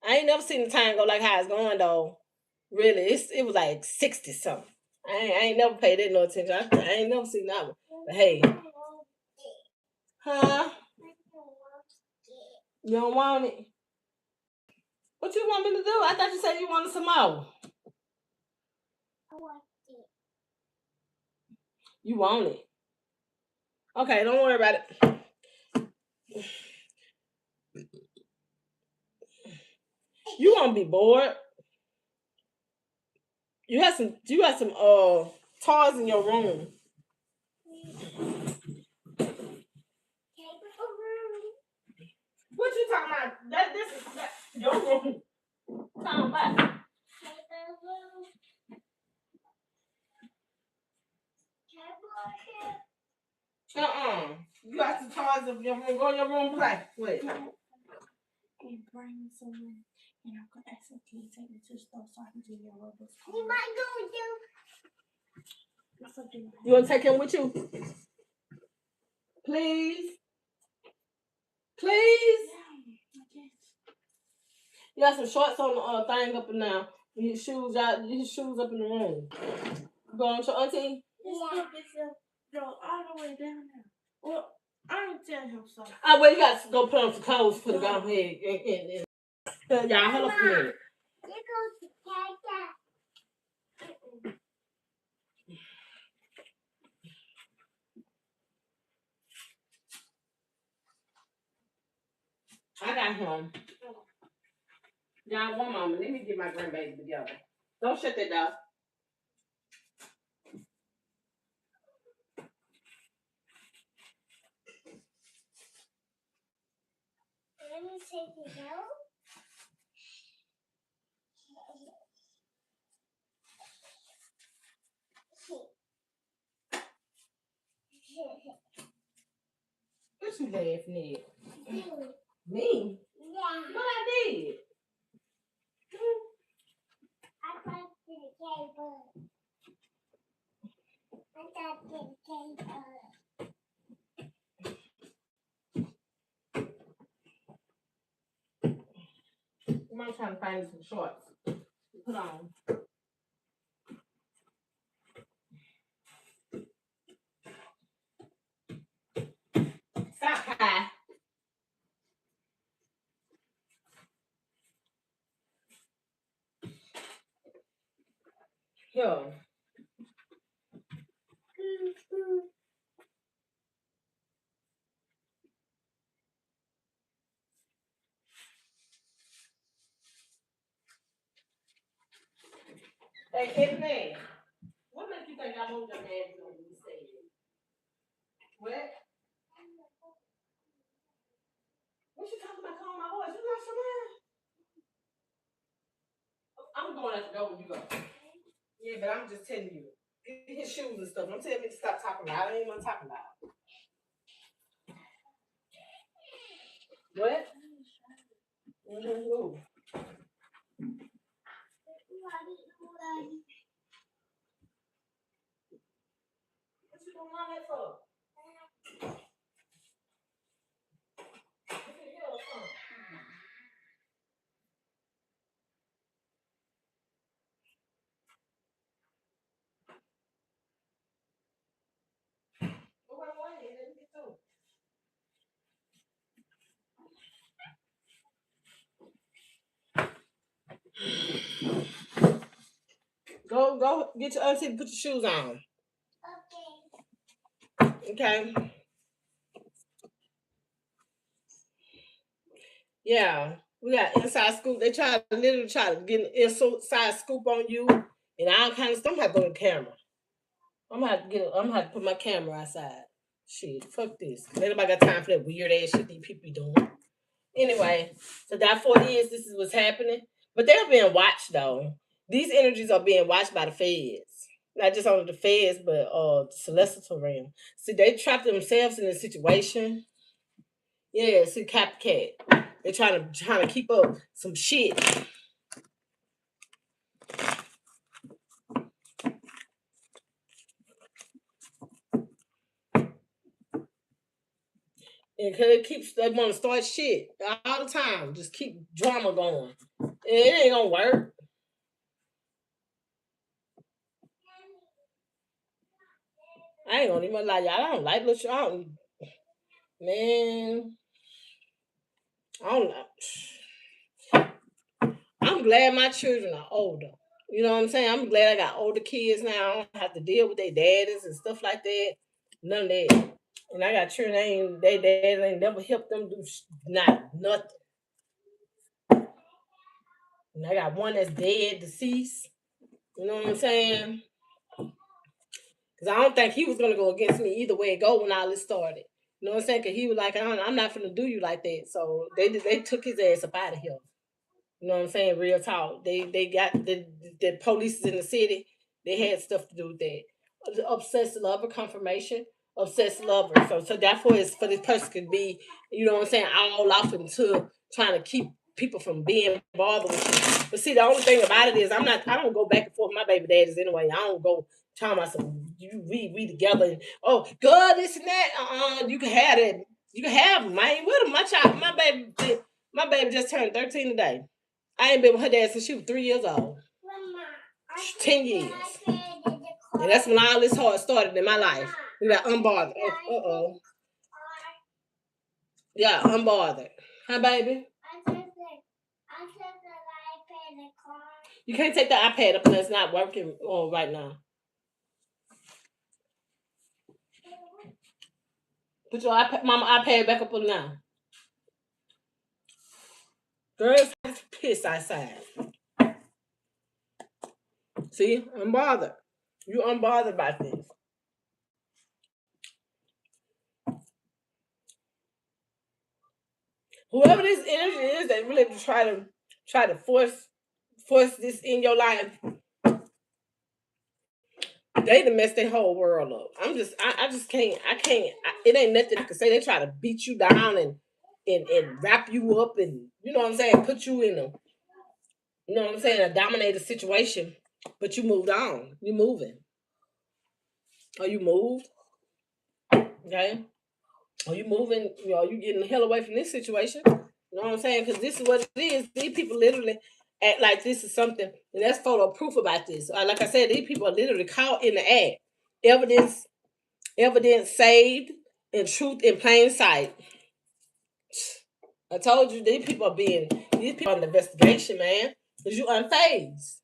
I ain't never seen the time go like how it's going though. Really, it was like 60 something. I ain't never paid it no attention. I ain't never seen that one. But hey, huh? You don't want it? What you want me to do? I thought you said you wanted some more. I want it. You want it? Okay, don't worry about it. You won't be bored. You have some toys in your room. What you talking about? This is your room. Talking about. You got some toys in your room. Go in your room, play. Wait. And bring someone, and I'm gonna ask them, can you take me to the store so I can do your Robux? You might go with you. You want to take him with you? Please? Please? Yeah, you got some shorts on the thing up and down. His shoes up in the room. You going with your auntie? Yeah. Go all the way down there. Well, I didn't tell him so. Well, you got to go put on some clothes, put it on here. Y'all, hold up a minute. I got him. Y'all, one moment. Let me get my grandbaby together. Don't shut that door. Let me take it out. What you laughing at? Me? Yeah. What I did? I talked to the cable. I talked to the cable. I'm trying to find some shorts to put on. Stop high. Here. Hey, Tiffany. What makes you think I moved your hands when you say it? What? What you talking about calling my voice? You lost your mind? I'm going at the door when you go. Yeah, but I'm just telling you. His shoes and stuff. Don't tell me to stop talking about it. I ain't want to talk about it. What? Mm-hmm. What you doing all that for? Go get your auntie to put your shoes on. Okay. Yeah. We got inside scoop. They literally try to get an inside scoop on you and all kind of stuff. I'm gonna have to go to the camera. I'm gonna have to put my camera outside. Shit, fuck this. Ain't nobody got time for that weird ass shit these people be doing. Anyway, so that 4 years, this is what's happening. But they're being watched though. These energies are being watched by the feds. Not just only the feds, but the celestial realm. See, they trapped themselves in a situation. Yeah, see, copycat. They're trying to keep up some shit. And cause they want to start shit all the time. Just keep drama going. And it ain't gonna work. I ain't gonna even lie, y'all. I don't like little. Man. I don't know. I'm glad my children are older. You know what I'm saying? I'm glad I got older kids now. I don't have to deal with their daddies and stuff like that. None of that. And I got children, they daddies ain't never helped them do nothing. And I got one that's dead, deceased. You know what I'm saying? Because I don't think he was gonna go against me either way it go when all this started. You know what I'm saying? Because he was like, I'm not gonna do you like that. So they took his ass up out of here. You know what I'm saying? Real talk. They got the police in the city. They had stuff to do with that. Obsessed lover confirmation. Obsessed lover. So therefore, it's for this person could be, you know what I'm saying, all off into trying to keep people from being bothered with you. But see, the only thing about it is I don't go back and forth with my baby daddies anyway. I don't go talking about some we together. And, oh, God, this and that. You can have it. You can have them. I ain't with them. My baby just turned 13 today. I ain't been with her dad since she was 3 years old. 10 years. And that's when all this hard started in my life. We got unbothered. Oh. Yeah, unbothered. Huh, baby? You can't take the iPad up and it's not working right now. Put your mama iPad back up on now. Girls, it's piss outside. See, unbothered. You unbothered by this. Whoever this energy is that really try to force this in your life, they done messed their whole world up. I just can't, it ain't nothing I can say. They try to beat you down and wrap you up and, you know what I'm saying, put you in a, you know what I'm saying, a dominated situation, but you moved on. You moving. Or you moved, okay? Or you moving, you getting the hell away from this situation. You know what I'm saying? Because this is what it is. These people literally act like this is something, and that's photo proof about this. Like I said, these people are literally caught in the act. Evidence saved, and truth in plain sight. I told you these people on the investigation, man. Because you unfazed.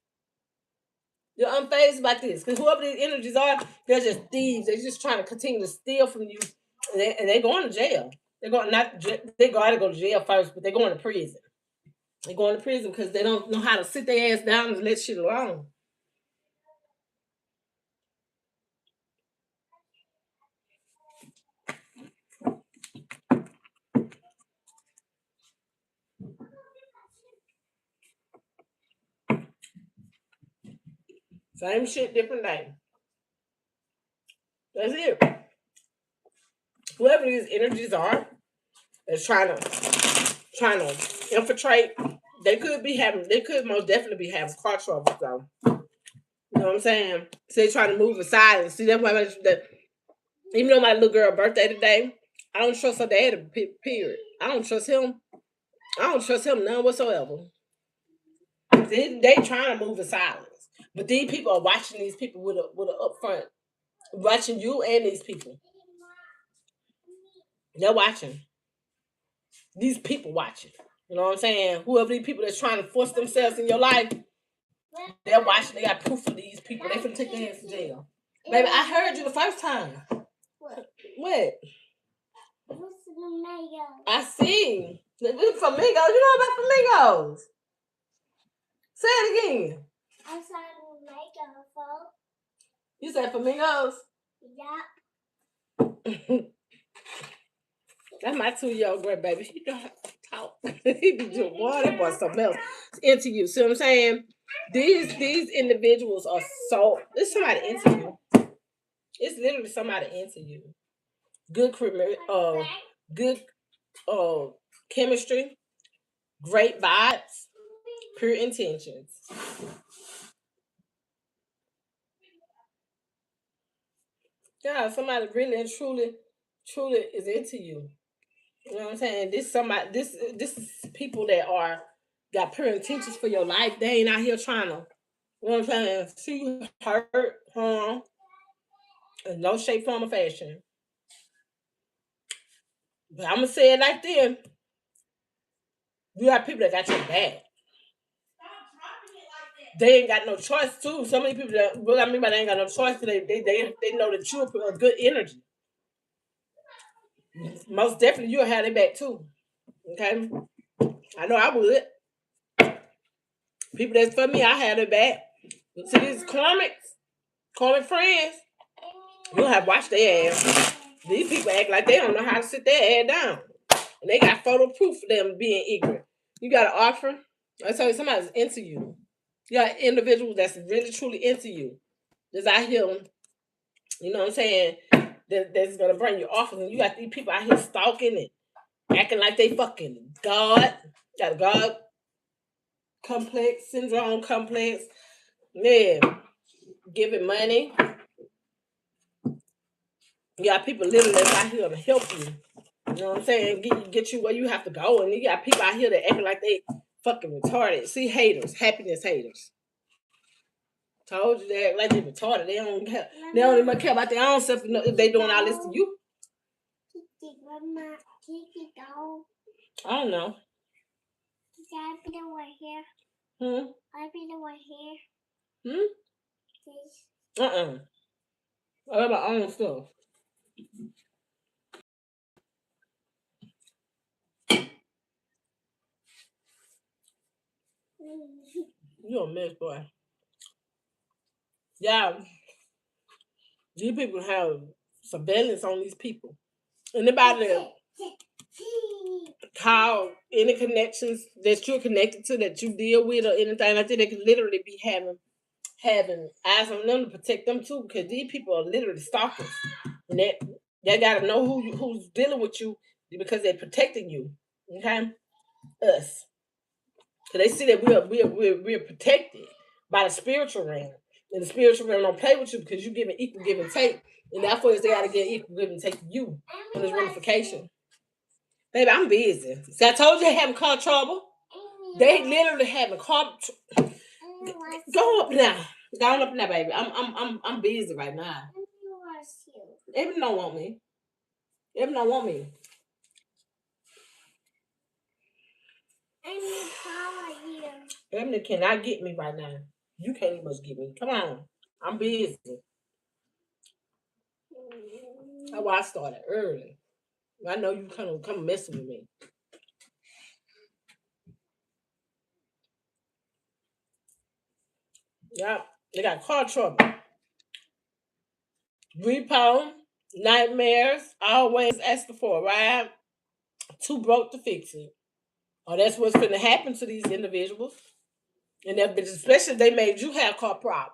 You're unfazed about this. Because whoever these energies are, they're just thieves. They're just trying to continue to steal from you. And they're going to jail. They're going not they gotta go to jail first, but they're going to prison. They're going to prison because they don't know how to sit their ass down and let shit alone. Same shit, different day. That's it. Whoever these energies are is trying to trying to infiltrate. They could most definitely be having car trouble though. You know what I'm saying? So they trying to move aside and see that's why even though my little girl birthday today, I don't trust her dad. Period. I don't trust him. I don't trust him none whatsoever. They trying to move in silence, but these people are watching these people with a upfront, watching you and these people. They're watching these people watching. You know what I'm saying? Whoever these people that's trying to force themselves in your life, they're watching. They got proof of these people. They finna take their ass to jail. Baby, I heard you the first time. What? I see. It's flamingos. You know about flamingos. Say it again. I saw flamingos. You said flamingos? Yeah. That's my 2-year-old grandbaby. He don't have to talk. He be doing boy, that boy something else into you. See what I'm saying? These individuals are so. It's somebody into you. It's literally somebody into you. Good good chemistry, great vibes, pure intentions. Yeah, somebody really and truly is into you. You know what I'm saying? This is people that are got pure intentions for your life. They ain't out here trying to, you know what I'm saying, see you hurt, harm, in no shape, form, or fashion. But I'm gonna say it like this: you got people that got your back. They ain't got no choice too. So many people that what I mean by they ain't got no choice. They know that you're a good energy. Most definitely, you'll have their back too. Okay, I know I would. People that's for me, I have their back. See these karmic friends, you'll have watched their ass. These people act like they don't know how to sit their ass down, and they got photo proof of them being ignorant. You got an offer. I tell you, somebody's into you. You got individuals that's really truly into you. That's out here, you know what I'm saying? That's gonna bring you offers, and you got these people out here stalking and acting like they fucking God. Got a God complex, syndrome complex. Yeah, giving money. You got people literally that's out here to help you. You know what I'm saying? Get you where you have to go. And you got people out here that acting like they fucking retarded. See, haters, happiness haters. Told you they act like they retarded. They don't even care about their own self if they doing all this to you. I don't know. Hmm? Hmm? Uh-uh. I got my own stuff. You a mess, boy. Yeah, these people have surveillance on these people. Anybody that call any connections that you're connected to that you deal with or anything like that, they could literally be having eyes on them to protect them too, because these people are literally stalkers. And they gotta know who's dealing with you because they're protecting you. Okay? Us. So they see that we're protected by the spiritual realm. And the spiritual realm don't play with you because you give an equal give and take. And therefore they gotta get equal give and take to you. And there's ramification. Baby, I'm busy. See, I told you they having car trouble. They literally having car. Go up now. Go up now, baby. I'm busy right now. Ebony don't want me. Ebony don't want me. Ebony cannot get me right now. You can't even much get me. Come on. I'm busy. That's why I started early. I know you come messing with me. Yep. They got car trouble. Repo, nightmares, always asking for a ride. Too broke to fix it. Oh, that's what's going to happen to these individuals. And that, especially if they made you have car problems.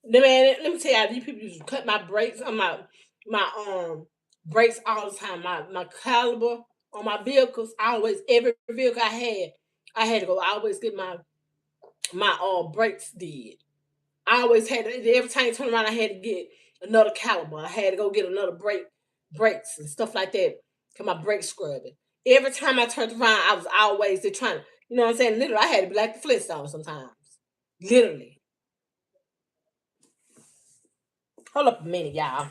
Man, let me tell you, these people used to cut my brakes on my brakes all the time. My caliber on my vehicles. I always every vehicle I had to go. I always get my brakes did. I always had to, every time you turn around, I had to get another caliber. I had to go get another brakes and stuff like that. Cause my brakes scrubbing. Every time I turned around, I was always there trying to, you know what I'm saying? Literally, I had to be like the Flintstones sometimes. Literally. Hold up a minute, y'all.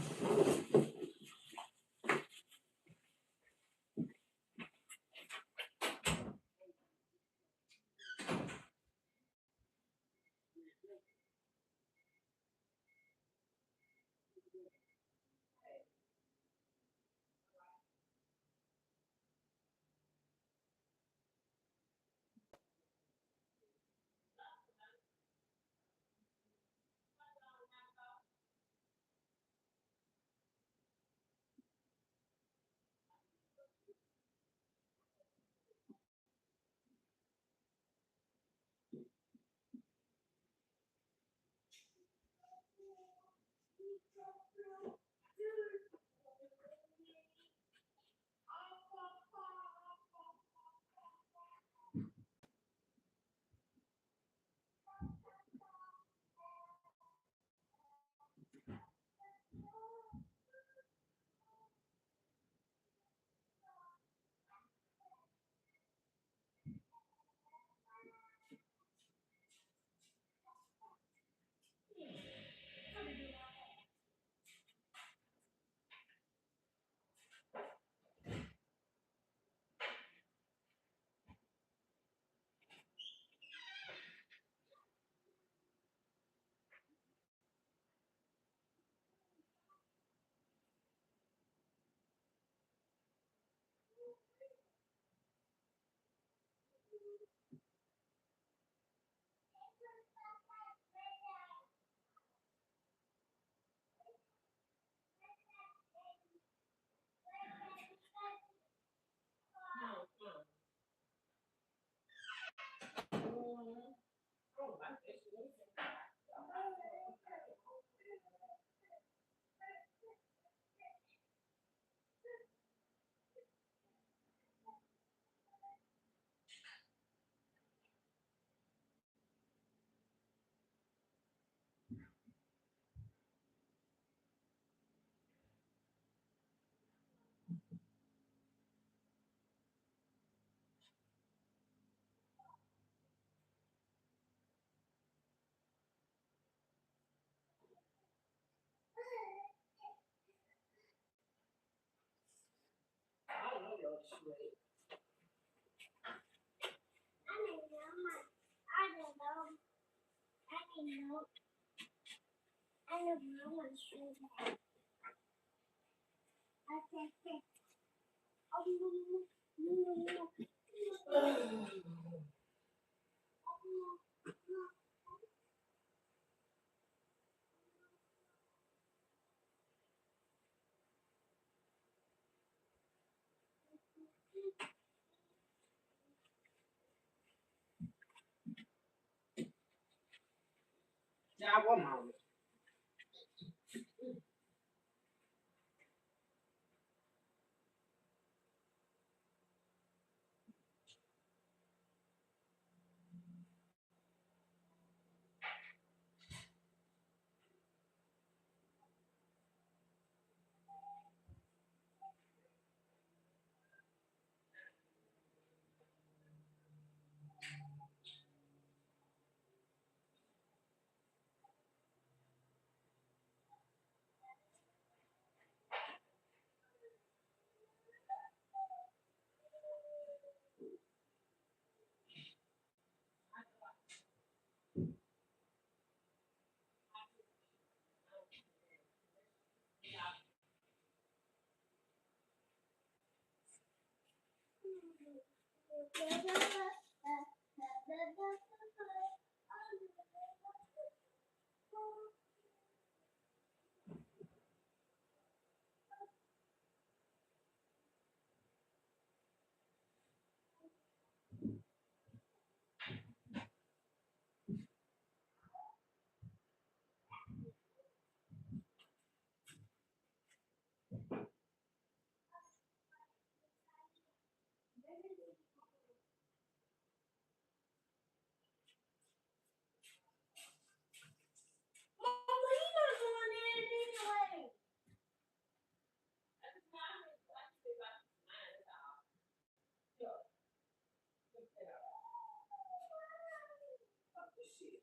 Y'all, one moment.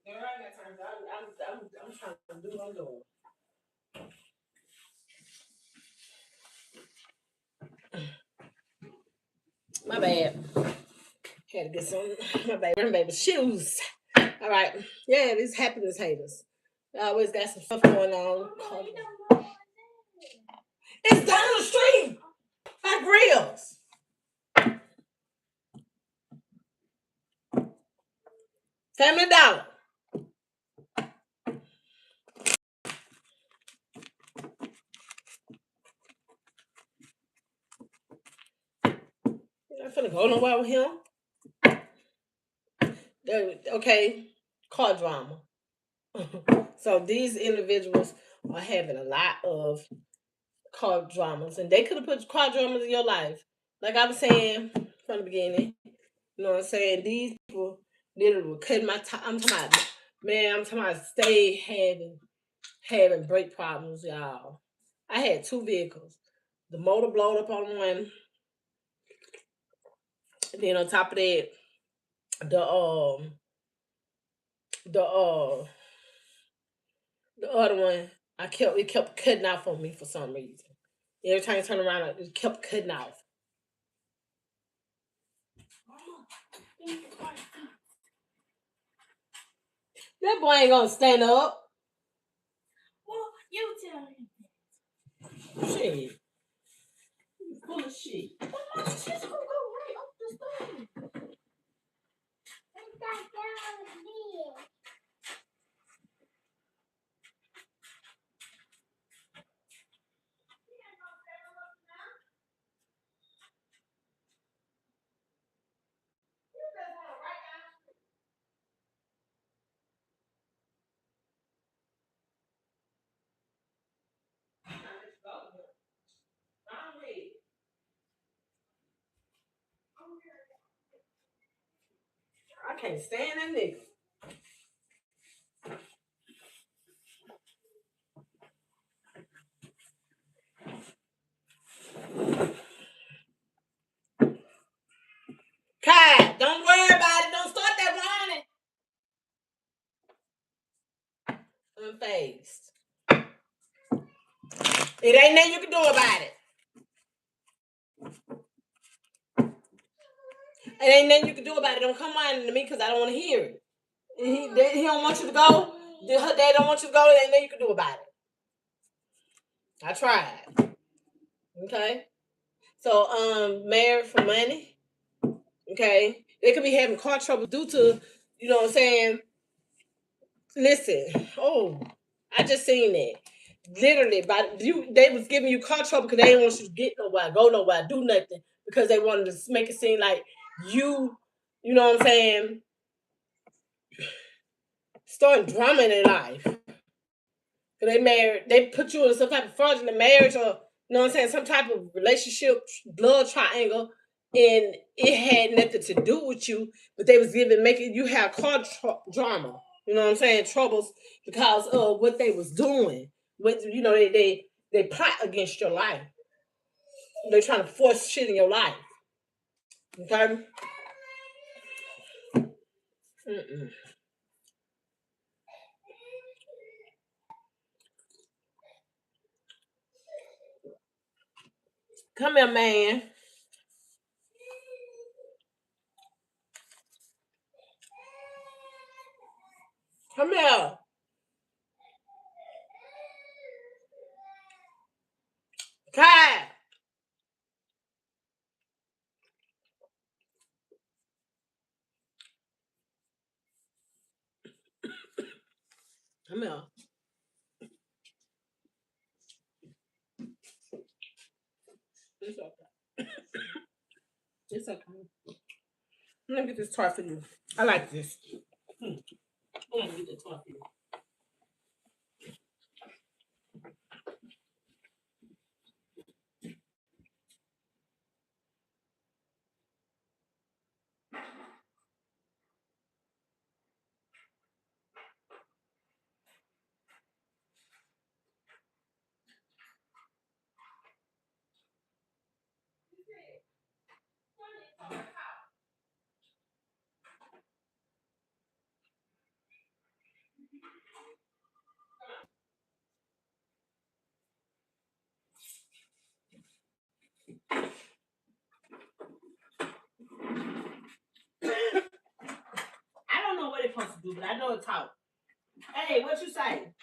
I got time. I'm trying to do what I'm doing. My bad. Had to get some my baby shoes. All right. Yeah, these happiness haters. I always got some stuff going on. It's down the street. My grills. Family Dollar. I'm not finna go nowhere with him. Okay, car drama. So these individuals are having a lot of car dramas, and they could have put car dramas in your life. Like I was saying from the beginning, you know what I'm saying? These people literally were cutting my time. I'm talking about, man, I'm talking about stay having brake problems, y'all. I had two vehicles. The motor blowed up on one, and then on top of that, the the the other one, it kept cutting off on me for some reason. Every time I turn around, it kept cutting off. That boy ain't gonna stand up. Well, you tell him. Shit. You full of shit. Well, she's gonna go right up the stairs. I can't stand that nigga. Kai, don't worry about it. Don't start that whining. Unfazed. It ain't nothing you can do about it. It ain't nothing you can do about it. Don't come whining to me because I don't want to hear it. He don't want you to go. Her dad don't want you to go. There ain't nothing you can do about it. I tried. Okay. So married for money. Okay. They could be having car trouble due to, you know what I'm saying? Listen. Oh, I just seen that. Literally, they was giving you car trouble because they didn't want you to get nowhere, go nowhere, do nothing because they wanted to make it seem like you know what I'm saying, starting drama in their life. They married, they put you in some type of fraudulent marriage or you know what I'm saying, some type of relationship, blood triangle, and it had nothing to do with you, but they was making you have car drama. You know what I'm saying? Troubles because of what they was doing. What you know, they plot against your life. They're trying to force shit in your life. Okay. Mm-mm. Come here, man. Come here. Kai. Come here. It's okay. It's okay. Let me get this toy for you. I like this. Let me get this toy for you. Stupid. I know it talk. Hey, what you say?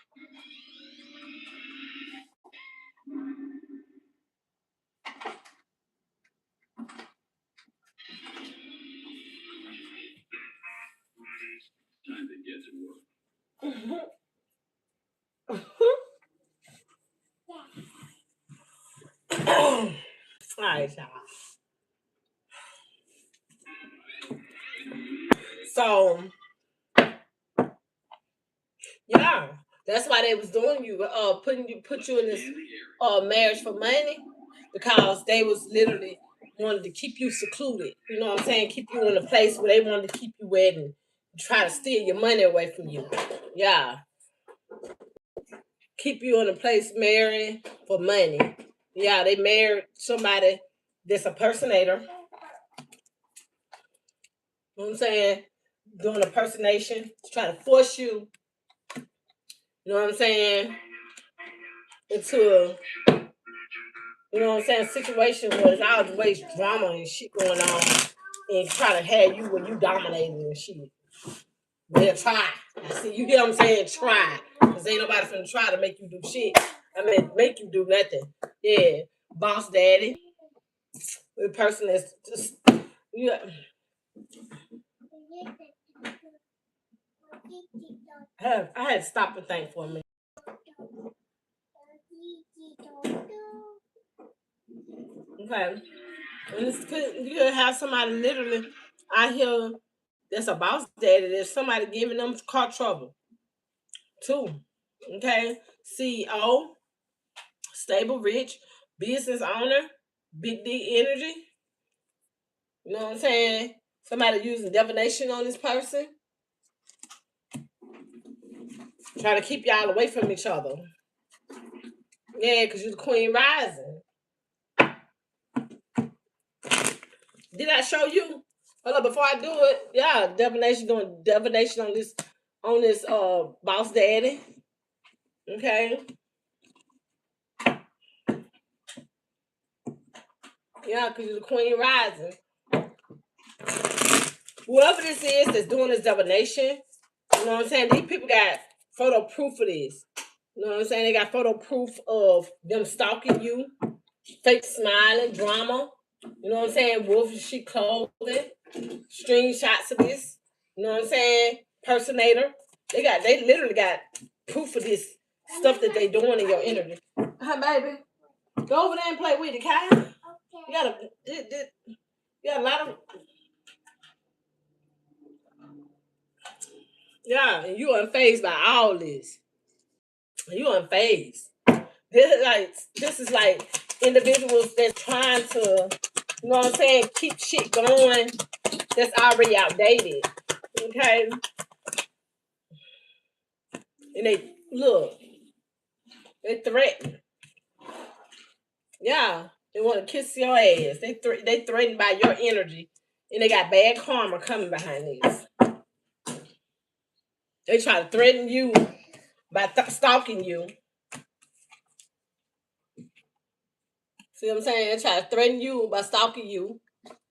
Time to get to work. All right, y'all. So yeah, that's why they was doing you, put you in this marriage for money, because they was literally wanted to keep you secluded. You know what I'm saying? Keep you in a place where they wanted to keep you at and try to steal your money away from you. Yeah, keep you in a place married for money. Yeah, they married somebody that's a personator. You know what I'm saying? Doing impersonation to try to force you. You know what I'm saying? Into a, you know what I'm saying, situation where there's always drama and shit going on, and try to have you when you dominating and shit. They'll try. See, you get what I'm saying? Try. Because ain't nobody finna try to make you do shit. I mean, make you do nothing. Yeah. Boss daddy. The person that's just, yeah. I had to stop and think for a minute. Okay. And it's good. You could have somebody literally out here that's a boss daddy. There's somebody giving them car trouble too. Okay. CEO, stable, rich, business owner, big D energy. You know what I'm saying? Somebody using divination on this person. Trying to keep y'all away from each other. Yeah, because you're the queen rising. Did I show you? Hold on, before I do it, yeah, divination, doing divination on this boss daddy. Okay. Yeah, because you're the queen rising. Whoever this is that's doing this divination, you know what I'm saying? These people got photo proof of this. You know what I'm saying? They got photo proof of them stalking you, fake smiling, drama. You know what I'm saying? Wolf in sheep clothing, screenshots of this. You know what I'm saying? Personator. They literally got proof of this stuff that they doing in your energy. Hi, baby. Go over there and play with it, Kyle. Okay. You got a lot of, yeah, and you unfazed by all this. You unfazed. This is like individuals that's trying to, you know what I'm saying, keep shit going that's already outdated. Okay? And they threaten. Yeah. They want to kiss your ass. They threatened by your energy. And they got bad karma coming behind this. They try to threaten you by stalking you. See what I'm saying? They try to threaten you by stalking you.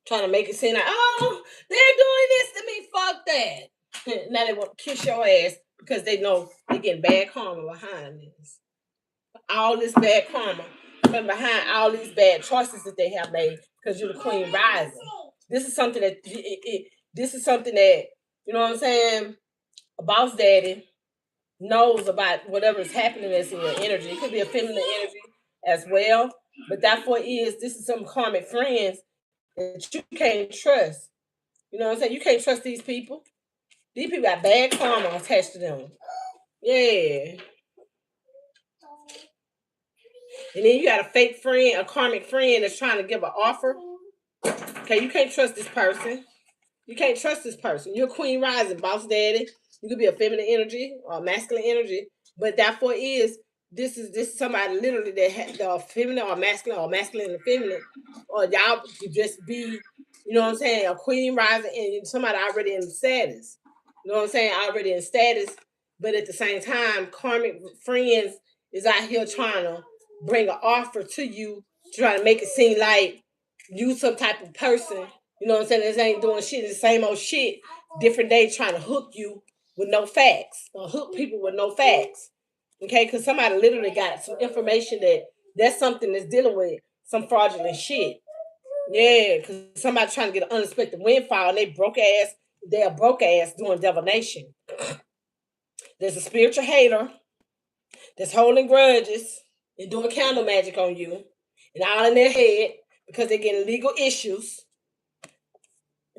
Trying to make it seem like, oh, they're doing this to me. Fuck that. Now they want to kiss your ass because they know they getting bad karma behind this. All this bad karma from behind all these bad choices that they have made because you're the queen rising. This is something that this is something that, you know what I'm saying, a boss daddy knows about whatever is happening that's in your energy. It could be a feminine energy as well, but therefore this is some karmic friends that you can't trust. You know what I'm saying? You can't trust these people. These people got bad karma attached to them. Yeah. And then you got a fake friend, a karmic friend that's trying to give an offer. Okay, you can't trust this person. You can't trust this person. You're Queen Rising, boss daddy. You could be a feminine energy or masculine energy, but therefore this is somebody literally that has the feminine or masculine and feminine, or y'all could just be, you know what I'm saying, a Queen Rising and somebody already in status. You know what I'm saying, already in status, but at the same time, karmic friends is out here trying to bring an offer to you, trying to make it seem like you some type of person. You know what I'm saying? This ain't doing shit. It's the same old shit. Different day trying to hook you. with no facts, or hook people with no facts. Okay, because somebody literally got some information that's something that's dealing with some fraudulent shit. Yeah, because somebody trying to get an unexpected windfall and they're broke ass doing divination. There's a spiritual hater that's holding grudges and doing candle magic on you and all in their head because they're getting legal issues.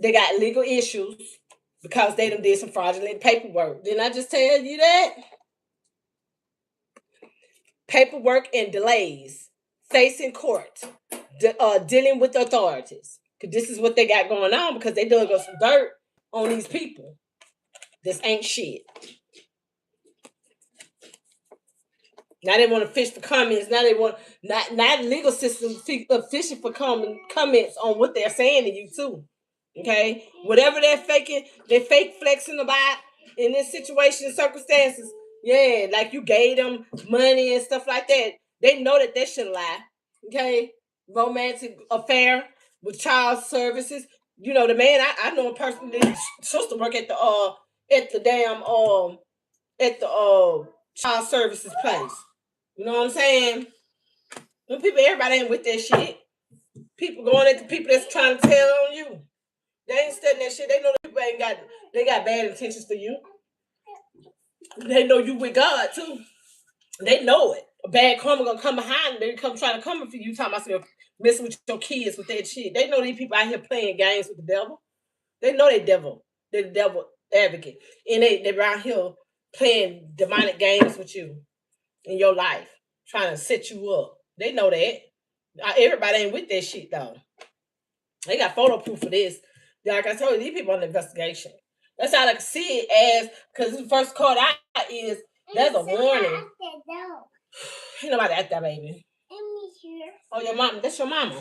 They got legal issues because they done did some fraudulent paperwork. Didn't I just tell you that? Paperwork and delays, facing court, dealing with authorities. Because this is what they got going on because they dug up some dirt on these people. This ain't shit. Now they want to fish for comments. Now they want not legal system fishing for comments on what they're saying to you too. Okay, whatever they're faking, they fake flexing about in this situation, circumstances. Yeah, like you gave them money and stuff like that. They know that should lie. Okay, romantic affair with child services. You know the man I know personally. Sister work at the damn at the child services place. You know what I'm saying? Them people, everybody ain't with that shit. People going at the people that's trying to tell on you. They ain't studying that shit. They know the people they got bad intentions for you. They know you with God too. They know it. A bad karma gonna come behind them. They come trying to come for you, talking about some messing with your kids with that shit. They know these people out here playing games with the devil. They know they devil. They're the devil advocate. And they around here playing demonic games with you in your life, trying to set you up. They know that. Everybody ain't with that shit though. They got photo proof for this. Like I told you, these people on the investigation. That's how I can see it as, because the first card out is there's a warning. Ain't nobody at that baby. Oh, your mom. That's your mama.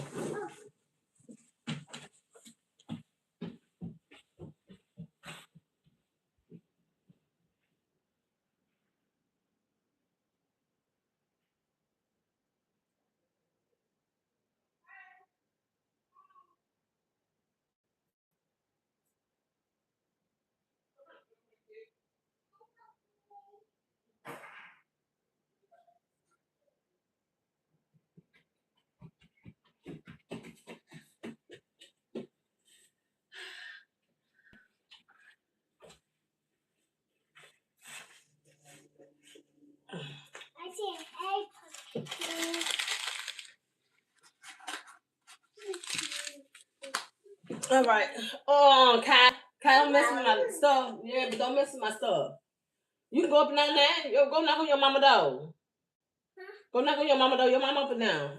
All right. Oh, Kai, don't mess with my stuff. Yeah, but don't mess with my stuff. You can go up and down there. Yo, go knock on your mama door. Go knock on your mama door. Your mama up and down.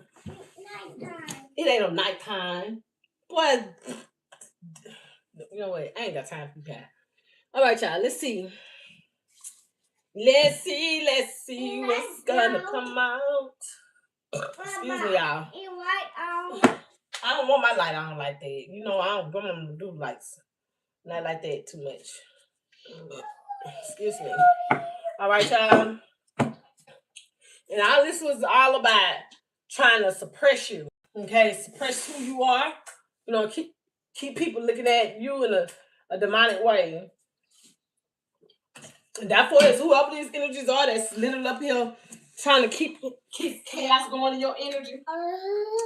It ain't no nighttime. Boy, you know what? I ain't got time for that. All right, y'all. Let's see. Let's see what's gonna come out. Excuse me, y'all. I don't want my light on like that. You know, I don't want them to do lights. Not like that too much. Excuse me. All right, y'all. And all this was all about trying to suppress you. Okay, suppress who you are. You know, keep people looking at you in a demonic way. And therefore, it's whoever these energies are that's little up here trying to keep chaos going in your energy.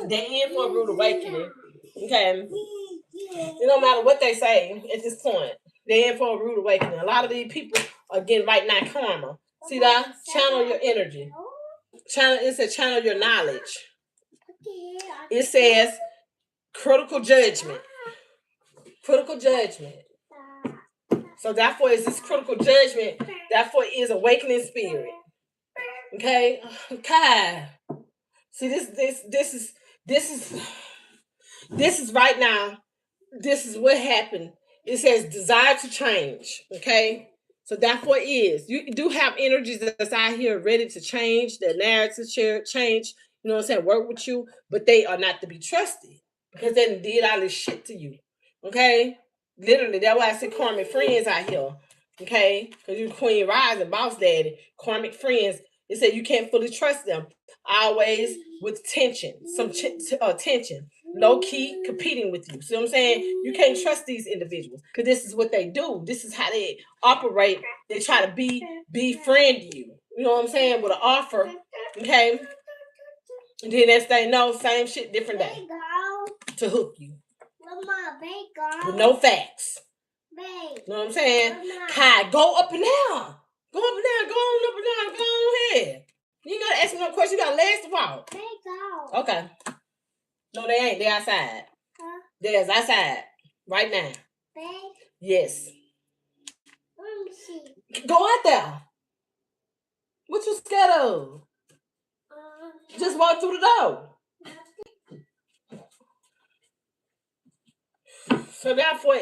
They're in for a rude awakening. Okay. It don't matter what they say at this point. They're in for a rude awakening. A lot of these people are getting right now karma. See that? Channel your energy. It says channel your knowledge. It says critical judgment. Critical judgment. So therefore, is this critical judgment? Therefore, is awakening spirit. Okay, okay. See, this is right now. This is what happened. It says desire to change. Okay, so therefore you do have energies that's out here ready to change. The narrative change. You know what I'm saying? Work with you, but they are not to be trusted because they did all this shit to you. Okay, literally, that's why I say karmic friends out here. Okay, because you Queen Rise and Boss Daddy, karmic friends. It said you can't fully trust them. Always with tension, tension. low-key competing with you. See what I'm saying? You can't trust these individuals because this is what they do. This is how they operate. They try to befriend you. You know what I'm saying? With an offer. Okay. And then next thing you know, same shit, different day. To hook you. With no facts. You know what I'm saying? Kai, go up and down. Go up and down. Go on up and down. Go on ahead. You ain't gotta ask me no question. You got legs to walk. Okay. No, they ain't. They outside. Huh? They're outside. Right now. Yes. Let me see. Go out there. What you scared of? Just walk through the door. So therefore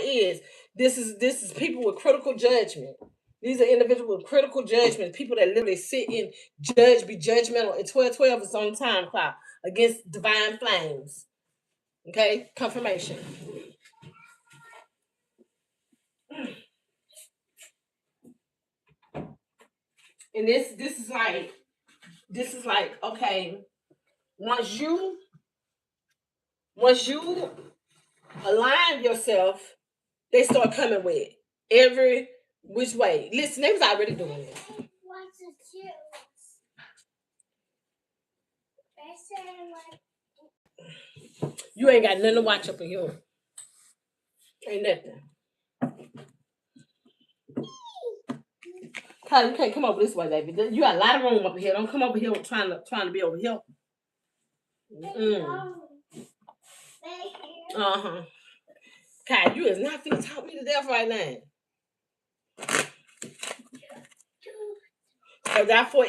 this is people with critical judgment. These are individuals with critical judgment, people that literally sit and judge, be judgmental. And 1212 is on time clock against divine flames. Okay, confirmation. And this is like okay, once you align yourself, they start coming with every which way. Listen, they was already doing it. You ain't got nothing to watch up in here. Ain't nothing. Kyle, you can't come over this way, baby. You got a lot of room up here. Don't come over here trying to be over here. Uh-huh. Kyle, you is not finna talk me to death right now. So therefore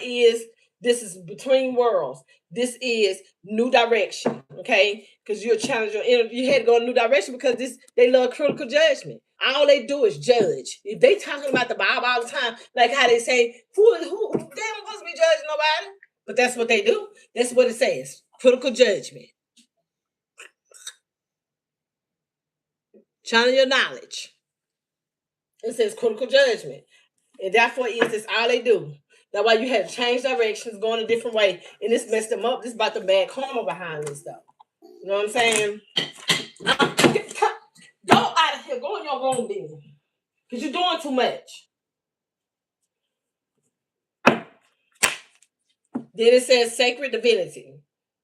this is between worlds. This is new direction, okay? Because you're challenging your energy. You had to go in a new direction because they love critical judgment. All they do is judge. If they talking about the Bible all the time, like how they say, who they don't supposed to be judging nobody. But that's what they do. That's what it says. Critical judgment. Challenge your knowledge. It says critical judgment. And therefore it's all they do. That's why you had to change directions, going a different way. And this messed them up. This is about the bad karma behind this stuff. You know what I'm saying? Go out of here. Go in your room, then. Because you're doing too much. Then it says sacred divinity.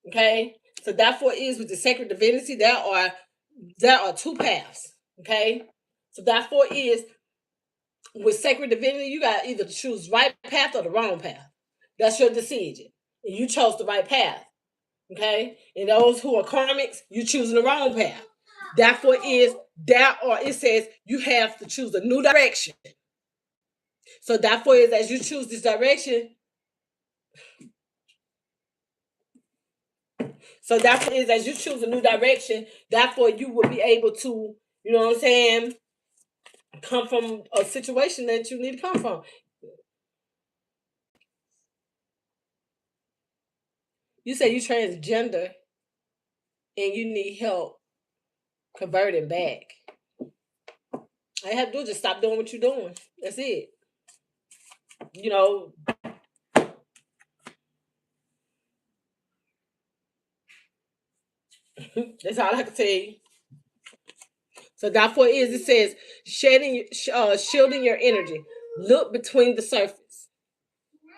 Okay? So therefore with the sacred divinity, there are two paths. Okay? So therefore with sacred divinity, you got either to choose the right path or the wrong path. That's your decision. And you chose the right path. Okay? And those who are karmics, you choosing the wrong path. Therefore it says you have to choose a new direction. So therefore as you choose this direction, as you choose a new direction, therefore you will be able to, you know what I'm saying, come from a situation that you need to come from. You say you transgender and you need help converting back. All you have to do is just stop doing what you're doing. That's it. You know, that's all I can tell you. So therefore it says shielding your energy. Look between the surface.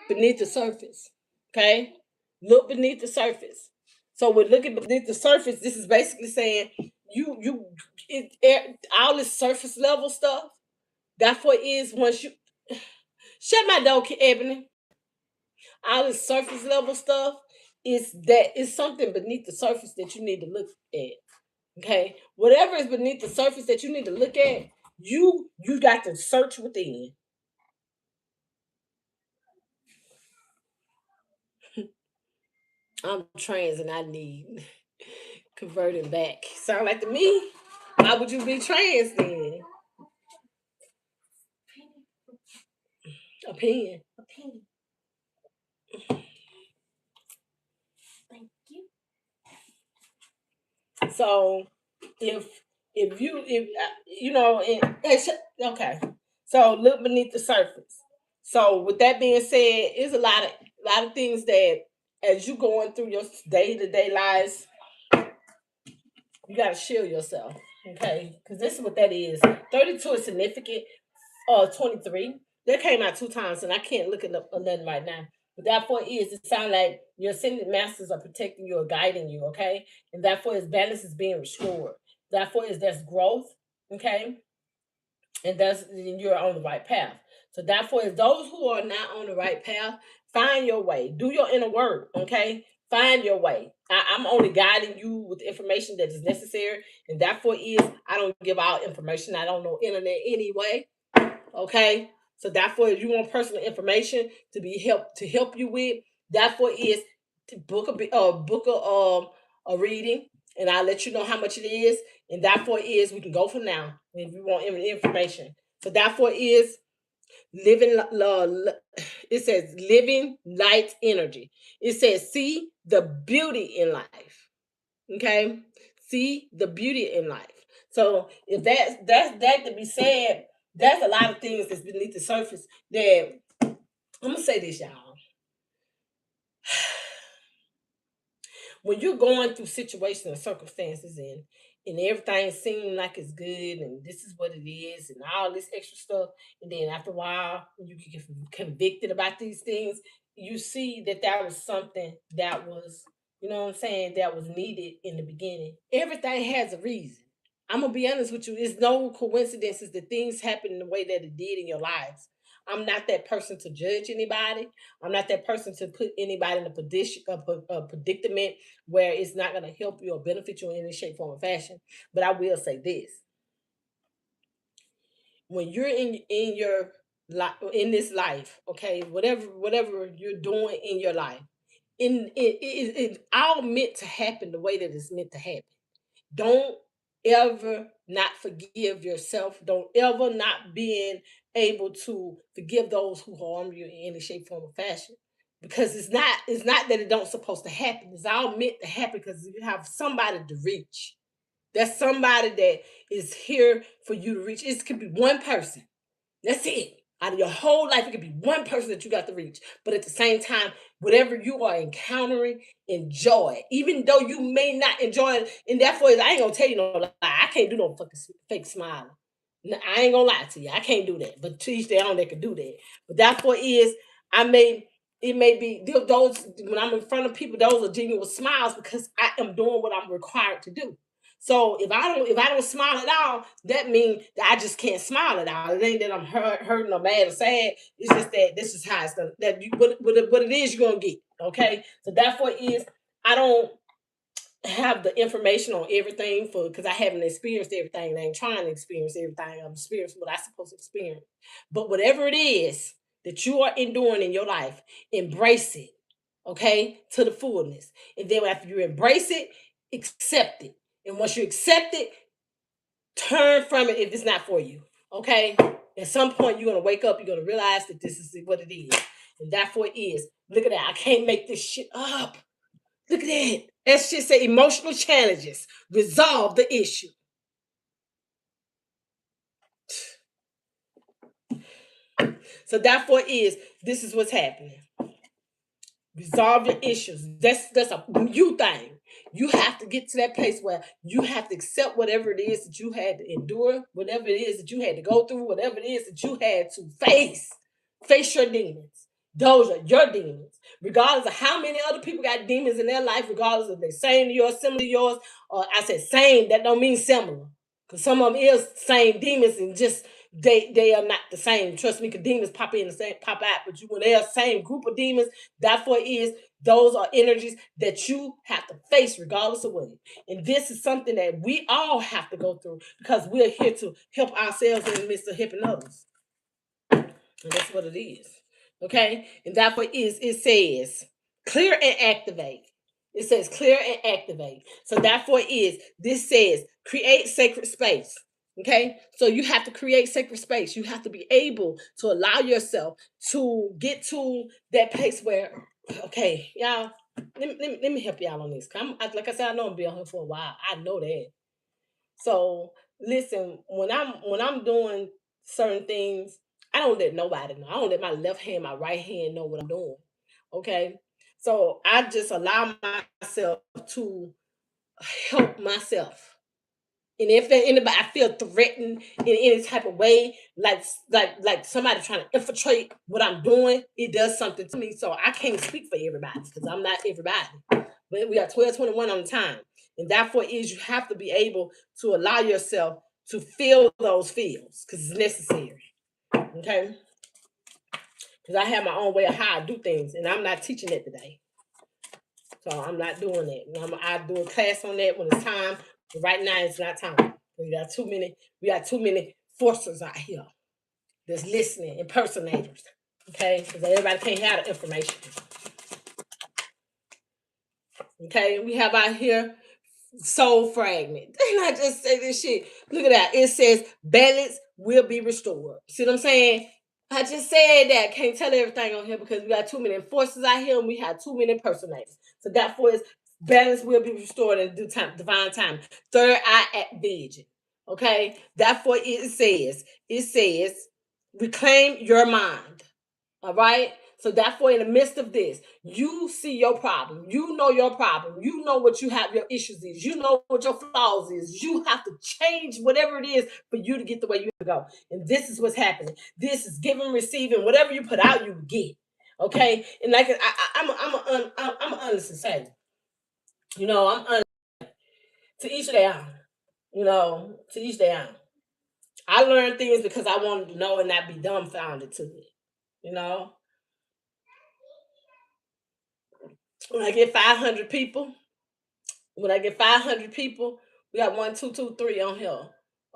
Beneath the surface. Okay? Look beneath the surface. So we're looking beneath the surface. This is basically saying all this surface level stuff. Therefore once you shut my door, Ebony. All this surface level stuff is something beneath the surface that you need to look at. Okay, whatever is beneath the surface that you need to look at, you got to search within. I'm trans and I need converting back. Sound like to me? Why would you be trans then? Opinion. Thank you. So if you know okay, so look beneath the surface. So with that being said, it's a lot of things that as you going through your day-to-day lives, You got to shield yourself. Okay, because this is what that is. 32 is significant. 23. That came out two times, and I can't look it up or nothing right now. But therefore is it sounds like your ascended masters are protecting you or guiding you, okay? And therefore is balance is being restored. Therefore is there's growth, okay? And that's you're on the right path. So therefore is those who are not on the right path, find your way. Do your inner work, okay? Find your way. I'm only guiding you with the information that is necessary, and therefore is I don't give out information. I don't know internet anyway. Okay, so therefore, if you want personal information to help you with, therefore is to book a reading, and I'll let you know how much it is, and therefore is we can go from now if you want information. So therefore is living. It says living light energy. It says see the beauty in life. Okay, see the beauty in life. So if that's that to be said, there's a lot of things that's beneath the surface that I'm gonna say this, y'all. When you're going through situations and circumstances and everything seems like it's good and this is what it is and all this extra stuff, and then after a while when you get convicted about these things, you see that that was something that was, you know what I'm saying, that was needed in the beginning. Everything has a reason. I'm gonna be honest with you. It's no coincidences that things happen in the way that it did in your lives. I'm not that person to judge anybody. I'm not that person to put anybody in a position, a predicament where it's not going to help you or benefit you in any shape, form, or fashion. But I will say this: when you're in your life, in this life, okay, whatever you're doing in your life, it all meant to happen the way that it's meant to happen. Don't ever not forgive yourself. Don't ever not being able to forgive those who harm you in any shape, form, or fashion. Because it's not that it don't supposed to happen. It's all meant to happen because you have somebody to reach. That's somebody that is here for you to reach. It could be one person. That's it. Out of your whole life, it could be one person that you got to reach. But at the same time, whatever you are encountering, enjoy it. Even though you may not enjoy it. And therefore, I ain't gonna tell you no lie. I can't do no fucking fake smiling. I ain't gonna lie to you. I can't do that. But to each their own, they can do that. But therefore is I may it may be those when I'm in front of people, those are genuine smiles because I am doing what I'm required to do. So if I don't smile at all, that means that I just can't smile at all. It ain't that I'm hurting or mad or sad. It's just that this is how it's gonna that you what it is you're gonna get. Okay. So therefore is I don't have the information on everything for because I haven't experienced everything. And I ain't trying to experience everything. I'm experiencing what I'm supposed to experience. But whatever it is that you are enduring in your life, embrace it, okay, to the fullness. And then after you embrace it, accept it. And once you accept it, turn from it if it's not for you. Okay? At some point, you're gonna wake up, you're gonna realize that this is what it is. And therefore it is. Look at that. I can't make this shit up. Look at that. Let's just say emotional challenges. Resolve the issue. So therefore is this is what's happening. Resolve your issues. That's a you thing. You have to get to that place where you have to accept whatever it is that you had to endure, whatever it is that you had to go through, whatever it is that you had to face. Face your demons. Those are your demons. Regardless of how many other people got demons in their life, regardless if they're same to yours, similar to yours, or I said same, that don't mean similar. Because some of them is same demons and just they are not the same. Trust me, because demons pop in the same pop out, but you when they are same group of demons, therefore is those are energies that you have to face regardless of what. And this is something that we all have to go through because we're here to help ourselves in the midst of helping others. And that's what it is. Okay? And therefore is it says clear and activate. It says clear and activate. So therefore is this says create sacred space. Okay, so you have to create sacred space. You have to be able to allow yourself to get to that place where, okay, y'all, let me help y'all on this. Like I said, I know I'm be on here for a while. I know that. So listen, when I'm doing certain things, I don't let nobody know. I don't let my left hand, my right hand know what I'm doing. Okay. So I just allow myself to help myself. And if anybody I feel threatened in any type of way, like somebody trying to infiltrate what I'm doing, it does something to me. So I can't speak for everybody because I'm not everybody. But we are 12:21 on the time. And therefore is you have to be able to allow yourself to feel those feels because it's necessary. Okay. Because I have my own way of how I do things, and I'm not teaching it today. So I'm not doing that. I do a class on that when it's time. But right now it's not time. We got too many forcers out here that's listening, impersonators. Okay? Because everybody can't have the information. Okay, we have out here soul fragment. Didn't I just say this shit? Look at that. It says balance will be restored. See what I'm saying? I just said that. Can't tell everything on here because we got too many enforcers out here and we have too many impersonators. So therefore, it's balance will be restored in due time, divine time. Third eye at vision. Okay. Therefore, it says, reclaim your mind. All right. So therefore, in the midst of this, you see your problem. You know your problem. You know what you have, your issues is. You know what your flaws is. You have to change whatever it is for you to get the way you go. And this is what's happening. This is giving, receiving. Whatever you put out, you get. Okay. And like I'm honest to say, I'm honest. To each their own. To each their own. I learned things because I wanted to know and not be dumbfounded to it. You know, when I get 500 people, we got one, two, two, three on here.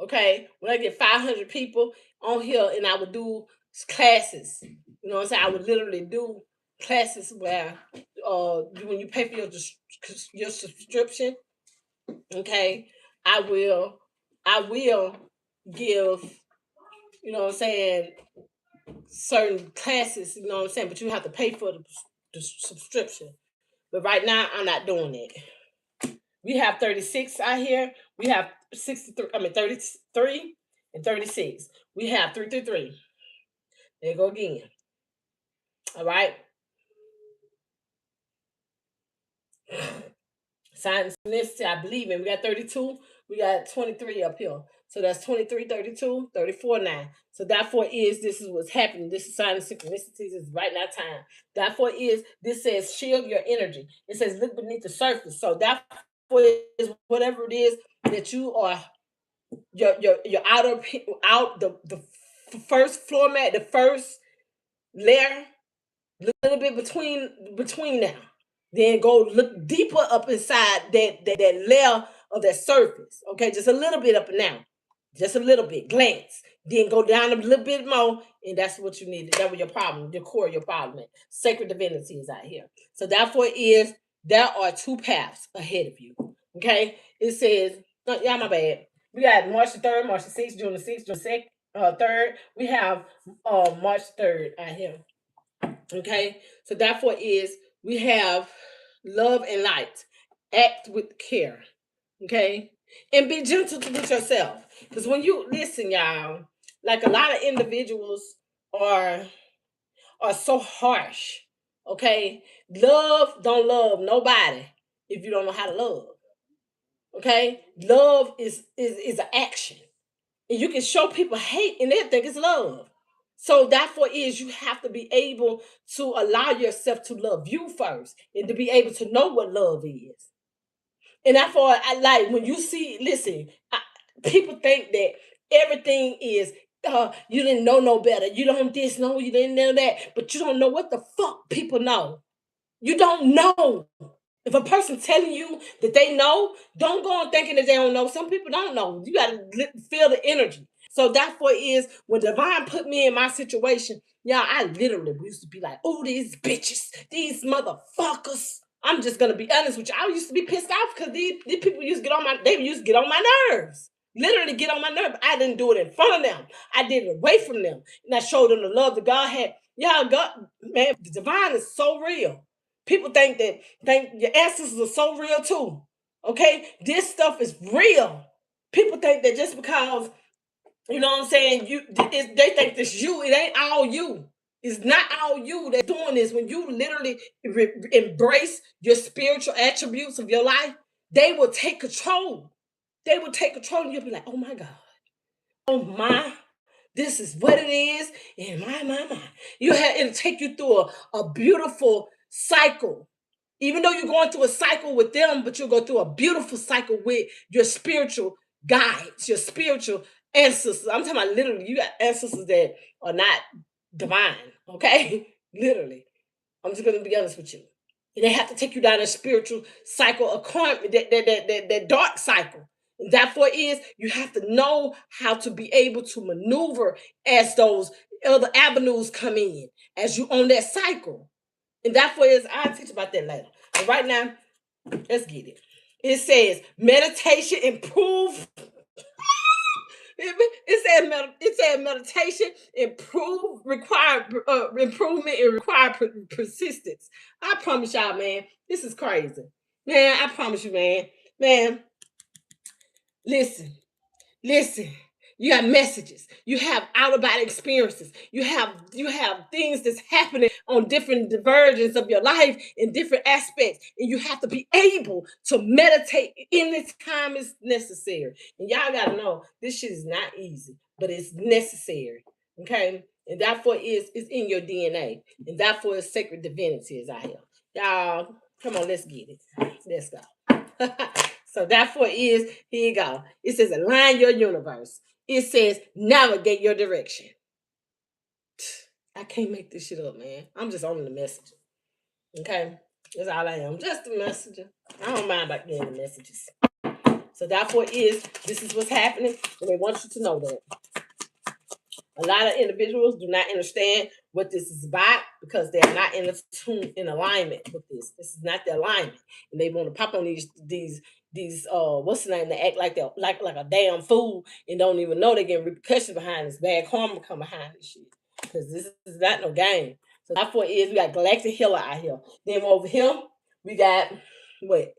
Okay, when I get 500 people on here, and I would do classes. You know what I'm saying? I would literally do classes where, when you pay for your subscription, okay, I will give. You know what I'm saying? Certain classes. You know what I'm saying? But you have to pay for the subscription. But right now, I'm not doing it. We have 36 out here. We have 63, 33 and 36. We have 333. There you go again. All right. Science and synchronicity, I believe in. We got 32. We got 23 up here. So that's 23, 32, 34 now. So therefore this is what's happening. This is science and synchronicities is right now time. Therefore this says shield your energy. It says look beneath the surface. So therefore is whatever it is that you are your out the first floor mat, the first layer, a little bit between now. Then go look deeper up inside that layer of that surface. Okay, just a little bit up and down. Just a little bit. Glance. Then go down a little bit more, and that's what you need. That was your problem, your core, your problem. Sacred divinity is out here. So therefore there are two paths ahead of you. Okay? It says, yeah, my bad. We got March the 3rd, March the 6th, June the 6th, June 2nd, 3rd. We have March 3rd out here. Okay, so therefore we have love and light. Act with care. Okay, and be gentle with yourself. Because when you listen, y'all, like a lot of individuals are so harsh. Okay, don't love nobody if you don't know how to love. Okay, love is an action, and you can show people hate and they think it's love. So therefore you have to be able to allow yourself to love you first and to be able to know what love is. And therefore, I like when you see, listen, people think that everything is, you didn't know no better. You don't this, no, you didn't know that, but you don't know what the fuck people know. You don't know. If a person telling you that they know, don't go on thinking that they don't know. Some people don't know. You got to feel the energy. So therefore when Divine put me in my situation, y'all, I literally used to be like, oh, these bitches, these motherfuckers. I'm just gonna be honest with you. I used to be pissed off because these people used to get on my nerves. Literally get on my nerves. I didn't do it in front of them. I did it away from them. And I showed them the love that God had. Y'all, God, man, the divine is so real. People think your ancestors are so real too. Okay? This stuff is real. People think that just because, you know what I'm saying, they think this you, it ain't all you. It's not all you that's doing this. When you literally embrace your spiritual attributes of your life, they will take control. They will take control and you'll be like, oh my God. Oh my, this is what it is. And my. It'll take you through a beautiful cycle. Even though you're going through a cycle with them, but you'll go through a beautiful cycle with your spiritual guides, your spiritual ancestors. I'm talking about literally, you got ancestors that are not divine, okay? Literally. I'm just gonna be honest with you. They have to take you down a spiritual cycle, a karmic, that dark cycle. And therefore is you have to know how to be able to maneuver as those other avenues come in, as you on that cycle. And therefore is I'll teach about that later. But right now, let's get it. It says meditation improve. It said meditation require improvement and require persistence. I promise y'all, man, this is crazy. Man, I promise you, man. Man, listen. Listen, you have messages. You have out of body experiences. You have things that's happening on different diversions of your life in different aspects, and you have to be able to meditate in this time is necessary. And y'all gotta know this shit is not easy, but it's necessary. Okay, and therefore it's in your DNA, and therefore it's sacred divinity is out here. Y'all, come on, let's get it. Let's go. So therefore is, here you go. It says align your universe. It says navigate your direction. I can't make this shit up, man. I'm just on the messenger. Okay? That's all I am. Just a messenger. I don't mind about getting the messages. So therefore is, this is what's happening, and they want you to know that. A lot of individuals do not understand what this is about because they're not in alignment with this. This is not their alignment, and they want to pop on these what's the name? They act like they're like a damn fool and don't even know they're getting repercussions behind this. Bad karma come behind this shit because this is not no game. So therefore, is we got galactic healer out here. Then over here we got what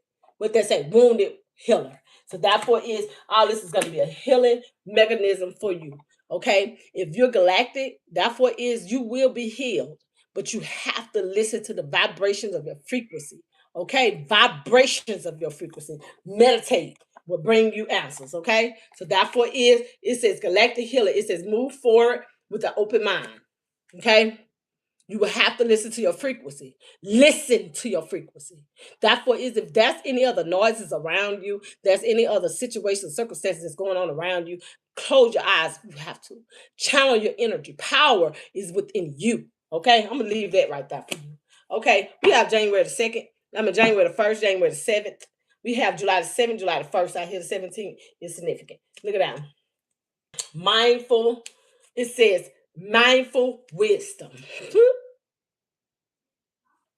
they say, wounded healer. So therefore, is all this is going to be a healing mechanism for you. Okay, if you're galactic, therefore is you will be healed, but you have to listen to the vibrations of your frequency. Okay, vibrations of your frequency. Meditate will bring you answers. Okay, so therefore is it says galactic healer. It says move forward with an open mind. Okay, you will have to listen to your frequency. Listen to your frequency. Therefore, is if there's any other noises around you, there's any other situations, circumstances that's going on around you, close your eyes. You have to channel your energy. Power is within you. Okay, I'm gonna leave that right there for you. Okay, we have January the 2nd. January the 1st, January the 7th. We have July the 7th, July the 1st. Out here, the 17th is significant. Look at that. Mindful. It says mindful wisdom.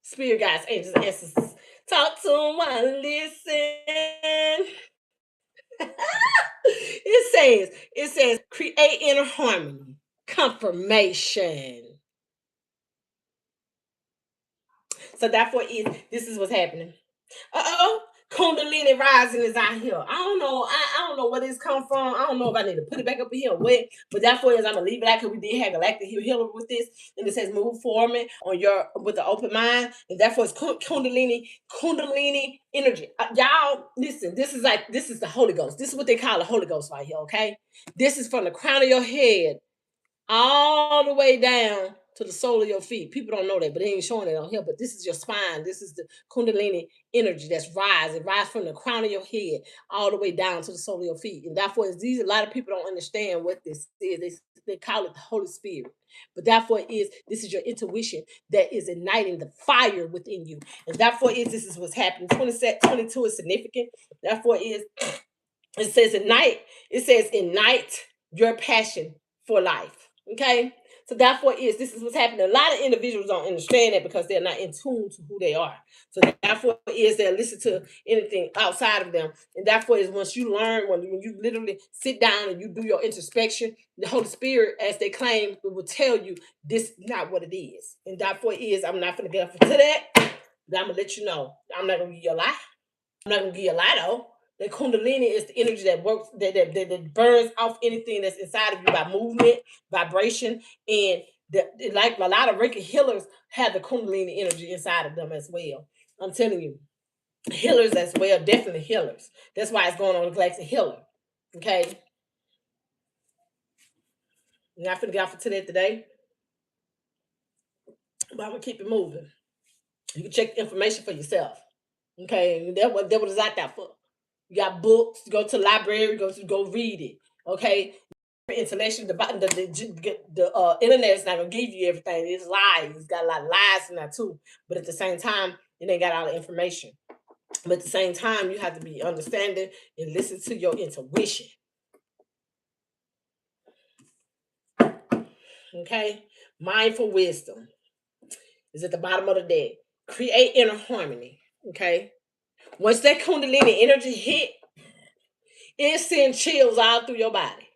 Spirit guides, angels, ancestors. Talk to them while listen. it says create inner harmony. Confirmation. So therefore, this is what's happening. Uh-oh. Kundalini rising is out here. I don't know. I don't know where this come from. I don't know if I need to put it back up in here or what. But therefore, is I'm gonna leave it out because we did have galactic healer with this, and it says move forward on your with the open mind, and therefore it's Kundalini energy. Y'all, listen. This is the Holy Ghost. This is what they call the Holy Ghost right here. Okay, this is from the crown of your head all the way down to the sole of your feet. People don't know that, but they ain't showing it on here. But this is your spine. This is the Kundalini energy that's rise. It rises from the crown of your head all the way down to the sole of your feet. And therefore, a lot of people don't understand what this is. They call it the Holy Spirit. But therefore, this is your intuition that is igniting the fire within you. And therefore, this is what's happening. 22 is significant. Therefore, it says ignite your passion for life. Okay, so therefore this is what's happening. A lot of individuals don't understand that because they're not in tune to who they are. So therefore they'll listen to anything outside of them, and therefore once you learn, when you literally sit down and you do your introspection, the Holy Spirit, as they claim, will tell you this is not what it is, and therefore I'm not going to get up to that. But I'm gonna let you know. I'm not gonna give you a lie. I'm not gonna give you a lie though. The Kundalini is the energy that works, that burns off anything that's inside of you by movement, vibration, and like a lot of Reiki healers have the Kundalini energy inside of them as well. I'm telling you. Healers as well, definitely healers. That's why it's going on the galactic healer. Okay, you're not finna get off of today, but I'm gonna keep it moving. You can check the information for yourself. Okay, that what is out there for. You got books. Go to the library. Go read it. Okay, intellectual the internet is not gonna give you everything. It's lies. It's got a lot of lies in there too. But at the same time, it ain't got all the information. But at the same time, you have to be understanding and listen to your intuition. Okay, mindful wisdom is at the bottom of the deck. Create inner harmony. Okay, once that Kundalini energy hit, it sends chills all through your body.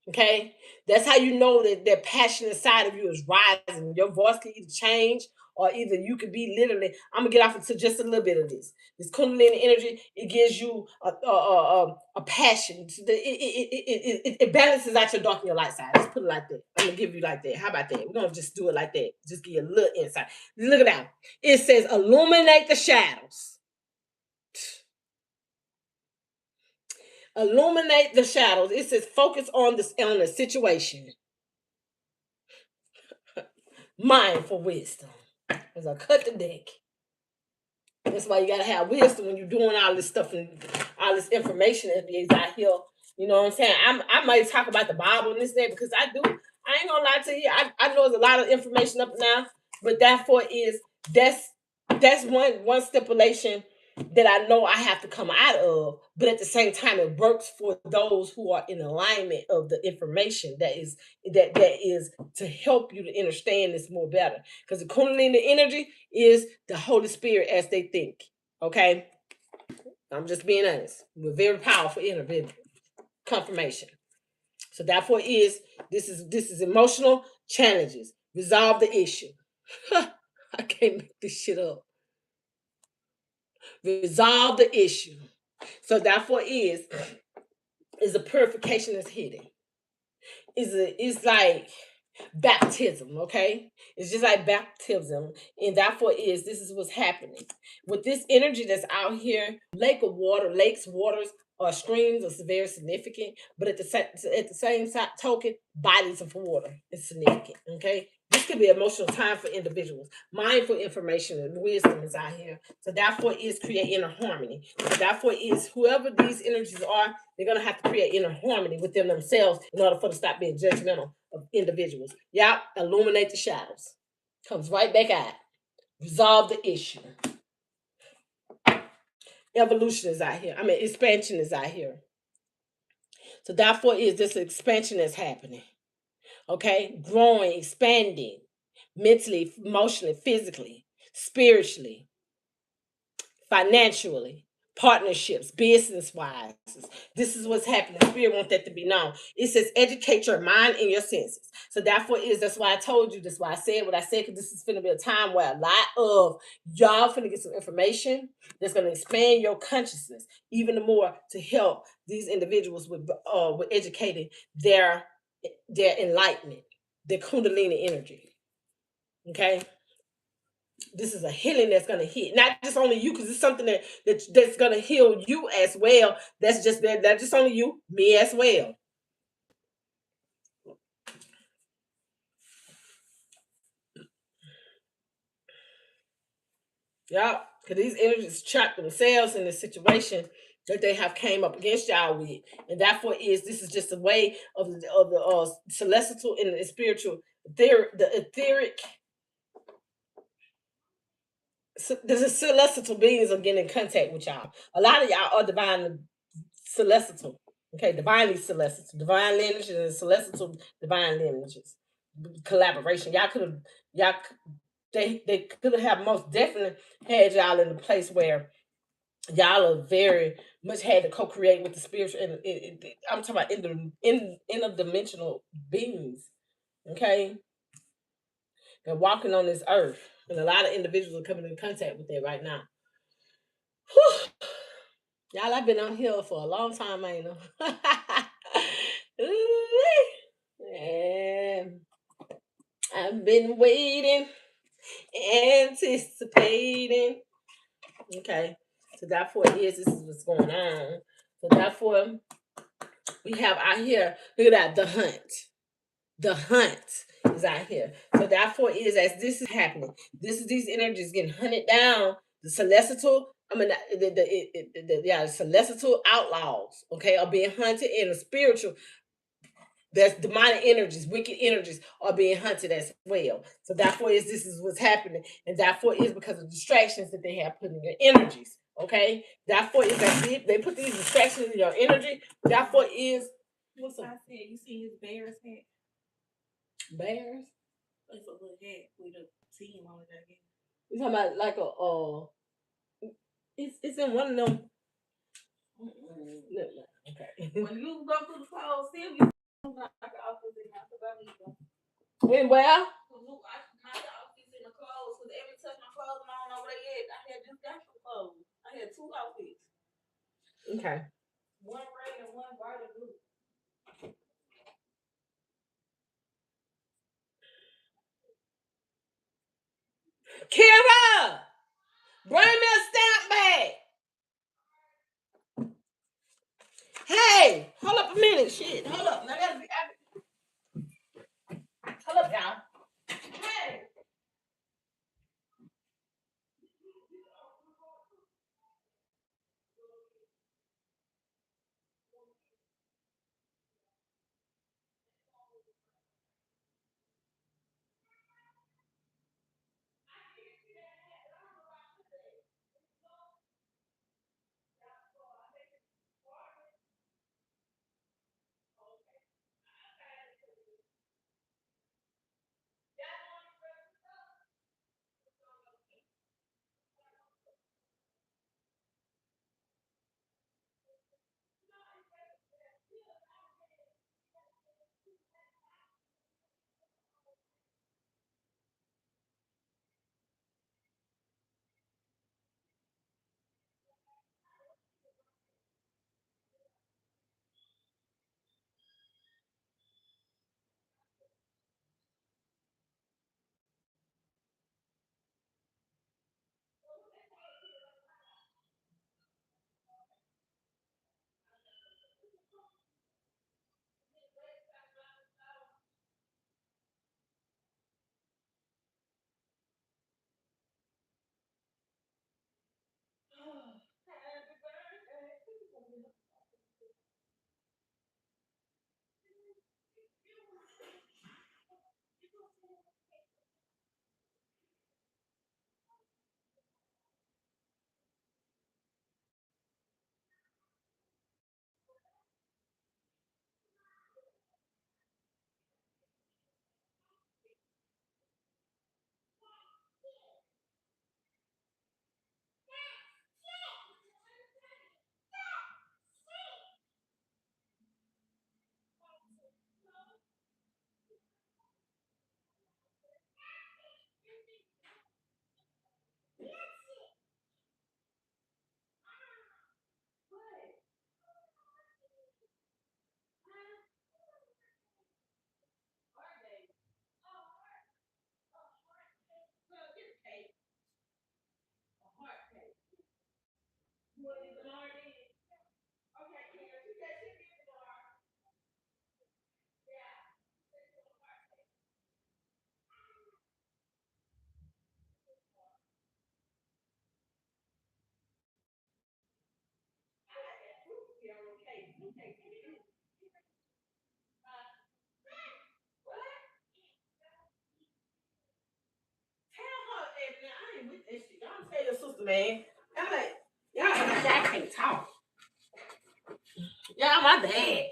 Okay, that's how you know that that passion inside of you is rising. Your voice can either change, or either you could be literally. I'm gonna get off into just a little bit of this. This Kundalini energy, it gives you a passion. It balances out your dark and your light side. Let's put it like that. I'm gonna give you like that. How about that? We're gonna just do it like that. Just give you a little insight. Look at that. It says illuminate the shadows. Illuminate the shadows. It says focus on the situation. Mindful wisdom. As I cut the deck. That's why you gotta have wisdom when you're doing all this stuff and all this information that is out here. You know what I'm saying? I might talk about the Bible and this day because I do. I ain't gonna lie to you. I know there's a lot of information up now, but therefore is that's that's one stipulation that I know I have to come out of. But at the same time, it works for those who are in alignment of the information that is to help you to understand this more better. Because the Kundalini energy is the Holy Spirit as they think. Okay, I'm just being honest. We're very powerful individual confirmation. So therefore is this is emotional challenges. Resolve the issue. I can't make this shit up. Resolve the issue. So therefore is a purification is hidden. Is like baptism, okay? It's just like baptism, and therefore this is what's happening with this energy that's out here. Lake of water, lakes, waters, or streams are very significant, but at the same token, bodies of water is significant. Okay, this could be an emotional time for individuals. Mindful information and wisdom is out here, so therefore is create inner harmony. So therefore is whoever these energies are, they're gonna have to create inner harmony within themselves in order for them to stop being judgmental of individuals. Y'all illuminate the shadows. Comes right back out. Resolve the issue. Evolution is out here. I mean, expansion is out here. So therefore, is this expansion that's happening? Okay, growing, expanding, mentally, emotionally, physically, spiritually, financially, partnerships, business wise. This is what's happening. Spirit wants that to be known. It says educate your mind and your senses. So therefore that's why I told you, that's why I said what I said, because this is gonna be a time where a lot of y'all finna get some information that's gonna expand your consciousness even more to help these individuals with educating their enlightenment, their kundalini energy. Okay, this is a healing that's going to hit not just only you, because it's something that's going to heal you as well. That's just only you, me as well. Yeah, because these energies trap themselves in the situation that they have came up against y'all with, and therefore this is just a way of the celestial and the spiritual, the etheric. So the celestial beings are getting in contact with y'all. A lot of y'all are divine celestial. Okay, divinely celestial, divine lineages and celestial divine lineages. Collaboration. Y'all they could have most definitely had y'all in a place where y'all are very much had to co-create with the spiritual. And I'm talking about interdimensional beings. Okay, they're walking on this earth, and a lot of individuals are coming in contact with that right now. Whew. Y'all, I've been on here for a long time, ain't I? And I've been waiting, anticipating. Okay. So therefore this is what's going on. So therefore we have out here, look at that, the hunt. The hunt is out here. So therefore it is as this is happening. This is these energies getting hunted down. The celestial, the celestial outlaws, okay, are being hunted, and the spiritual, there's demonic energies, wicked energies are being hunted as well. So therefore is this is what's happening, and therefore is because of distractions that they have put in your energies. Okay, therefore is that they put these distractions in your energy. Therefore is what's up? I said you see his bear's hat. Bears? It's a little hat with a team on it, I guess. You talking about like it's in one of them. Okay. When you go through the clothes, see if you knock the office in there, because I need them. And where? I knock the office in the clothes, because every time my clothes, I don't know where they at. I had just got some clothes. I had 2 outfits. Okay. One red and one white and blue. Kira! Bring me a stamp bag! Hey! Hold up a minute. Shit. Hold up. Now hold up, y'all. Hey! I ain't with that shit. Y'all tell your sister, man. I'm like, y'all can't talk. Y'all my dad.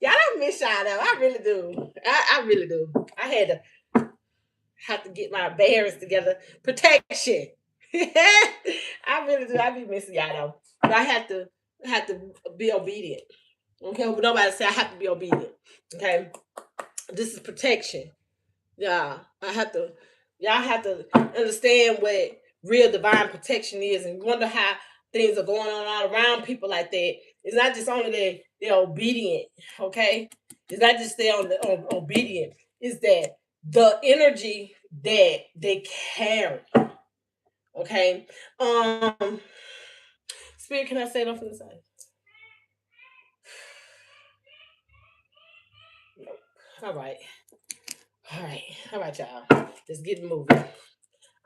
Y'all don't miss y'all though. I really do. I really do. I had to have to get my bearings together. Protection. I really do. I be missing y'all though. But I have to be obedient. Okay, but nobody say I have to be obedient. Okay, this is protection. Yeah, y'all have to understand what real divine protection is, and wonder how things are going on all around people like that. It's not just only that they're obedient, okay? It's not just they're obedient. It's that the energy that they carry, Okay. Spirit, can I say it off on the side? All right. All right. All right, y'all. Let's get moving.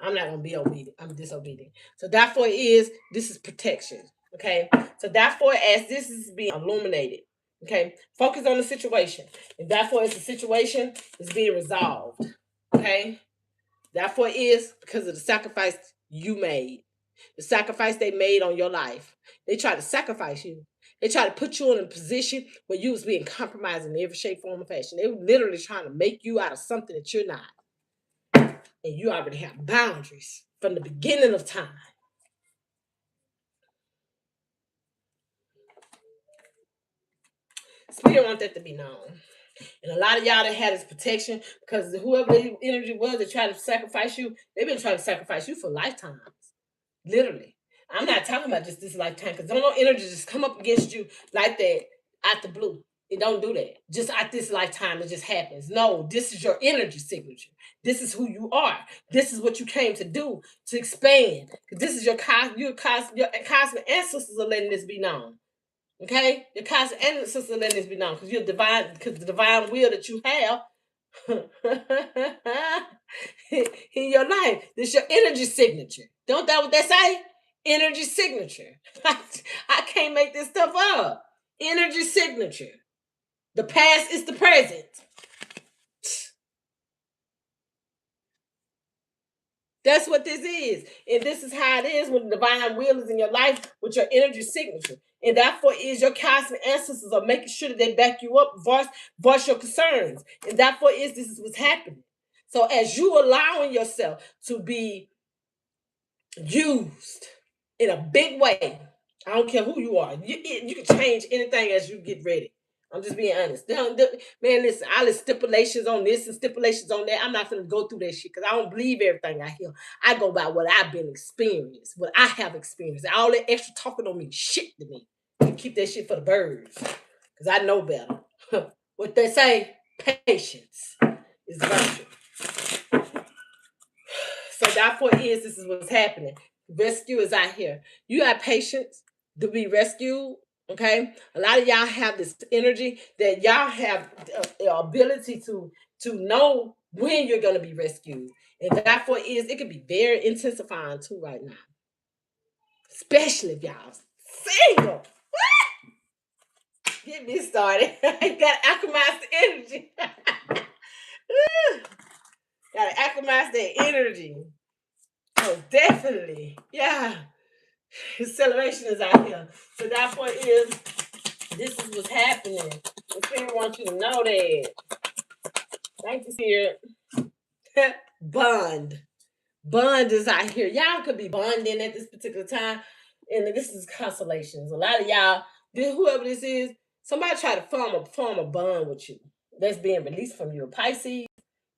I'm not gonna be obedient. I'm disobedient. So therefore this is protection. Okay. So therefore, as this is being illuminated, okay, focus on the situation. And therefore, as the situation is being resolved. Okay. Therefore is because of the sacrifice you made. The sacrifice they made on your life. They tried to sacrifice you. They tried to put you in a position where you was being compromised in every shape, form, or fashion. They were literally trying to make you out of something that you're not. And you already have boundaries from the beginning of time. Spirit want that to be known. And a lot of y'all that had this protection, because whoever the energy was that tried to sacrifice you, they've been trying to sacrifice you for lifetimes. Literally. I'm not talking about just this lifetime, because don't no energy just come up against you like that out the blue. It don't do that. Just at this lifetime, it just happens. No, this is your energy signature. This is who you are. This is what you came to do, to expand. This is your cosmic ancestors are letting this be known. Okay? Your cosmic ancestors are letting this be known, because you're divine, because the divine will that you have in your life. This is your energy signature. Don't that what they say? Energy signature. I can't make this stuff up. Energy signature. The past is the present. That's what this is. And this is how it is when the divine will is in your life with your energy signature. And therefore is your cosmic ancestors are making sure that they back you up, voice your concerns. And therefore is this is what's happening. So as you allowing yourself to be used in a big way, I don't care who you are. You can change anything as you get ready. I'm just being honest. Man, listen, I list stipulations on this and stipulations on that. I'm not going to go through that shit because I don't believe everything I hear. I go by what I've been experienced, what I have experienced. All that extra talking don't mean shit to me. You keep that shit for the birds because I know better. What they say, patience is virtue. So therefore this is what's happening. Rescue is out here. You have patience to be rescued. Okay, a lot of y'all have this energy that y'all have the ability to know when you're going to be rescued, and therefore it can be very intensifying too right now, especially if y'all single. Get me started. You gotta acclimatize the energy. Gotta acclimatize that energy. Oh, definitely, yeah. Acceleration is out here. So that point is, this is what's happening. The Spirit wants you to know that. Thank you, Spirit. Bond. Bond is out here. Y'all could be bonding at this particular time. And this is constellations. A lot of y'all, whoever this is, somebody try to form a bond with you. That's being released from your Pisces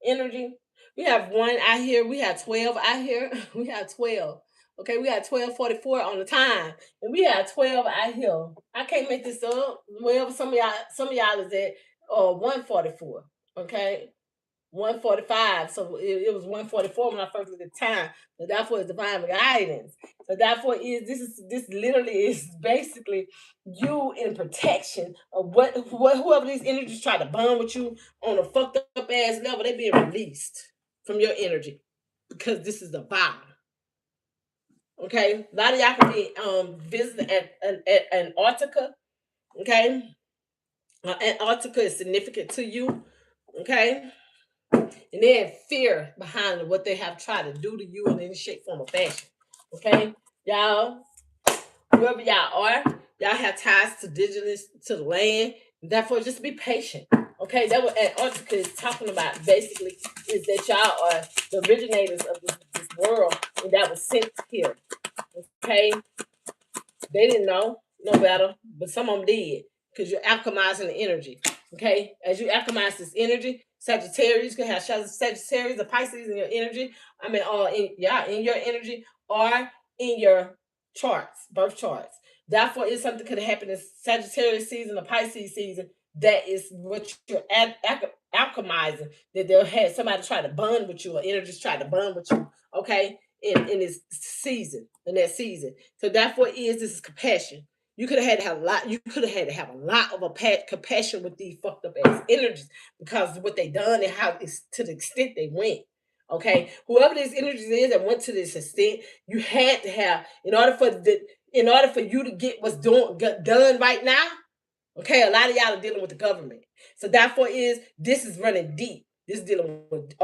energy. We have one out here. We have 12 out here. We have 12. Okay, we have 12:44 on the time. And we have 12 out here. I can't make this up. Well, some of y'all is at 144. Okay. 145. So it was 144 when I first looked at the time. So therefore it's divine guidance. So therefore this literally is basically you in protection of what whoever these energies try to bond with you on a fucked up ass level, they being released from your energy because this is a vow. Okay, a lot of y'all can be visiting at Antarctica. Okay, Antarctica is significant to you. Okay, and they have fear behind what they have tried to do to you in any shape, form, or fashion. Okay, y'all, whoever y'all are, y'all have ties to indigenous to the land. Therefore, just be patient. Okay, that's what Antarctica is talking about. Basically, is that y'all are the originators of this world, and that was sent here. Okay, they didn't know no better, but some of them did because you're alchemizing the energy. Okay, as you alchemize this energy, Sagittarius can have Sagittarius, the Pisces in your energy. I mean, in your energy or in your charts, birth charts. Therefore, if something could happen in Sagittarius season or Pisces season, that is what you're alchemizing. That they'll have somebody try to bond with you, or energies try to bond with you. Okay, in this season, in that season. So therefore this is compassion. You could have had to have a lot. You could have had to have a lot of compassion with these fucked up ass energies because of what they done and how it's to the extent they went. Okay, whoever these energies is that went to this extent, you had to have in order for you to get what's done right now. Okay, a lot of y'all are dealing with the government. So therefore this is running deep. This is dealing with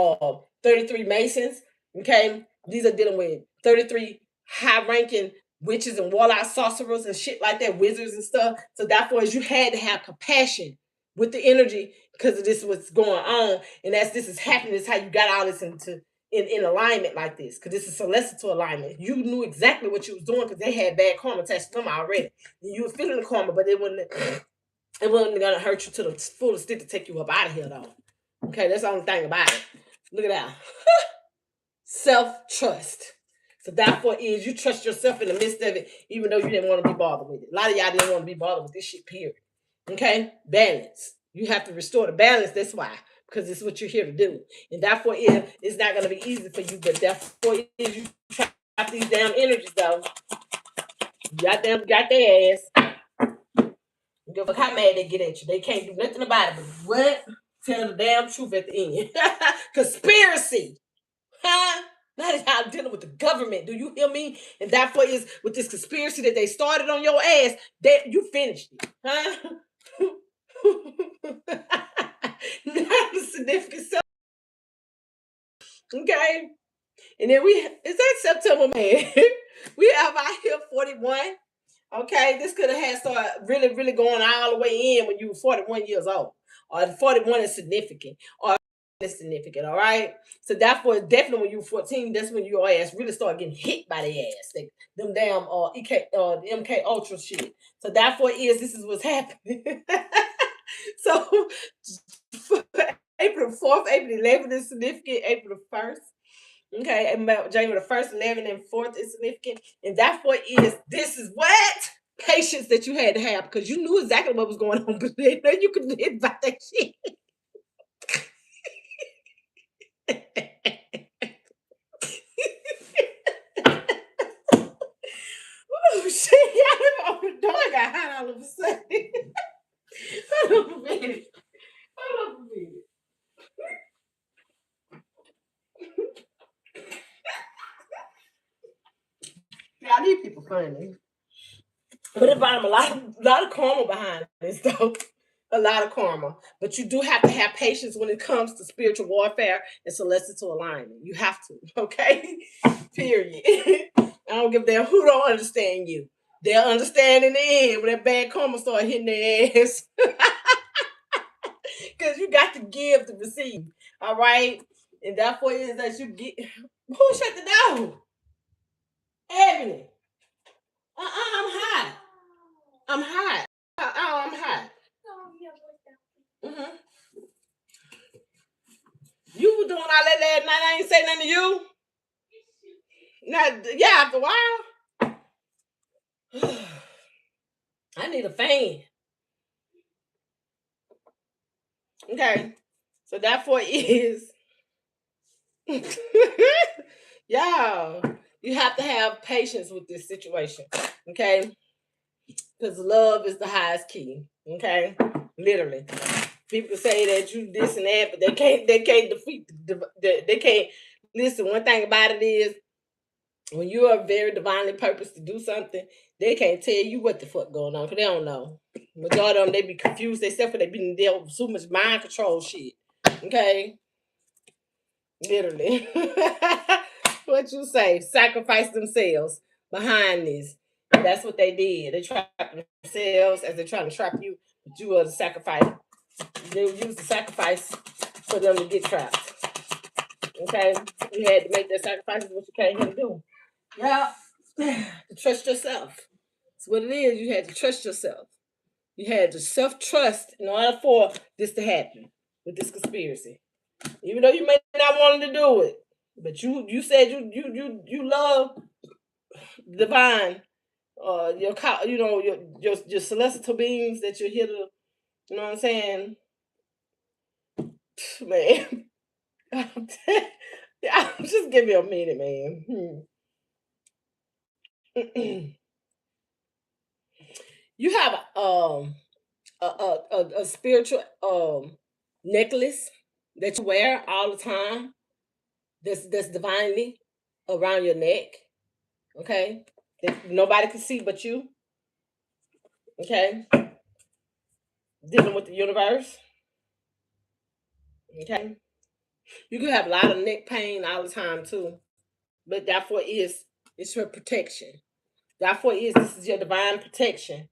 33 Masons. Okay, these are dealing with 33 high-ranking witches and warlock sorcerers and shit like that, wizards and stuff. So therefore you had to have compassion with the energy because of this what's going on. And as this is happening, is how you got all this in alignment like this, because this is celestial alignment. You knew exactly what you was doing because they had bad karma attached to them already. You were feeling the karma, but it wasn't gonna hurt you to the fullest extent to take you up out of here, though. Okay, that's the only thing about it. Look at that. Self-trust. So therefore you trust yourself in the midst of it, even though you didn't want to be bothered with it. A lot of y'all didn't want to be bothered with this shit, period. Okay? Balance. You have to restore the balance, that's why. Because it's what you're here to do. And therefore it's not gonna be easy for you, but therefore you try these damn energies, though. You got their ass. Give a how mad they get at you. They can't do nothing about it. But what? Tell the damn truth at the end. Conspiracy. Huh? That is how I'm dealing with the government. Do you hear me? And therefore is with this conspiracy that they started on your ass, that you finished it. Huh? Not the significant self. Okay. And then is that September, man? We have out here 41. Okay, this could have had started really, really going all the way in when you were 41 years old. Or 41 is significant. Or is significant, all right? So therefore, definitely when you were 14, that's when your ass really started getting hit by the ass. Like them damn MK Ultra shit. So therefore this is what's happening. So April 4th, April 11th is significant, April the 1st. Okay, and January the 1st, 11th, and 4th is significant. And therefore this is what? Patience that you had to have because you knew exactly what was going on, but you couldn't hit about that shit. Oh shit, y'all, the dog got hot all of a sudden. Hold on a minute. Hold on a minute. Y'all, these people funny. But it brought a lot of karma behind this, though. A lot of karma. But you do have to have patience when it comes to spiritual warfare and celestial alignment. You have to, okay? Period. I don't give a damn who don't understand you. They'll understand in the end when that bad karma start hitting their ass. Because you got to give to receive. All right? And therefore is that you get. Who shut the door? Ebony. I'm hot. I'm hot. I'm hot. Mm-hmm. You were doing all that last night. I ain't say nothing to you. Not yeah, after a while. I need a fan. Okay. So therefore is y'all, you have to have patience with this situation. Okay. Because love is the highest key. Okay. Literally. People say that you this and that, but they can't defeat they can't listen. One thing about it is when you are very divinely purposed to do something, they can't tell you what the fuck going on because they don't know. Majority of them, they be confused, except for they be dealt with so much mind control shit. Okay? Literally. What you say? Sacrifice themselves behind this. That's what they did. They trapped themselves as they're trying to trap you, but you are the sacrifice. They use the sacrifice for them to get trapped. Okay? You had to make that sacrifice, what you came here to do. Yeah. To trust yourself. That's what it is. You had to trust yourself. You had to self-trust in order for this to happen with this conspiracy. Even though you may not want to do it, but you said you love divine, your celestial beings that you're here to, you know what I'm saying, man. Yeah, just give me a minute, man. You have a spiritual necklace that you wear all the time. That's divinely around your neck. Okay, that nobody can see but you. Okay, dealing with the universe. Okay, you can have a lot of neck pain all the time too, but therefore it's for protection. Therefore this is your divine protection.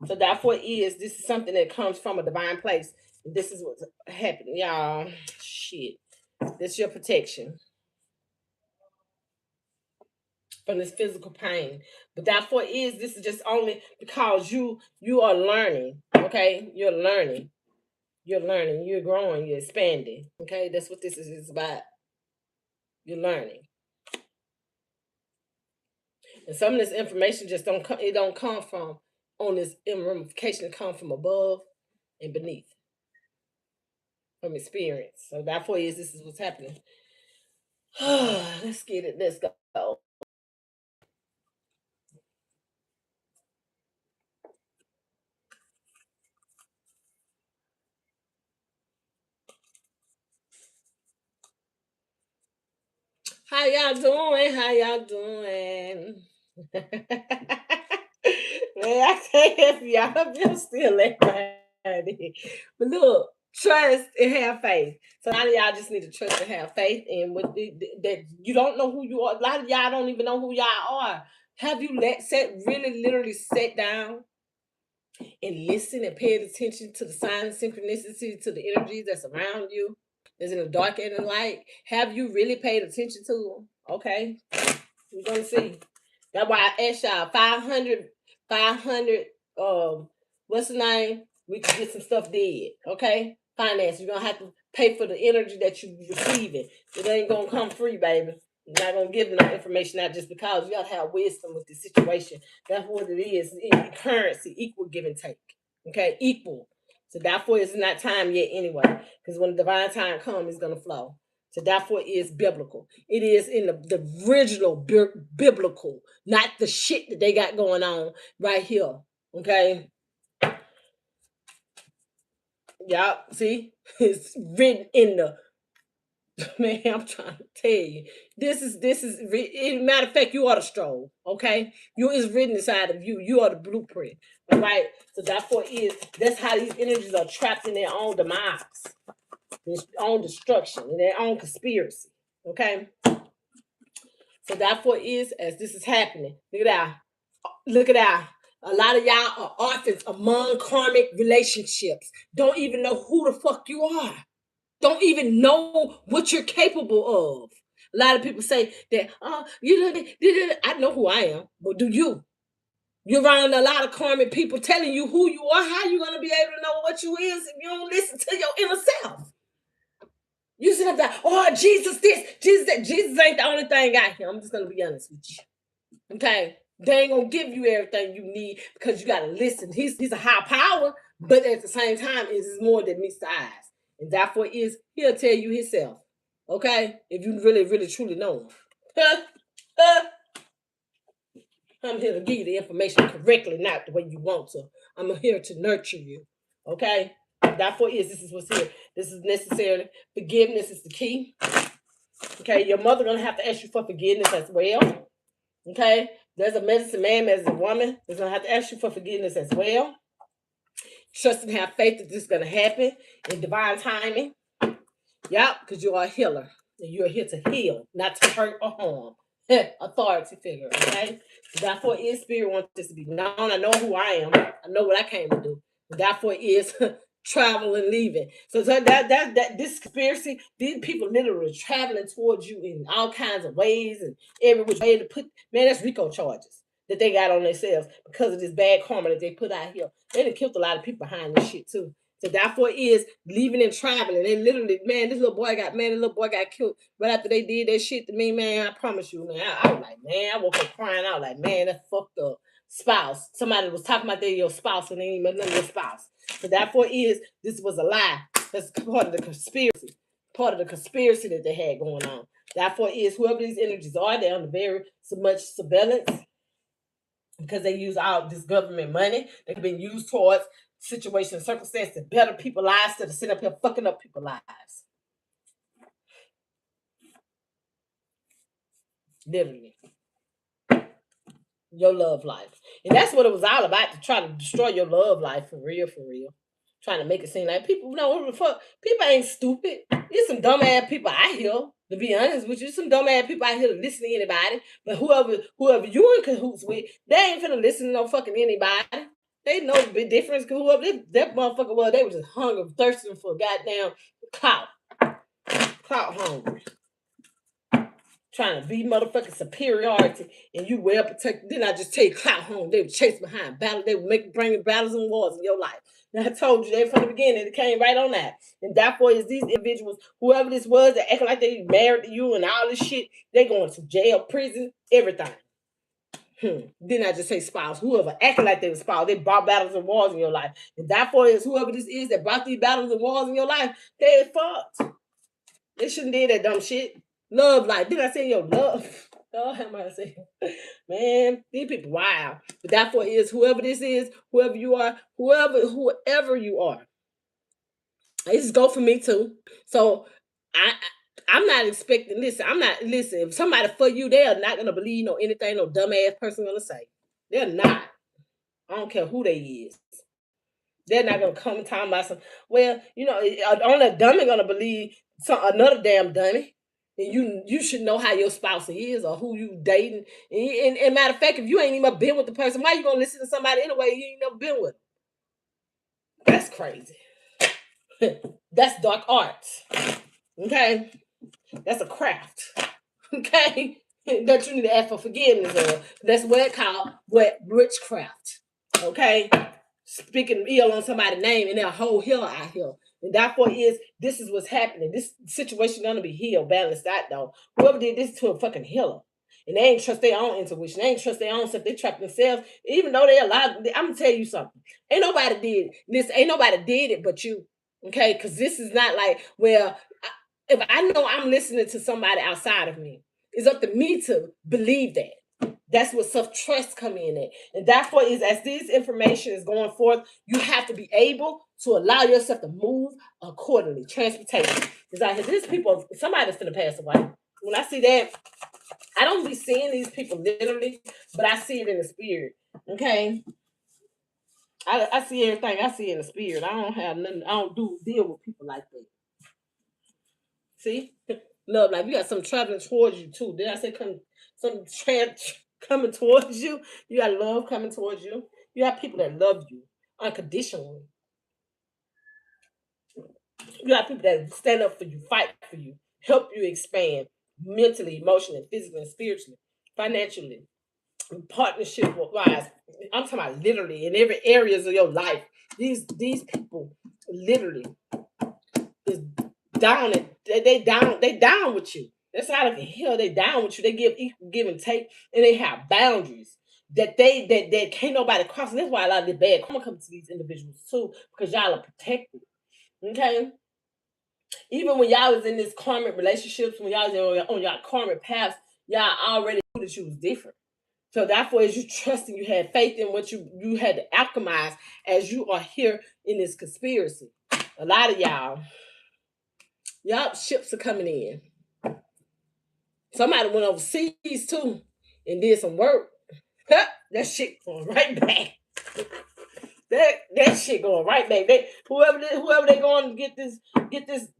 So therefore this is something that comes from a divine place. This is what's happening, y'all. Shit, this is your protection from this physical pain. But therefore this is just only because you are learning. Okay, you're learning. You're learning. You're growing. You're expanding. Okay, that's what this is about. You're learning. And some of this information just don't come. It don't come from on this ramification. It come from above and beneath, from experience. So therefore this is what's happening. Let's get it. Let's go. How y'all doing? How y'all doing? Man, I can't help y'all. I'm still laughing. But look, trust and have faith. So a lot of y'all just need to trust and have faith in what that you don't know who you are. A lot of y'all don't even know who y'all are. Have you really literally sat down and listen and paid attention to the signs, synchronicity, to the energies that's around you, that's in the dark and the light? Have you really paid attention to them? Okay, we're gonna see. That's why I asked y'all 500, what's the name? We can get some stuff dead. Okay, finance. You're gonna have to pay for the energy that you receiving. It ain't gonna come free, baby. You're not gonna give no information out just because. You gotta have wisdom with the situation. That's what it is. Currency, equal give and take. Okay, equal. So therefore, it's not time yet anyway. Because when the divine time comes, it's gonna flow. So therefore, it is biblical. It is in the original biblical, not the shit that they got going on right here. Okay. Y'all see, it's written in the man. I'm trying to tell you, this is. Matter of fact, you are the stroll. Okay, you is written inside of you. You are the blueprint. All right. So therefore, that's how these energies are trapped in their own demise, their own destruction, in their own conspiracy. Okay. So therefore as this is happening, look at that. Look at that. A lot of y'all are orphans among karmic relationships. Don't even know who the fuck you are. Don't even know what you're capable of. A lot of people say that, oh, I know who I am, but do you? You're around a lot of karmic people telling you who you are. How you gonna be able to know what you is if you don't listen to your inner self? You sit up there, oh, Jesus this, Jesus that. Jesus ain't the only thing out here. I'm just gonna be honest with you. Okay, they ain't gonna give you everything you need because you gotta listen. He's a high power, but at the same time, it is more than meets the eyes, and therefore he'll tell you himself. Okay, if you really, really, truly know him. I'm here to give you the information correctly, not the way you want to. I'm here to nurture you. Okay, therefore this is what's here. This is necessary. Forgiveness is the key. Okay, your mother gonna have to ask you for forgiveness as well. Okay, there's a medicine man, there's a woman that's gonna have to ask you for forgiveness as well. Trust and have faith that this is gonna happen in divine timing. Yep, because you are a healer. And you're here to heal, not to hurt or harm. Authority figure, okay? Therefore, spirit wants this to be known. I know who I am. I know what I came to do. Therefore, travel and leaving. So that this conspiracy, these people literally traveling towards you in all kinds of ways and every which way to put. Man, that's RICO charges that they got on themselves because of this bad karma that they put out here. They done killed a lot of people behind this shit too. So therefore leaving and traveling. And literally, man, this little boy got killed right after they did that shit to me, man. I promise you, man. I was like, man, I woke up crying out like, man, that's fucked up. Spouse. Somebody was talking about your spouse and they ain't even know your spouse. So therefore this was a lie. That's part of the conspiracy. Part of the conspiracy that they had going on. Therefore, is whoever these energies are, they're under very so much surveillance because they use all this government money. They've been used towards situations, circumstances to better people's lives instead of sitting up here fucking up people's lives. Literally. Your love life. And that's what it was all about, to try to destroy your love life for real, for real. Trying to make it seem like people know what the fuck. People ain't stupid. There's some dumb ass people out here. To be honest with you, some dumb ass people out here to listen to anybody. But whoever you in cahoots with, they ain't finna listen to no fucking anybody. They know the big difference. Cause whoever that motherfucker was, they was just hungry, thirsting for goddamn clout. Clout hungry. Trying to be motherfucking superiority, and you well protected. Then I just take clout home. They would chase behind battle. They would bring battles and wars in your life. And I told you they from the beginning. It came right on that. And therefore, is these individuals, whoever this was, that acting like they married to you and all this shit, they going to jail, prison, everything. Didn't I just say spouse? Whoever acting like they were spouse, they brought battles and wars in your life. And therefore, is whoever this is that brought these battles and wars in your life, they fucked. They shouldn't did that dumb shit. Love life. Did I say your love? Oh, how am I saying? Man, these people, wow. But therefore is whoever this is, whoever you are, whoever you are. This go for me too. So I'm not expecting. Listen, If somebody for you, they are not gonna believe anything no dumbass person gonna say. They're not. I don't care who they is. They're not gonna come and talk about some. Well, only a dummy gonna believe another damn dummy. And you should know how your spouse is or who you dating. And matter of fact, if you ain't even been with the person, why you gonna listen to somebody anyway you ain't never been with? That's crazy. That's dark arts. Okay, that's a craft. Okay, that you need to ask for forgiveness of. That's what it's called witchcraft. Okay, speaking ill on somebody's name and their whole hill out here. And therefore this is what's happening. This situation gonna be healed, balanced out though. Whoever did this to a fucking healer. And they ain't trust their own intuition. They ain't trust their own stuff. They trap themselves. Even though they allowed, I'm gonna tell you something. Ain't nobody did this. Ain't nobody did it but you. Okay? Because this is not like, well, if I know I'm listening to somebody outside of me, it's up to me to believe that. That's what self-trust come in at. And therefore is as this information is going forth, you have to be able to allow yourself to move accordingly. Transportation. Because I hear these people, somebody's gonna pass away. When I see that, I don't be seeing these people literally, but I see it in the spirit. Okay. I see everything I see in the spirit. I don't have nothing, I don't deal with people like that. See? Love life. You got some traveling towards you too. Did I say coming towards you? You got love coming towards you. You have people that love you unconditionally. You got people that stand up for you, fight for you, help you expand mentally, emotionally, physically, and spiritually, financially, partnership wise. I'm talking about literally in every areas of your life. These people literally is down and they down with you. That's how they heal. They down with you. They give and take, and they have boundaries that that can't nobody cross. And that's why a lot of the bad karma comes to these individuals too, because y'all are protected. Okay. Even when y'all was in this karmic relationships, when y'all was on y'all karmic paths, y'all already knew that you was different. So therefore, as you trusting, you had faith in what you had to alchemize as you are here in this conspiracy. A lot of y'all ships are coming in. Somebody went overseas too and did some work. That shit going right back. That shit going right back. Whoever they going to get this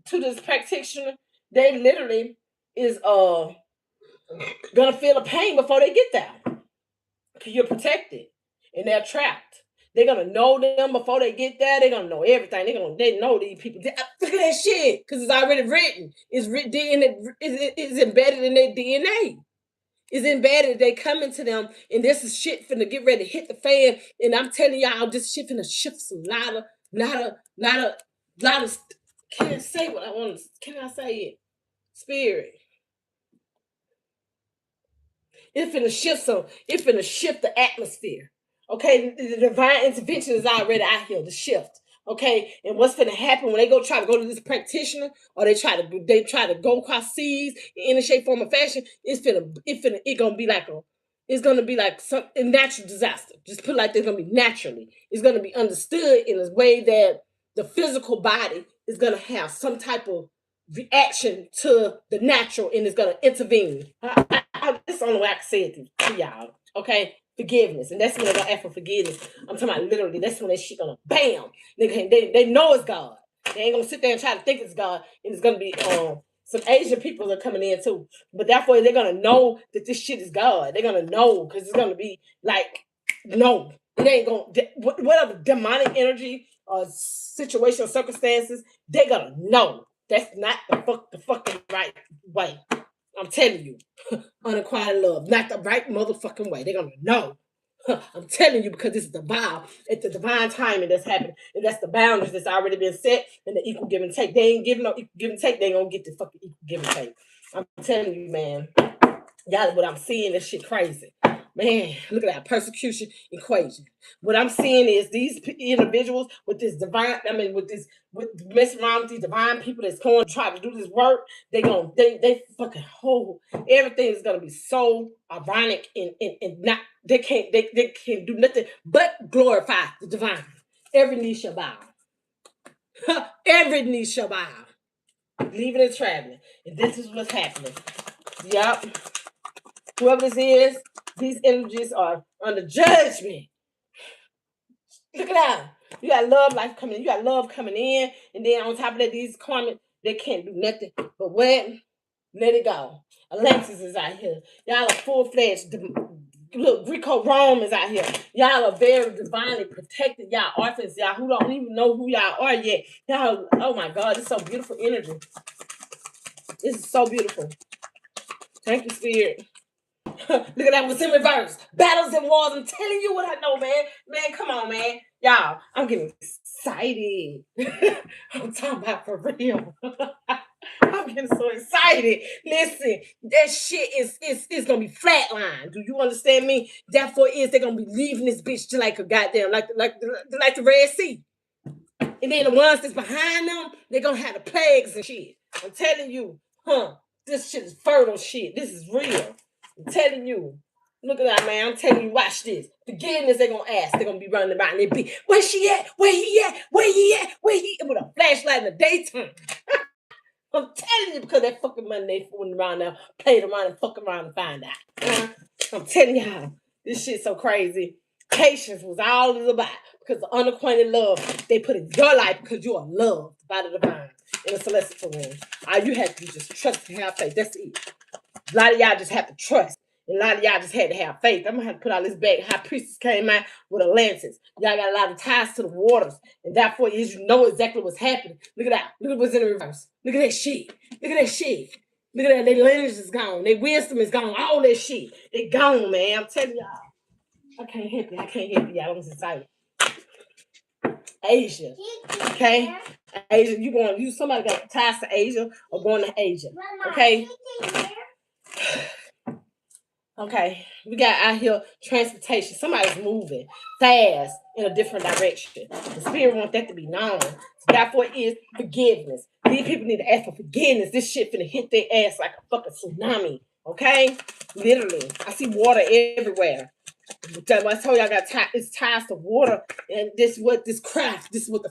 to this practitioner, they literally is gonna feel the pain before they get there. Cause you're protected and they're trapped. They're gonna know them before they get there. They're gonna know everything. They know these people. Look at that shit, cause it's already written. It's embedded in their DNA. It's embedded. They coming to them, and this is shit finna get ready to hit the fan. And I'm telling y'all, this shit finna shift some lot of. Can I say what I want? Can I say it? Spirit. It's finna shift some. It's finna shift the atmosphere. Okay, the divine intervention is already out here. The shift. Okay, and what's gonna happen when they try to go to this practitioner, or they try to go across seas in any shape, form, or fashion? It's gonna be like some a natural disaster. Just put it like this, it's gonna be naturally. It's gonna be understood in a way that the physical body is gonna have some type of reaction to the natural, and it's gonna intervene. That's the only way I can say it to y'all. Okay, forgiveness, and that's when they're gonna ask for forgiveness. I'm talking about literally. That's when that shit gonna bam. They know it's God. They ain't gonna sit there and try to think it's God, and it's gonna be some Asian people are coming in too. But therefore, they're gonna know that this shit is God. They're gonna know because it's gonna be like, no, it ain't gonna. Whatever demonic energy or situational circumstances, they're gonna know that's not the fucking right way. I'm telling you, unacquired love, not the right motherfucking way. They're gonna know. I'm telling you, because this is the vow. It's the divine timing that's happening. And that's the boundaries that's already been set and the equal give and take. They ain't giving no equal give and take. They ain't gonna get the fucking equal give and take. I'm telling you, man. Y'all, what I'm seeing, this shit crazy. Man, look at that persecution equation. What I'm seeing is these individuals with this divine, with messing around with these divine people that's going to try to do this work, they fucking hold. Everything is gonna be so ironic and not, they can't do nothing but glorify the divine. Every knee shall bow. Every knee shall bow. Leaving and traveling. And this is what's happening. Yup. Whoever this is, these energies are under judgment. Look at that. You got love life coming in. You got love coming in. And then on top of that, these karmic, they can't do nothing but what? Let it go. Alexis is out here. Y'all are full-fledged. Look, Rico Rome is out here. Y'all are very divinely protected. Y'all orphans. Y'all who don't even know who y'all are yet. Y'all, oh my God, it's so beautiful energy. This is so beautiful. Thank you, Spirit. Look at that, what's in reverse. Battles and wars. I'm telling you what I know, man. Man, come on, man. Y'all, I'm getting excited. I'm talking about for real. I'm getting so excited. Listen, that shit is gonna be flatline. Do you understand me? Therefore, they're gonna be leaving this bitch to like a goddamn like the Red Sea. And then the ones that's behind them, they're gonna have the plagues and shit. I'm telling you, this shit is fertile shit. This is real. I'm telling you. Look at that, man. I'm telling you, watch this. Forgiveness, they're gonna ask. They're gonna be running around. They be, where's she at? Where he at? Where he at? Where he at? With a flashlight in the daytime. I'm telling you, because that fucking money they fooling around now, played around and fuck around and find out. I'm telling y'all, this shit's so crazy. Patience was all it's about, because the unacquainted love they put in your life because you are loved by the divine in the celestial realm. All you have to do is just trust and have faith. That's it. A lot of y'all just have to trust. And a lot of y'all just had to have faith. I'm gonna have to put all this back. High priestess came out with a lances. Y'all got a lot of ties to the waters. And therefore you know exactly what's happening. Look at that. Look at what's in the reverse. Look at that shit. Look at that shit. Look at that. Their lineage is gone. Their wisdom is gone. All that shit. They gone, man. I'm telling y'all. I can't help you. I can't help you. Y'all. I'm just excited. Asia. Okay? Asia. Somebody got ties to Asia or going to Asia. Okay? Okay, we got out here transportation. Somebody's moving fast in a different direction. The spirit wants that to be known. So therefore, it is forgiveness. These people need to ask for forgiveness. This shit finna hit their ass like a fucking tsunami. Okay, literally. I see water everywhere. I told you I got it's ties to water, and this is what the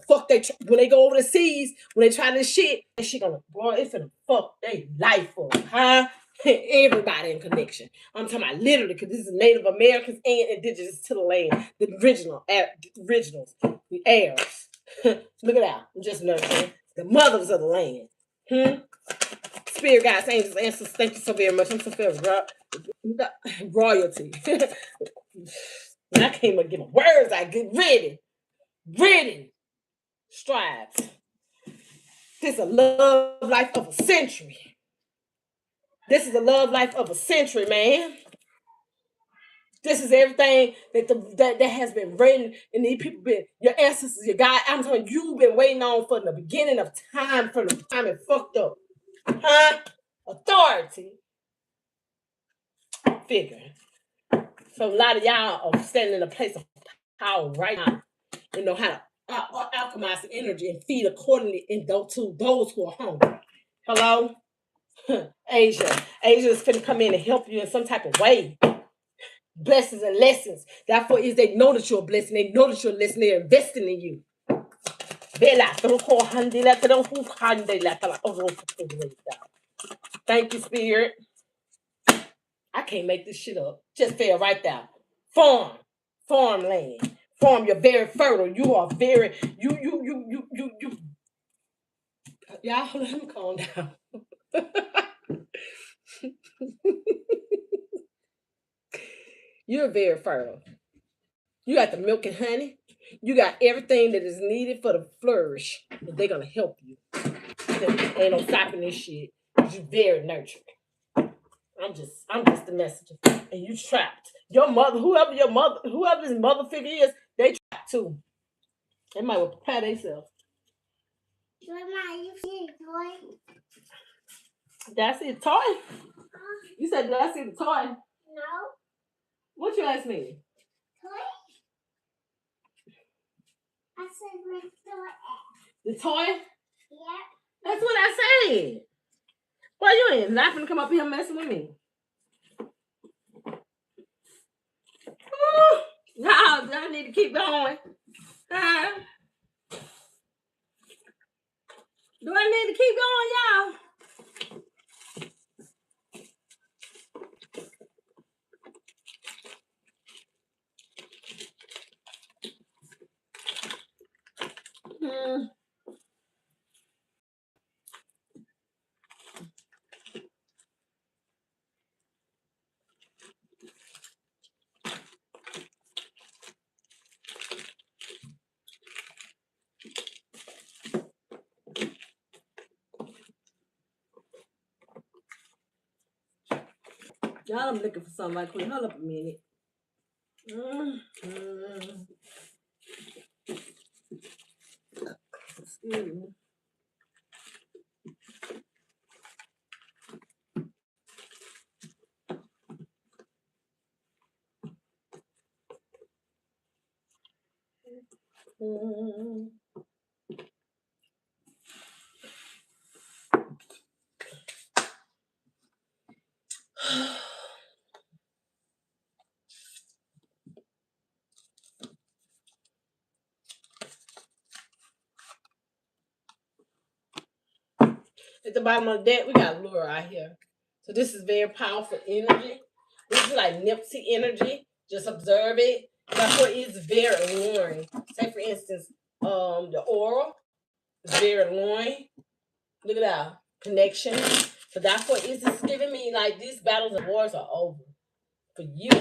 fuck when they go over the seas, when they try this shit, that shit gonna, boy, it's gonna fuck their life up, huh? Everybody in connection. I'm talking about literally, because this is Native Americans and indigenous to the land, the originals, the heirs. Look at that. I'm just another thing. The mothers of the land. Spirit guides, angels, ancestors, thank you so very much. I'm so very royalty. I can't even get my words. I get ready, strives. This is a love life of a century. This is a love life of a century, man. This is everything that has been written, and these people been your ancestors, your God. I'm telling you, you've been waiting on from the beginning of time, from the time it fucked up, huh? Authority figure. So a lot of y'all are standing in a place of power right now. You know how to alchemize the energy and feed accordingly in to those who are hungry. Hello? Asia. Asia is finna come in and help you in some type of way. Blessings and lessons. Therefore, is they know that you're a blessing. They know that you're a lesson. They're investing in you. Thank you, Spirit. I can't make this shit up. Just fell right there. Farmland. Farm. You're very fertile. You are very. You. Y'all, let me calm down. You're very fertile. You got the milk and honey. You got everything that is needed for the flourish. And they're gonna help you. Ain't no stopping this shit. You're very nurturing. I'm just the messenger. And you trapped. Your mother, whoever this mother figure is, they trapped too. They might well prepare themselves. Grandma, you see a toy? Did I see a toy? You said, did I see the toy? No. What you asked me? Toy? I said the toy. The toy? Yeah. That's what I said. Why you ain't not gonna come up here messing with me? No, I need to keep going. Do I need to keep going, y'all? Y'all, I'm looking for something right quick. Hold up a minute. Excuse me. At the bottom of the deck, we got lure out here. So this is very powerful energy. This is like Nipsey energy. Just observe it. That's what is very alluring. Say for instance, the aura is very alluring. Look at that connection. So that's what is giving me like these battles and wars are over for you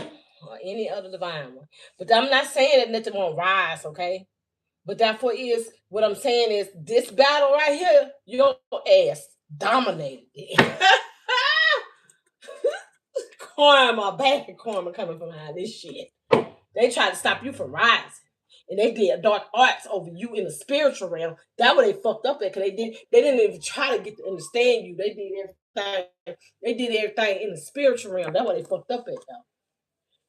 or any other divine one. But I'm not saying that nothing won't rise, okay? But therefore is what I'm saying is this battle right here, your ass dominated it. Karma, bad karma coming from behind this shit. They tried to stop you from rising. And they did dark arts over you in the spiritual realm. That's what they fucked up at, because they didn't even try to get to understand you. They did everything in the spiritual realm. That's what they fucked up at though.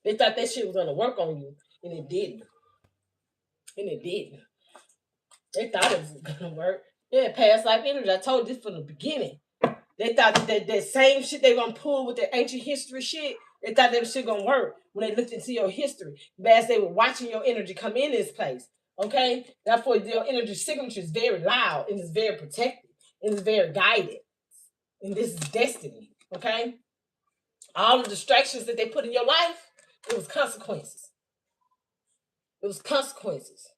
They thought that shit was gonna work on you, and it didn't. And it didn't. They thought it was gonna work. Yeah, past life energy. I told you this from the beginning. They thought that same shit they gonna pull with the ancient history shit. They thought that shit gonna work when they looked into your history. But as they were watching your energy come in this place, okay? Therefore, your energy signature is very loud and it's very protected and it's very guided. And this is destiny, okay? All the distractions that they put in your life, it was consequences. It was consequences.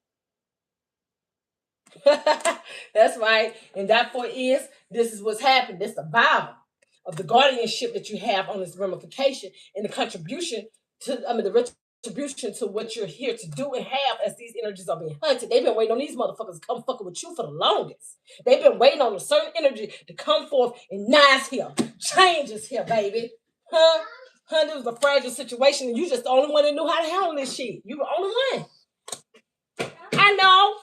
That's right. And therefore this is what's happened. This is the vow of the guardianship that you have on this ramification and the contribution to, the retribution to what you're here to do and have as these energies are being hunted. They've been waiting on these motherfuckers to come fucking with you for the longest. They've been waiting on a certain energy to come forth, and now it's here. Change is here, baby. Huh? It was a fragile situation, and you just the only one that knew how to handle this shit. You the only one. I know.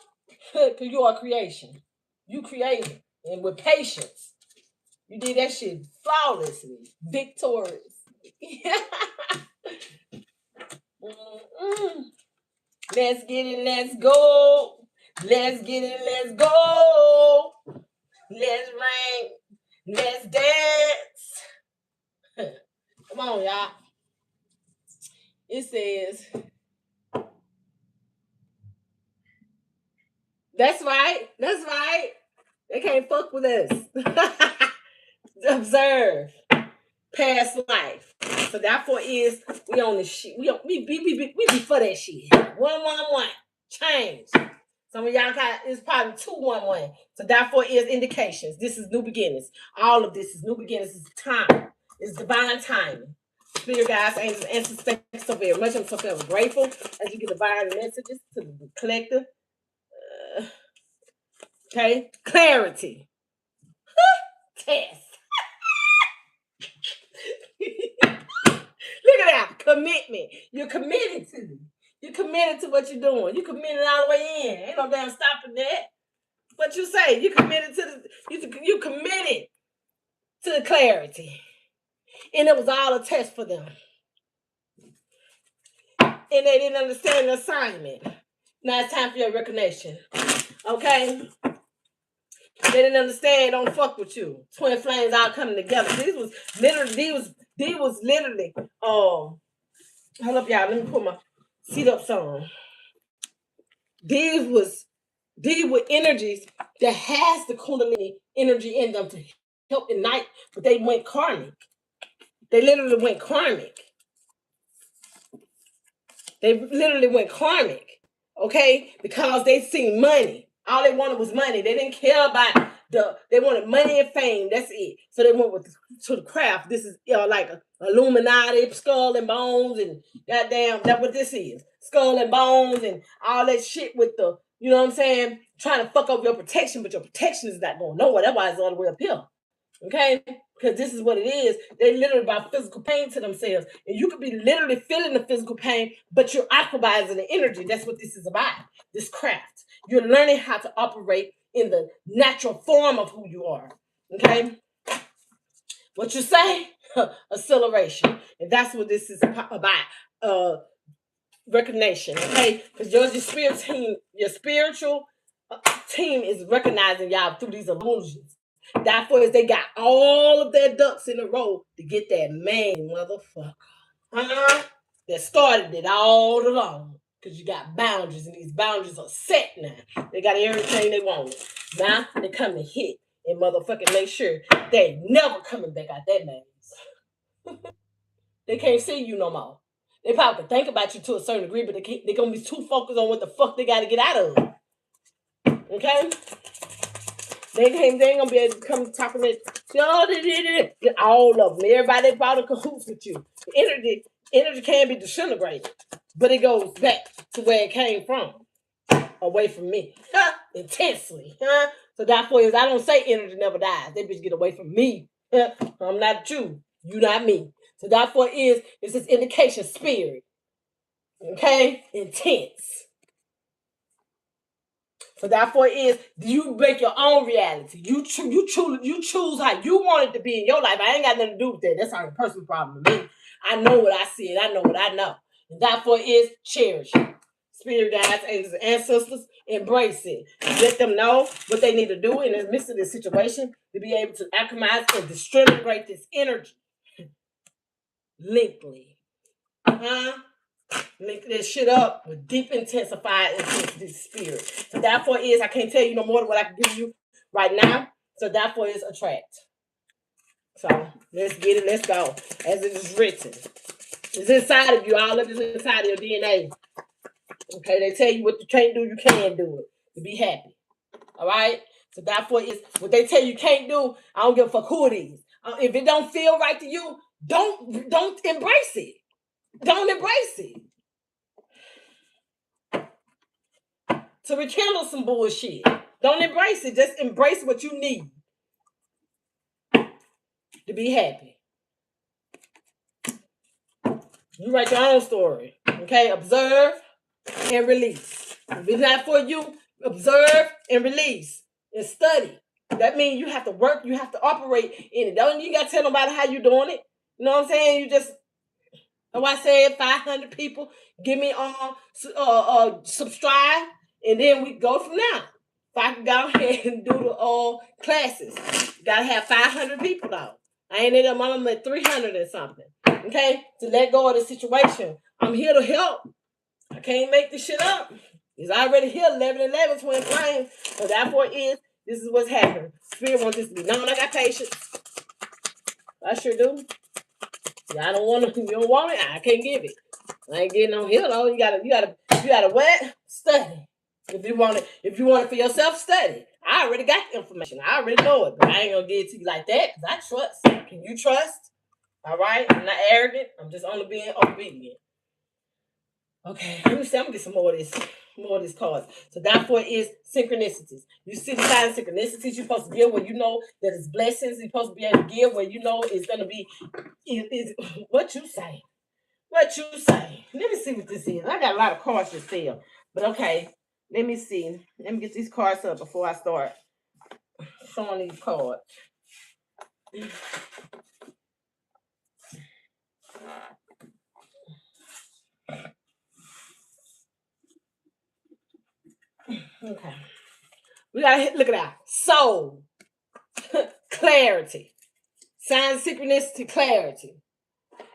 Because you are creation. You created. And with patience. You did that shit flawlessly. Victorious. Let's get it. Let's go. Let's get it, let's go. Let's ring. Let's dance. Come on, y'all. It says, that's right. That's right. They can't fuck with us. Observe past life. So therefore is we on the shit. We be for that shit. 111. Change. Some of y'all got it's probably 211. So therefore is indications. This is new beginnings. All of this is new beginnings. It's time. It's divine timing. Spirit guides, angels, ancestors, thank you so very much. I'm so very grateful as you get divine messages to the collective. Okay, clarity. Test. Look at that commitment. You're committed to it. You're committed to what you're doing. You're committed all the way in. Ain't no damn stopping that. What you say? You committed to you committed to the clarity, and it was all a test for them, and they didn't understand the assignment. Now it's time for your recognition. Okay. They didn't understand. Don't fuck with you. Twin flames all coming together. These was literally. Hold up, y'all. Let me put my seat up some. These were energies that has the Kundalini energy in them to help ignite, but they went karmic. They literally went karmic. They literally went karmic, okay? Because they seen money. All they wanted was money. They didn't care about they wanted money and fame. That's it. So they went to the craft. This is like a Illuminati, skull and bones, and goddamn, that's what this is. Skull and bones and all that shit with the, you know what I'm saying? Trying to fuck up your protection, but your protection is not going nowhere. That's why it's all the way up here. Okay? Because this is what it is. They literally about physical pain to themselves. And you could be literally feeling the physical pain, but you're aquabizing the energy. That's what this is about. This craft. You're learning how to operate in the natural form of who you are. Okay? What you say? Acceleration. And that's what this is about. Recognition. Okay? Because your spiritual team is recognizing y'all through these illusions. Therefore, is they got all of their ducks in a row to get that main motherfucker. That started it all along. Because you got boundaries, and these boundaries are set now. They got everything they want. Now they come to hit and motherfucking make sure they ain't never coming back out that names. They can't see you no more. They probably can think about you to a certain degree, but they're gonna be too focused on what the fuck they gotta get out of. Okay? They ain't gonna be able to come talking it. All of them. Everybody brought a cahoots with you. The energy can be disintegrated, but it goes back to where it came from. Away from me. Intensely. So therefore is I don't say energy never dies. They bitch get away from me. I'm not you. You not me. So therefore it's this indication spirit. Okay? Intense. So therefore is you make your own reality. You choose how you want it to be in your life. I ain't got nothing to do with that. That's not a personal problem to me. I know what I see and I know what I know. And therefore is cherish it. Spirit guides, angels, and ancestors, embrace it. Let them know what they need to do in the midst of this situation to be able to acclimatize and disintegrate this energy. Linkly. Link this shit up with deep intensified intensity spirit. So therefore is I can't tell you no more than what I can give you right now. So therefore is attract. So let's get it, let's go. As it is written. It's inside of you. All of it is inside of your DNA. Okay, they tell you what you can't do, you can do it. To be happy. Alright? So therefore is what they tell you can't do, I don't give a fuck who it is. If it don't feel right to you, don't embrace it. Don't embrace it. To rekindle some bullshit. Don't embrace it. Just embrace what you need to be happy. You write your own story. Okay? Observe and release. If it's not for you, observe and release. And study. That means you have to work, you have to operate in it. Don't you got to tell nobody how you doing it. You know what I'm saying? You just, I said 500 people give me subscribe. And then we go from now. If I can go ahead and do the classes, you gotta have 500 people though. I ain't in I'm at 300 and something. Okay, to let go of the situation. I'm here to help. I can't make this shit up. It's already here, 11/11, twin flame. So therefore, this is what's happening. Spirit wants this to be known. I got patience. I sure do. Y'all don't want it. You don't want it. I can't give it. I ain't getting on here though. You gotta what? Study. If you want it for yourself, study. I already got the information. I already know it, but I ain't gonna give it to you like that because I trust. Can you trust? All right. I'm not arrogant. I'm just only being obedient. Okay. Let me see. I'm gonna get some more of this cards. So therefore is synchronicities. You see the kind of synchronicities you're supposed to give where you know that it's blessings. You're supposed to be able to give where you know it's gonna be is what you say. What you say? Let me see what this is. I got a lot of cards to sell. But okay, let me see. Let me get these cards up before I start showing these cards. Okay. We gotta look at that. Soul. Clarity. Sign synchronicity, clarity.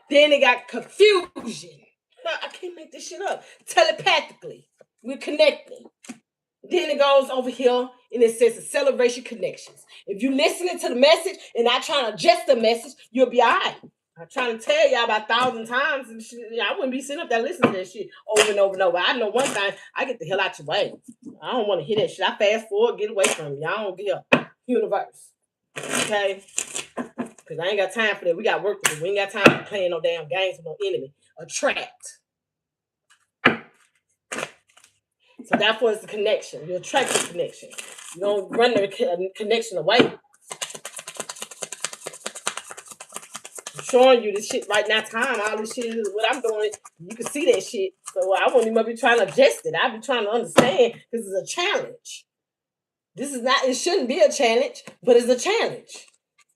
Then they got confusion. I can't make this shit up. Telepathically. We're connecting. Then it goes over here and it says acceleration connections. If you're listening to the message and not trying to adjust the message, you'll be all right. I'm trying to tell y'all about 1,000 times and shit. I wouldn't be sitting up there listening to that shit over and over and over. I know one thing, I get the hell out your way. I don't want to hear that shit. I fast forward, get away from you. I don't give universe. Okay? Because I ain't got time for that. We got work to do. We ain't got time for playing no damn games with no enemy. Attract. So therefore, it's a connection. You attract the connection. You don't run the connection away. I'm showing you this shit right now. Time, all this shit is what I'm doing. You can see that shit. So I won't even be trying to adjust it. I'll be trying to understand this is a challenge. This is not, it shouldn't be a challenge, but it's a challenge.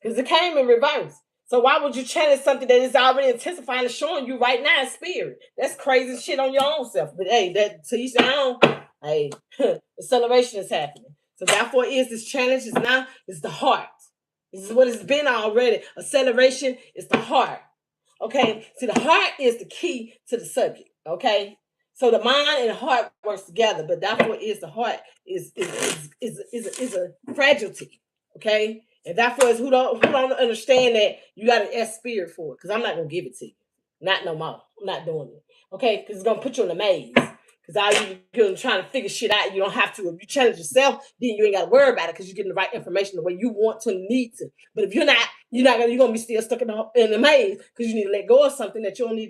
Because it came in reverse. So why would you challenge something that is already intensifying and showing you right now in spirit? That's crazy shit on your own self. But hey, that to each their own. Hey, acceleration is happening. So therefore this challenge is now is the heart. This is what it's been already. Acceleration is the heart. Okay. See, the heart is the key to the subject. Okay. So the mind and the heart works together, but therefore the heart is a fragility. Okay. And therefore is who don't understand that you got to ask spirit for it. Because I'm not gonna give it to you. Not no more. I'm not doing it. Okay, because it's gonna put you in a maze. Because all you're trying to figure shit out, you don't have to. If you challenge yourself, then you ain't got to worry about it because you're getting the right information the way you want to need to. But if you're gonna be still stuck in the maze because you need to let go of something that you don't need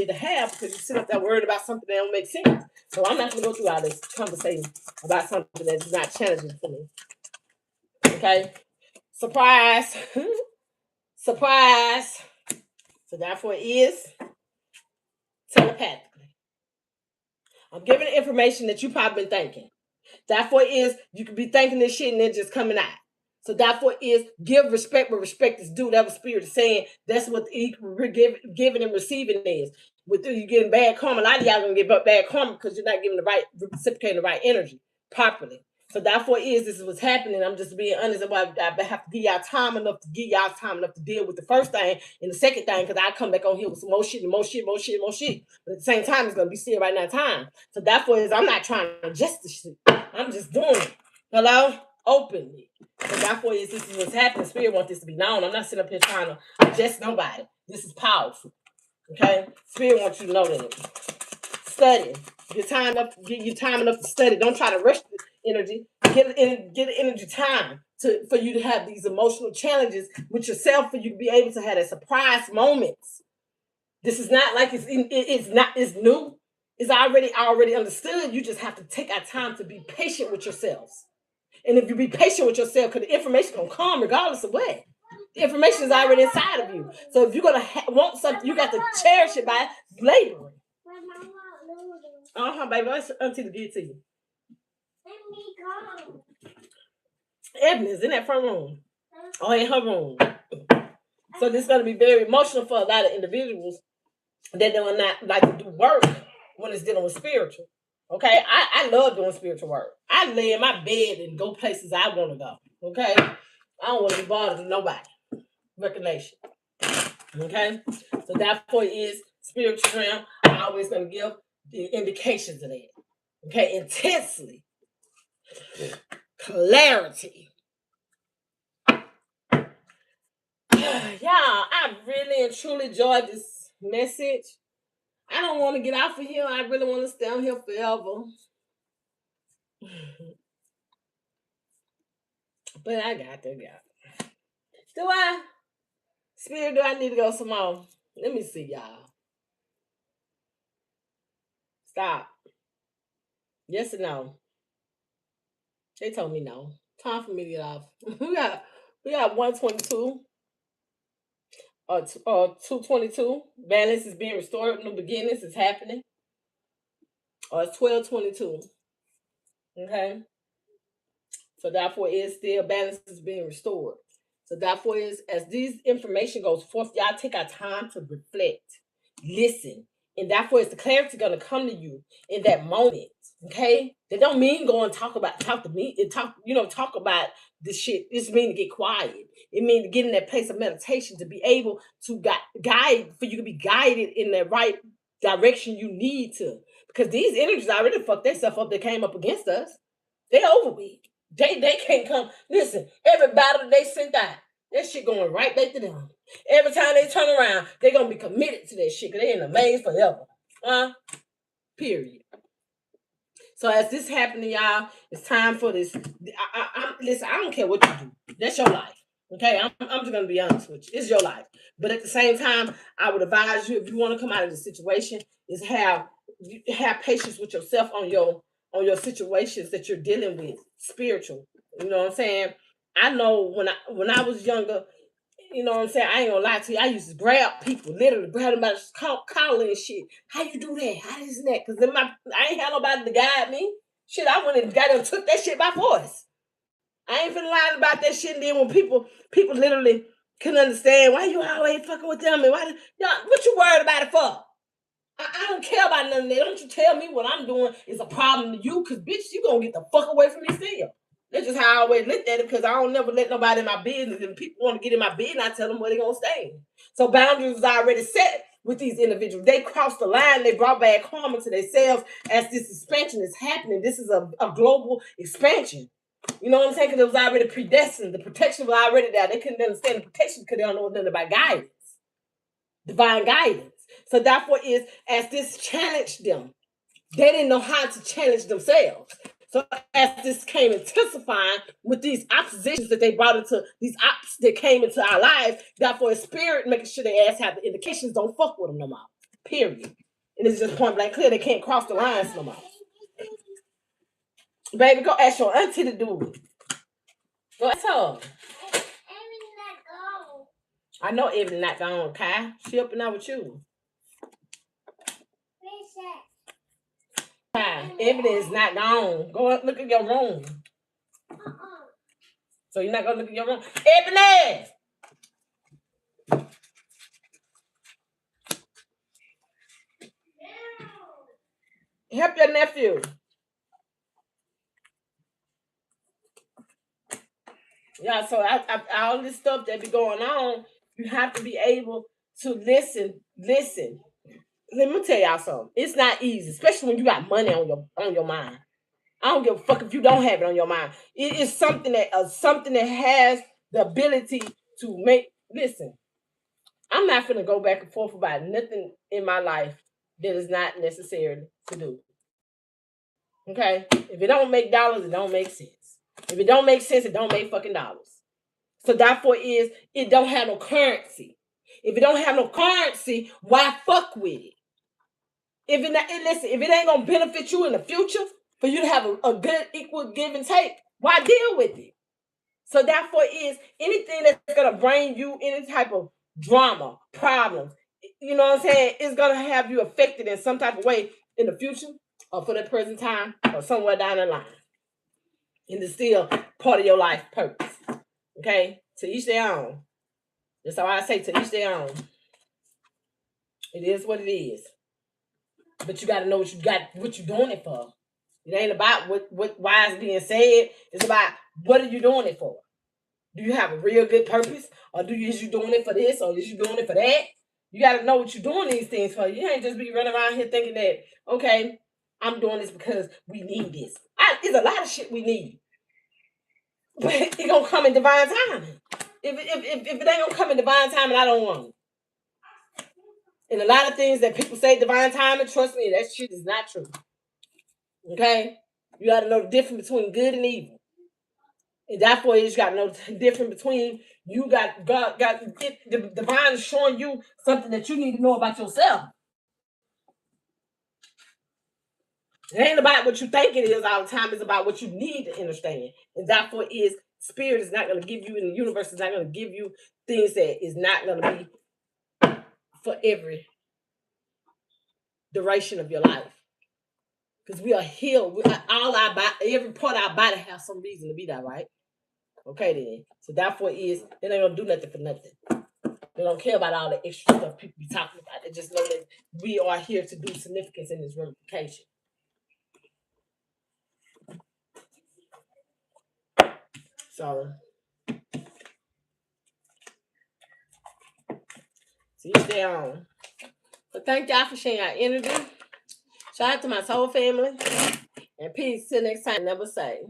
to have because you sit up there worried about something that don't make sense. So I'm not gonna go through all this conversation about something that's not challenging for me. Okay, surprise, surprise. So therefore, it is telepathically. I'm giving the information that you probably been thinking. Therefore you could be thinking this shit and then just coming out. So therefore give respect where respect is due. That was spirit is saying that's what giving and receiving is. With you getting bad karma, a lot of y'all gonna get bad karma because you're not giving the right, reciprocating the right energy properly. So therefore this is what's happening. I'm just being honest about I have to give y'all time enough to deal with the first thing and the second thing because I come back on here with some more shit and more shit. But at the same time, it's gonna be still right now time. So therefore I'm not trying to adjust the shit. I'm just doing it. Hello? Openly. So therefore this is what's happening. Spirit wants this to be known. I'm not sitting up here trying to adjust nobody. This is powerful. Okay? Spirit wants you to know that. Study. Get your time enough to study. Don't try to rush the energy. Get energy time for you to have these emotional challenges with yourself for you to be able to have a surprise moments. This is not like it's new. It's already understood. You just have to take our time to be patient with yourselves. And if you be patient with yourself, because the information gonna come regardless of what. The information is already inside of you. So if you're gonna want something, you got to cherish it by laboring. Baby, let's auntie to give it to you. Ebony is in that front room. Oh, in her room. So this is gonna be very emotional for a lot of individuals that do not like to do work when it's dealing with spiritual. Okay, I love doing spiritual work. I lay in my bed and go places I want to go. Okay, I don't want to be bothered with nobody. Recognition. Okay, so therefore it is spiritual realm. I'm always going to give the indications of that. Okay, intensely, clarity. Yeah, I really and truly enjoyed this message. I don't want to get off of here. I really want to stay on here forever. But I got to go. Do I? Spirit, do I need to go some more? Let me see, y'all. Stop. Yes or no? They told me no. Time for me to get off. we got 122 or 222. Balance is being restored. New beginnings is happening. Or it's 1222. Okay. So therefore is still balance is being restored. So therefore is as these information goes forth, y'all take our time to reflect, listen, and therefore is the clarity gonna come to you in that moment. Okay, that don't mean go and talk to me and talk about this shit. This mean to get quiet. It means to get in that place of meditation to be able to guide for you to be guided in the right direction you need to. Because these energies already fucked themselves up that came up against us. They over with. They can't come. Listen, every battle they sent out, that shit going right back to them. Every time they turn around, they gonna be committed to that shit because they in the maze forever. Period. So as this happening, y'all, it's time for this. Listen, I don't care what you do. That's your life. Okay, I'm just gonna be honest with you. It's your life. But at the same time, I would advise you if you want to come out of the situation, is have patience with yourself on your situations that you're dealing with, spiritual. You know what I'm saying? I know when I was younger, you know what I'm saying? I ain't gonna lie to you. I used to grab people, literally grab them by the collar and shit. How you do that? How is that? Because I ain't had nobody to guide me. Shit, I went and got them, took that shit by force. I ain't finna lie about that shit. And then when people literally couldn't understand why you always fucking with them and y'all, what you worried about it for? I don't care about none of that. Don't you tell me what I'm doing is a problem to you, because bitch, you gonna get the fuck away from me still. That's just how I always looked at it, because I don't never let nobody in my business. And people want to get in my business, I tell them where they're gonna stay. So boundaries was already set with these individuals. They crossed the line, they brought back karma to themselves as this expansion is happening. This is a global expansion. You know what I'm saying? Because it was already predestined. The protection was already there. They couldn't understand the protection because they don't know nothing about guidance, divine guidance. So therefore is as this challenged them, they didn't know how to challenge themselves. So as this came intensifying with these oppositions that they brought into these ops that came into our lives, therefore a spirit making sure they ass have the indications, don't fuck with them no more. Period. And it's just point blank clear, they can't cross the lines no more. Baby, go ask your auntie to do it. Go ask her. I know Evelyn not gone, Kai. She up and out with you. Kai, Evelyn is not gone. Go up, look at your room. So you're not gonna look at your room, Ebony? Help your nephew. Yeah, so all this stuff that be going on, you have to be able to listen. Listen. Let me tell y'all something. It's not easy, especially when you got money on your mind. I don't give a fuck if you don't have it on your mind. It is something that has the ability to make. Listen, I'm not gonna go back and forth about nothing in my life that is not necessary to do. Okay, if it don't make dollars, it don't make sense. If it don't make sense, it don't make fucking dollars. So therefore is it don't have no currency. If it don't have no currency, why fuck with it? If it not, listen, if it ain't gonna benefit you in the future for you to have a good equal give and take, why deal with it? So therefore is anything that's gonna bring you any type of drama, problems, you know what I'm saying, it's gonna have you affected in some type of way in the future or for the present time or somewhere down the line. And it's still part of your life purpose. Okay? To each their own. That's how I say, to each their own. It is what it is. But you gotta know what you're doing it for. It ain't about why it's being said. It's about what are you doing it for? Do you have a real good purpose, or is you doing it for this, or is you doing it for that? You got to know what you're doing these things for. You ain't just be running around here thinking that, okay, I'm doing this because we need this. There's a lot of shit we need, but it gonna come in divine timing. If it ain't gonna come in divine timing, I don't want it. And a lot of things that people say divine timing, trust me, that shit is not true. Okay, you got to know the difference between good and evil. And therefore, you got to know the difference between you got the divine is showing you something that you need to know about yourself. It ain't about what you think it is all the time. It's about what you need to understand. And therefore, spirit is not going to give you, and the universe is not going to give you things that is not going to be for every duration of your life. Because we are healed. Every part of our body has some reason to be that, right? Okay, then. So therefore, they ain't gonna do nothing for nothing. They don't care about all the extra stuff people be talking about. They just know that we are here to do significance in this ramification. So, see you stay on. But thank y'all for sharing your energy. Shout out to my soul family. And peace. Till next time. Never say.